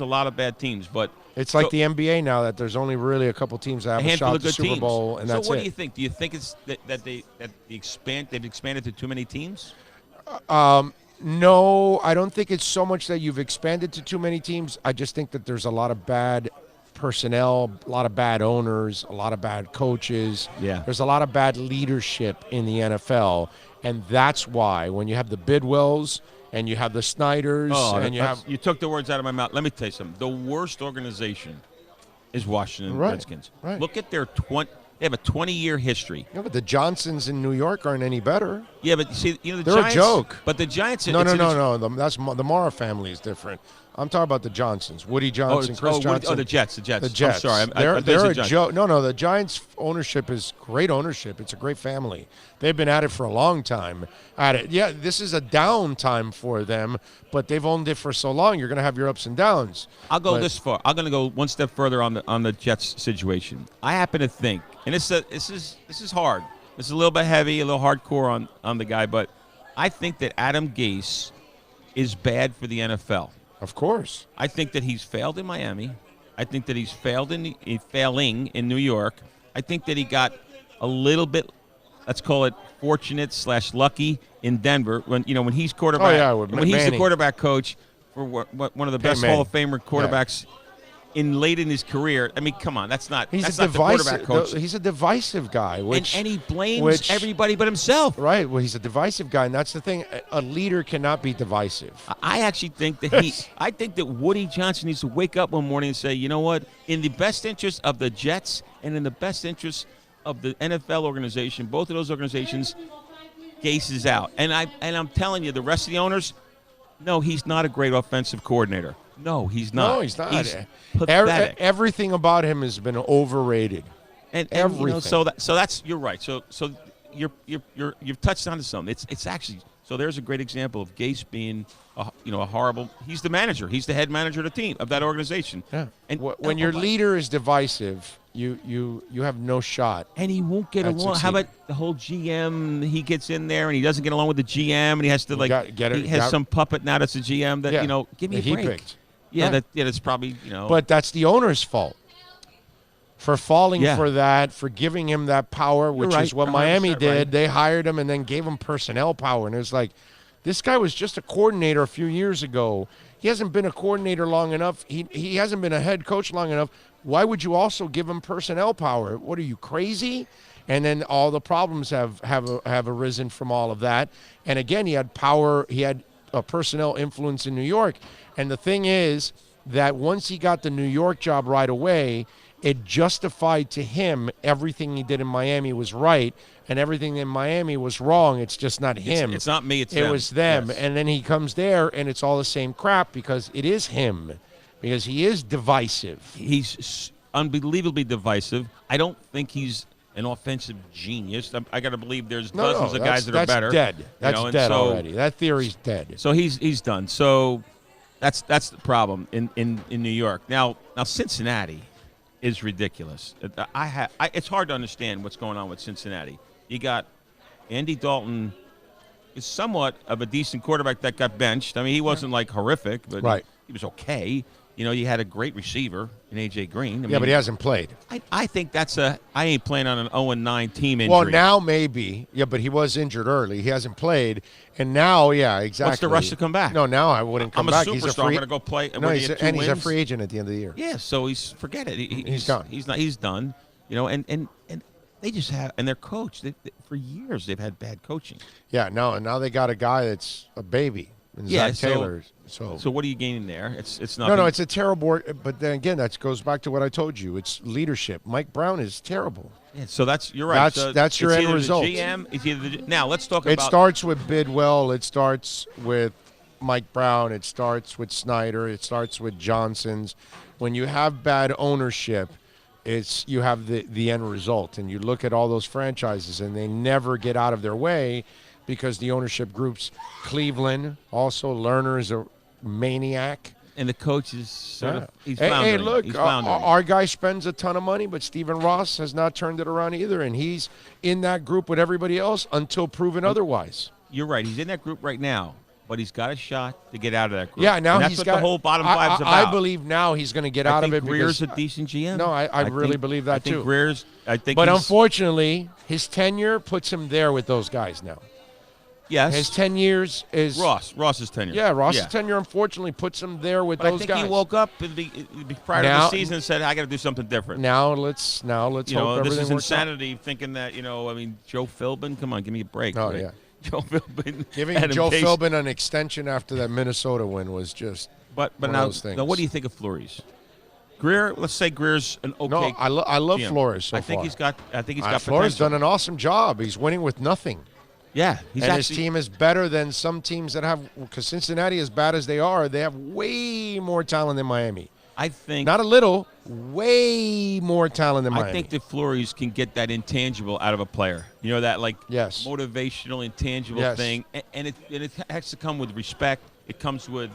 lot of bad teams, but It's like the NBA now that there's only really a couple teams that have a handful shot of at the good Super teams. Bowl, and so that's what it. do you think? Do you think it's they've expanded to too many teams? No, I don't think it's so much that you've expanded to too many teams. I just think that there's a lot of bad personnel, a lot of bad owners, a lot of bad coaches. Yeah. There's a lot of bad leadership in the NFL, and that's why when you have the Bidwells and you have the Snyders and you took the words out of my mouth. Let me tell you something. The worst organization is Washington Right, Redskins. right. Look at their They have a 20-year history. Yeah, but the Johnsons in New York aren't any better. Yeah, but you see, the They're Giants, a joke. But the Giants. No. That's the Mara family is different. I'm talking about the Johnsons, Woody Johnson, Chris Johnson. The Jets. The Jets. I'm sorry. They're a joke. No. The Giants' ownership is great ownership. It's a great family. They've been at it for a long time. Yeah, this is a down time for them, but they've owned it for so long. You're going to have your ups and downs. I'll go this far. I'm going to go one step further on the Jets situation. I happen to think, and this is hard. This is a little bit heavy, a little hardcore on the guy, but I think that Adam Gase is bad for the NFL. Of course. I think that he's failed in Miami. I think that he's failing in New York. I think that he got a little bit, let's call it fortunate/lucky in Denver when he's quarterback. Oh, yeah, with when he's the Manning. quarterback coach for one of the best Hall of Famer quarterbacks late in his career. I mean, come on, that's not the quarterback coach. He's a divisive guy, and he blames everybody but himself. Right. Well, he's a divisive guy, and that's the thing. A leader cannot be divisive. I actually think that I think that Woody Johnson needs to wake up one morning and say, you know what? In the best interest of the Jets and in the best interest of the NFL organization, both of those organizations, Gase is out, and I'm telling you, the rest of the owners, no, he's not a great offensive coordinator. No, he's not. No, he's not. He's pathetic. Everything about him has been overrated. And everything. you know, so that's you're right. So you've touched on to something. It's actually so there's a great example of Gase being a horrible. He's the manager. He's the head manager of the team of that organization. Yeah. And when your leader is divisive, you have no shot. And he won't get along. succeeding. How about the whole GM? He gets in there and he doesn't get along with the GM, and he has to he has some puppet now that's a GM that give me a that he break. picked. Yeah, Right. that's probably But that's the owner's fault for falling Yeah. for that, for giving him that power, which You're is right, what Miami 100% did. right. They hired him and then gave him personnel power. And it was like, this guy was just a coordinator a few years ago. He hasn't been a coordinator long enough. He hasn't been a head coach long enough. Why would you also give him personnel power? What are you, crazy? And then all the problems have arisen from all of that. And again, he had power. He had a personnel influence in New York. And the thing is that once he got the New York job right away, it justified to him everything he did in Miami was right, and everything in Miami was wrong. It's just not him. It's not me. It was them. Yes. And then he comes there, and it's all the same crap because it is him, because he is divisive. He's unbelievably divisive. I don't think he's an offensive genius. I got to believe there's dozens of guys that are better. That's dead. That's and dead so- already. That theory's dead. So he's done. So that's the problem in New York. Now Cincinnati is ridiculous. It's hard to understand what's going on with Cincinnati. You got Andy Dalton is somewhat of a decent quarterback that got benched. I mean, he wasn't like horrific, but Right. he was okay. You had a great receiver in A.J. Green. I Yeah, mean, but he hasn't played. I think I ain't playing on an 0-9 team injury. Well, now maybe. Yeah, but he was injured early. He hasn't played. And now, yeah, exactly. What's the rush to come back? No, now I wouldn't come I'm a back. superstar. He's a I'm free. gonna go play. No, When he's he had a, and two he's a wins. free agent at the end of the year. Yeah, so forget it. He's gone. He's done. And they just have, and their coach, for years they've had bad coaching. Yeah, no, and now they got a guy that's a baby, and Yeah, Zach Taylor. So what are you gaining there? It's nothing. no, it's a terrible. But then again, that goes back to what I told you. It's leadership. Mike Brown is terrible. Yeah, so you're right. That's your it's end either result. The GM, it's either now let's talk It about. starts with Bidwell. It starts with Mike Brown. It starts with Snyder. It starts with Johnson's. When you have bad ownership, you have the end result. And you look at all those franchises, and they never get out of their way because the ownership groups. Cleveland also, Lerner is a maniac. And the coach is sort of he's Hey, floundering. look, He's floundering. our guy spends a ton of money, but Stephen Ross has not turned it around either, and he's in that group with everybody else until proven otherwise. You're right. He's in that group right now, but he's got a shot to get out of that group. Yeah, now and that's he's what got the whole bottom five's about. I believe now he's going to get out of it. Greer's because a decent GM. No, I really think- believe that I think too. Greer's. I think. But he's- unfortunately, his tenure puts him there with those guys now. yes, His 10 years is Ross's tenure. Yeah, Ross's tenure unfortunately puts him there with But those I think guys. he woke up prior to Now- the season and said, "I got to do something different." Now let's hope this everything is works out. insanity. Thinking that Joe Philbin. Come on, give me a break. Oh right? yeah. Joe Philbin. Giving had him Joe pace- Philbin an extension after that Minnesota win was just But one now, of those things. now, what do you think of Flores? Greer. Let's say Greer's an okay. No, I love GM. Flores so I think far. I think he's got Flores potential. done an awesome job. He's winning with nothing. Yeah, he's and actually, his team is better than some teams that have. Because Cincinnati, as bad as they are, they have way more talent than Miami. I think Not a little, way more talent than Miami. I think that Flores can get that intangible out of a player. That Yes. motivational, intangible Yes. thing, and it has to come with respect. It comes with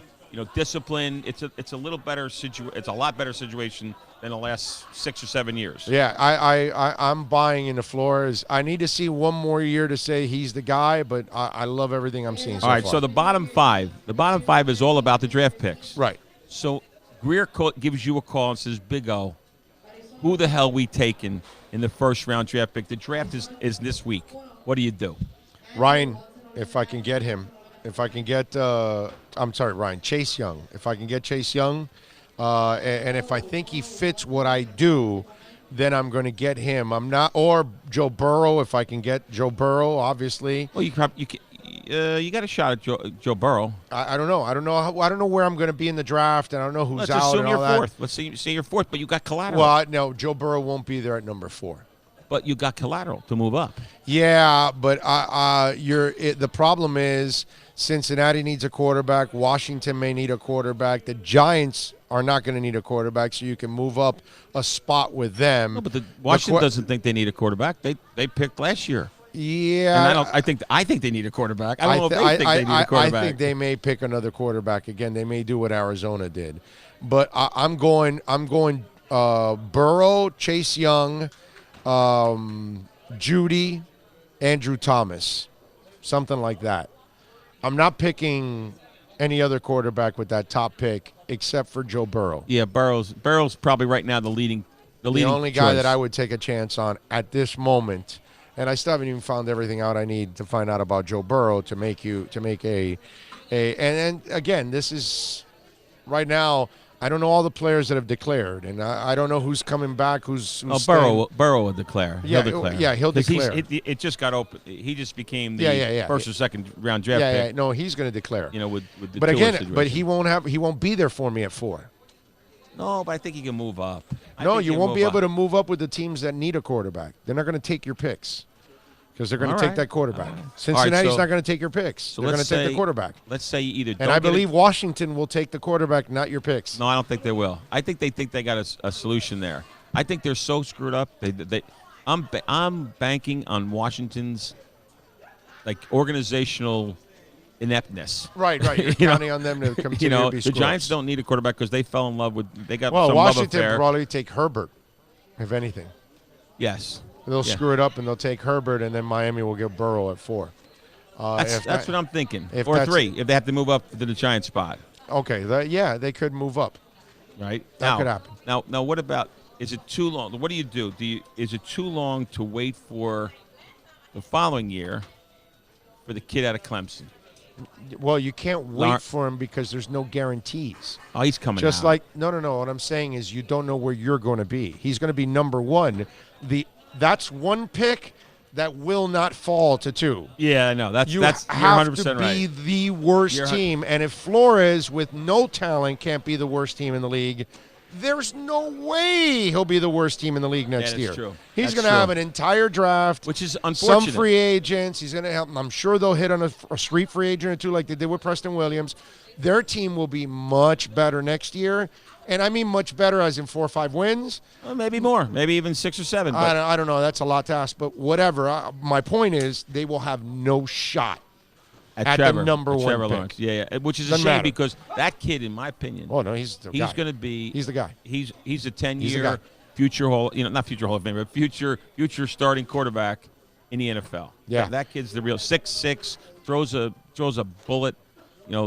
discipline. It's a little better It's a lot better situation than the last 6 or 7 years. Yeah, I'm buying into Flores. I need to see one more year to say he's the guy, but I love everything I'm seeing so All right, far. so the bottom five is all about the draft picks. Right. So Greer gives you a call and says, "Big O, who the hell we taking in the first round draft pick? The draft is this week. What do you do?" Ryan, if I can get him, Ryan, Chase Young. If I can get Chase Young, and if I think he fits what I do, then I'm going to get him. Or Joe Burrow, if I can get Joe Burrow, obviously. Well, you got a shot at Joe Burrow. I don't know. I don't know where I'm going to be in the draft, and I don't know who's Let's out assume and you're all that. fourth. Let's say you're fourth, but you got collateral. Well, no, Joe Burrow won't be there at number 4. but you got collateral to move up. Yeah, but the problem is Cincinnati needs a quarterback. Washington may need a quarterback. The Giants are not going to need a quarterback, so you can move up a spot with them. No, but Washington doesn't think they need a quarterback. They picked last year. Yeah, and I think they need a quarterback. I don't know if they think they need a quarterback. I think they may pick another quarterback again. They may do what Arizona did, but I'm going Burrow, Chase Young, Judy, Andrew Thomas, something like that. I'm not picking any other quarterback with that top pick except for Joe Burrow. Yeah, Burrow's probably right now the leading only guy choice. that I would take a chance on at this moment. And I still haven't even found everything out I need to find out about Joe Burrow to make and again, this is right now. I don't know all the players that have declared, and I don't know who's coming back. Who's Burrow will declare. Yeah, he'll declare. Yeah, he'll declare. It just got open. He just became the first or second round draft pick. Yeah, no, he's going to declare. With the but Tua again, situation. but he won't be there for me at 4. No, but I think he can move up. No, you won't be able to move up with the teams that need a quarterback. They're not going to take your picks because they're going to take that quarterback. Cincinnati's not going to take your picks. So they're going to take the quarterback. Let's say you either. And I believe Washington will take the quarterback, not your picks. No, I don't think they will. I think they got a solution there. I think they're so screwed up. I'm banking on Washington's organizational ineptness. Right. You're counting on them to continue to be the scrubs. Giants don't need a quarterback because they fell in love with. They got well, some Washington love affair. probably take Herbert, if anything. Yes. They'll screw it up and they'll take Herbert, and then Miami will get Burrow at 4. That's what I'm thinking. Or 3 if they have to move up to the Giant spot. Okay. They could move up. Right. That could happen. Now, what about? Is it too long? What do you do? Is it too long to wait for the following year for the kid out of Clemson? Well, you can't wait for him because there's no guarantees. Oh, he's coming Just out. like no. What I'm saying is you don't know where you're going to be. He's going to be number 1. That's one pick that will not fall to 2. Yeah, I know. You're have 100% to be right. the worst team. And if Flores, with no talent, can't be the worst team in the league, there's no way he'll be the worst team in the league next year. True. He's going to have an entire draft, which is unfortunate. Some free agents. He's going to help. I'm sure they'll hit on a street free agent or two like they did with Preston Williams. Their team will be much better next year. And I mean much better as in 4 or 5 wins. Well, maybe more. Maybe even 6 or 7. But I don't know. That's a lot to ask. But whatever. My point is they will have no shot at the number 1 Trevor pick. Lawrence. Yeah. Which is Doesn't a shame matter. because that kid, in my opinion, he's going to be. He's the guy. He's a 10-year He's the guy. future not future Hall of Fame, but future starting quarterback in the NFL. Yeah. That kid's the real 6'6", throws a bullet.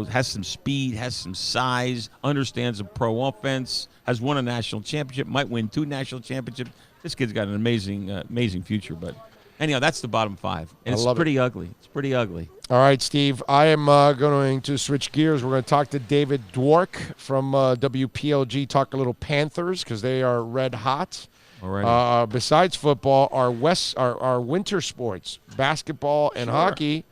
Has some speed, has some size, understands the pro offense, has won a national championship, might win 2 national championships. This kid's got an amazing future. But anyhow, that's the bottom 5, and it's pretty ugly. It's pretty ugly. All right, Steve. I am going to switch gears. We're going to talk to David Dwork from WPLG. Talk a little Panthers because they are red hot. All right. Besides football, our winter sports, basketball and hockey.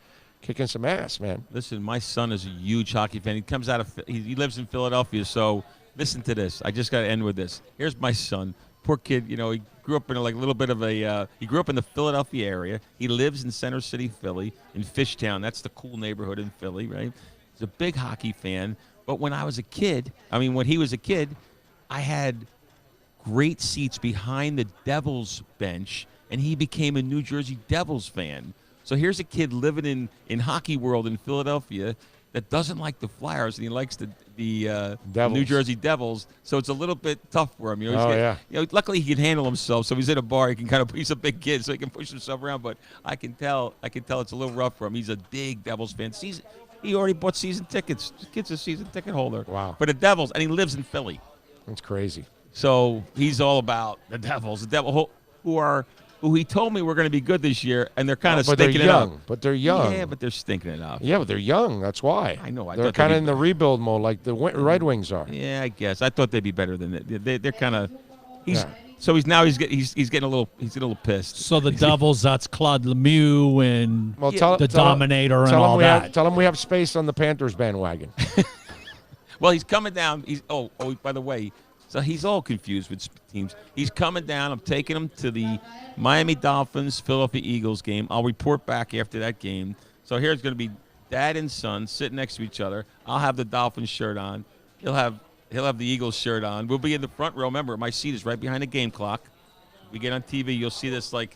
Kicking some ass, man. Listen, my son is a huge hockey fan. He comes out of he lives in Philadelphia, so listen to this. I just got to end with this. Here's my son. Poor kid, he grew up in a little bit of a he grew up in the Philadelphia area. He lives in Center City, Philly, in Fishtown. That's the cool neighborhood in Philly, right? He's a big hockey fan. But when he was a kid, I had great seats behind the Devils bench, and he became a New Jersey Devils fan. So here's a kid living in hockey world in Philadelphia that doesn't like the Flyers and he likes the New Jersey Devils. So it's a little bit tough for him. Luckily he can handle himself. So he's in a bar. He can he's a big kid, so he can push himself around. But I can tell it's a little rough for him. He's a big Devils fan. He already bought season tickets. The kid's a season ticket holder. Wow. For the Devils, and he lives in Philly. That's crazy. So he's all about the Devils. The Devils who he told me were going to be good this year, and they're kind of stinking it up. But they're young. Yeah, but they're stinking it up. Yeah, but they're young. That's why. I know. They're kind of in the rebuild mode like the Red Wings are. Yeah, I guess. I thought they'd be better than that. They're kind of. So he's getting a little pissed. So the Devils, that's Claude Lemieux and the Dominator and all that. Tell him we have space on the Panthers bandwagon. Well, he's coming down. By the way, So he's all confused with teams. He's coming down. I'm taking him to the Miami Dolphins, Philadelphia Eagles game. I'll report back after that game. So here's going to be dad and son sitting next to each other. I'll have the Dolphins shirt on. He'll have the Eagles shirt on. We'll be in the front row. Remember, my seat is right behind the game clock. We get on TV. You'll see this like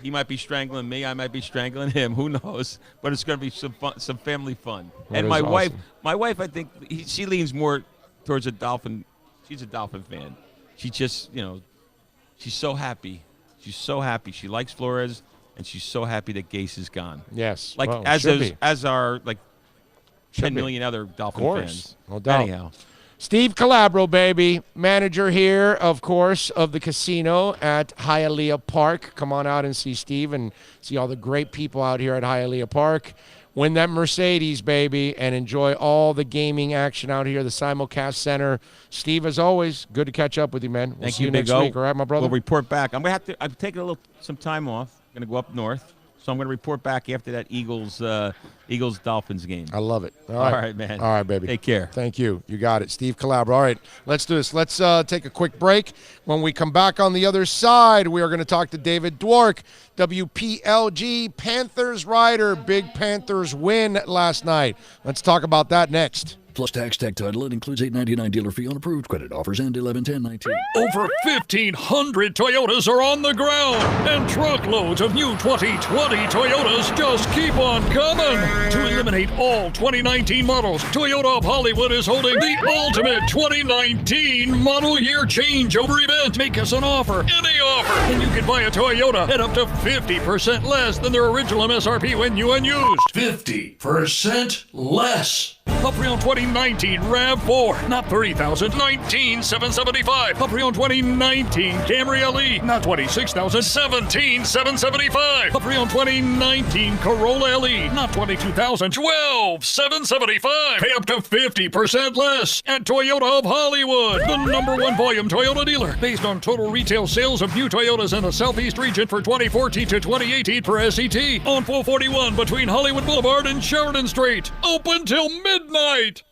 he might be strangling me. I might be strangling him. Who knows? But it's going to be some fun, some family fun. That and is my awesome. wife, I think she leans more towards a Dolphin. She's a Dolphin fan. She just, she's so happy. She's so happy. She likes Flores, and she's so happy that Gase is gone. Yes. Like well, as our like Should 10 be. million other Dolphin Of course. fans. No doubt. Anyhow. Steve Calabro, baby, manager here, of course, of the casino at Hialeah Park. Come on out and see Steve and see all the great people out here at Hialeah Park. Win that Mercedes, baby, and enjoy all the gaming action out here, the Simulcast Center. Steve, as always, good to catch up with you, man. We'll Thank see you Big next O. week, all right, my brother? We'll report back. I'm taking some time off. I'm going to go up north. So I'm going to report back after that Eagles-Dolphins game. I love it. All right, man. All right, baby. Take care. Thank you. You got it. Steve Calabro. All right, let's do this. Let's take a quick break. When we come back on the other side, we are going to talk to David Dwork, WPLG Panthers rider. Big Panthers win last night. Let's talk about that next. Plus tax, tech title. It includes $8.99 dealer fee on approved credit. Offers end 11/10/19. Over 1,500 Toyotas are on the ground, and truckloads of new 2020 Toyotas just keep on coming. To eliminate all 2019 models, Toyota of Hollywood is holding the ultimate 2019 model year changeover event. Make us an offer, any offer, and you can buy a Toyota at up to 50% less than their original MSRP when new and used. 50% less. A pre-owned 2019 RAV4, not $30,000, $19,775. A pre-owned 2019 Camry LE, not $26,000, $17,775. A pre-owned 2019 Corolla LE, not $22,000, $12,775. Pay up to 50% less at Toyota of Hollywood, the #1 volume Toyota dealer, based on total retail sales of new Toyotas in the Southeast region for 2014 to 2018 per SET, on 441 between Hollywood Boulevard and Sheridan Street. Open till midnight.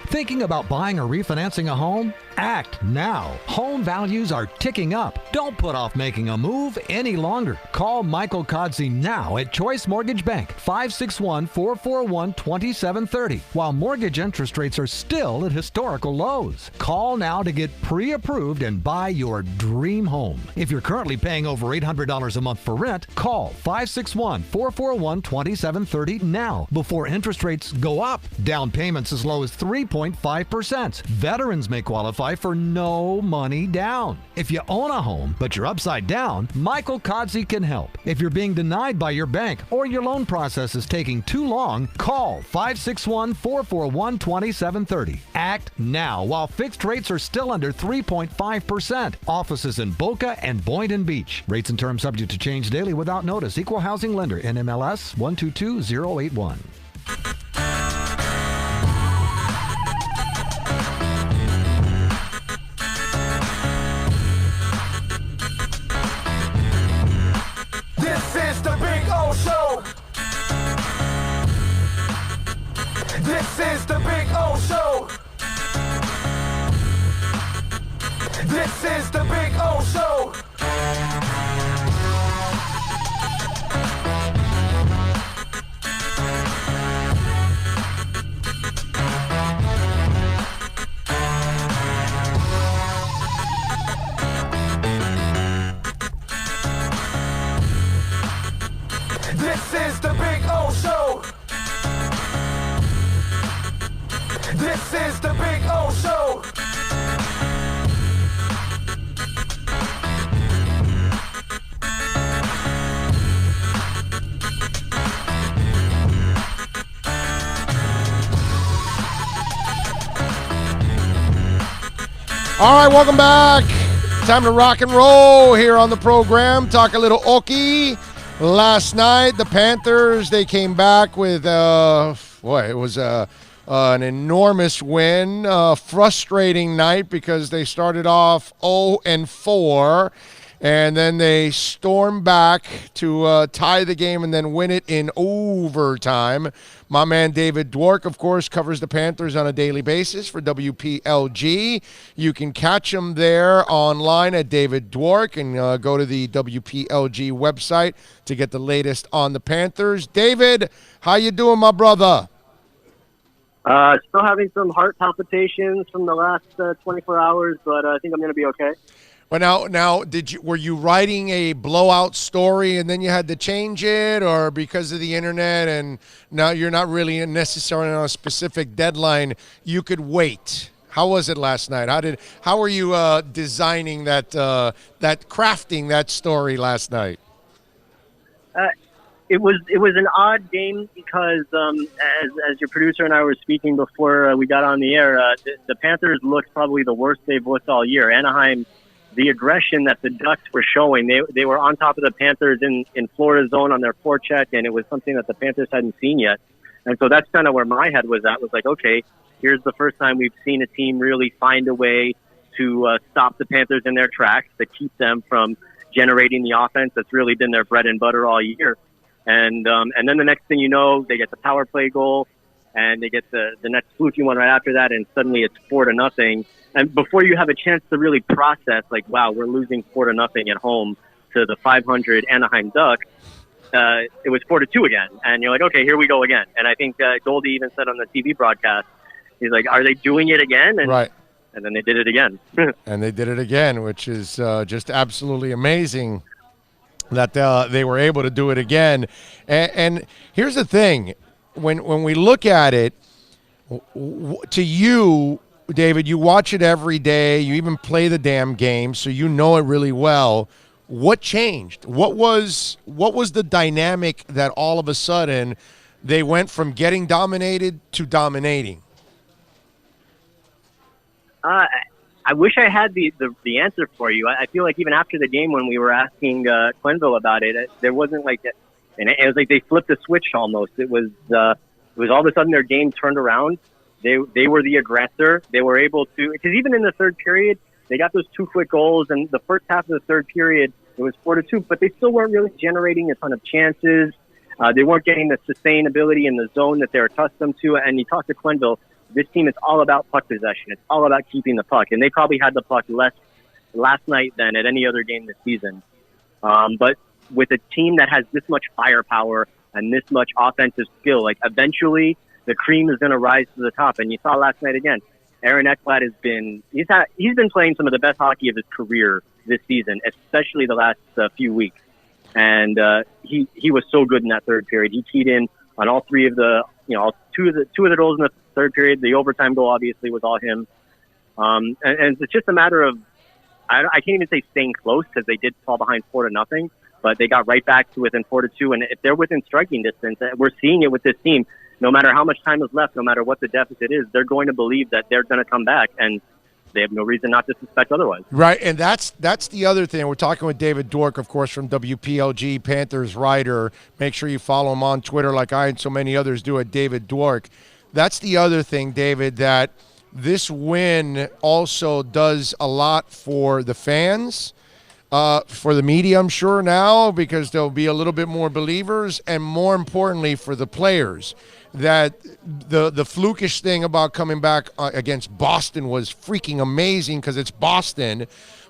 Thinking about buying or refinancing a home? Act now. Home values are ticking up. Don't put off making a move any longer. Call Michael Kodsey now at Choice Mortgage Bank, 561-441-2730, while mortgage interest rates are still at historical lows. Call now to get pre-approved and buy your dream home. If you're currently paying over $800 a month for rent, call 561-441-2730 now before interest rates go up. Down payments as low as 3.5%. Veterans may qualify for no money down. If you own a home, but you're upside down, Michael Kodsey can help. If you're being denied by your bank or your loan process is taking too long, call 561-441-2730. Act now while fixed rates are still under 3.5%. Offices in Boca and Boynton Beach. Rates and terms subject to change daily without notice. Equal housing lender. NMLS 122081. This is the Big O Show. This is the Big O Show. This is the Big O Show. This is the Big O Show. This is the Big O Show. All right, welcome back. Time to rock and roll here on the program. Talk a little Okie. Last night, the Panthers, they came back with, it was an enormous win. Frustrating night because they started off 0-4. And then they storm back to tie the game and then win it in overtime. My man David Dwork, of course, covers the Panthers on a daily basis for WPLG. You can catch him there online at David Dwork and go to the WPLG website to get the latest on the Panthers. David, how you doing, my brother? Still having some heart palpitations from the last 24 hours, but I think I'm going to be okay. Well, now, were you writing a blowout story and then you had to change it, or because of the internet and now you're not really necessarily on a specific deadline, you could wait? How was it last night? How were you designing that crafting that story last night? It was an odd game because as your producer and I were speaking before we got on the air, the Panthers looked probably the worst they've looked all year. Anaheim, the aggression that the Ducks were showing, they were on top of the Panthers in Florida zone on their forecheck, and it was something that the Panthers hadn't seen yet. And so that's kind of where my head was at, was like, okay, here's the first time we've seen a team really find a way to stop the Panthers in their tracks, to keep them from generating the offense that's really been their bread and butter all year. And then the next thing you know, they get the power play goal, and they get the next fluky one right after that, and suddenly it's 4-0. And before you have a chance to really process, like, wow, we're losing 4-0 at home to the 500 Anaheim Ducks, it was 4-2 again. And you're like, okay, here we go again. And I think Goldie even said on the TV broadcast, he's like, are they doing it again? And, right. And then they did it again. And they did it again, which is just absolutely amazing that they were able to do it again. And here's the thing. When we look at it, to you, David, you watch it every day. You even play the damn game, so you know it really well. What changed? What was the dynamic that all of a sudden they went from getting dominated to dominating? I wish I had the answer for you. I feel like even after the game when we were asking Quenneville about it, there wasn't like – and it was like they flipped the switch almost. It was all of a sudden their game turned around. They were the aggressor. They were able to, because even in the third period, they got those 2 quick goals, and the first half of the third period, it was 4-2, but they still weren't really generating a ton of chances. They weren't getting the sustainability in the zone that they're accustomed to. And you talk to Quenneville, this team is all about puck possession. It's all about keeping the puck, and they probably had the puck less last night than at any other game this season. But with a team that has this much firepower and this much offensive skill, like eventually the cream is going to rise to the top. And you saw last night again, Aaron Ekblad he's been playing some of the best hockey of his career this season, especially the last few weeks. And he was so good in that third period. He keyed in on all three of the, two of the goals in the third period. The overtime goal obviously was all him. And it's just a matter of, I can't even say staying close, because they did fall behind 4-0, but they got right back to within 4-2. And if they're within striking distance, we're seeing it with this team. No matter how much time is left, no matter what the deficit is, they're going to believe that they're going to come back, and they have no reason not to suspect otherwise. Right, and that's the other thing. We're talking with David Dwork, of course, from WPLG, Panthers writer. Make sure you follow him on Twitter like I and so many others do at David Dwork. That's the other thing, David, that this win also does a lot for the fans, for the media, I'm sure now, because there'll be a little bit more believers, and more importantly for the players. That the flukish thing about coming back against Boston was freaking amazing because it's Boston.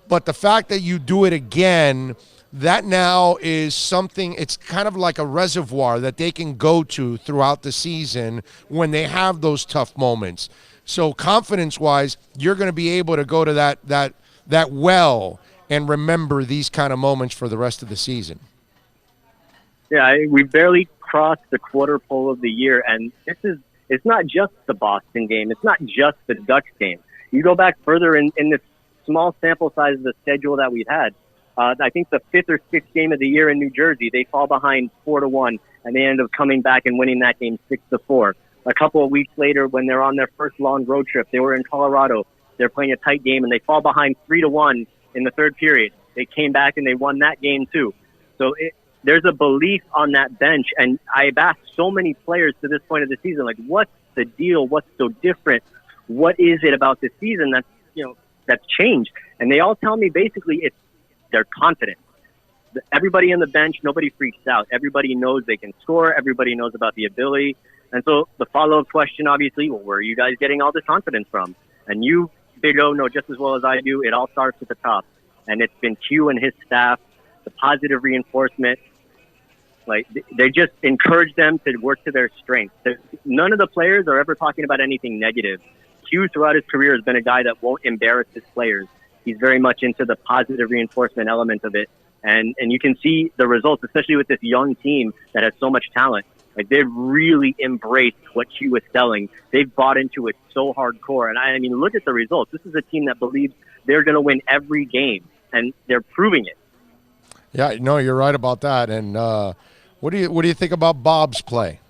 But the fact that you do it again, that now is something, it's kind of like a reservoir that they can go to throughout the season when they have those tough moments. So confidence-wise, you're going to be able to go to that well and remember these kind of moments for the rest of the season. Yeah, we barely crossed the quarter pole of the year, and it's not just the Boston game. It's not just the Ducks game. You go back further in this small sample size of the schedule that we've had. I think the 5th or 6th game of the year in New Jersey, they fall behind 4-1, and they end up coming back and winning that game 6-4. A couple of weeks later, when they're on their first long road trip, they were in Colorado. They're playing a tight game, and they fall behind 3-1 in the third period. They came back and they won that game too. So there's a belief on that bench, and I've asked so many players to this point of the season, like, what's the deal? What's so different? What is it about this season that's changed? And they all tell me basically their confidence. Everybody on the bench, nobody freaks out. Everybody knows they can score. Everybody knows about the ability. And so the follow-up question, obviously, well, where are you guys getting all this confidence from? And you, Big O, know just as well as I do, it all starts at the top. And it's been Q and his staff, the positive reinforcement. Like, they just encourage them to work to their strengths. None of the players are ever talking about anything negative. Q, throughout his career, has been a guy that won't embarrass his players. He's very much into the positive reinforcement element of it. And you can see the results, especially with this young team that has so much talent. Like, they've really embraced what Q is selling. They've bought into it so hardcore. And I mean, look at the results. This is a team that believes they're going to win every game, and they're proving it. Yeah, no, you're right about that. And what do you think about Bob's play?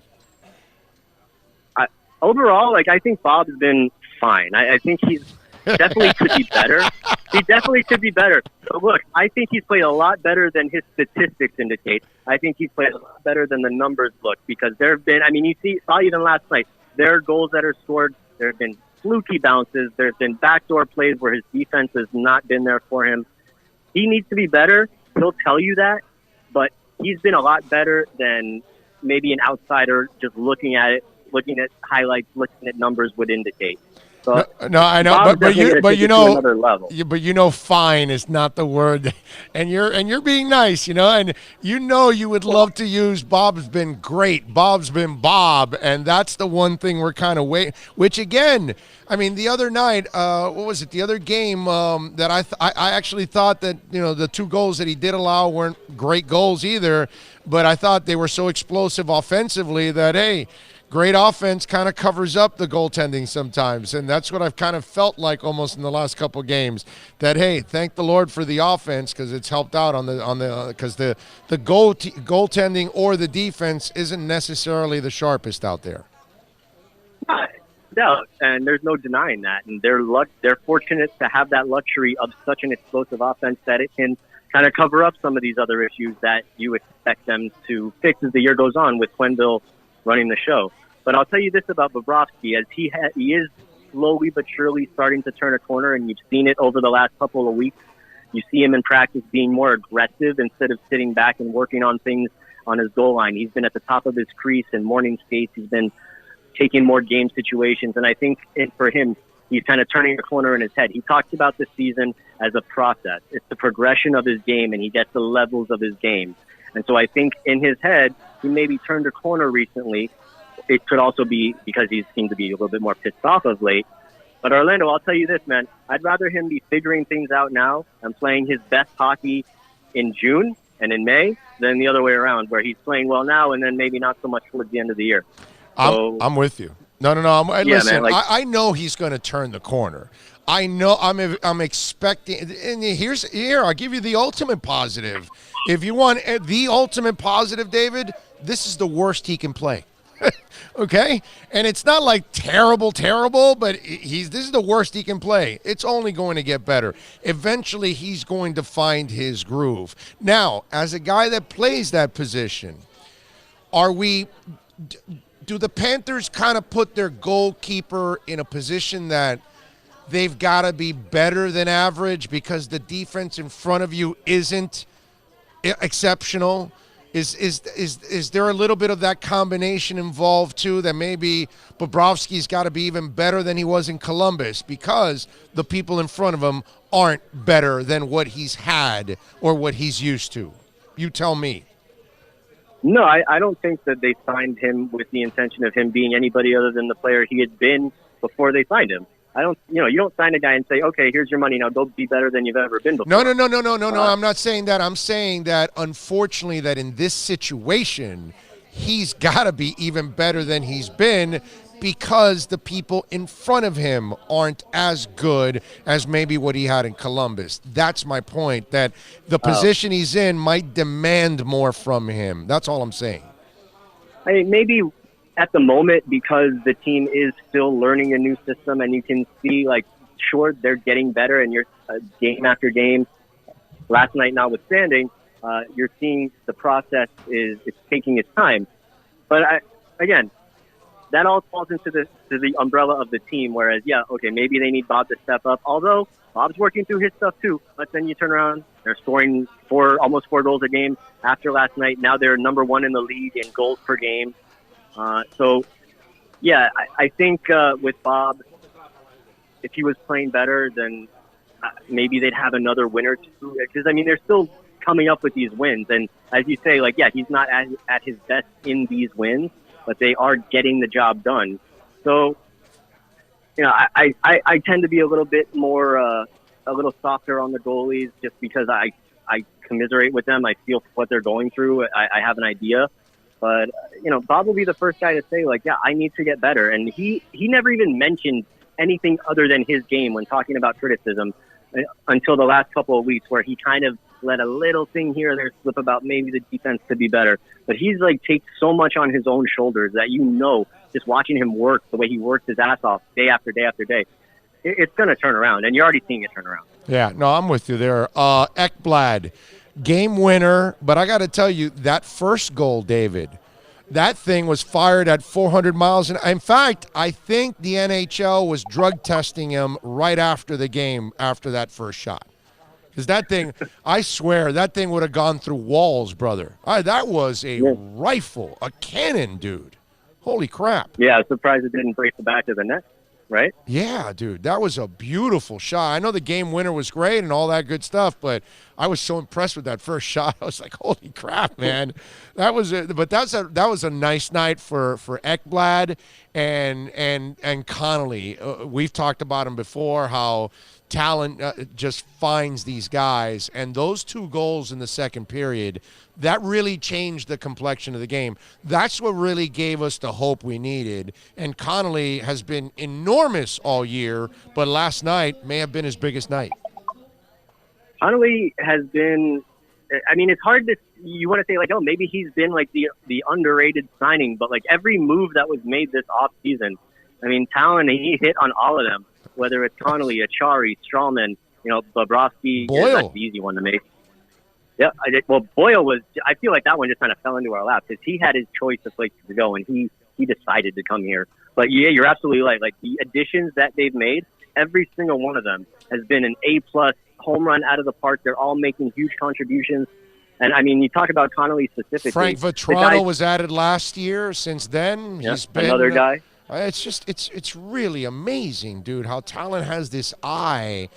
Overall, like, I think Bob's been fine. I think he's definitely could be better. He definitely could be better. But look, I think he's played a lot better than his statistics indicate. I think he's played a lot better than the numbers look, because there have been, I mean, you saw even last night, there are goals that are scored. There have been fluky bounces. There's been backdoor plays where his defense has not been there for him. He needs to be better. He'll tell you that, but he's been a lot better than maybe an outsider just looking at it, looking at highlights, looking at numbers would indicate. So no, I know, Bob's but you definitely gonna take it to another level. but you know, fine is not the word, and you're being nice, you know, and you would love to use Bob's been great, Bob's been Bob, and that's the one thing we're kind of waiting. Which again, I mean, the other night, what was it? The other game that I actually thought that, you know, the 2 goals that he did allow weren't great goals either, but I thought they were so explosive offensively that, hey, great offense kind of covers up the goaltending sometimes, and that's what I've kind of felt like almost in the last couple games. That, hey, thank the Lord for the offense, because it's helped out on the because the goaltending or the defense isn't necessarily the sharpest out there. No, and there's no denying that. And they're fortunate to have that luxury of such an explosive offense that it can kind of cover up some of these other issues that you expect them to fix as the year goes on with Quenneville running the show. But I'll tell you this about Bobrovsky, as he is slowly but surely starting to turn a corner, and you've seen it over the last couple of weeks. You see him in practice being more aggressive instead of sitting back and working on things on his goal line. He's been at the top of his crease in morning skates. He's been taking more game situations, and I think for him, he's kind of turning a corner in his head. He talks about this season as a process. It's the progression of his game, and he gets the levels of his game. And so I think in his head, he maybe turned a corner recently. It could also be because he seemed to be a little bit more pissed off of late. But Orlando, I'll tell you this, man. I'd rather him be figuring things out now and playing his best hockey in June and in May than the other way around, where he's playing well now and then maybe not so much towards the end of the year. So, I'm with you. No. Listen, man, I know he's going to turn the corner. I know. I'm expecting. And here, I'll give you the ultimate positive. If you want the ultimate positive, David, this is the worst he can play. Okay? And it's not like terrible, but this is the worst he can play. It's only going to get better. Eventually, he's going to find his groove. Now, as a guy that plays that position, do the Panthers kind of put their goalkeeper in a position that they've got to be better than average because the defense in front of you isn't exceptional? Is there a little bit of that combination involved too, that maybe Bobrovsky's got to be even better than he was in Columbus because the people in front of him aren't better than what he's had or what he's used to? You tell me. No, I don't think that they signed him with the intention of him being anybody other than the player he had been before they signed him. You don't sign a guy and say, okay, here's your money, now go be better than you've ever been before. No. I'm not saying that. I'm saying that, unfortunately, that in this situation, he's got to be even better than he's been because the people in front of him aren't as good as maybe what he had in Columbus. That's my point, that the position he's in might demand more from him. That's all I'm saying. I mean, maybe at the moment, because the team is still learning a new system and you can see, like, sure, they're getting better and you're game after game, last night notwithstanding, you're seeing the process it's taking its time. But again, that all falls into the umbrella of the team. Whereas, yeah, okay, maybe they need Bob to step up. Although Bob's working through his stuff too. But then you turn around, they're scoring almost 4 goals a game after last night. Now they're number 1 in the league in goals per game. So, yeah, I think with Bob, if he was playing better, then maybe they'd have another win or two. Because, I mean, they're still coming up with these wins. And as you say, like, yeah, he's not at his best in these wins, but they are getting the job done. So, you know, I tend to be a little bit more, a little softer on the goalies just because I commiserate with them. I feel what they're going through. I have an idea. But, you know, Bob will be the first guy to say, like, yeah, I need to get better. And he never even mentioned anything other than his game when talking about criticism until the last couple of weeks, where he kind of let a little thing here or there slip about maybe the defense could be better. But he's, like, takes so much on his own shoulders that, you know, just watching him work, the way he works his ass off day after day after day, it's going to turn around. And you're already seeing it turn around. Yeah, no, I'm with you there. Ekblad, game winner. But I got to tell you, that first goal, David, that thing was fired at 400 miles. In fact, I think the NHL was drug testing him right after the game, after that first shot. Because that thing, I swear, that thing would have gone through walls, brother. That was a rifle, a cannon, dude. Holy crap. Yeah, I'm surprised it didn't break the back of the net, right? Yeah, dude, that was a beautiful shot. I know the game winner was great and all that good stuff, but I was so impressed with that first shot. I was like, holy crap, man. That was a nice night for Ekblad and Connolly. We've talked about him before, how talent just finds these guys, and those 2 goals in the second period, that really changed the complexion of the game. That's what really gave us the hope we needed. And Connolly has been enormous all year, but last night may have been his biggest night. Connolly has been, I mean, it's hard to, you want to say, like, oh, maybe he's been like the underrated signing, but like every move that was made this offseason, I mean, Talon, he hit on all of them, whether it's Connolly, Achari, Strawman, you know, Bobrovsky. Boyle. Yeah, that's the easy one to make. Yeah, well, Boyle was, I feel like that one just kind of fell into our lap because he had his choice of places to go, and he decided to come here. But yeah, you're absolutely right. Like, the additions that they've made, every single one of them has been an A-plus home run out of the park. They're all making huge contributions. And, I mean, you talk about Connolly specifically. Frank Vetrano was added last year. Since then, he's been another guy. It's just it's really amazing, dude, how Talon has this eye.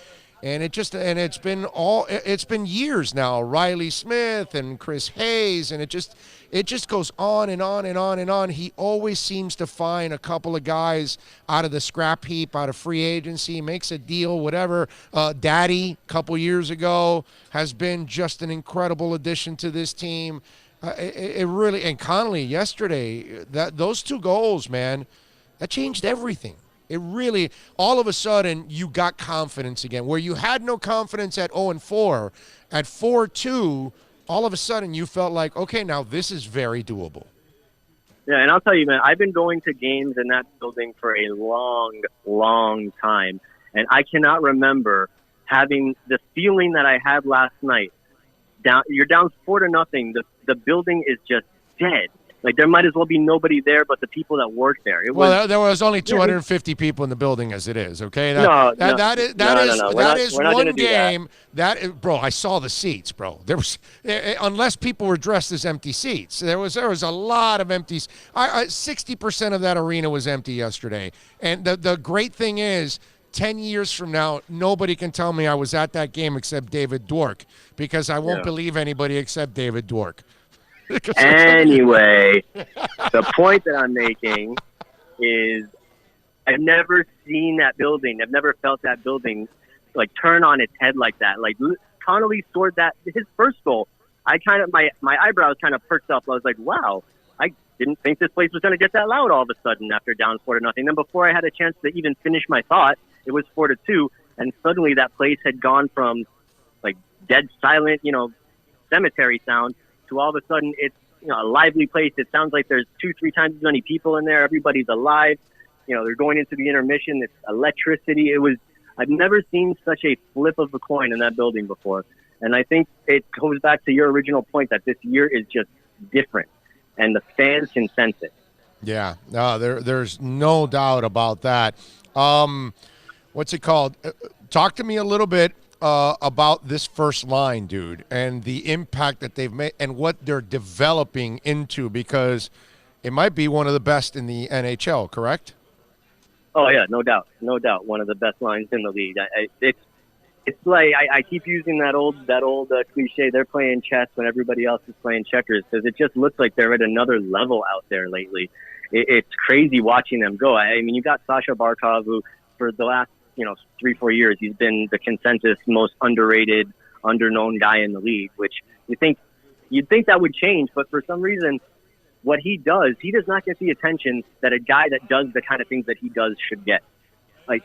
And it's been years now. Riley Smith and Chris Hayes, and it just goes on and on and on and on. He always seems to find a couple of guys out of the scrap heap, out of free agency, makes a deal, whatever. Daddy, a couple years ago, has been just an incredible addition to this team. It really, and Connolly yesterday, those 2 goals, man, that changed everything. It really, all of a sudden, you got confidence again. Where you had no confidence at 0-4, at 4-2, all of a sudden you felt like, okay, now this is very doable. Yeah, and I'll tell you, man, I've been going to games in that building for a long, long time, and I cannot remember having the feeling that I had last night. You're down 4-0. The building is just dead. Like, there might as well be nobody there but the people that work there. There was only 250 people in the building as it is, okay? That is one game. Bro, I saw the seats, bro. There was, unless people were dressed as empty seats. There was a lot of empties. 60% of that arena was empty yesterday. And the great thing is, 10 years from now, nobody can tell me I was at that game except David Dwork, because I won't believe anybody except David Dwork. Anyway, the point that I'm making is I've never seen that building. I've never felt that building like turn on its head like that. Like, Connolly scored his first goal. I kind of, my eyebrows kind of perked up. I was like, wow, I didn't think this place was going to get that loud all of a sudden after down 4-0. Then before I had a chance to even finish my thought, it was 4-2, and suddenly that place had gone from like dead silent, you know, cemetery sound to all of a sudden it's, you know, a lively place. It sounds like there's 2-3 times as many people in there. Everybody's alive. You know, they're going into the intermission. It's electricity. I've never seen such a flip of a coin in that building before. And I think it goes back to your original point that this year is just different, and the fans can sense it. Yeah, no, there's no doubt about that. What's it called? Talk to me a little bit about this first line, dude, and the impact that they've made and what they're developing into, because it might be one of the best in the NHL, correct? Oh yeah, no doubt, one of the best lines in the league. It's like I keep using that old cliche. They're playing chess when everybody else is playing checkers, because it just looks like they're at another level out there lately. It's crazy watching them go. I mean, you got Sasha Barkov, who for the last 3-4 years he's been the consensus most underrated, underknown guy in the league. Which you'd think that would change, but for some reason, what he does not get the attention that a guy that does the kind of things that he does should get. Like,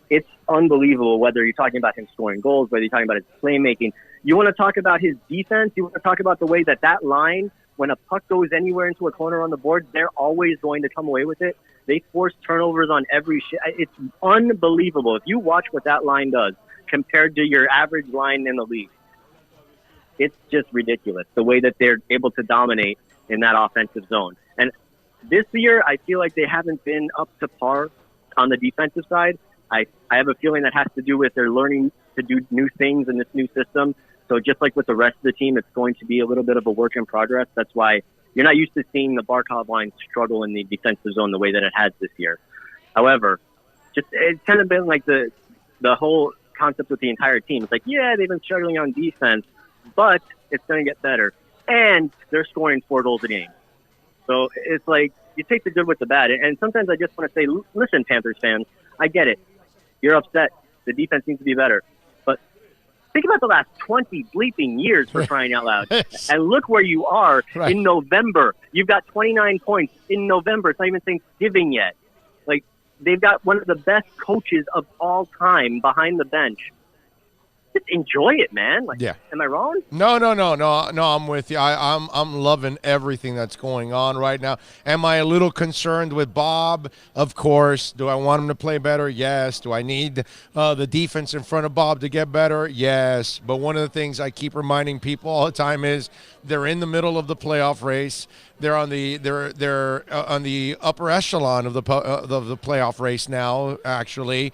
it's unbelievable, whether you're talking about him scoring goals, whether you're talking about his playmaking. You want to talk about his defense? You want to talk about the way that line, when a puck goes anywhere into a corner on the board, they're always going to come away with it. They force turnovers on every shit. It's unbelievable. If you watch what that line does compared to your average line in the league, it's just ridiculous, the way that they're able to dominate in that offensive zone. And this year, I feel like they haven't been up to par on the defensive side. I have a feeling that has to do with their learning to do new things in this new system. So just like with the rest of the team, it's going to be a little bit of a work in progress. That's why you're not used to seeing the Barkov line struggle in the defensive zone the way that it has this year. However, it's kind of been like the whole concept with the entire team. It's like, yeah, they've been struggling on defense, but it's going to get better. And they're scoring 4 goals a game. So it's like you take the good with the bad. And sometimes I just want to say, listen, Panthers fans, I get it. You're upset. The defense needs to be better. But think about the last 20 bleeping years, for crying out loud. And look where you are in November. You've got 29 points in November. It's not even Thanksgiving yet. Like, they've got one of the best coaches of all time behind the bench. Just enjoy it, man. Like, yeah. Am I wrong? No. I'm with you. I'm loving everything that's going on right now. Am I a little concerned with Bob? Of course. Do I want him to play better? Yes. Do I need the defense in front of Bob to get better? Yes. But one of the things I keep reminding people all the time is they're in the middle of the playoff race. They're on the upper echelon of the playoff race now. Actually.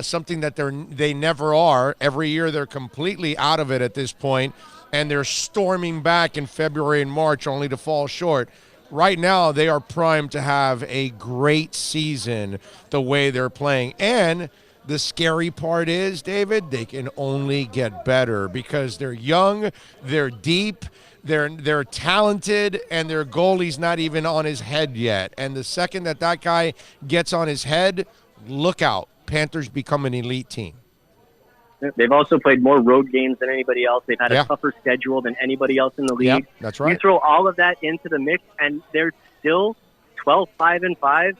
Something that they never are. Every year they're completely out of it at this point, and they're storming back in February and March only to fall short. Right now they are primed to have a great season the way they're playing. And the scary part is, David, they can only get better because they're young, they're deep, they're talented, and their goalie's not even on his head yet. And the second that guy gets on his head, look out. Panthers become an elite team. They've also played more road games than anybody else. They've had a tougher schedule than anybody else in the league. Yep, that's right. You throw all of that into the mix, and they're still 12-5-5.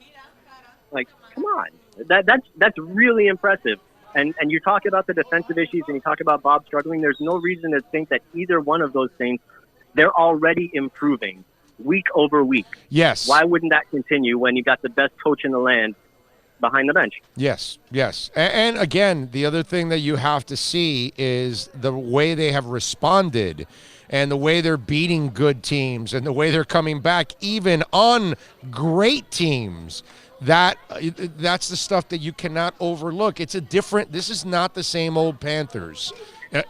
Like, come on. That's really impressive. And you talk about the defensive issues, and you talk about Bob struggling. There's no reason to think that either one of those things, they're already improving week over week. Yes. Why wouldn't that continue when you've got the best coach in the land behind the bench? Yes. And again, the other thing that you have to see is the way they have responded and the way they're beating good teams and the way they're coming back even on great teams. That's the stuff that you cannot overlook. This is not the same old Panthers.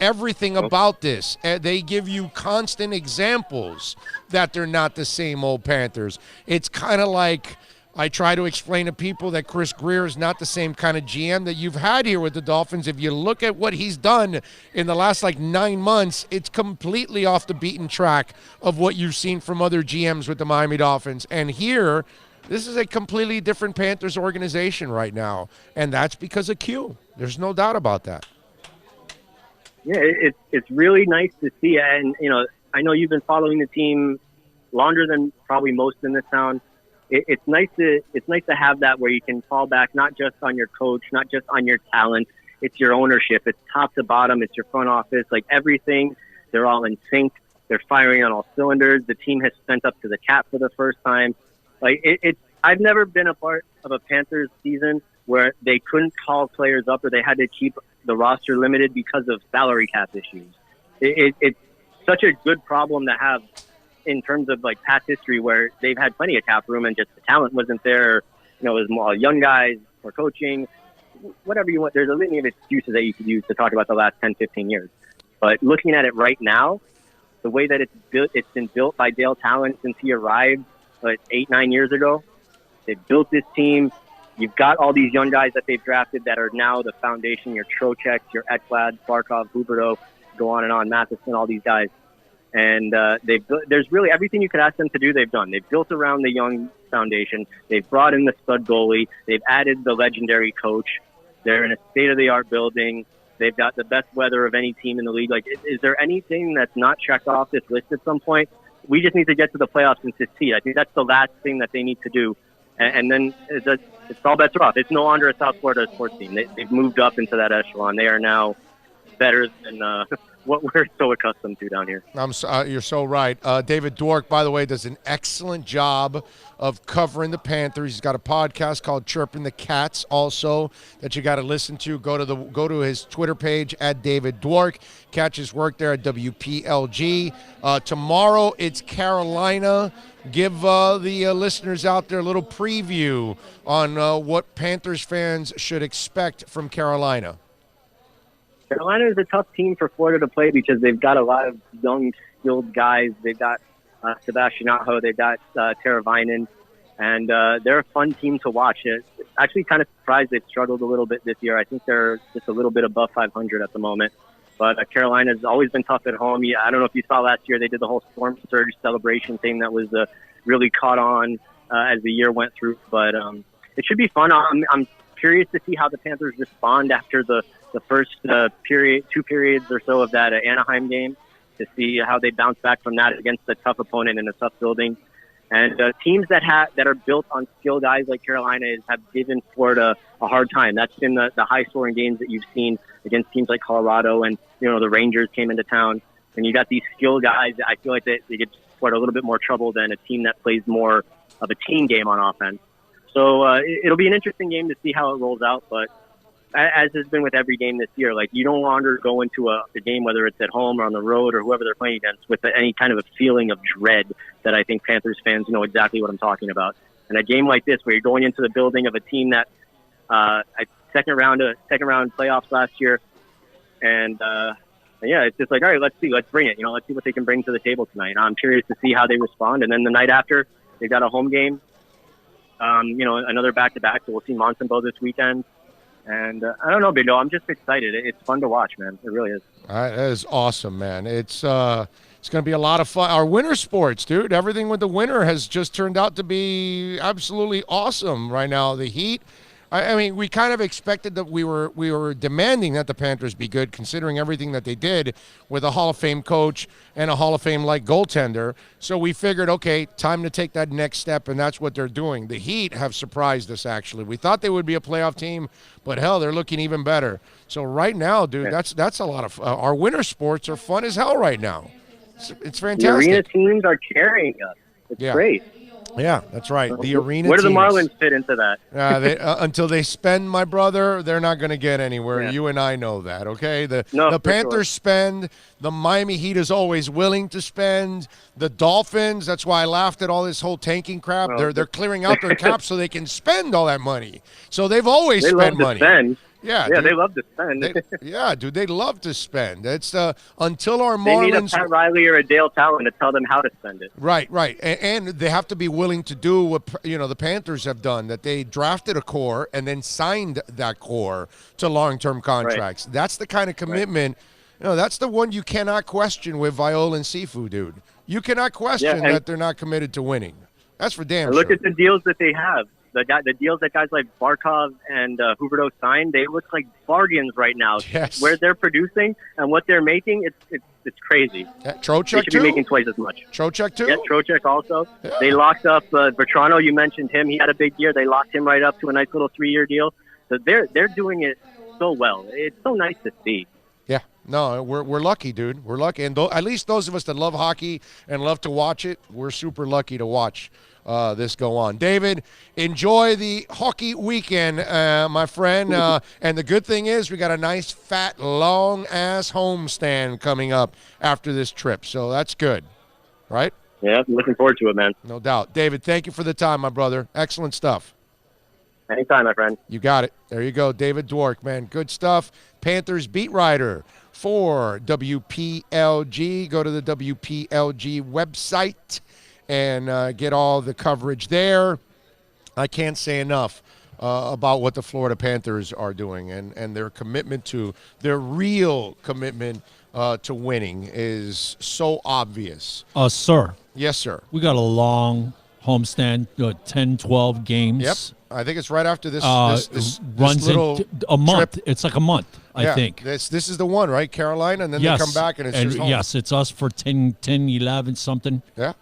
Everything about this, they give you constant examples that they're not the same old Panthers. It's kind of like I try to explain to people that Chris Greer is not the same kind of GM that you've had here with the Dolphins. If you look at what he's done in the last 9 months, it's completely off the beaten track of what you've seen from other GMs with the Miami Dolphins. And here, this is a completely different Panthers organization right now, and that's because of Q. There's no doubt about that. Yeah, it's really nice to see. And, I know you've been following the team longer than probably most in this town. It's nice to have that where you can fall back not just on your coach, not just on your talent. It's your ownership. It's top to bottom. It's your front office. Like everything, they're all in sync. They're firing on all cylinders. The team has spent up to the cap for the first time. Like I've never been a part of a Panthers season where they couldn't call players up or they had to keep the roster limited because of salary cap issues. It's such a good problem to have in terms of like past history where they've had plenty of cap room and just the talent wasn't there. You know, it was more young guys or coaching, whatever you want. There's a litany of excuses that you could use to talk about the last 10, 15 years. But looking at it right now, the way that it's been built by Dale Talon since he arrived 8, 9 years ago. They've built this team. You've got all these young guys that they've drafted that are now the foundation, your Trocheck, your Ekblad, Barkov, Huberdeau, go on and on, Matheson, all these guys. And there's really everything you could ask them to do, they've done. They've built around the young foundation. They've brought in the stud goalie. They've added the legendary coach. They're in a state-of-the-art building. They've got the best weather of any team in the league. Like, is there anything that's not checked off this list at some point? We just need to get to the playoffs and succeed. I think that's the last thing that they need to do. And then it's all bets are off. It's no longer a South Florida sports team. They've moved up into that echelon. They are now better than what we're so accustomed to down here. You're so right. David Dwork, by the way, does an excellent job of covering the Panthers. He's got a podcast called Chirping the Cats also that you got to listen to. Go to his Twitter page at David Dwork. Catch his work there at WPLG. Tomorrow it's Carolina. Give the listeners out there a little preview on what Panthers fans should expect from Carolina. Carolina is a tough team for Florida to play because they've got a lot of young, skilled guys. They've got Sebastian Aho. They've got Teravainen. And they're a fun team to watch. It's actually kind of surprised they've struggled a little bit this year. I think they're just a little bit above 500 at the moment. But Carolina's always been tough at home. I don't know if you saw last year, they did the whole Storm Surge celebration thing that was really caught on as the year went through. But it should be fun. I'm curious to see how the Panthers respond after the first two periods or so of that Anaheim game, to see how they bounce back from that against a tough opponent in a tough building. And teams that are built on skill guys like Carolina have given Florida a hard time. That's been the high-scoring games that you've seen against teams like Colorado, and the Rangers came into town. And you got these skill guys. I feel like they give Florida a little bit more trouble than a team that plays more of a team game on offense. So it'll be an interesting game to see how it rolls out. But as has been with every game this year, like, you no longer go into a game, whether it's at home or on the road or whoever they're playing against, with any kind of a feeling of dread that I think Panthers fans know exactly what I'm talking about. And a game like this, where you're going into the building of a team that second round playoffs last year, and it's just like, all right, let's bring it. Let's see what they can bring to the table tonight. And I'm curious to see how they respond. And then the night after, they've got a home game. Another back-to-back. So we'll see Montembeault this weekend. And I don't know, Big O. I'm just excited. It's fun to watch, man. It really is. That is awesome, man. It's going to be a lot of fun. Our winter sports, dude. Everything with the winter has just turned out to be absolutely awesome right now. The Heat. I mean, we kind of expected that we were demanding that the Panthers be good, considering everything that they did with a Hall of Fame coach and a Hall of Fame-like goaltender. So we figured, okay, time to take that next step, and that's what they're doing. The Heat have surprised us, actually. We thought they would be a playoff team, but hell, they're looking even better. So right now, dude, that's a lot of our winter sports are fun as hell right now. It's fantastic. The arena teams are carrying us. It's great. Yeah, that's right. The arena. Where do the teams. Marlins fit into that? Until they spend, my brother, they're not going to get anywhere. Yeah. You and I know that, okay? The Panthers spend. The Miami Heat is always willing to spend. The Dolphins, that's why I laughed at all this whole tanking crap. They're clearing out their cap so they can spend all that money. So they've always spent money. Spend. Yeah, dude, they love to spend. They love to spend. It's until our Marlins. They need a Pat Riley or a Dale Talon to tell them how to spend it. Right. And they have to be willing to do what the Panthers have done. That they drafted a core and then signed that core to long-term contracts. Right. That's the kind of commitment. Right. That's the one you cannot question with Viola and Sifu, dude. You cannot question that they're not committed to winning. That's for damn sure. Look at the deals that they have. The deals that guys like Barkov and Huberdeau signed, they look like bargains right now. Yes. Where they're producing and what they're making, it's crazy. Trocheck they should be making twice as much. Trocheck too? Yeah, Trocheck also. Yeah. They locked up Bertrano. You mentioned him. He had a big year. They locked him right up to a nice little 3-year deal. So they're doing it so well. It's so nice to see. Yeah. No, we're lucky, dude. We're lucky. And at least those of us that love hockey and love to watch it, we're super lucky to watch this go on. David, enjoy the hockey weekend, my friend. And the good thing is we got a nice, fat, long-ass homestand coming up after this trip. So that's good, right? Yeah, looking forward to it, man. No doubt. David, thank you for the time, my brother. Excellent stuff. Anytime, my friend. You got it. There you go. David Dwork, man. Good stuff. Panthers beat writer for WPLG. Go to the WPLG website and get all the coverage there. I can't say enough about what the Florida Panthers are doing and their commitment to, their real commitment to winning is so obvious. Sir. Yes, sir. We got a long homestand, 10, 12 games. Yep. I think it's right after this runs little a month. trip. It's like a month, I think. This is the one, right? Carolina, and then Yes. they come back and it's just home. Yes, it's us for 10, 11 something. Yeah.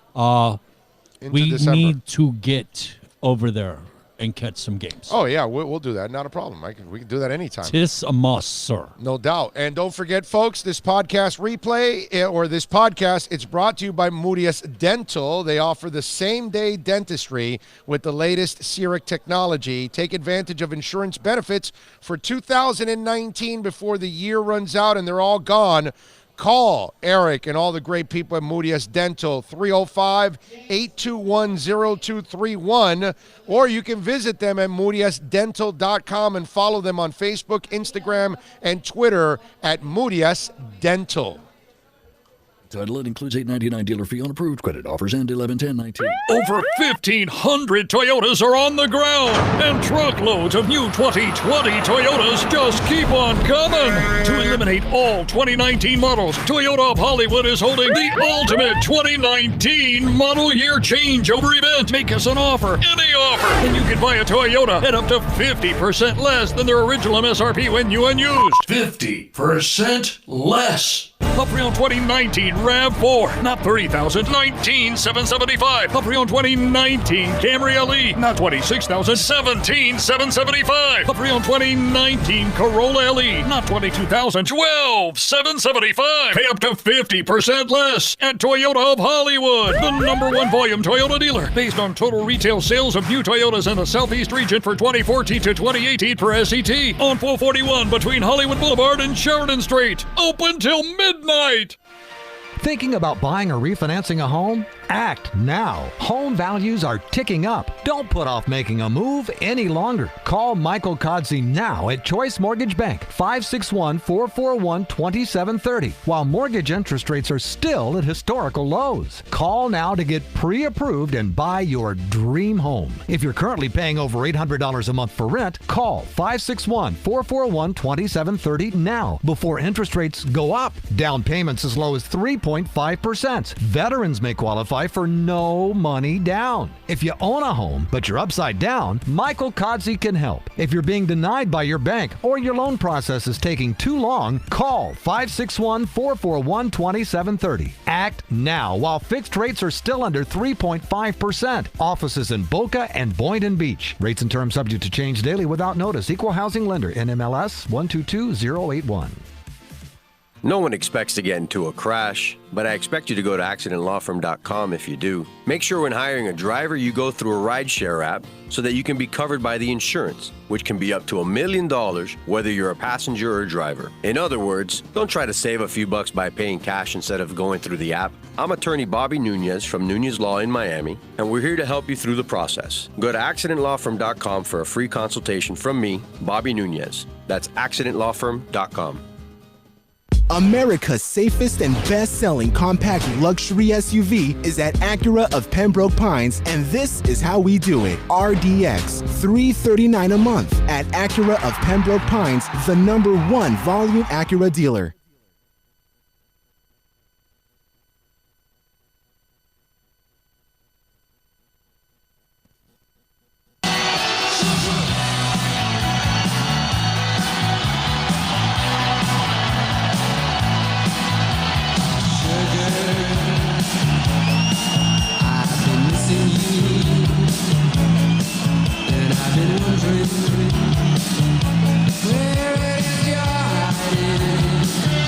We December. need to get over there and catch some games. Oh, yeah, we'll do that. Not a problem. We can do that anytime. Tis a must, sir. No doubt. And don't forget, folks, this podcast replay or this podcast, it's brought to you by Moody's Dental. They offer the same-day dentistry with the latest CEREC technology. Take advantage of insurance benefits for 2019 before the year runs out and they're all gone. Call Eric and all the great people at Moody's Dental, 305-821-0231, or you can visit them at moodysdental.com and follow them on Facebook, Instagram, and Twitter at Moody's Dental. Title it includes $8.99 dealer fee on approved credit offers and 11/10/19. Over 1,500 Toyotas are on the ground, and truckloads of new 2020 Toyotas just keep on coming. To eliminate all 2019 models, Toyota of Hollywood is holding the ultimate 2019 model year changeover event. Make us an offer, any offer, and you can buy a Toyota at up to 50% less than their original MSRP when new and used. 50% less. A pre-owned 2019 RAV4, not $30,000, $19,775. A pre-owned 2019 Camry LE, not $26,000, $17,775. A pre-owned 2019 Corolla LE, not $22,000, $12,775. Pay up to 50% less at Toyota of Hollywood, the #1 volume Toyota dealer, based on total retail sales of new Toyotas in the Southeast region for 2014 to 2018 per SET, on 441 between Hollywood Boulevard and Sheridan Street. Open till midnight. Thinking about buying or refinancing a home? Act now. Home values are ticking up. Don't put off making a move any longer. Call Michael Kodsey now at Choice Mortgage Bank, 561-441-2730, while mortgage interest rates are still at historical lows. Call now to get pre-approved and buy your dream home. If you're currently paying over $800 a month for rent, call 561-441-2730 now before interest rates go up. Down payments as low as 3.5%. Veterans may qualify for no money down. If you own a home, but you're upside down, Michael Kodsey can help. If you're being denied by your bank or your loan process is taking too long, call 561-441-2730. Act now while fixed rates are still under 3.5%. Offices in Boca and Boynton Beach. Rates and terms subject to change daily without notice. Equal housing lender. NMLS 122081. No one expects to get into a crash, but I expect you to go to accidentlawfirm.com if you do. Make sure when hiring a driver, you go through a rideshare app so that you can be covered by the insurance, which can be up to $1 million whether you're a passenger or a driver. In other words, don't try to save a few bucks by paying cash instead of going through the app. I'm attorney Bobby Nunez from Nunez Law in Miami, and we're here to help you through the process. Go to accidentlawfirm.com for a free consultation from me, Bobby Nunez. That's accidentlawfirm.com. America's safest and best-selling compact luxury SUV is at Acura of Pembroke Pines, and this is how we do it. RDX, $339 a month at Acura of Pembroke Pines, the #1 volume Acura dealer. Where is your hiding?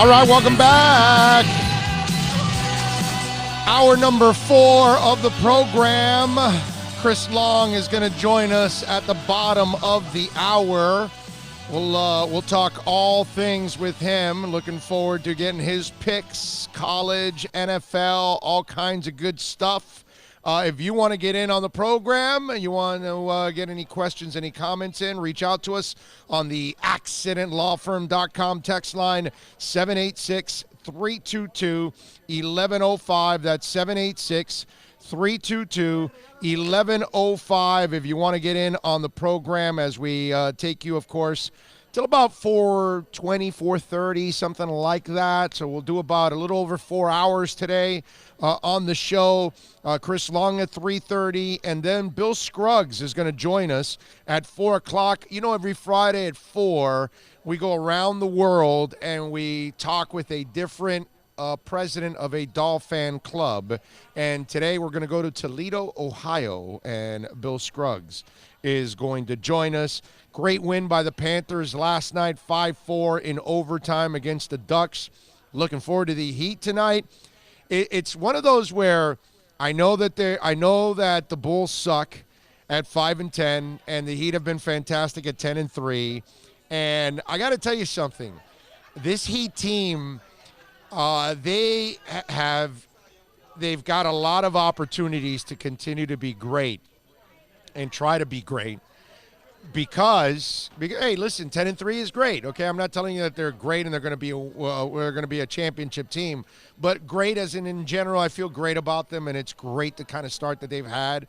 All right, welcome back. Hour number 4 of the program. Chris Long is going to join us at the bottom of the hour. We'll talk all things with him. Looking forward to getting his picks, college, NFL, all kinds of good stuff. If you want to get in on the program, you want to get any questions, any comments in, reach out to us on the accidentlawfirm.com text line, 786-322-1105. That's 786-322-1105 if you want to get in on the program as we take you, of course, till about 4:20, 4:30, something like that. So we'll do about a little over 4 hours today on the show. Chris Long at 3:30, and then Bill Scruggs is going to join us at 4 o'clock. You know, every Friday at 4, we go around the world and we talk with a different president of a Dolphin club. And today we're going to go to Toledo, Ohio, and Bill Scruggs is going to join us. Great win by the Panthers last night, 5-4 in overtime against the Ducks. Looking forward to the Heat tonight. It's one of those where I know that the Bulls suck at 5-10, and the Heat have been fantastic at 10-3. And I got to tell you something. This Heat team, they've got a lot of opportunities to continue to be great and try to be great. Because hey, listen, 10-3 is great. Okay, I'm not telling you that they're great and they're going to be a championship team, but great as in general. I feel great about them, and it's great the kind of start that they've had,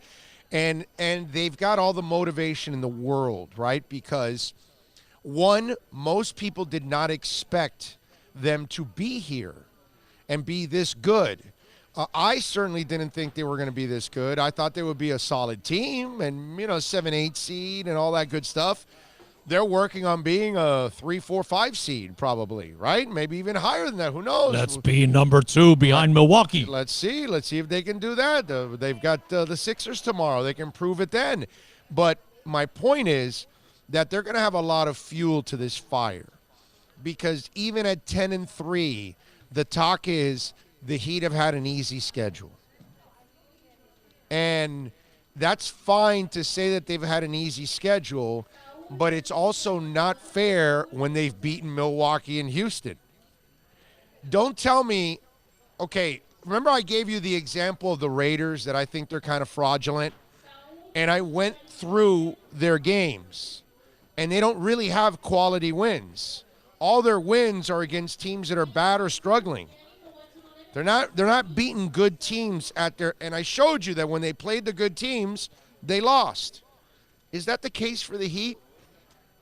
and they've got all the motivation in the world, right? Because one, most people did not expect them to be here and be this good. I certainly didn't think they were going to be this good. I thought they would be a solid team and, 7-8 seed and all that good stuff. They're working on being a 3-4-5 seed probably, right? Maybe even higher than that. Who knows? Let's be number 2 behind Milwaukee. Let's see. Let's see if they can do that. They've got the Sixers tomorrow. They can prove it then. But my point is that they're going to have a lot of fuel to this fire, because even at 10-3, the talk is the Heat have had an easy schedule. And that's fine to say that they've had an easy schedule, but it's also not fair when they've beaten Milwaukee and Houston. Don't tell me, okay, remember I gave you the example of the Raiders that I think they're kind of fraudulent? And I went through their games, and they don't really have quality wins. All their wins are against teams that are bad or struggling. They're not beating good teams and I showed you that when they played the good teams, they lost. Is that the case for the Heat?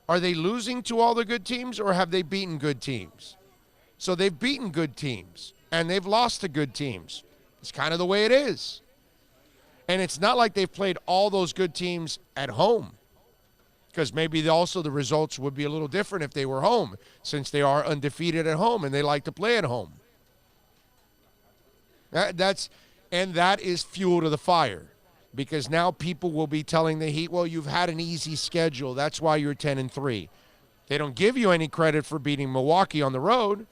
Are they losing to all the good teams, or have they beaten good teams? So they've beaten good teams and they've lost to good teams. It's kind of the way it is. And it's not like they've played all those good teams at home, because maybe also the results would be a little different if they were home, since they are undefeated at home and they like to play at home. That is fuel to the fire, because now people will be telling the Heat, well, you've had an easy schedule. That's why you're 10-3. They don't give you any credit for beating Milwaukee on the road.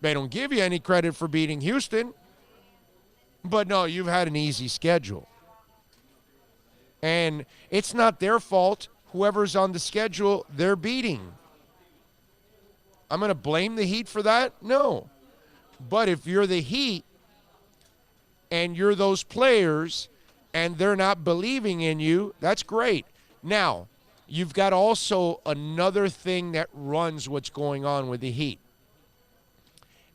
They don't give you any credit for beating Houston. But no, you've had an easy schedule. And it's not their fault. Whoever's on the schedule, they're beating. I'm going to blame the Heat for that? No. But if you're the Heat, and you're those players, and they're not believing in you, that's great. Now, you've got also another thing that runs what's going on with the Heat,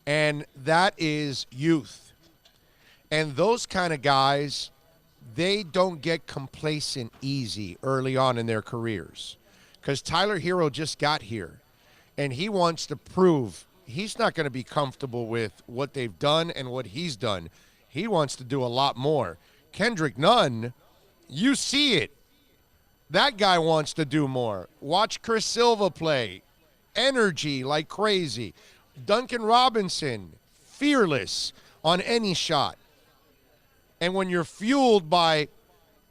and that is youth. And those kind of guys, they don't get complacent easy early on in their careers, because Tyler Hero just got here, and he wants to prove he's not going to be comfortable with what they've done and what he's done. He wants to do a lot more. Kendrick Nunn, you see it. That guy wants to do more. Watch Chris Silva play. Energy like crazy. Duncan Robinson, fearless on any shot. And when you're fueled by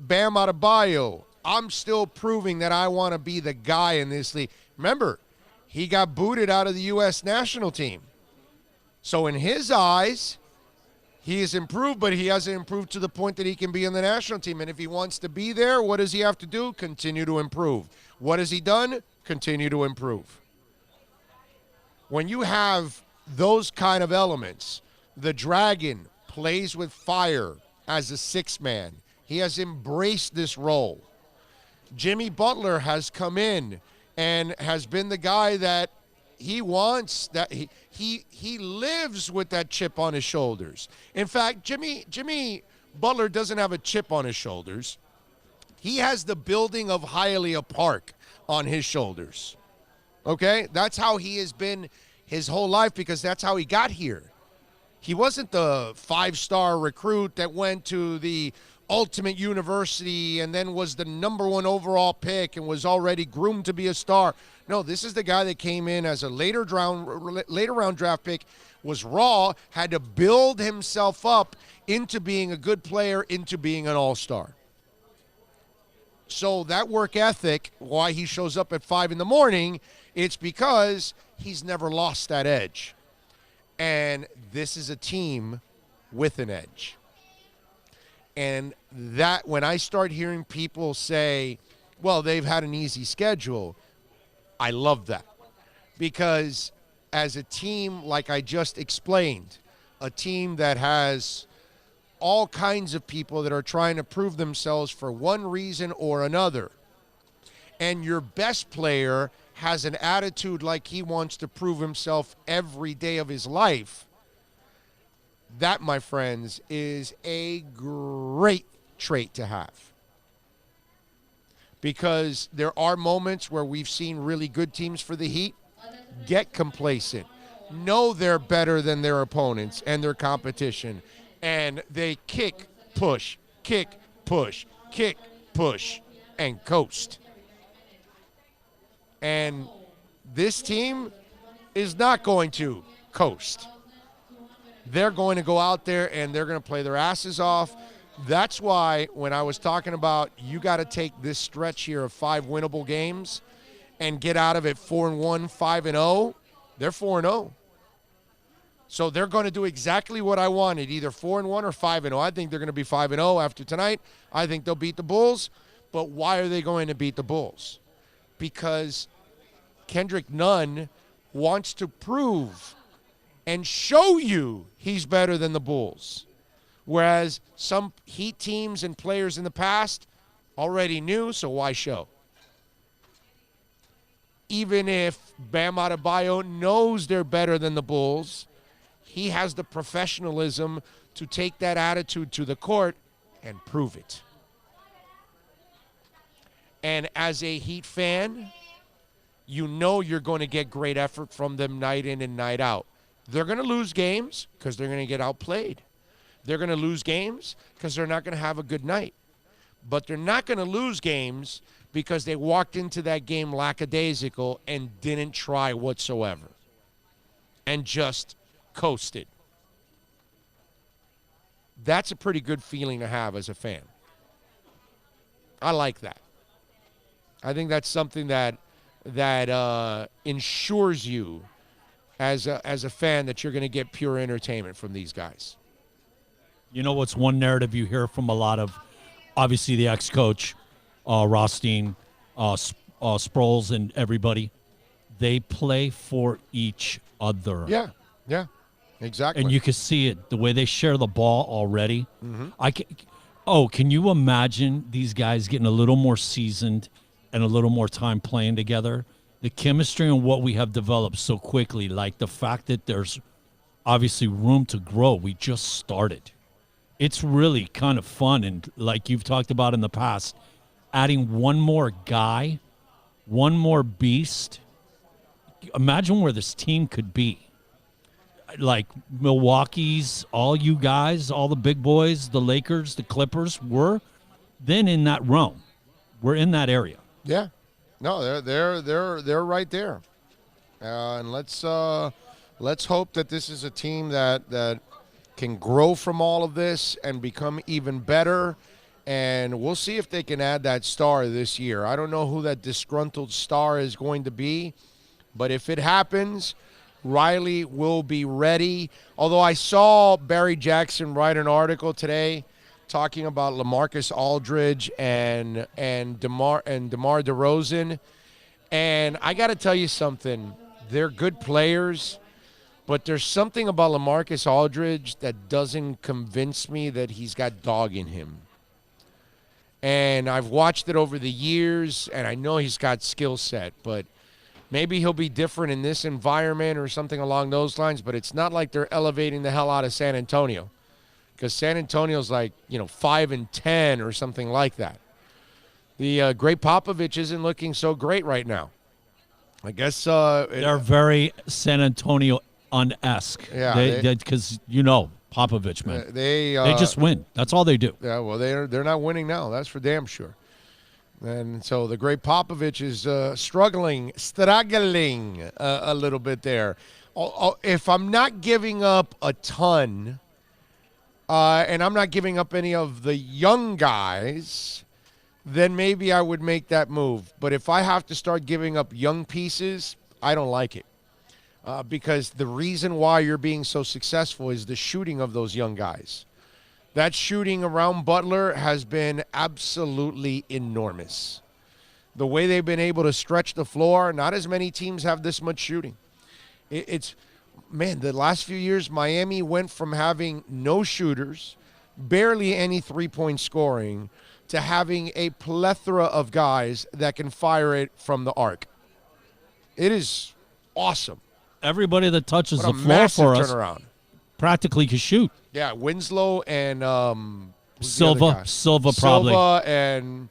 Bam Adebayo, I'm still proving that I want to be the guy in this league. Remember, he got booted out of the U.S. national team. So in his eyes, he has improved, but he hasn't improved to the point that he can be in the national team. And if he wants to be there, what does he have to do? Continue to improve. What has he done? Continue to improve. When you have those kind of elements, the Dragon plays with fire as a sixth man. He has embraced this role. Jimmy Butler has come in and has been the guy that he wants, that he lives with that chip on his shoulders. In fact, Jimmy Butler doesn't have a chip on his shoulders. He has the building of Hialeah Park on his shoulders. Okay? That's how he has been his whole life, because that's how he got here. He wasn't the 5-star recruit that went to the ultimate university and then was the number 1 overall pick and was already groomed to be a star. No, this is the guy that came in as a later round draft pick, was raw, had to build himself up into being a good player, into being an all-star. So that work ethic, why he shows up at 5 in the morning, it's because he's never lost that edge. And this is a team with an edge. And that, when I start hearing people say, well, they've had an easy schedule, I love that. Because as a team, like I just explained, a team that has all kinds of people that are trying to prove themselves for one reason or another, and your best player has an attitude like he wants to prove himself every day of his life, that, my friends, is a great trait to have. Because there are moments where we've seen really good teams for the Heat get complacent, know they're better than their opponents and their competition, and they kick, push, and coast. And this team is not going to coast. They're going to go out there and they're going to play their asses off. That's why when I was talking about you got to take this stretch here of 5 winnable games and get out of it 4-1, 5-0, they're 4-0. So they're going to do exactly what I wanted, either 4-1 or 5-0. I think they're going to be 5-0 after tonight. I think they'll beat the Bulls. But why are they going to beat the Bulls? Because Kendrick Nunn wants to prove and show you he's better than the Bulls. Whereas some Heat teams and players in the past already knew, so why show? Even if Bam Adebayo knows they're better than the Bulls, he has the professionalism to take that attitude to the court and prove it. And as a Heat fan, you know you're going to get great effort from them night in and night out. They're going to lose games because they're going to get outplayed. They're going to lose games because they're not going to have a good night. But they're not going to lose games because they walked into that game lackadaisical and didn't try whatsoever and just coasted. That's a pretty good feeling to have as a fan. I like that. I think that's something that ensures you as a fan that you're going to get pure entertainment from these guys. You know what's one narrative you hear from a lot of, obviously the ex-coach, Rothstein, Sproles, and everybody? They play for each other. Yeah, exactly. And you can see it, the way they share the ball already. Mm-hmm. Can you imagine these guys getting a little more seasoned and a little more time playing together? The chemistry and what we have developed so quickly, like the fact that there's obviously room to grow. We just started. It's really kind of fun, and like you've talked about in the past, adding one more guy, one more beast. Imagine where this team could be. Like Milwaukee's, all you guys, all the big boys, the Lakers, the Clippers, we're then in that realm. We're in that area. Yeah. No, they're right there. And let's hope that this is a team that can grow from all of this and become even better. And we'll see if they can add that star this year. I don't know who that disgruntled star is going to be, but if it happens, Riley will be ready. Although I saw Barry Jackson write an article today talking about LaMarcus Aldridge and DeMar DeRozan. And I got to tell you something. They're good players, but there's something about LaMarcus Aldridge that doesn't convince me that he's got dog in him. And I've watched it over the years, and I know he's got skill set, but maybe he'll be different in this environment or something along those lines, but it's not like they're elevating the hell out of San Antonio, because San Antonio's like, 5-10 or something like that. The great Popovich isn't looking so great right now. I guess they're very San Antonio-esque. Yeah, because Popovich, man. They just win. That's all they do. Yeah, well, they're not winning now. That's for damn sure. And so the great Popovich is struggling a little bit there. If I'm not giving up a ton, and I'm not giving up any of the young guys, then maybe I would make that move. But if I have to start giving up young pieces, I don't like it. Because the reason why you're being so successful is the shooting of those young guys. That shooting around Butler has been absolutely enormous. The way they've been able to stretch the floor, not as many teams have this much shooting. The last few years, Miami went from having no shooters, barely any three-point scoring, to having a plethora of guys that can fire it from the arc. It is awesome. Everybody that touches What a the floor for us turnaround. practically can shoot. Yeah, Winslow and Silva probably. Silva and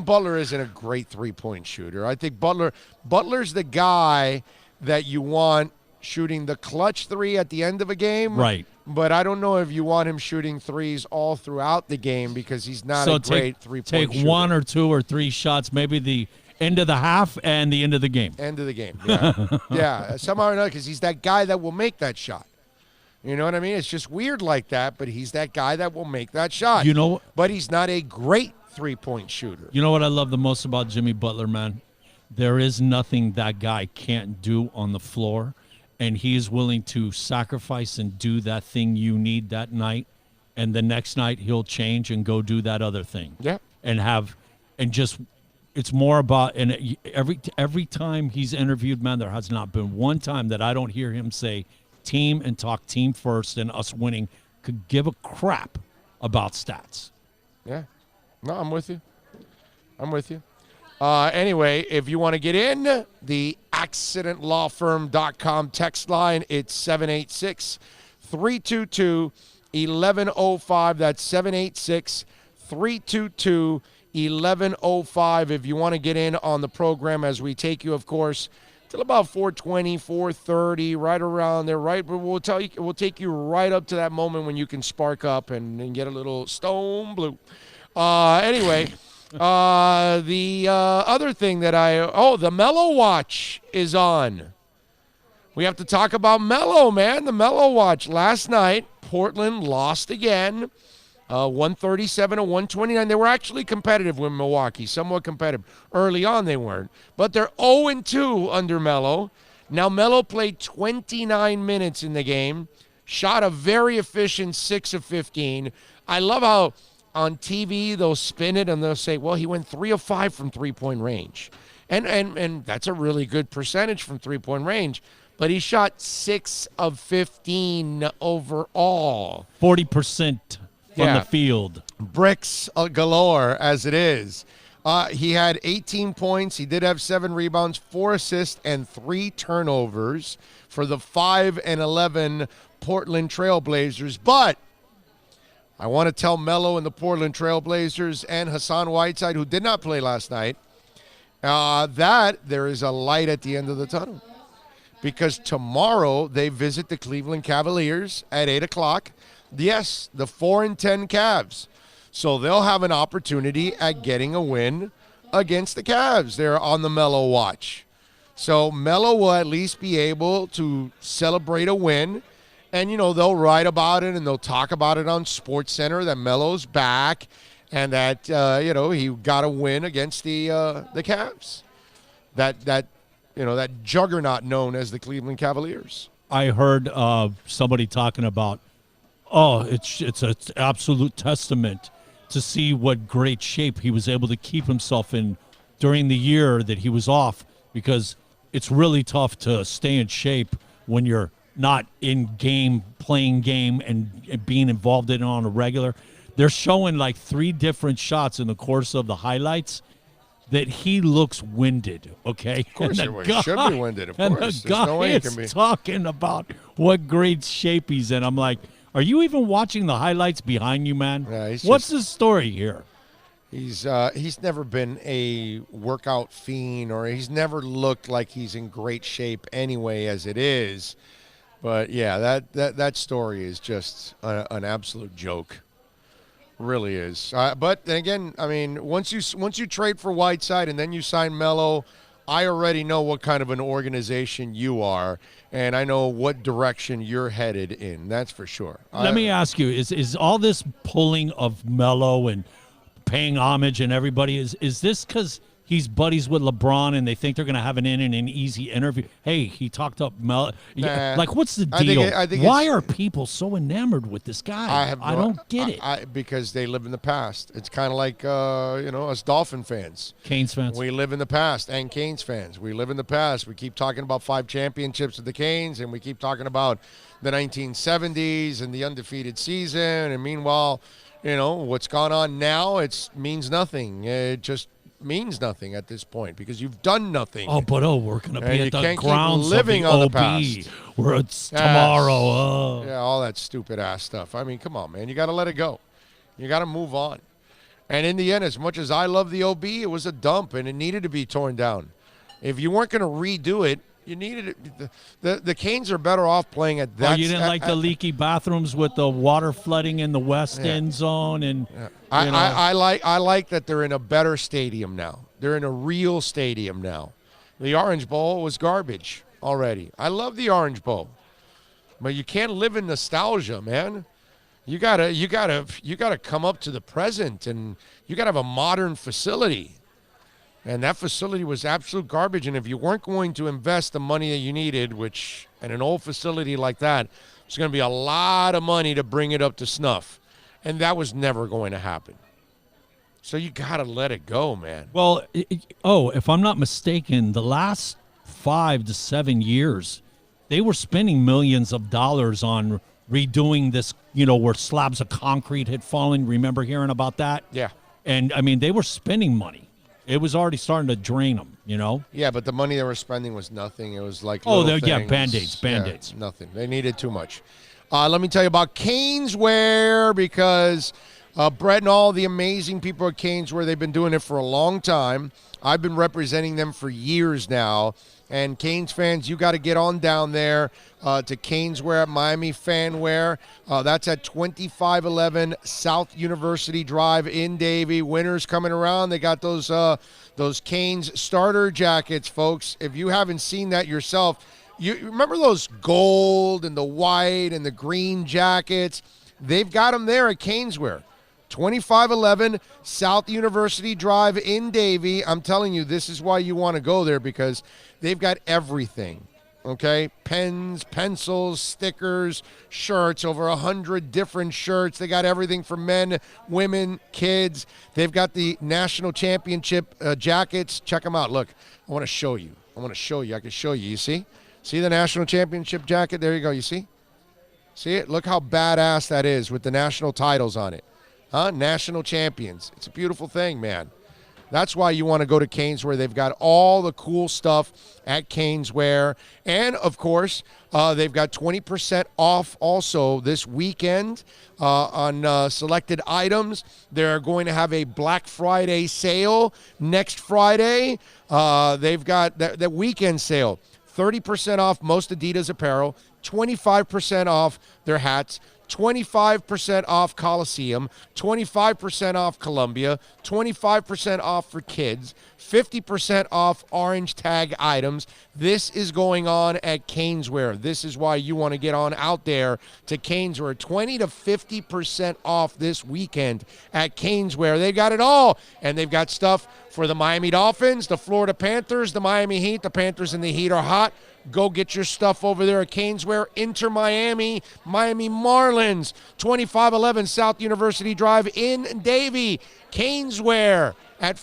Butler isn't a great three-point shooter. I think Butler's the guy that you want shooting the clutch three at the end of a game. Right. But I don't know if you want him shooting threes all throughout the game because he's not a great three-point shooter. Take one or two or three shots, maybe the end of the half and the end of the game. End of the game, yeah. Yeah, somehow or another, because he's that guy that will make that shot. You know what I mean? It's just weird like that, but he's that guy that will make that shot. But he's not a great three-point shooter. You know what I love the most about Jimmy Butler, man? There is nothing that guy can't do on the floor, and he is willing to sacrifice and do that thing you need that night, and the next night he'll change and go do that other thing. Yeah. It's more about, and every time he's interviewed, man, there has not been one time that I don't hear him say team and talk team first and us winning. Could give a crap about stats. Yeah. No, I'm with you. Anyway, if you want to get in, the accidentlawfirm.com text line, it's 786-322-1105. That's 786-322-1105 if you want to get in on the program as we take you, of course, till about 4:20, 4:30, right around there, right? But we'll take you right up to that moment when you can spark up and get a little stone blue. Anyway, the other thing that the Melo Watch is on. We have to talk about Melo, man. The Melo Watch. Last night, Portland lost again. 137-129. They were actually competitive with Milwaukee, somewhat competitive. Early on, they weren't. But they're 0-2 under Melo. Now, Melo played 29 minutes in the game, shot a very efficient 6 of 15. I love how on TV they'll spin it and they'll say, well, he went 3 of 5 from three-point range. And that's a really good percentage from three-point range. But he shot 6 of 15 overall. 40%. From the field. Bricks galore, as it is. He had 18 points. He did have 7 rebounds, 4 assists, and 3 turnovers for the 5-11 Portland Trailblazers. But I want to tell Melo and the Portland Trailblazers and Hassan Whiteside, who did not play last night, that there is a light at the end of the tunnel. Because tomorrow they visit the Cleveland Cavaliers at 8 o'clock. Yes, the 4-10 Cavs. So they'll have an opportunity at getting a win against the Cavs. They're on the Melo Watch. So Melo will at least be able to celebrate a win. And, they'll write about it and they'll talk about it on SportsCenter that Melo's back and that, he got a win against the Cavs. That that juggernaut known as the Cleveland Cavaliers. I heard somebody talking about, it's an absolute testament to see what great shape he was able to keep himself in during the year that he was off, because it's really tough to stay in shape when you're not in game, playing game, and being involved in it on a regular. They're showing like 3 different shots in the course of the highlights that he looks winded, okay? Of course he should be winded, of and course. the There's guy no way he is can be. talking about what great shape he's in. I'm like, are you even watching the highlights behind you, man? Yeah, What's the story here? He's never been a workout fiend, or he's never looked like he's in great shape anyway as it is. But, yeah, that story is just an absolute joke. Really is. But then again, I mean, once you trade for Whiteside and then you sign Melo, I already know what kind of an organization you are, and I know what direction you're headed in. That's for sure. Let me ask you: is all this pulling of Melo and paying homage and everybody is this because he's buddies with LeBron and they think they're going to have an easy interview? Hey, he talked up Melo. Nah. Like, what's the deal? I think Why are people so enamored with this guy? I don't get it. Because they live in the past. It's kind of like us Dolphin fans. Canes fans. We live in the past, and Canes fans. We live in the past. We keep talking about 5 championships with the Canes, and we keep talking about the 1970s and the undefeated season. And meanwhile, what's gone on now, it means nothing. It just means nothing at this point because you've done nothing. We're going to be at the can't grounds keep living of the on OB. the past. Where it's tomorrow. Yeah, all that stupid ass stuff. I mean, come on, man. You got to let it go. You got to move on. And in the end, as much as I love the OB, it was a dump and it needed to be torn down. If you weren't going to redo it, you needed it. The Canes are better off playing at that. Oh, you didn't like the leaky bathrooms with the water flooding in the west end zone, and I like that they're in a better stadium now. They're in a real stadium now. The Orange Bowl was garbage already. I love the Orange Bowl, but you can't live in nostalgia, man. You gotta come up to the present, and you gotta have a modern facility. And that facility was absolute garbage. And if you weren't going to invest the money that you needed, which in an old facility like that, it's going to be a lot of money to bring it up to snuff. And that was never going to happen. So you got to let it go, man. Well, if I'm not mistaken, the last 5 to 7 years, they were spending millions of dollars on redoing this, where slabs of concrete had fallen. Remember hearing about that? Yeah. And, I mean, they were spending money. It was already starting to drain them, Yeah, but the money they were spending was nothing. It was like things. Band-Aids. Yeah, nothing. They needed too much. Let me tell you about Caneswear, because Brett and all the amazing people at Caneswear, they've been doing it for a long time. I've been representing them for years now. And Canes fans, you got to get on down there to Caneswear at Miami Fanwear. That's at 2511 South University Drive in Davie. Winter's coming around. They got those Canes starter jackets, folks. If you haven't seen that yourself, you remember those gold and the white and the green jackets? They've got them there at Caneswear. 2511 South University Drive in Davie. I'm telling you, this is why you want to go there, because they've got everything, okay? Pens, pencils, stickers, shirts, over 100 different shirts. They got everything for men, women, kids. They've got the national championship jackets. Check them out. Look, I want to show you. I can show you. You see? See the national championship jacket? There you go. You see? See it? Look how badass that is with the national titles on it. National champions. It's a beautiful thing, man. That's why you want to go to Caneswear. They've got all the cool stuff at Caneswear. And, of course, they've got 20% off also this weekend on selected items. They're going to have a Black Friday sale next Friday. They've got that weekend sale. 30% off most Adidas apparel, 25% off their hats, 25% off Coliseum, 25% off Columbia, 25% off for kids, 50% off orange tag items. This is going on at Caneswear. This is why you want to get on out there to Caneswear. 20 to 50% off this weekend at Caneswear. They've got it all, and they've got stuff For the Miami Dolphins, the Florida Panthers, the Miami Heat. The Panthers and the Heat are hot. Go get your stuff over there at Caneswear. Inter Miami, Miami Marlins, 2511 South University Drive in Davie. Caneswear at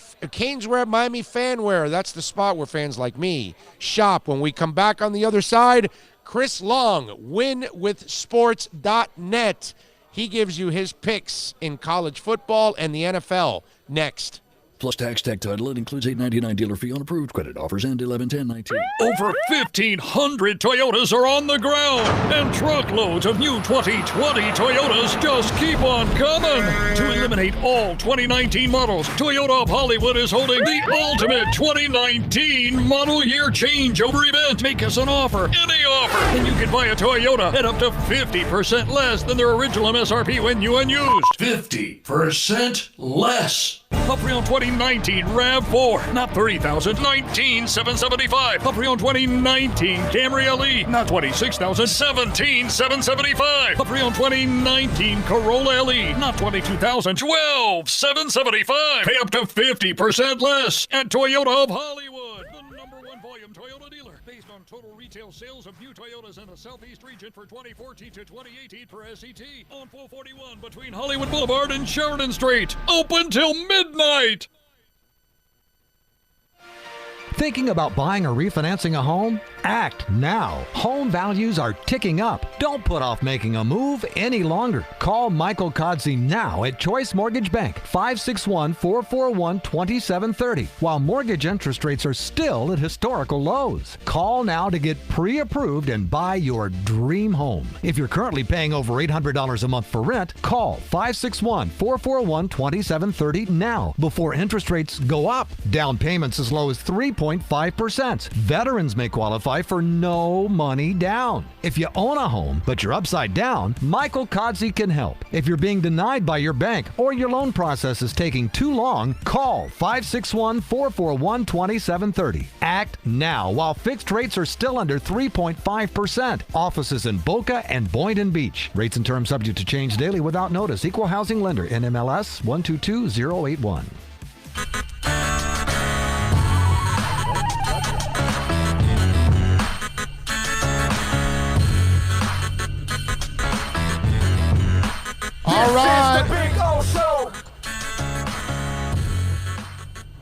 Miami Fanwear. That's the spot where fans like me shop. When we come back on the other side, Chris Long, winwithsports.net. He gives you his picks in college football and the NFL next. Plus tax, tech title. It includes $8.99 dealer fee on approved credit. Offers end 11/10/19. Over 1,500 Toyotas are on the ground, and truckloads of new 2020 Toyotas just keep on coming. To eliminate all 2019 models, Toyota of Hollywood is holding the ultimate 2019 model year changeover event. Make us an offer, any offer, and you can buy a Toyota at up to 50% less than their original MSRP when new and used. 50% less. A pre-owned 2019 RAV4, not $30,000, $19,775. A pre-owned 2019 Camry LE, not $26,000, $17,775. A pre-owned 2019 Corolla LE, not $22,000, $12,775. Pay up to 50% less at Toyota of Hollywood, the #1 volume Toyota dealer. Based on total retail sales of new Toyotas in the Southeast region for 2014 to 2018 per SCT on 441 between Hollywood Boulevard and Sheridan Street. Open till midnight. Thinking about buying or refinancing a home? Act now. Home values are ticking up. Don't put off making a move any longer. Call Michael Kodsey now at Choice Mortgage Bank, 561-441-2730, while mortgage interest rates are still at historical lows. Call now to get pre-approved and buy your dream home. If you're currently paying over $800 a month for rent, call 561-441-2730 now before interest rates go up. Down payments as low as 3.5%. Veterans may qualify for no money down. If you own a home, but you're upside down, Michael Kodsey can help. If you're being denied by your bank or your loan process is taking too long, call 561-441-2730. Act now while fixed rates are still under 3.5%. Offices in Boca and Boynton Beach. Rates and terms subject to change daily without notice. Equal housing lender. NMLS 122081. All right.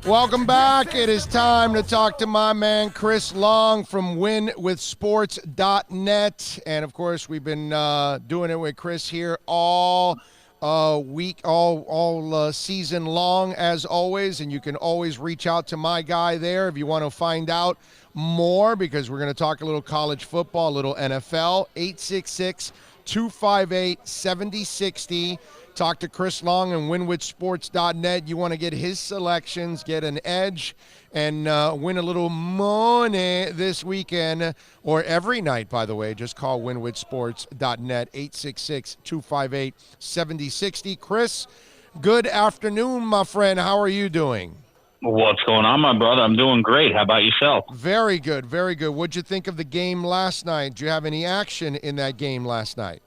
Welcome back. It is time to talk to my man Chris Long from winwithsports.net. And, of course, we've been doing it with Chris here all week, all season long, as always. And you can always reach out to my guy there if you want to find out more, because we're going to talk a little college football, a little NFL. 866-258-7060. Talk to Chris Long and winwithsports.net. You want to get his selections, get an edge, and win a little money this weekend or every night, by the way. Just call winwithsports.net, 866-258-7060. Chris, good afternoon, my friend. How are you doing? What's going on, my brother? I'm doing great. How about yourself? Very good, very good. What'd you think of the game last night? Did you have any action in that game last night?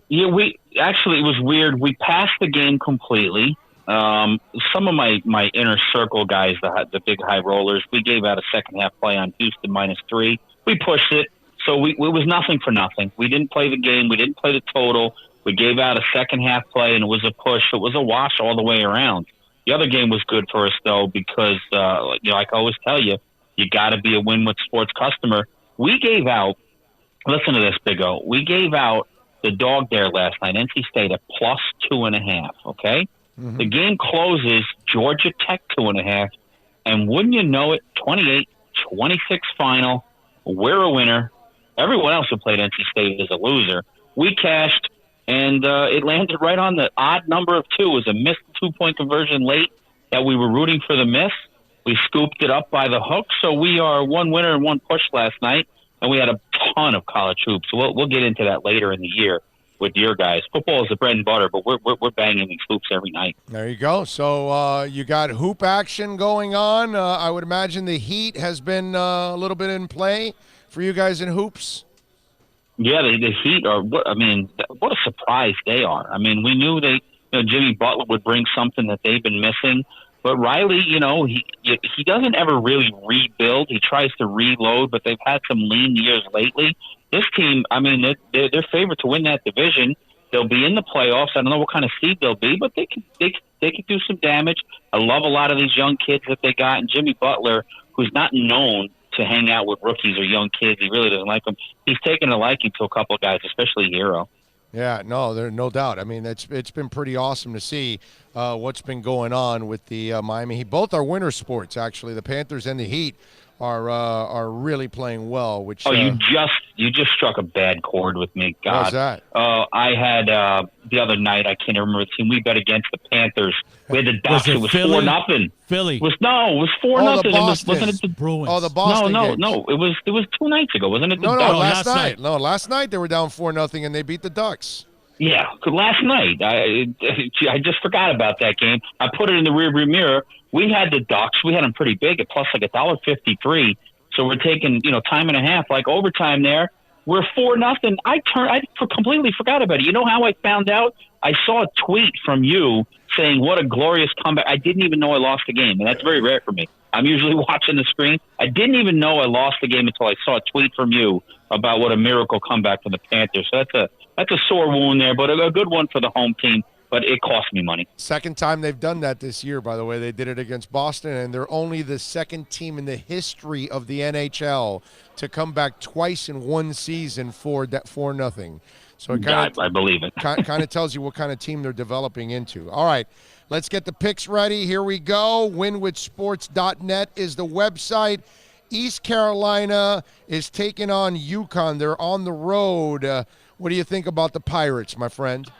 Yeah, it was weird. We passed the game completely. Some of my inner circle guys, the big high rollers, we gave out a second half play on Houston -3. We pushed it, so it was nothing for nothing. We didn't play the game. We didn't play the total. We gave out a second half play, and it was a push. It was a wash all the way around. The other game was good for us, though, because, like I always tell you, you got to be a Win with Sports customer. We gave out, listen to this, Big O, we gave out the dog there last night, NC State, at +2.5, okay? Mm-hmm. The game closes, Georgia Tech 2.5, and wouldn't you know it, 28-26 final, we're a winner. Everyone else who played NC State is a loser. We cashed, and it landed right on the odd number of 2. It was a missed 2-point conversion late that we were rooting for the miss. We scooped it up by the hook, so we are one winner and one push last night, and we had a ton of college hoops. So we'll get into that later in the year with your guys. Football is the bread and butter, but we're banging these hoops every night. There you go. So you got hoop action going on. I would imagine the heat has been a little bit in play for you guys in hoops. Yeah, the Heat are. I mean, what a surprise they are. I mean, we knew Jimmy Butler would bring something that they've been missing, But Riley, he doesn't ever really rebuild. He tries to reload, but they've had some lean years lately. This team, I mean, they're favored to win that division. They'll be in the playoffs. I don't know what kind of seed they'll be, but they could do some damage. I love a lot of these young kids that they got, and Jimmy Butler, who's not known to hang out with rookies or young kids. He really doesn't like them. He's taken a liking to a couple of guys, especially Hero. Yeah, no, there's no doubt. I mean, it's been pretty awesome to see what's been going on with the Miami Heat. Both are winter sports, actually. The Panthers and the Heat are really playing well. Which you just struck a bad chord with me. God, what's that? I had the other night. I can't remember the team we bet against the Panthers. We had the Ducks. It was Philly? 4-0. Philly. It was 4-0. The Boston. Wasn't it the Bruins? Oh, the Boston. games. No. It was 2 nights ago, wasn't it? No, Ducks? last night. No, last night they were down 4-0 and they beat the Ducks. Yeah, 'cause last night I just forgot about that game. I put it in the rearview mirror. We had the Ducks. We had them pretty big at plus like $1.53. So we're taking time and a half, like overtime there. We're 4-0. I completely forgot about it. You know how I found out? I saw a tweet from you saying what a glorious comeback. I didn't even know I lost the game, and that's very rare for me. I'm usually watching the screen. I didn't even know I lost the game until I saw a tweet from you about what a miracle comeback from the Panthers. So that's a sore wound there, but a good one for the home team. But it cost me money. Second time they've done that this year, by the way. They did it against Boston, and they're only the second team in the history of the NHL to come back twice in one season for 4-0. So it I believe it. kind of tells you what kind of team they're developing into. All right, let's get the picks ready. Here we go. WinWithSports.net is the website. East Carolina is taking on UConn. They're on the road. What do you think about the Pirates, my friend?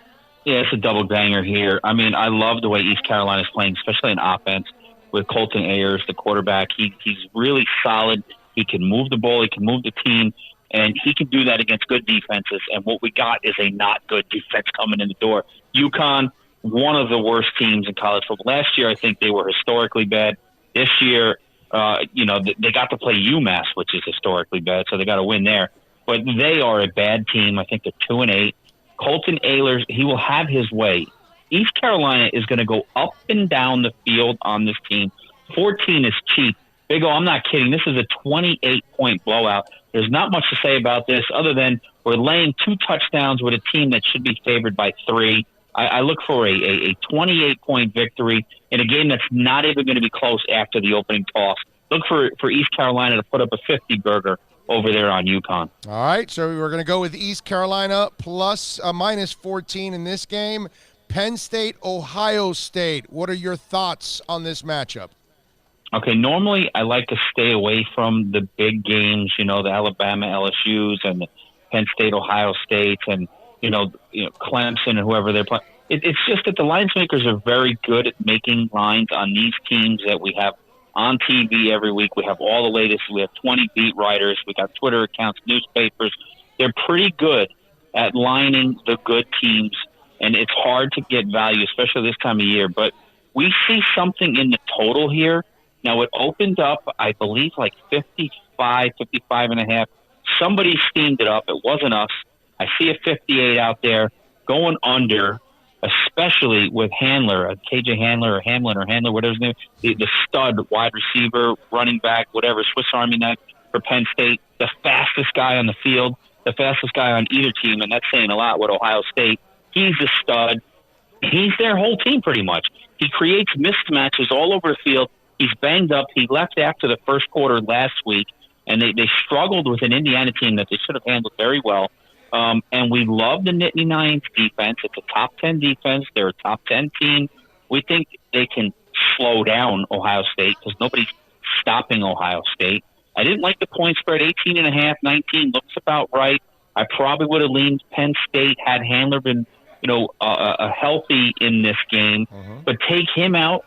Yeah, it's a double banger here. I mean, I love the way East Carolina is playing, especially in offense with Colton Ayers, the quarterback. He's really solid. He can move the ball. He can move the team, and he can do that against good defenses. And what we got is a not good defense coming in the door. UConn, one of the worst teams in college football. Last year, I think they were historically bad. This year, they got to play UMass, which is historically bad, so they got to win there. But they are a bad team. I think they're 2-8. Colton Ayers, he will have his way. East Carolina is going to go up and down the field on this team. 14 is cheap. Big O, I'm not kidding. This is a 28-point blowout. There's not much to say about this other than we're laying 2 touchdowns with a team that should be favored by 3. I look for a 28-point victory in a game that's not even going to be close after the opening toss. Look for East Carolina to put up a 50-burger over there on UConn. All right, so we're going to go with East Carolina plus minus 14 in this game. Penn State, Ohio State. What are your thoughts on this matchup? Okay, normally I like to stay away from the big games, the Alabama LSUs and the Penn State, Ohio State, and Clemson and whoever they're playing. It's just that the lines makers are very good at making lines on these teams that we have on TV every week. We have all the latest. We have 20 beat writers. We got Twitter accounts, newspapers. They're pretty good at lining the good teams, and it's hard to get value, especially this time of year. But we see something in the total here. Now, it opened up, I believe, like 55 and a half. Somebody steamed it up. It wasn't us. I see a 58 out there going under, especially with Handler, KJ Handler or Hamlin or Handler, whatever his name is, the stud wide receiver, running back, whatever, Swiss Army knife for Penn State, the fastest guy on the field, the fastest guy on either team, and that's saying a lot with Ohio State. He's a stud. He's their whole team pretty much. He creates mismatches all over the field. He's banged up. He left after the first quarter last week, and they struggled with an Indiana team that they should have handled very well. And we love the Nittany Lions defense. It's a top 10 defense. They're a top 10 team. We think they can slow down Ohio State because nobody's stopping Ohio State. I didn't like the point spread. 18.5, 19 looks about right. I probably would have leaned Penn State had Handler been, healthy in this game. But take him out,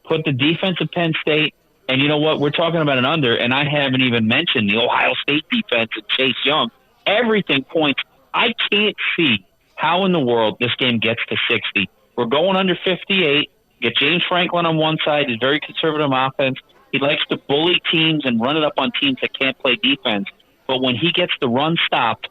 put the defense of Penn State, and you know what? We're talking about an under, and I haven't even mentioned the Ohio State defense and Chase Young. Everything points. I can't see how in the world this game gets to 60. We're going under 58. Get James Franklin on one side. He's very conservative offense. He likes to bully teams and run it up on teams that can't play defense. But when he gets the run stopped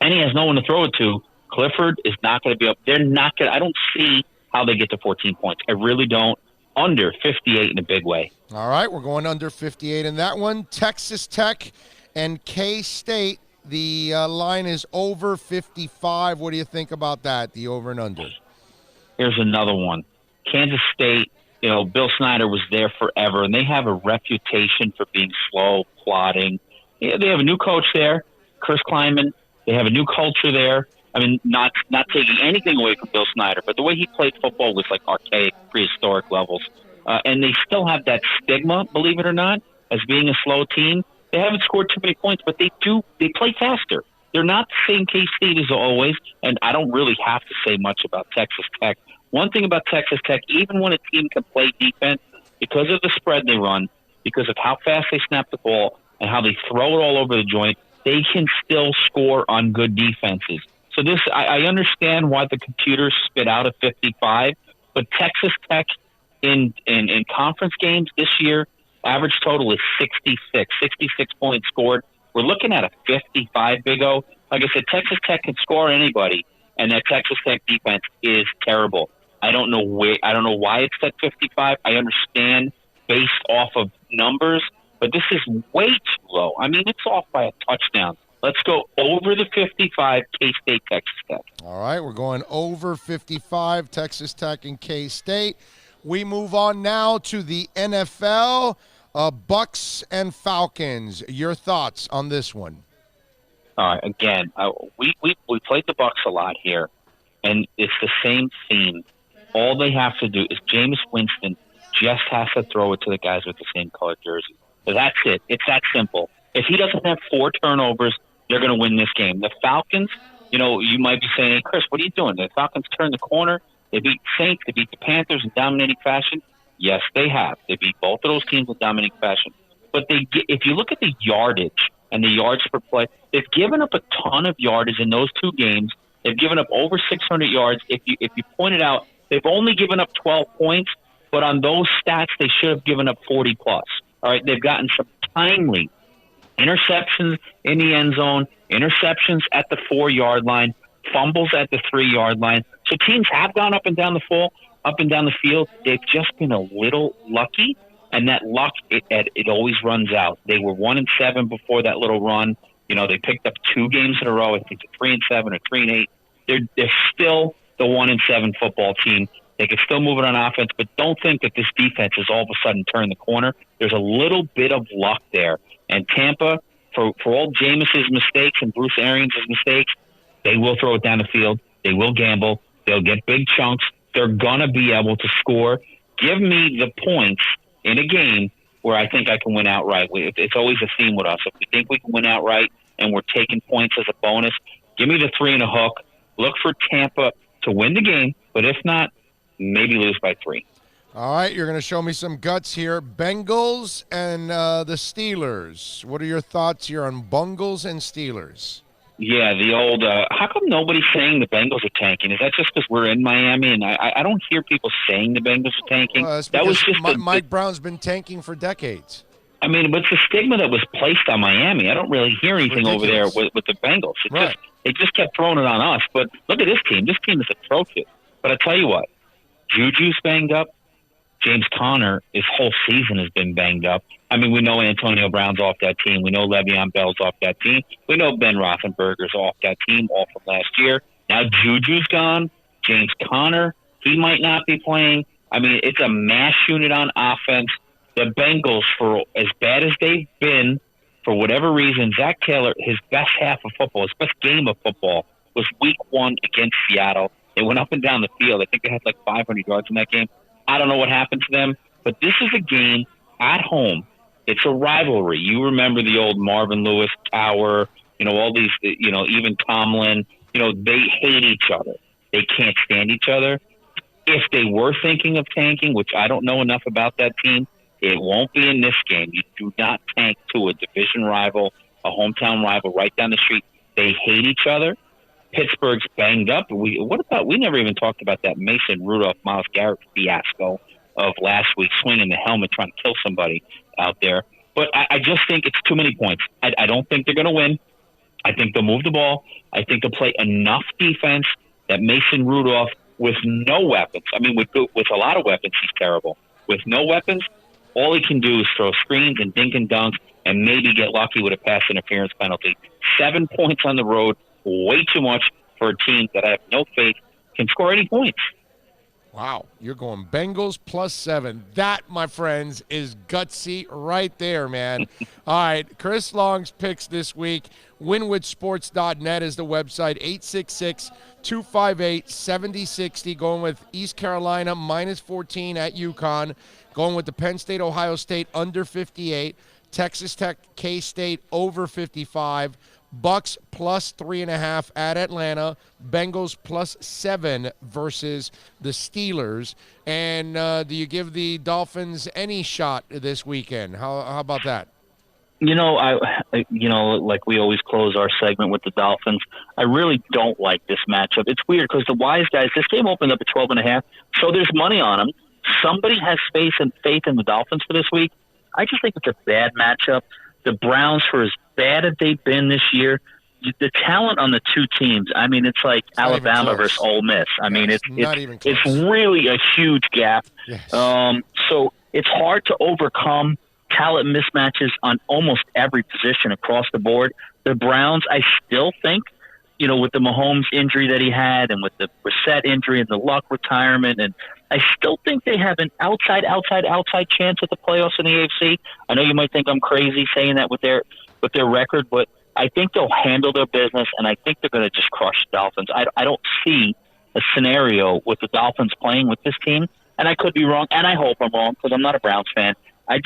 and he has no one to throw it to, Clifford is not going to be up. They're not going. I don't see how they get to 14 points. I really don't. under 58 in a big way. All right, we're going under 58 in that one. Texas Tech and K-State, the line is over 55. What do you think about that, the over and under? Here's another one. Kansas State, Bill Snyder was there forever, and they have a reputation for being slow, plodding. Yeah, they have a new coach there, Chris Kleiman. They have a new culture there. I mean, not taking anything away from Bill Snyder, but the way he played football was like archaic, prehistoric levels. And they still have that stigma, believe it or not, as being a slow team. They haven't scored too many points, but they play faster. They're not the same K-State as always, and I don't really have to say much about Texas Tech. One thing about Texas Tech, even when a team can play defense, because of the spread they run, because of how fast they snap the ball and how they throw it all over the joint, they can still score on good defenses. So I understand why the computers spit out a 55, but Texas Tech in conference games this year, average total is 66 points scored. We're looking at a 55, Big O. Like I said, Texas Tech can score anybody, and that Texas Tech defense is terrible. I don't know why it's at 55. I understand based off of numbers, but this is way too low. I mean, it's off by a touchdown. Let's go over the 55, K-State, Texas Tech. All right, we're going over 55, Texas Tech and K-State. We move on now to the NFL, Bucks and Falcons. Your thoughts on this one? Again, we played the Bucks a lot here, and it's the same theme. All they have to do is Jameis Winston just has to throw it to the guys with the same color jersey. That's it. It's that simple. If he doesn't have 4 turnovers, they're going to win this game. The Falcons, you might be saying, hey, Chris, what are you doing? The Falcons turned the corner. They beat Saints. They beat the Panthers in dominating fashion. Yes, they have. They beat both of those teams in dominating fashion. But if you look at the yardage and the yards per play, they've given up a ton of yardage in those 2 games. They've given up over 600 yards. If you pointed out, they've only given up 12 points, but on those stats, they should have given up 40 plus. All right, they've gotten some timely interceptions in the end zone, interceptions at the 4-yard line, fumbles at the 3-yard line. So teams have gone up and down the field. They've just been a little lucky, and that luck it always runs out. They were 1-7 before that little run. They picked up 2 games in a row. I think it's 3-7 or 3-8. They're still the 1-7 football team. They can still move it on offense, but don't think that this defense has all of a sudden turned the corner. There's a little bit of luck there. And Tampa, for all Jameis's mistakes and Bruce Arians' mistakes, they will throw it down the field. They will gamble. They'll get big chunks. They're going to be able to score. Give me the points in a game where I think I can win outright. It's always a theme with us. If we think we can win outright and we're taking points as a bonus, give me the 3 and a hook. Look for Tampa to win the game, but if not, maybe lose by 3. All right, you're going to show me some guts here. Bengals and the Steelers. What are your thoughts here on Bungles and Steelers? Yeah, the old, how come nobody's saying the Bengals are tanking? Is that just because we're in Miami? And I don't hear people saying the Bengals are tanking. That was just Mike Brown's been tanking for decades. I mean, but it's the stigma that was placed on Miami. I don't really hear anything over there with the Bengals. They just kept throwing it on us. But look at this team. This team is atrocious. But I tell you what, Juju's banged up. James Conner, his whole season has been banged up. I mean, we know Antonio Brown's off that team. We know Le'Veon Bell's off that team. We know Ben Roethlisberger's off that team, all from last year. Now Juju's gone. James Conner, he might not be playing. I mean, it's a mass unit on offense. The Bengals, for as bad as they've been, for whatever reason, Zach Taylor, his best half of football, his best game of football was week 1 against Seattle. They went up and down the field. I think they had like 500 yards in that game. I don't know what happened to them, but this is a game at home. It's a rivalry. You remember the old Marvin Lewis Tower, all these, even Tomlin, they hate each other. They can't stand each other. If they were thinking of tanking, which I don't know enough about that team, it won't be in this game. You do not tank to a division rival, a hometown rival right down the street. They hate each other. Pittsburgh's banged up. We never even talked about that Mason Rudolph, Myles Garrett fiasco of last week, swinging the helmet, trying to kill somebody out there. But I just think it's too many points. I don't think they're going to win. I think they'll move the ball. I think they'll play enough defense that Mason Rudolph, with no weapons, I mean, with a lot of weapons, he's terrible. with no weapons, all he can do is throw screens and dink and dunks and maybe get lucky with a pass interference penalty. 7 points on the road, way too much for a team that I have no faith can score any points. Wow, you're going Bengals +7. That, my friends, is gutsy right there, man. All right, Chris Long's picks this week. WinwithSports.net is the website. 866-258-7060. Going with East Carolina -14 at UConn. Going with the Penn State-Ohio State under 58. Texas Tech, K-State over 55. Bucks +3.5 at Atlanta. Bengals +7 versus the Steelers. And do you give the Dolphins any shot this weekend? How about that? Like we always close our segment with the Dolphins, I really don't like this matchup. It's weird because the wise guys, this game opened up at 12.5, so there's money on them. Somebody has faith in the Dolphins for this week. I just think it's a bad matchup. The Browns, for as bad as they've been this year, the talent on the two teams, I mean, it's like Alabama versus Ole Miss. I mean, it's really a huge gap. Yes. So it's hard to overcome talent mismatches on almost every position across the board. The Browns, I still think, with the Mahomes injury that he had and with the Brissett injury and the Luck retirement, and I still think they have an outside chance at the playoffs in the AFC. I know you might think I'm crazy saying that with their record, but I think they'll handle their business, and I think they're going to just crush the Dolphins. I don't see a scenario with the Dolphins playing with this team, and I could be wrong, and I hope I'm wrong because I'm not a Browns fan. I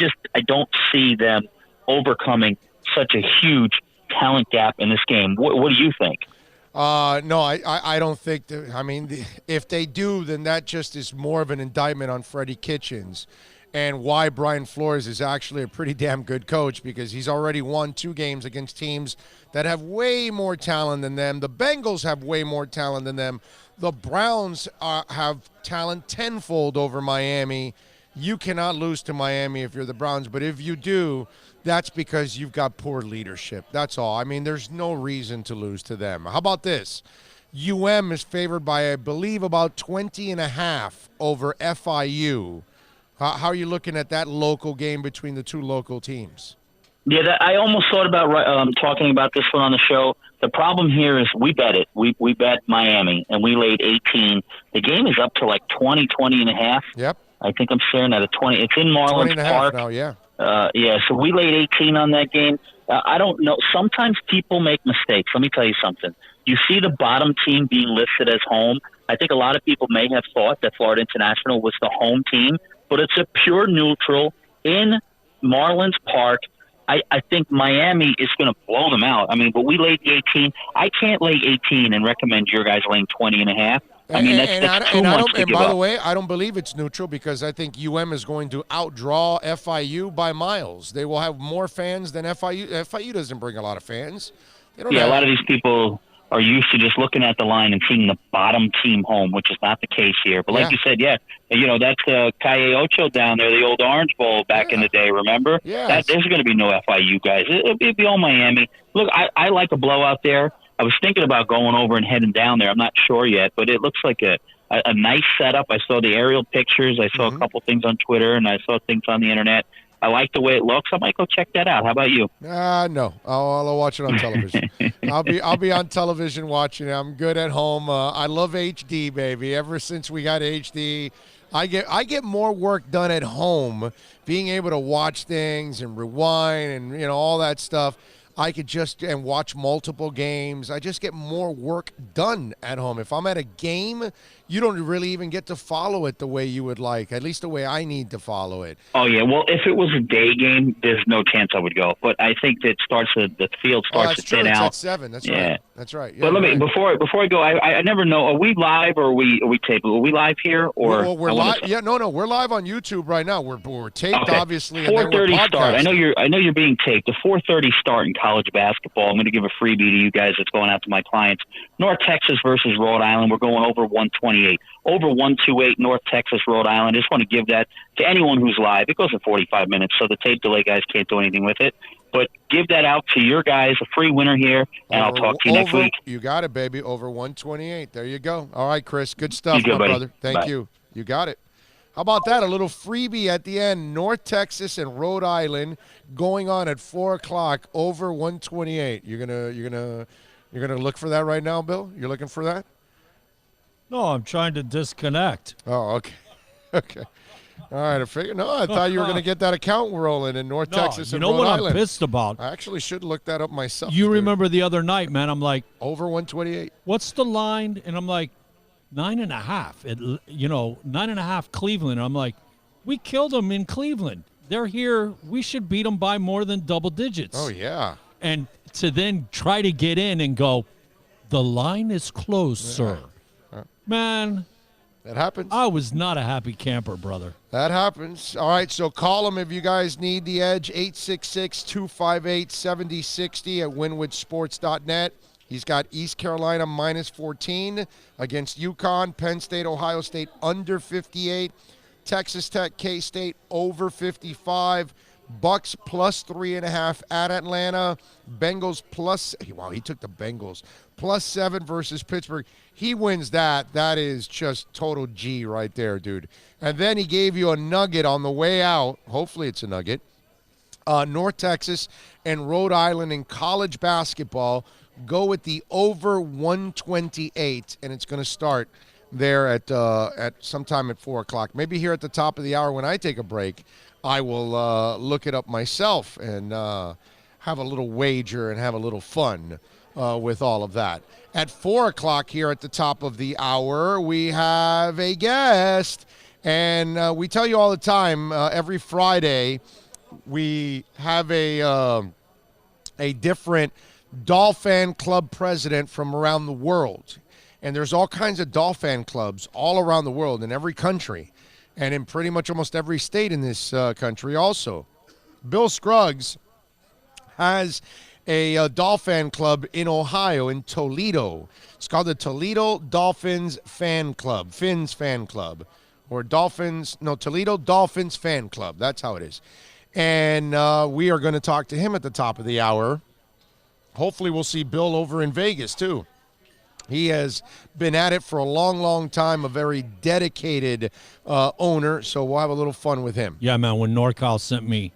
don't see them overcoming such a huge talent gap in this game. What do you think? No, I don't think that. I mean, if they do, then that just is more of an indictment on Freddie Kitchens and why Brian Flores is actually a pretty damn good coach, because he's already won 2 games against teams that have way more talent than them. The Bengals have way more talent than them. The Browns have talent tenfold over Miami. You cannot lose to Miami if you're the Browns, but if you do, that's because you've got poor leadership. That's all. I mean, there's no reason to lose to them. How about this? UM is favored by, I believe, about 20.5 over FIU. How are you looking at that local game between the two local teams? Yeah, I almost thought about talking about this one on the show. The problem here is we bet it. We bet Miami, and we laid 18. The game is up to like 20.5. Yep. I think I'm staring at a 20. It's in Marlins Park. Now, yeah. So we laid 18 on that game. I don't know. Sometimes people make mistakes. Let me tell you something. You see the bottom team being listed as home. I think a lot of people may have thought that Florida International was the home team, but it's a pure neutral in Marlins Park. I think Miami is going to blow them out. I mean, but we laid the 18. I can't lay 18 and recommend your guys laying 20.5. I mean, that's too much to give by up. the way, I don't believe it's neutral because I think UM is going to outdraw FIU by miles. They will have more fans than FIU. FIU doesn't bring a lot of fans. A lot of these people are used to just looking at the line and seeing the bottom team home, which is not the case here. But like you said, that's Calle Ocho down there, the old Orange Bowl back in the day, remember? Yeah. There's going to be no FIU guys. It'll be all Miami. Look, I like a blowout there. I was thinking about going over and heading down there. I'm not sure yet, but it looks like a nice setup. I saw the aerial pictures. I saw a couple things on Twitter, and I saw things on the internet. I like the way it looks. I might go check that out. How about you? No. I'll watch it on television. I'll be on television watching it. I'm good at home. I love HD, baby. Ever since we got HD, I get more work done at home, being able to watch things and rewind and all that stuff. I could and watch multiple games. I just get more work done at home. If I'm at a game, you don't really even get to follow it the way you would like, at least the way I need to follow it. Oh, yeah. Well, if it was a day game, there's no chance I would go. But I think that the field starts to thin out. It's at 7. That's right. That's right. Yeah, but let me before I go, I never know. Are we live or are we taped? Are we live here or? Well, we're live. Yeah, no. We're live on YouTube right now. We're taped, obviously. 4:30 start. I know you're being taped. The 4:30 start in college basketball. I'm going to give a freebie to you guys. That's going out to my clients. North Texas versus Rhode Island. We're going over 128. Over 128 North Texas, Rhode Island. I just want to give that to anyone who's live. It goes in 45 minutes, so the tape delay guys can't do anything with it. But give that out to your guys, a free winner here, and I'll talk to you next week. You got it, baby. Over 128. There you go. All right, Chris. Good stuff, my brother. Thank you. You got it. How about that? A little freebie at the end. North Texas and Rhode Island going on at 4:00 over 128. You're gonna look for that right now, Bill? You're looking for that? No, I'm trying to disconnect. Oh, okay. Okay. All right, I figured. No, I thought you were going to get that account rolling in North Texas and you know Rhode what Island. I'm pissed about? I actually should look that up myself. You remember the other night, man? I'm like, over 128. What's the line? And I'm like, 9.5. 9.5 Cleveland. I'm like, we killed them in Cleveland. They're here. We should beat them by more than double digits. Oh yeah. And to then try to get in and go, the line is closed, sir. Man. That happens. I was not a happy camper, brother. That happens. All right, so call them if you guys need the edge, 866-258-7060 at winwoodsports.net. He's got East Carolina minus 14 against UConn, Penn State, Ohio State under 58, Texas Tech, K-State over 55, Bucks plus 3.5 at Atlanta, Bengals plus, wow, he took the Bengals, plus 7 versus Pittsburgh. He wins that. That is just total G right there, dude. And then he gave you a nugget on the way out. Hopefully it's a nugget. North Texas and Rhode Island in college basketball. Go with the over 128, and it's going to start there at sometime at 4 o'clock. Maybe here at the top of the hour when I take a break, I will look it up myself and have a little wager and have a little fun with all of that. At 4 o'clock here at the top of the hour, we have a guest. And we tell you all the time, every Friday, we have a different Dolphin Club president from around the world. And there's all kinds of Dolphin clubs all around the world in every country and in pretty much almost every state in this country also. Bill Scruggs has a Dolphin club in Ohio, in Toledo. It's called the Toledo Dolphins Fan Club, Fins Fan Club, or Toledo Dolphins Fan Club. That's how it is. And we are going to talk to him at the top of the hour. Hopefully we'll see Bill over in Vegas, too. He has been at it for a long, long time, a very dedicated owner, so we'll have a little fun with him. Yeah, man, when NorCal sent me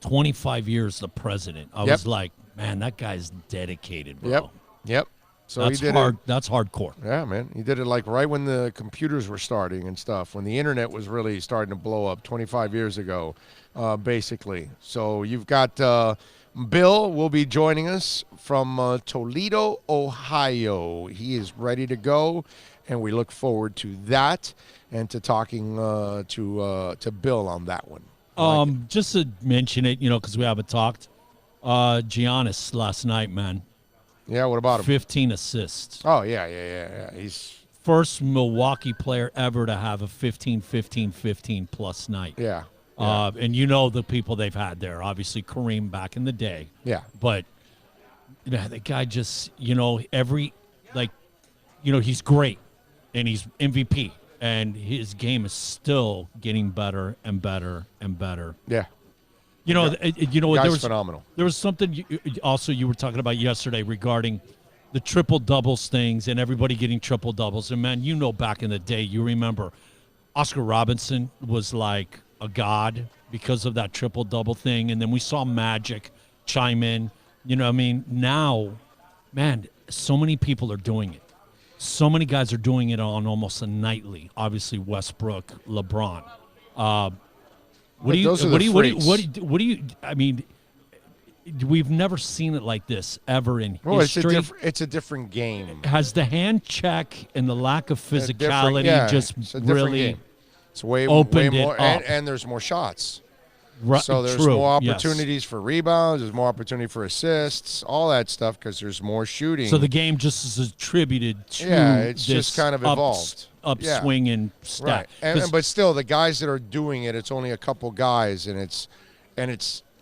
25 years the president, I was like, man, that guy's dedicated, bro. Yep. So that's he did hard. That's hardcore. Yeah, man. He did it like right when the computers were starting and stuff, when the internet was really starting to blow up 25 years ago, basically. So you've got Bill will be joining us from Toledo, Ohio. He is ready to go, and we look forward to that and to talking to Bill on that one. Just to mention it, because we haven't talked. Giannis last night, man. Yeah, what about him? 15 assists. Oh, yeah. He's first Milwaukee player ever to have a 15 plus night. Yeah. And the people they've had there. Obviously, Kareem back in the day. Yeah. But the guy just, he's great, and he's MVP, and his game is still getting better and better and better. Yeah. Guy's phenomenal. There was something you were talking about yesterday regarding the triple doubles things and everybody getting triple doubles. And man, back in the day, you remember Oscar Robinson was like a god because of that triple double thing. And then we saw Magic chime in. Now, man, so many people are doing it. So many guys are doing it on almost a nightly. Obviously, Westbrook, LeBron. We've never seen it like this ever in history. It's a different game. Has the hand check and the lack of physicality just really it's way opened more, it up? and there's more shots. Right, so there's more opportunities for rebounds. There's more opportunity for assists, all that stuff, because there's more shooting. So the game just is attributed to it's just kind of evolved. Upswing and stat. Right. But still, the guys that are doing it, it's only a couple guys, and it's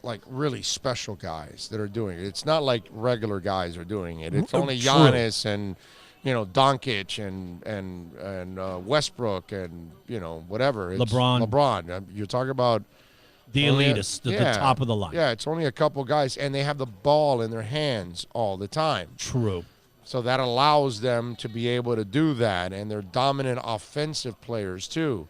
like really special guys that are doing it. It's not like regular guys are doing it. It's only Giannis and Doncic and Westbrook and whatever. It's LeBron. You're talking about the elitists at the top of the line. Yeah, it's only a couple guys, and they have the ball in their hands all the time. True. So that allows them to be able to do that, and they're dominant offensive players too.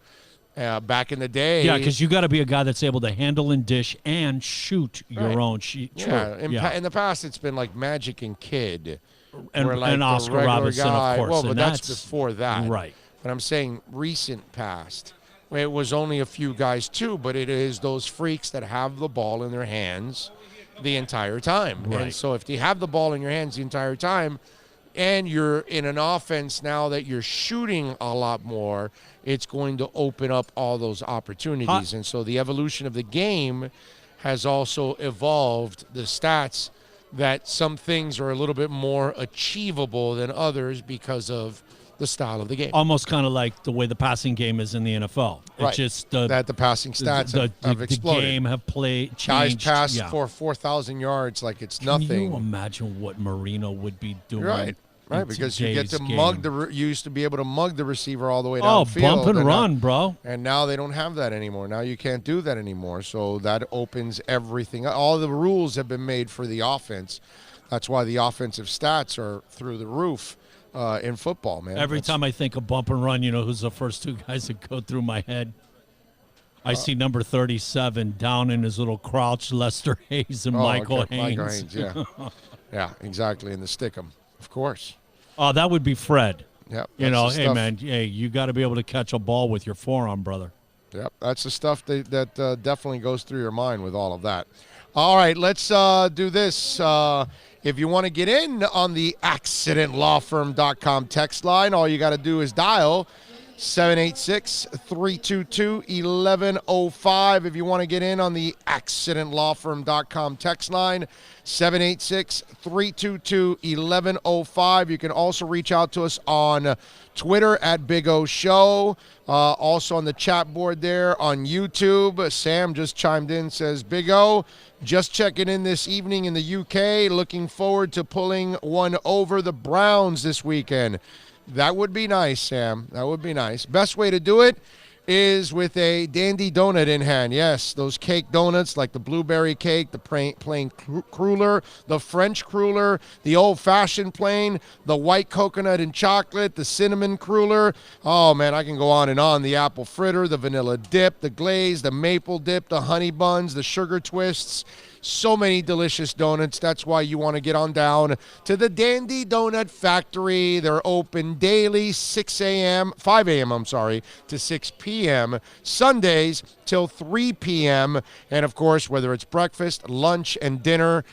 Back in the day. Yeah, because you got to be a guy that's able to handle and dish and shoot your own. Yeah, in the past, it's been like Magic and Kidd. And, where, like, and the Oscar regular Robertson, guy, of course. Well, and but that's before that. Right. But I'm saying recent past. It was only a few guys, too, but it is those freaks that have the ball in their hands the entire time. Right. And so if you have the ball in your hands the entire time and you're in an offense now that you're shooting a lot more, it's going to open up all those opportunities. And so the evolution of the game has also evolved the stats that some things are a little bit more achievable than others because of the style of the game. Almost kind of like the way the passing game is in the NFL. It's Right. just that the passing stats have exploded. The game have changed. Guys pass for 4,000 yards like it's nothing. Can you imagine what Marino would be doing? Right, in because you get to today's mug game? you used to be able to mug the receiver all the way Oh, downfield. bump and run, bro. And now they don't have that anymore. Now you can't do that anymore. So that opens everything. All the rules have been made for the offense. That's why the offensive stats are through the roof in football, man. Every time I think of bump and run, you know who's the first two guys that go through my head? I see number 37 down in his little crouch, Lester Hayes and Michael Haynes. Michael Haynes, yeah. Yeah, exactly, in the Stickum, of course. Oh, that would be Fred. Yep. You know, that's the hey, stuff. man, hey, you got to be able to catch a ball with your forearm, brother. Yep, that's the stuff that definitely goes through your mind with all of that. All right, let's do this. If you want to get in on the accidentlawfirm.com text line, all you got to do is dial 786-322-1105. If you want to get in on the accidentlawfirm.com text line, 786-322-1105. You can also reach out to us on Twitter at Big O Show. Also on the chat board there on YouTube. Sam just chimed in, says, Big O, just checking in this evening in the UK. Looking forward to pulling one over the Browns this weekend. That would be nice, Sam. That would be nice. Best way to do it is with a dandy donut in hand. Yes, those cake donuts like the blueberry cake, the plain cruller, the French cruller, the old-fashioned plain, the white coconut and chocolate, the cinnamon cruller. Oh, man, I can go on and on. The apple fritter, the vanilla dip, the glaze, the maple dip, the honey buns, the sugar twists. So many delicious donuts. That's why you want to get on down to the Dandy Donut Factory. They're open daily, 5 a.m., to 6 p.m., Sundays till 3 p.m. And, of course, whether it's breakfast, lunch, and dinner,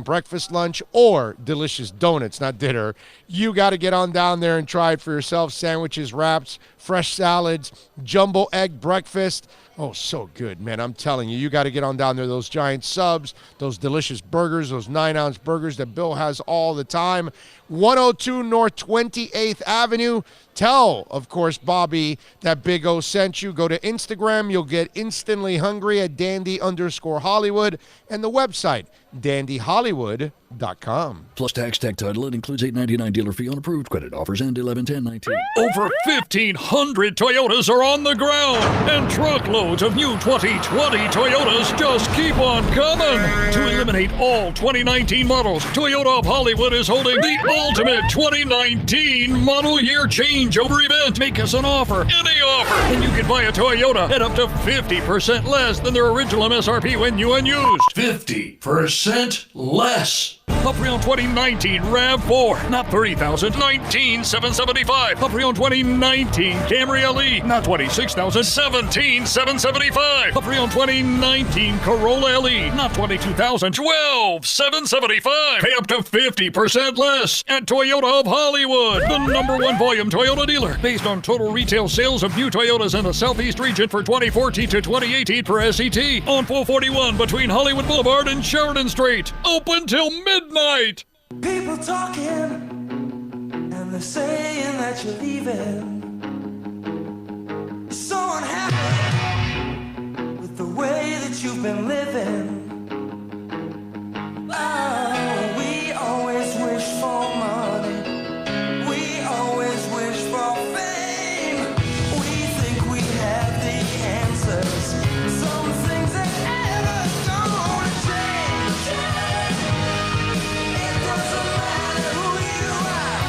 breakfast, lunch, or delicious donuts, not dinner, you got to get on down there and try it for yourself. Sandwiches, wraps, fresh salads, jumbo egg breakfast. Oh, so good, man. I'm telling you, you got to get on down there. Those giant subs, those delicious burgers, those 9-ounce burgers that Bill has all the time. 102 North 28th Avenue. Tell, of course, Bobby that Big O sent you. Go to Instagram. You'll get instantly hungry at dandy_Hollywood. And the website, dandyhollywood.com. Plus tax, tech title. It includes $8.99 dealer fee on approved credit. Offers end 11/10/19. Over 1,500 Toyotas are on the ground, and truckloads of new 2020 Toyotas just keep on coming. To eliminate all 2019 models, Toyota of Hollywood is holding the ultimate 2019 model year changeover event. Make us an offer, any offer, and you can buy a Toyota at up to 50% less than their original MSRP when new and used. 50% less. A pre-owned 2019 RAV4, not $30,000, $19,775. A pre-owned 2019 Camry LE, not $26,000, $17,775. A pre-owned 2019 Corolla LE, not $22,000, $12,775. Pay up to 50% less at Toyota of Hollywood, the #1 volume Toyota dealer, based on total retail sales of new Toyotas in the Southeast region for 2014 to 2018 per SET, on 441 between Hollywood Boulevard and Sheridan Street. Open till midnight. People talking, and they're saying that you're leaving. So unhappy with the way that you've been living. Oh, we always wish for money. We always wish for fame. We think we have the answers. Some things that ever don't change. It doesn't matter who you are.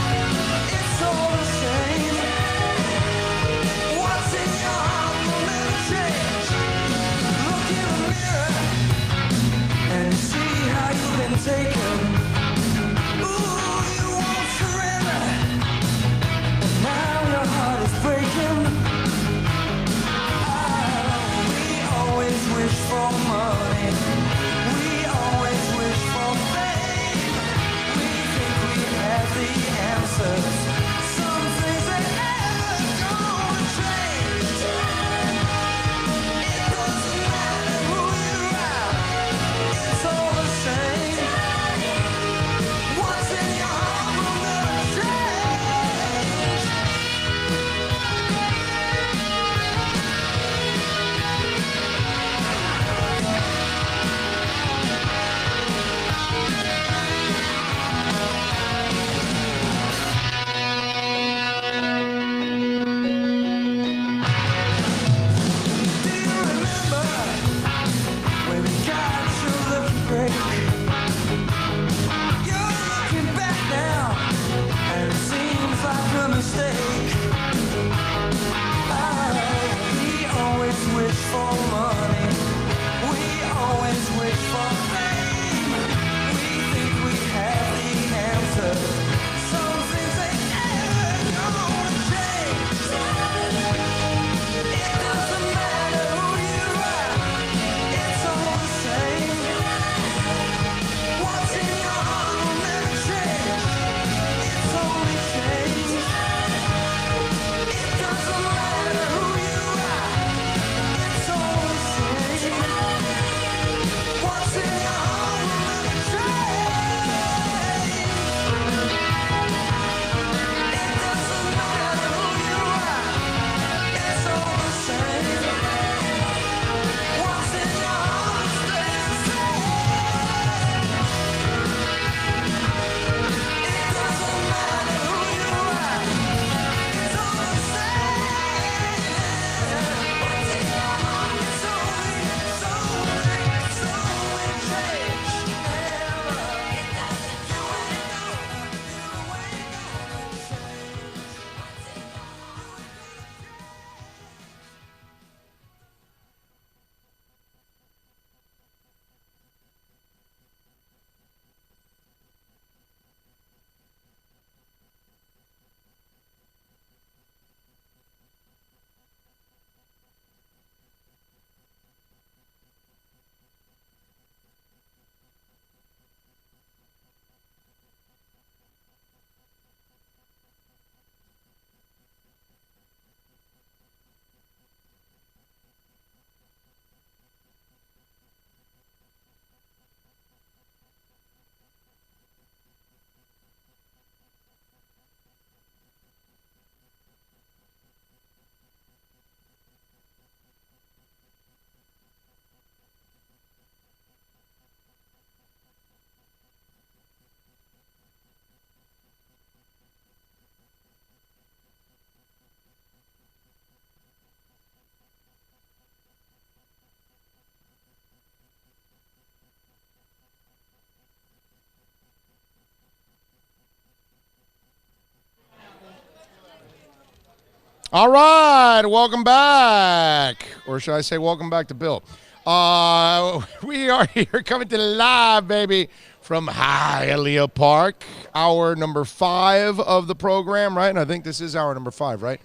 It's all the same. What's in your heart will for money. We always wish for fame. We think we have the answers. Some things that never gonna change. It doesn't matter who you're around. It's all the same. What's in your heart will never change. Do you remember when we got to the break? You're looking back now, and it seems like a mistake. We always wish for money. We always wish for fame. We think we have the answers. Some things ain't never gonna change. It doesn't matter who you are. It's all the same. What's in your heart will never change. It's only change. It doesn't matter who you are. It's all the same. What's in your heart will never change. It doesn't matter who you are. It's all the same. What's in your heart stays the same. It doesn't matter who you are. It's all the same. What's in your heart? It's only change. All right, welcome back. Or should I say welcome back to Bill? We are here coming to live, baby, from Hialeah Park, hour number 5 of the program, right? And I think this is hour number 5, right?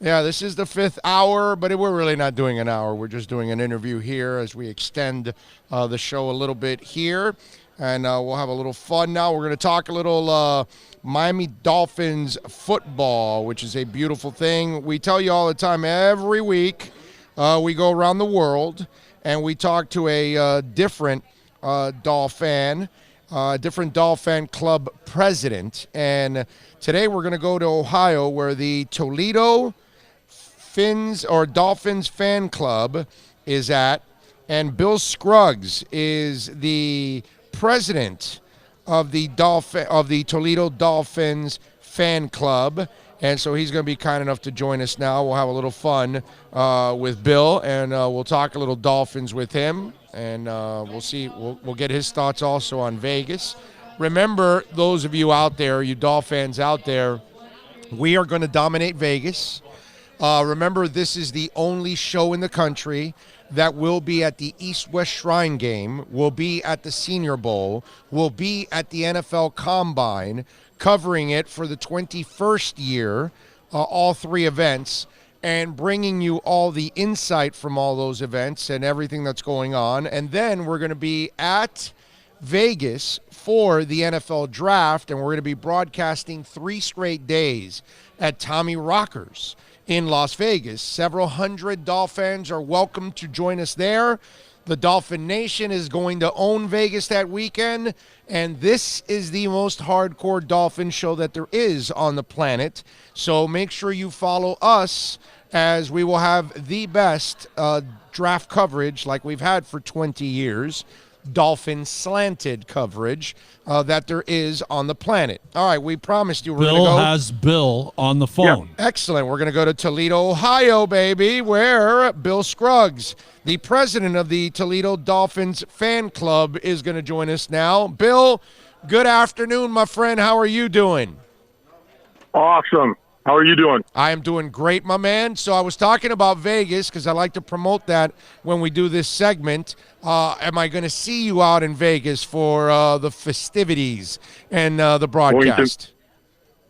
Yeah, this is the 5th hour, but we're really not doing an hour. We're just doing an interview here as we extend the show a little bit here. And we'll have a little fun now. We're going to talk a little Miami Dolphins football, which is a beautiful thing. We tell you all the time, every week we go around the world and we talk to a different Dolphin, different Dolphin club president. And today we're going to go to Ohio, where the Toledo Dolphins fan club is at. And Bill Scruggs is the president of the Toledo Dolphins fan club, and so he's going to be kind enough to join us now. We'll have a little fun with Bill, and we'll talk a little Dolphins with him, and we'll see. We'll get his thoughts also on Vegas. Remember, those of you out there, you Dolphins out there, we are going to dominate Vegas. Remember, this is the only show in the country that will be at the East-West Shrine Game, will be at the Senior Bowl, will be at the NFL Combine, covering it for the 21st year, all 3 events. and bringing you all the insight from all those events and everything that's going on. And then we're going to be at Vegas for the NFL draft, and we're going to be broadcasting 3 straight days at Tommy Rockers in Las Vegas. Several hundred Dolphins are welcome to join us there. The Dolphin Nation is going to own Vegas that weekend, and this is the most hardcore Dolphin show that there is on the planet. So make sure you follow us, as we will have the best draft coverage like we've had for 20 years. Dolphin slanted coverage that there is on the planet. All right, we promised you we're going to Bill go. has Bill on the phone. Excellent. We're going to go to Toledo, Ohio, baby, where Bill Scruggs, the president of the Toledo Dolphins fan club, is going to join us now. Bill, good afternoon, my friend. How are you doing? Awesome. How are you doing? I am doing great, my man. So I was talking about Vegas because I like to promote that when we do this segment. Am I going to see you out in Vegas for the festivities and the broadcast?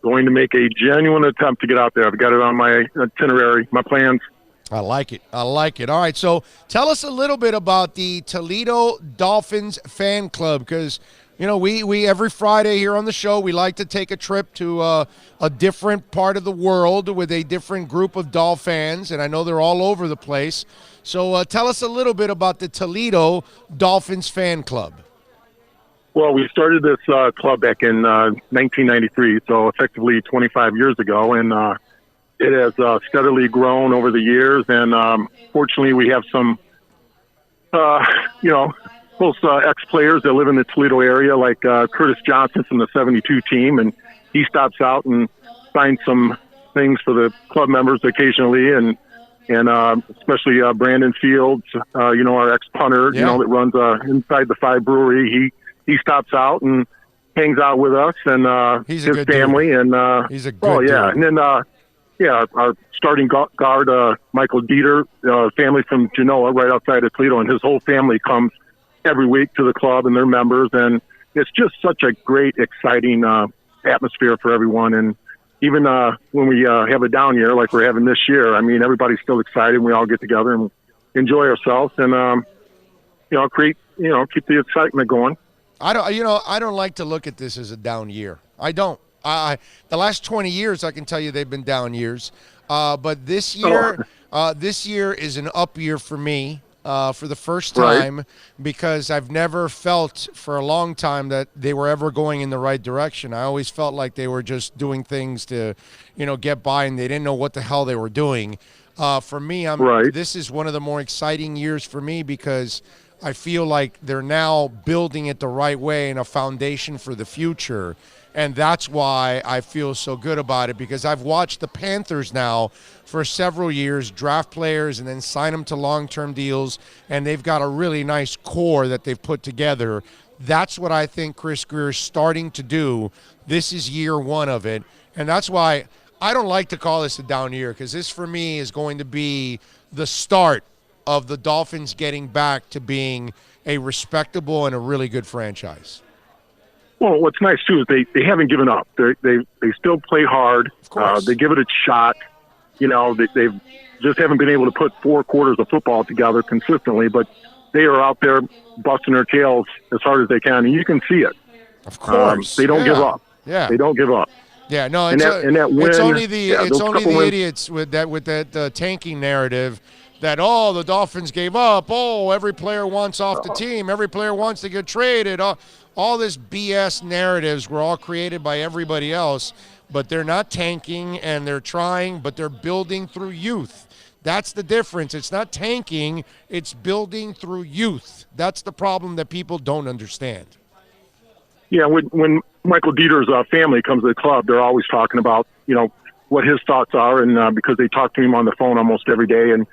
Going to make a genuine attempt to get out there. I've got it on my itinerary, my plans. I like it. I like it. All right, so tell us a little bit about the Toledo Dolphins fan club, because you know, we every Friday here on the show, we like to take a trip to a different part of the world with a different group of Dolphins, and I know they're all over the place. So tell us a little bit about the Toledo Dolphins fan club. Well, we started this club back in 1993, so effectively 25 years ago, and it has steadily grown over the years. And fortunately, we have some, close ex-players that live in the Toledo area, like Curtis Johnson from the 72 team, and he stops out and signs some things for the club members occasionally, and especially Brandon Fields, our ex-punter, that runs Inside the Five Brewery. He stops out and hangs out with us and his family, dude. And he's a good dude. And then our starting guard, Michael Dieter, family from Genoa, right outside of Toledo, and his whole family comes every week to the club and their members, and it's just such a great, exciting atmosphere for everyone. And even when we have a down year like we're having this year, I mean, everybody's still excited. We all get together and enjoy ourselves, and keep the excitement going. I don't like to look at this as a down year. I don't. The last 20 years, I can tell you they've been down years, but this year is an up year for me. For the first time, because I've never felt for a long time that they were ever going in the right direction. I always felt like they were just doing things to, get by, and they didn't know what the hell they were doing. For me, this is one of the more exciting years for me, because I feel like they're now building it the right way and a foundation for the future. And that's why I feel so good about it, because I've watched the Panthers now for several years draft players and then sign them to long-term deals, and they've got a really nice core that they've put together. That's what I think Chris Grier is starting to do. This is year one of it, and that's why I don't like to call this a down year, because this for me is going to be the start of the Dolphins getting back to being a respectable and a really good franchise. Well, what's nice, too, is they haven't given up. They still play hard. They give it a shot. They just haven't been able to put 4 quarters of football together consistently, but they are out there busting their tails as hard as they can, and you can see it. Of course. They don't give up. Yeah. They don't give up. Yeah, no, it's only the idiots with that tanking narrative that, the Dolphins gave up. Every player wants off the team. Every player wants to get traded. All this BS narratives were all created by everybody else, but they're not tanking, and they're trying, but they're building through youth. That's the difference. It's not tanking, it's building through youth. That's the problem that people don't understand. Yeah, when Michael Dieter's family comes to the club, they're always talking about, what his thoughts are, and because they talk to him on the phone almost every day, and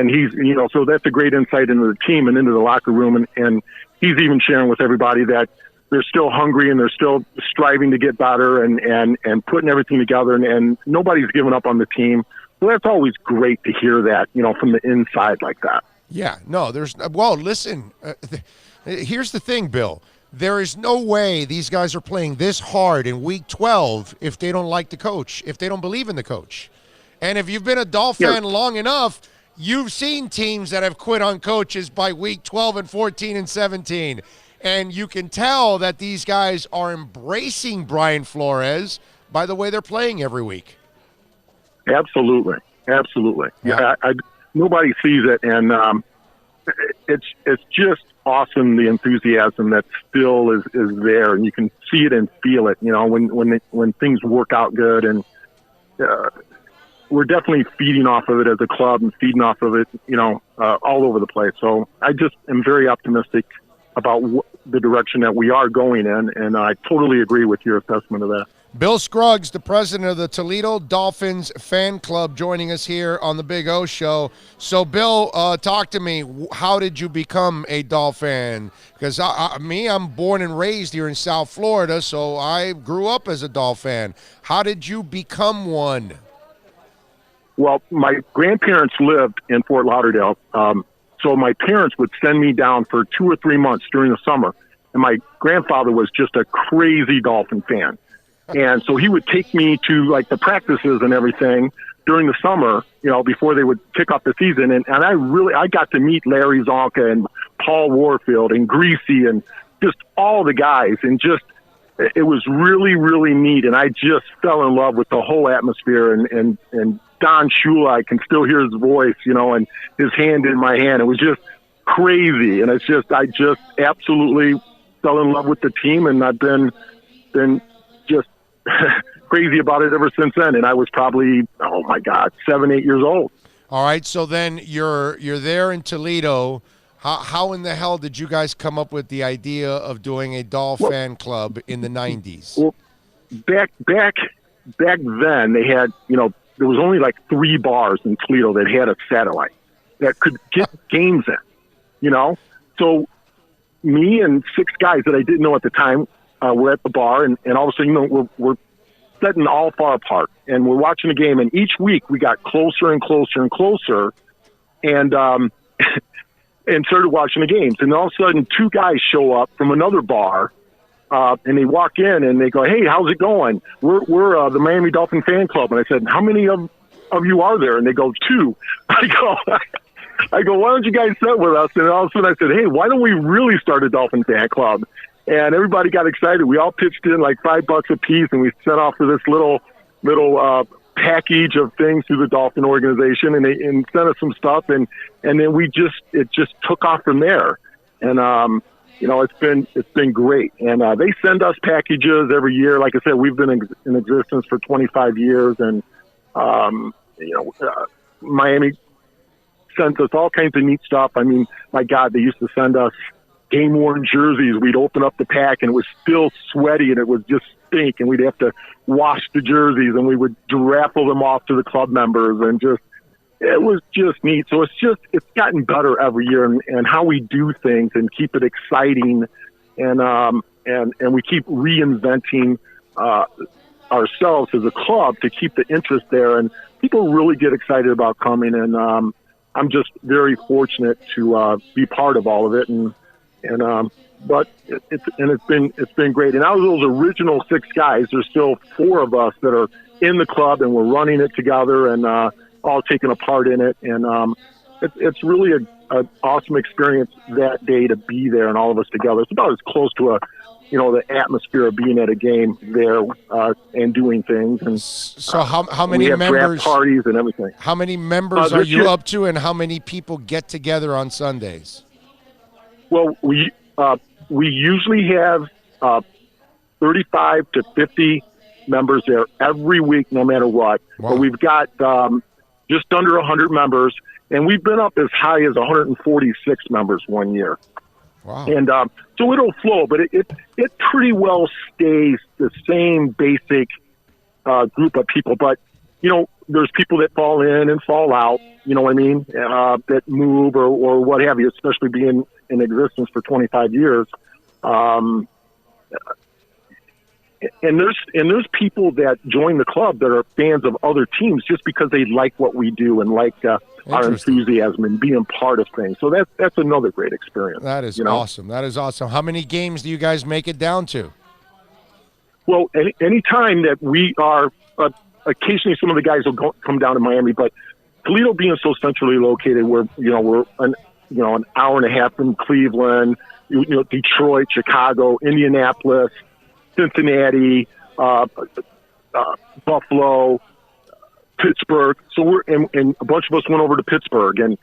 he's, so that's a great insight into the team and into the locker room, and he's even sharing with everybody that they're still hungry and they're still striving to get better and putting everything together, and nobody's given up on the team. So that's always great to hear that, from the inside like that. Yeah, no, listen, here's the thing, Bill. There is no way these guys are playing this hard in week 12 if they don't like the coach, if they don't believe in the coach. And if you've been a Dolphin long enough, you've seen teams that have quit on coaches by week 12 and 14 and 17. And you can tell that these guys are embracing Brian Flores by the way they're playing every week. Absolutely. Yeah, nobody sees it, and it's just awesome, the enthusiasm that still is there, and you can see it and feel it, when things work out good, and we're definitely feeding off of it as a club and feeding off of it, all over the place. So I just am very optimistic about the direction that we are going in, and I totally agree with your assessment of that. Bill Scruggs, the president of the Toledo Dolphins fan club, joining us here on the Big O Show. So, Bill, talk to me. How did you become a Dolphin? Because I'm born and raised here in South Florida, so I grew up as a Dolphin. How did you become one? Well, my grandparents lived in Fort Lauderdale, so my parents would send me down for 2 or 3 months during the summer, and my grandfather was just a crazy Dolphin fan. And so he would take me to like the practices and everything during the summer, before they would kick off the season. And I got to meet Larry Zonka and Paul Warfield and Greasy and just all the guys. And just, it was really, really neat. And I just fell in love with the whole atmosphere, and Don Shula, I can still hear his voice, and his hand in my hand. It was just crazy. And I just absolutely fell in love with the team. And I've been just crazy about it ever since then. And I was probably, 7, 8 years old. All right. So then you're there in Toledo. How in the hell did you guys come up with the idea of doing a fan club in the 90s? Well, back then they had, there was only like 3 bars in Toledo that had a satellite that could get games in, So me and 6 guys that I didn't know at the time, we're at the bar, and all of a sudden, we're sitting all far apart, and we're watching a game, and each week we got closer and closer and closer, and and started watching the games. And all of a sudden, 2 guys show up from another bar, and they walk in, and they go, "Hey, how's it going? We're the Miami Dolphin fan club." And I said, "How many of you are there?" And they go, 2. I go, "Why don't you guys sit with us?" And all of a sudden I said, "Hey, why don't we really start a Dolphin fan club?" And everybody got excited. We all pitched in like $5 a piece, and we set off for this little package of things through the Dolphin organization, and they sent us some stuff, and then it just took off from there. And it's been great. And they send us packages every year. Like I said, we've been in existence for 25 years, and Miami sent us all kinds of neat stuff. I mean, my God, they used to send us game-worn jerseys. We'd open up the pack, and it was still sweaty, and it was just stink, and we'd have to wash the jerseys, and we would raffle them off to the club members, and it was just neat. So it's gotten better every year, and how we do things and keep it exciting, and we keep reinventing ourselves as a club to keep the interest there, and people really get excited about coming, and I'm just very fortunate to be part of all of it, but it's been great. And out of those original 6 guys, there's still 4 of us that are in the club, and we're running it together, and all taking a part in it. And it's really an awesome experience that day to be there and all of us together. It's about as close to the atmosphere of being at a game there and doing things. And so how many we have members? Draft parties and everything. How many members are you up to, and how many people get together on Sundays? Well, we usually have 35 to 50 members there every week, no matter what. Wow. But we've got just under 100 members, and we've been up as high as 146 members one year. Wow. And so it'll flow, but it pretty well stays the same basic group of people. But, there's people that fall in and fall out, you know what I mean, that move or what have you, especially being in existence for 25 years. And there's people that join the club that are fans of other teams just because they like what we do and like our enthusiasm and being part of things. So that's another great experience. That is awesome. That is awesome. How many games do you guys make it down to? Well, any time that we are occasionally some of the guys will come down to Miami, but Toledo being so centrally located, we're an hour and a half from Cleveland, Detroit, Chicago, Indianapolis, Cincinnati, Buffalo, Pittsburgh. So and a bunch of us went over to Pittsburgh, and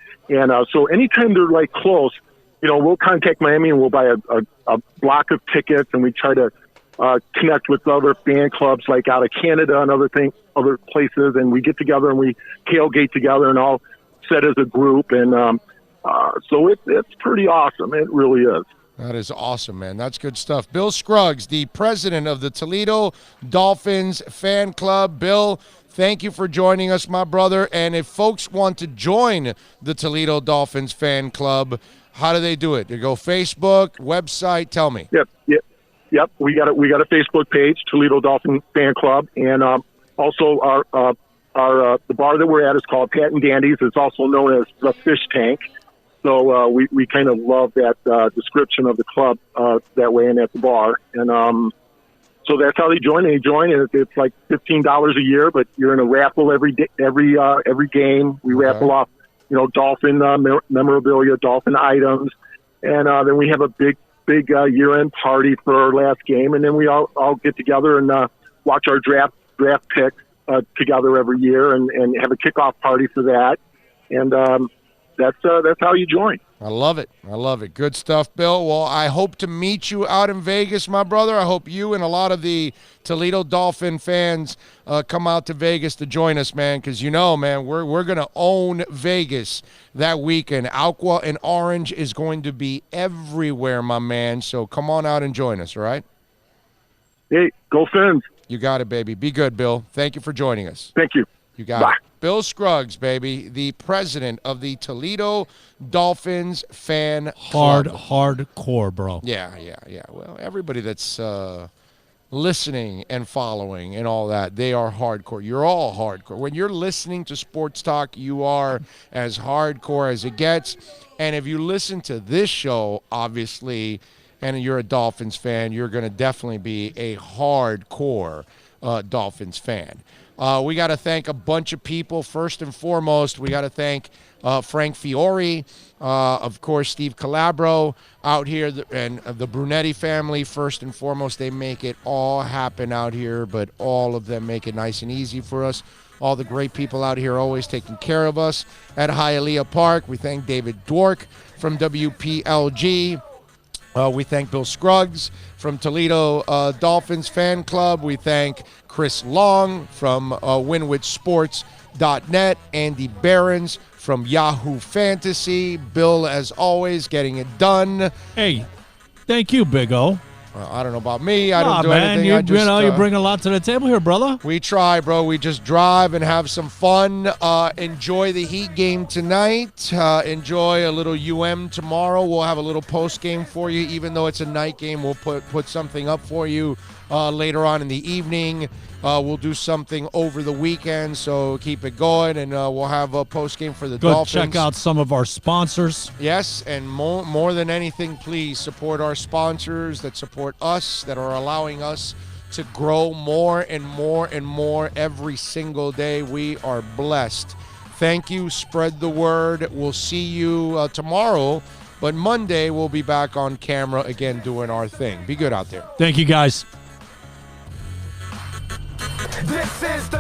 so anytime they're like close, we'll contact Miami and we'll buy a block of tickets, and we try to connect with other fan clubs like out of Canada and other places, and we get together and we tailgate together and all set as a group, and so it's pretty awesome. It really is. That is awesome, man. That's good stuff. Bill Scruggs, the president of the Toledo Dolphins fan club. Bill, thank you for joining us, my brother. And if folks want to join the Toledo Dolphins fan club, how do they do it? They go Facebook, website? Tell me. Yep. We got a Facebook page, Toledo Dolphin Fan Club, and also our the bar that we're at is called Pat and Dandy's. It's also known as the Fish Tank. So we kind of love that description of the club that way and at the bar. And so that's how they join. They join, and it's like $15 a year, but you're in a raffle every game. We raffle off, Dolphin memorabilia, Dolphin items, and then we have a big year-end party for our last game, and then we all get together and watch our draft picks together every year, and have a kickoff party for that, and that's how you join. I love it. Good stuff, Bill. Well, I hope to meet you out in Vegas, my brother. I hope you and a lot of the Toledo Dolphin fans come out to Vegas to join us, man, because man, we're going to own Vegas that weekend. Aqua and Orange is going to be everywhere, my man, so come on out and join us, all right? Hey, go Fins. You got it, baby. Be good, Bill. Thank you for joining us. Thank you. You got it. Bill Scruggs, baby, the president of the Toledo Dolphins fan club. Hardcore, bro. Yeah. Well, everybody that's listening and following and all that, they are hardcore. You're all hardcore. When you're listening to sports talk, you are as hardcore as it gets. And if you listen to this show, obviously, and you're a Dolphins fan, you're going to definitely be a hardcore Dolphins fan. We got to thank a bunch of people. First and foremost, we got to thank Frank Fiore, of course, Steve Calabro out here, and the Brunetti family. First and foremost, they make it all happen out here, but all of them make it nice and easy for us. All the great people out here always taking care of us at Hialeah Park. We thank David Dwork from WPLG. We thank Bill Scruggs from Toledo Dolphins Fan Club. We thank Chris Long from WinwitchSports.net. Andy Behrens from Yahoo Fantasy. Bill, as always, getting it done. Hey, thank you, Big O. I don't know about me. I don't do anything. You bring a lot to the table here, brother. We try, bro. We just drive and have some fun. Enjoy the Heat game tonight. Enjoy a little tomorrow. We'll have a little post game for you. Even though it's a night game, we'll put something up for you later on in the evening. We'll do something over the weekend, so keep it going, and we'll have a post game for the Dolphins. Check out some of our sponsors. Yes, and more than anything, please support our sponsors that support us, that are allowing us to grow more and more and more every single day. We are blessed. Thank you. Spread the word. We'll see you tomorrow, but Monday we'll be back on camera again doing our thing. Be good out there. Thank you, guys. This is the